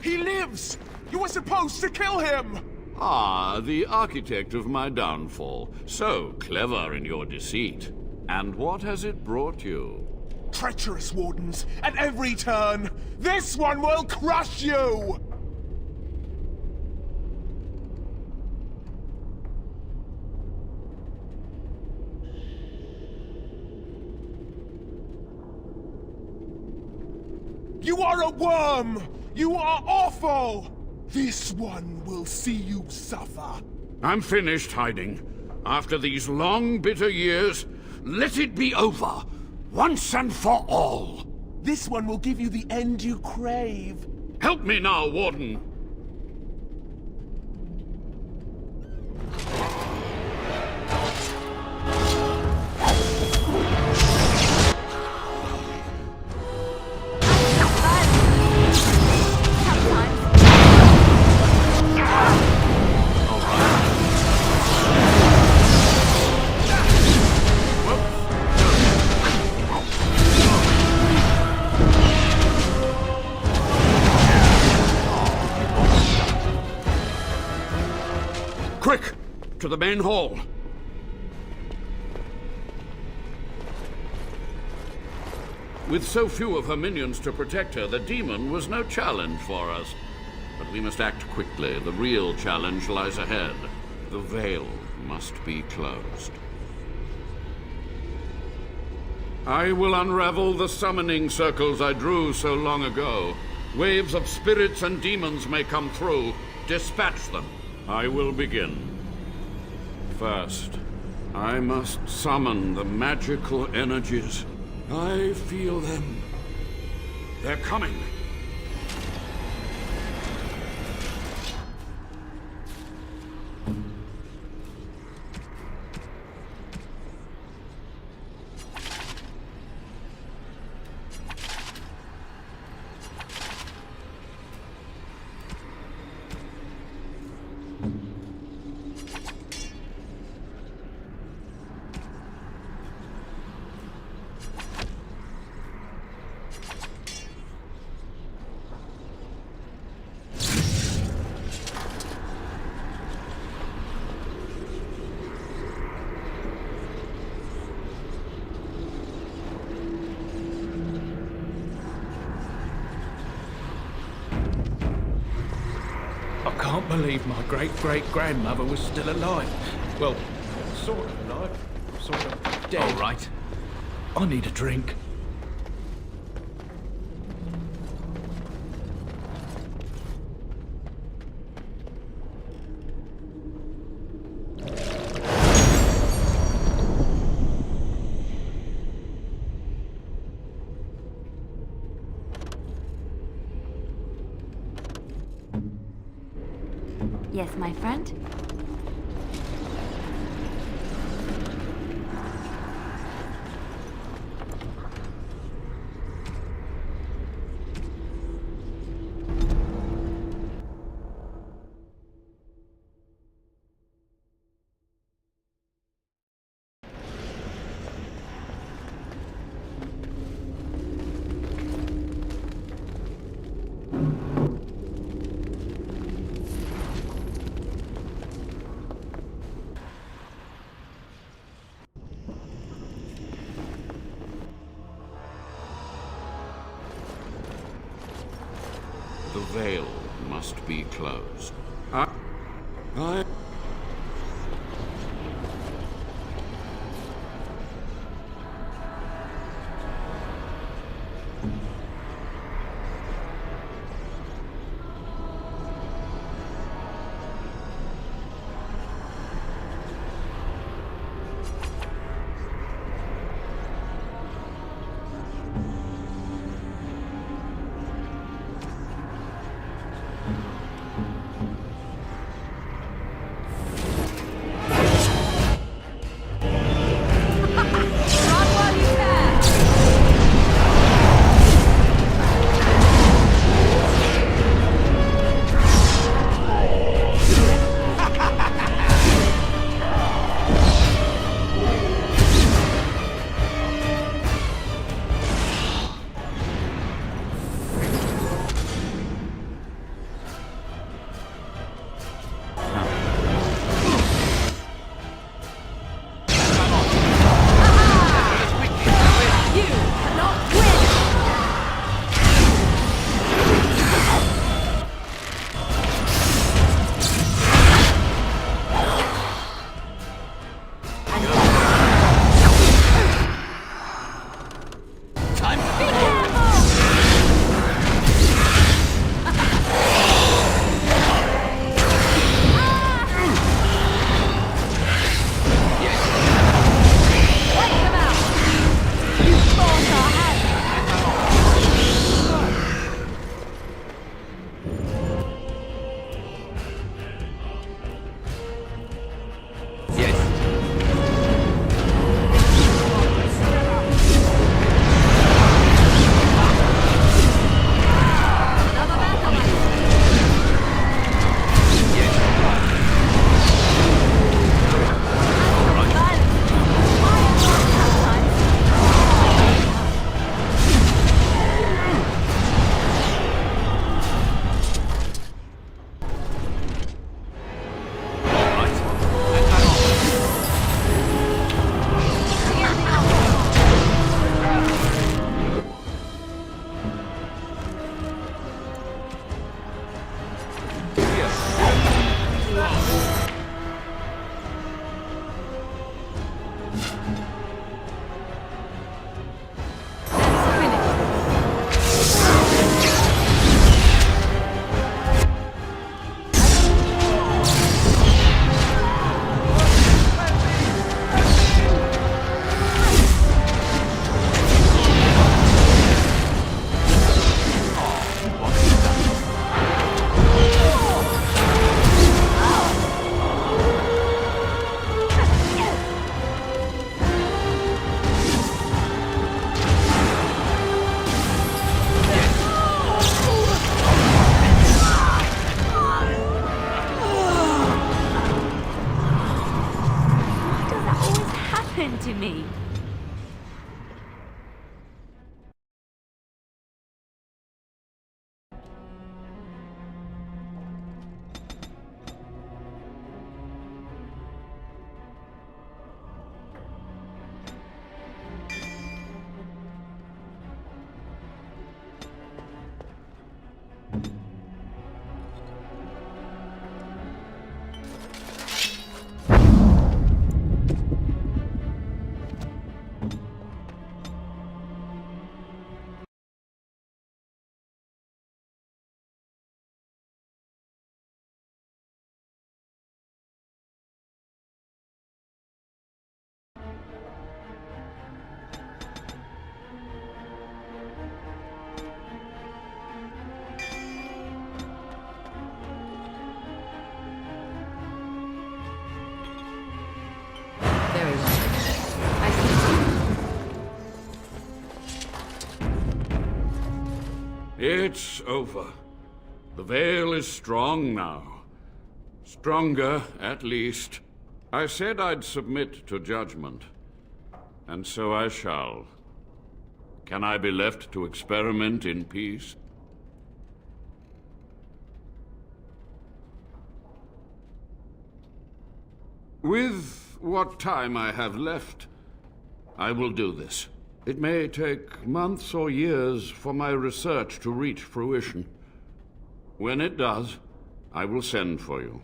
Speaker 4: He lives! You were supposed to kill him!
Speaker 5: Ah, the architect of my downfall. So clever in your deceit. And what has it brought you?
Speaker 4: Treacherous wardens, at every turn! This one will crush you! You are a worm! You are awful! This one will see you suffer.
Speaker 5: I'm finished hiding. After these long, bitter years, let it be over. Once and for all.
Speaker 4: This one will give you the end you crave.
Speaker 5: Help me now, Warden. Quick! To the main hall. With so few of her minions to protect her, the demon was no challenge for us. But we must act quickly. The real challenge lies ahead. The veil must be closed. I will unravel the summoning circles I drew so long ago. Waves of spirits and demons may come through. Dispatch them. I will begin. First, I must summon the magical energies. I feel them. They're coming.
Speaker 20: believe my great-great-grandmother was still alive. Well, sort of alive, sort of dead.
Speaker 22: All right.
Speaker 20: I need a drink.
Speaker 29: Yes, my friend?
Speaker 5: The veil must be closed.
Speaker 29: To me.
Speaker 5: It's over. The veil is strong now. Stronger, at least. I said I'd submit to judgment. And so I shall. Can I be left to experiment in peace? With what time I have left, I will do this. It may take months or years for my research to reach fruition. When it does, I will send for you.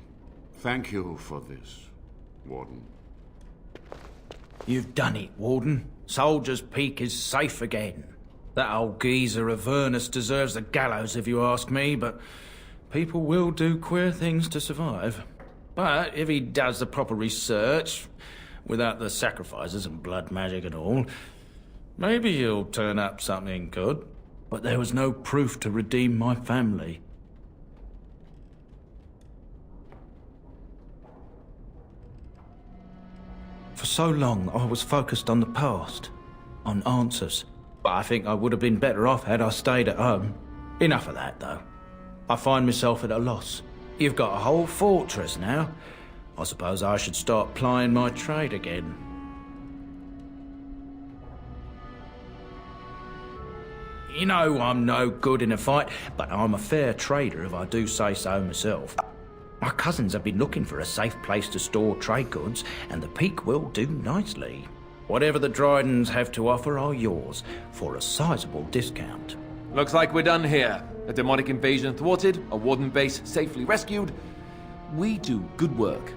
Speaker 5: Thank you for this, Warden.
Speaker 20: You've done it, Warden. Soldier's Peak is safe again. That old geezer of Avernus deserves the gallows if you ask me, but people will do queer things to survive. But if he does the proper research, without the sacrifices and blood magic and all, maybe he'll turn up something good. But there was no proof to redeem my family. For so long, I was focused on the past, on answers. But I think I would have been better off had I stayed at home. Enough of that, though. I find myself at a loss. You've got a whole fortress now. I suppose I should start plying my trade again. You know I'm no good in a fight, but I'm a fair trader if I do say so myself. My cousins have been looking for a safe place to store trade goods, and the Peak will do nicely. Whatever the Drydens have to offer are yours, for a sizable discount.
Speaker 22: Looks like we're done here. A demonic invasion thwarted, a Warden base safely rescued. We do good work.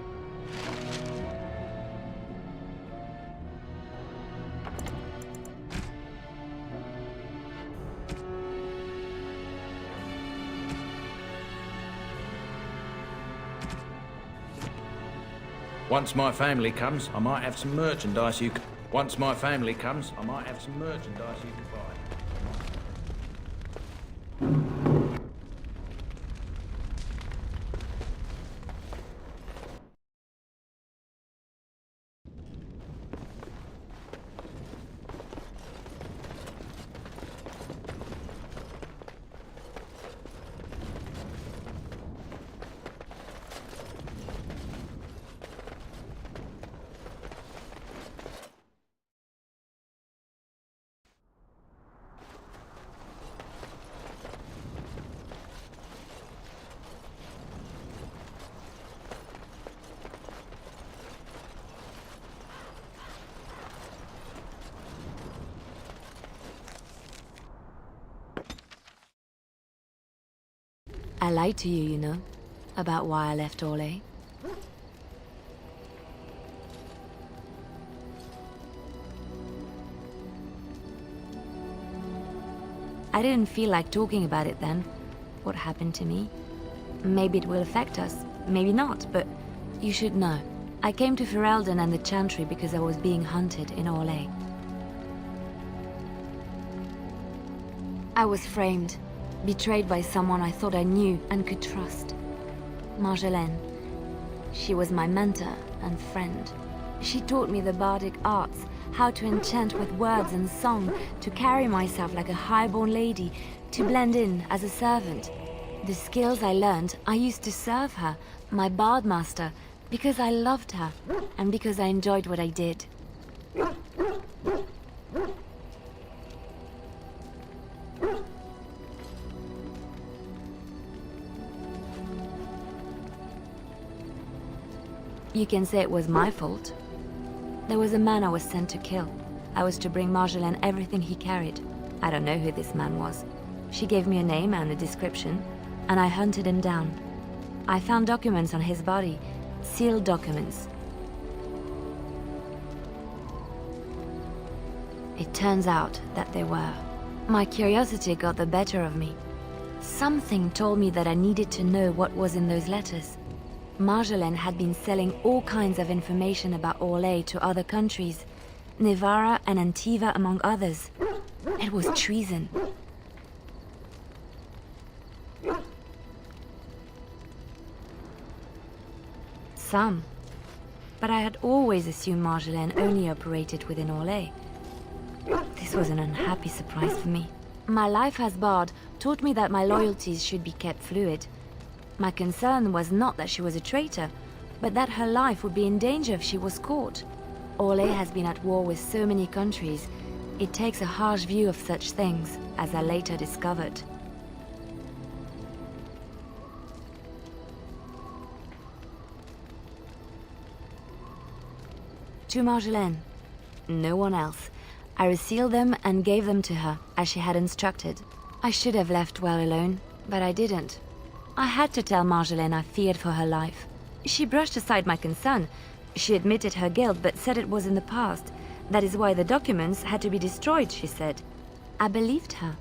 Speaker 20: Once my family comes, I might have some merchandise you can... Once my family comes, I might have some merchandise you can buy.
Speaker 1: I lied to you, you know, about why I left Orlais. I didn't feel like talking about it then, what happened to me. Maybe it will affect us, maybe not, but you should know. I came to Ferelden and the Chantry because I was being hunted in Orlais. I was framed. Betrayed by someone I thought I knew and could trust. Marjolaine. She was my mentor and friend. She taught me the bardic arts, how to enchant with words and song, to carry myself like a highborn lady, to blend in as a servant. The skills I learned, I used to serve her, my bard master, because I loved her, and because I enjoyed what I did. You can say it was my fault. There was a man I was sent to kill. I was to bring Marjolaine everything he carried. I don't know who this man was. She gave me a name and a description, and I hunted him down. I found documents on his body, sealed documents. It turns out that they were. My curiosity got the better of me. Something told me that I needed to know what was in those letters. Marjolaine had been selling all kinds of information about Orlais to other countries, Nevara and Antiva among others. It was treason. Some. But I had always assumed Marjolaine only operated within Orlais. This was an unhappy surprise for me.
Speaker 29: My life as bard taught me that my loyalties should be kept fluid. My concern was not that she was a traitor, but that her life would be in danger if she was caught. Orlais has been at war with so many countries. It takes a harsh view of such things, as I later discovered. To Marjolaine. No one else. I resealed them and gave them to her, as she had instructed. I should have left well alone, but I didn't. I had to tell Marjolaine I feared for her life. She brushed aside my concern. She admitted her guilt, but said it was in the past. That is why the documents had to be destroyed, she said. I believed her.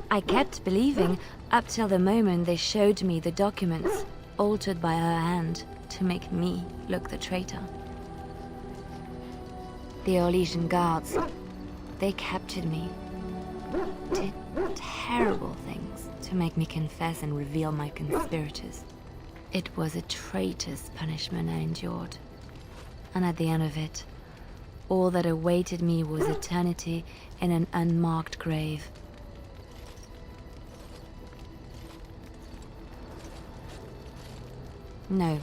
Speaker 29: I kept believing, up till the moment they showed me the documents, altered by her hand, to make me look the traitor. The Orlesian guards, they captured me. Did terrible things to make me confess and reveal my conspirators. It was a traitor's punishment I endured. And at the end of it, all that awaited me was eternity in an unmarked grave. No.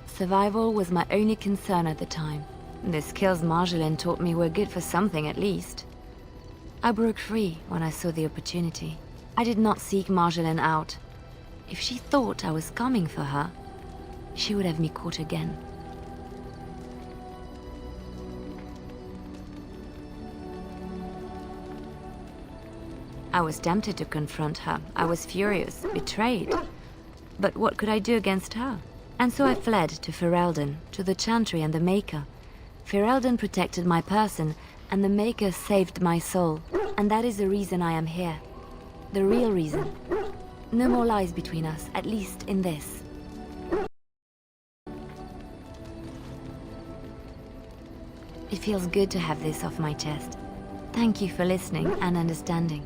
Speaker 29: Survival was my only concern at the time. The skills Marjolaine taught me were good for something at least. I broke free when I saw the opportunity. I did not seek Marjolaine out. If she thought I was coming for her, she would have me caught again. I was tempted to confront her. I was furious, betrayed. But what could I do against her? And so I fled to Ferelden, to the Chantry and the Maker. Ferelden protected my person, and the Maker saved my soul. And that is the reason I am here. The real reason. No more lies between us, at least in this. It feels good to have this off my chest. Thank you for listening and understanding.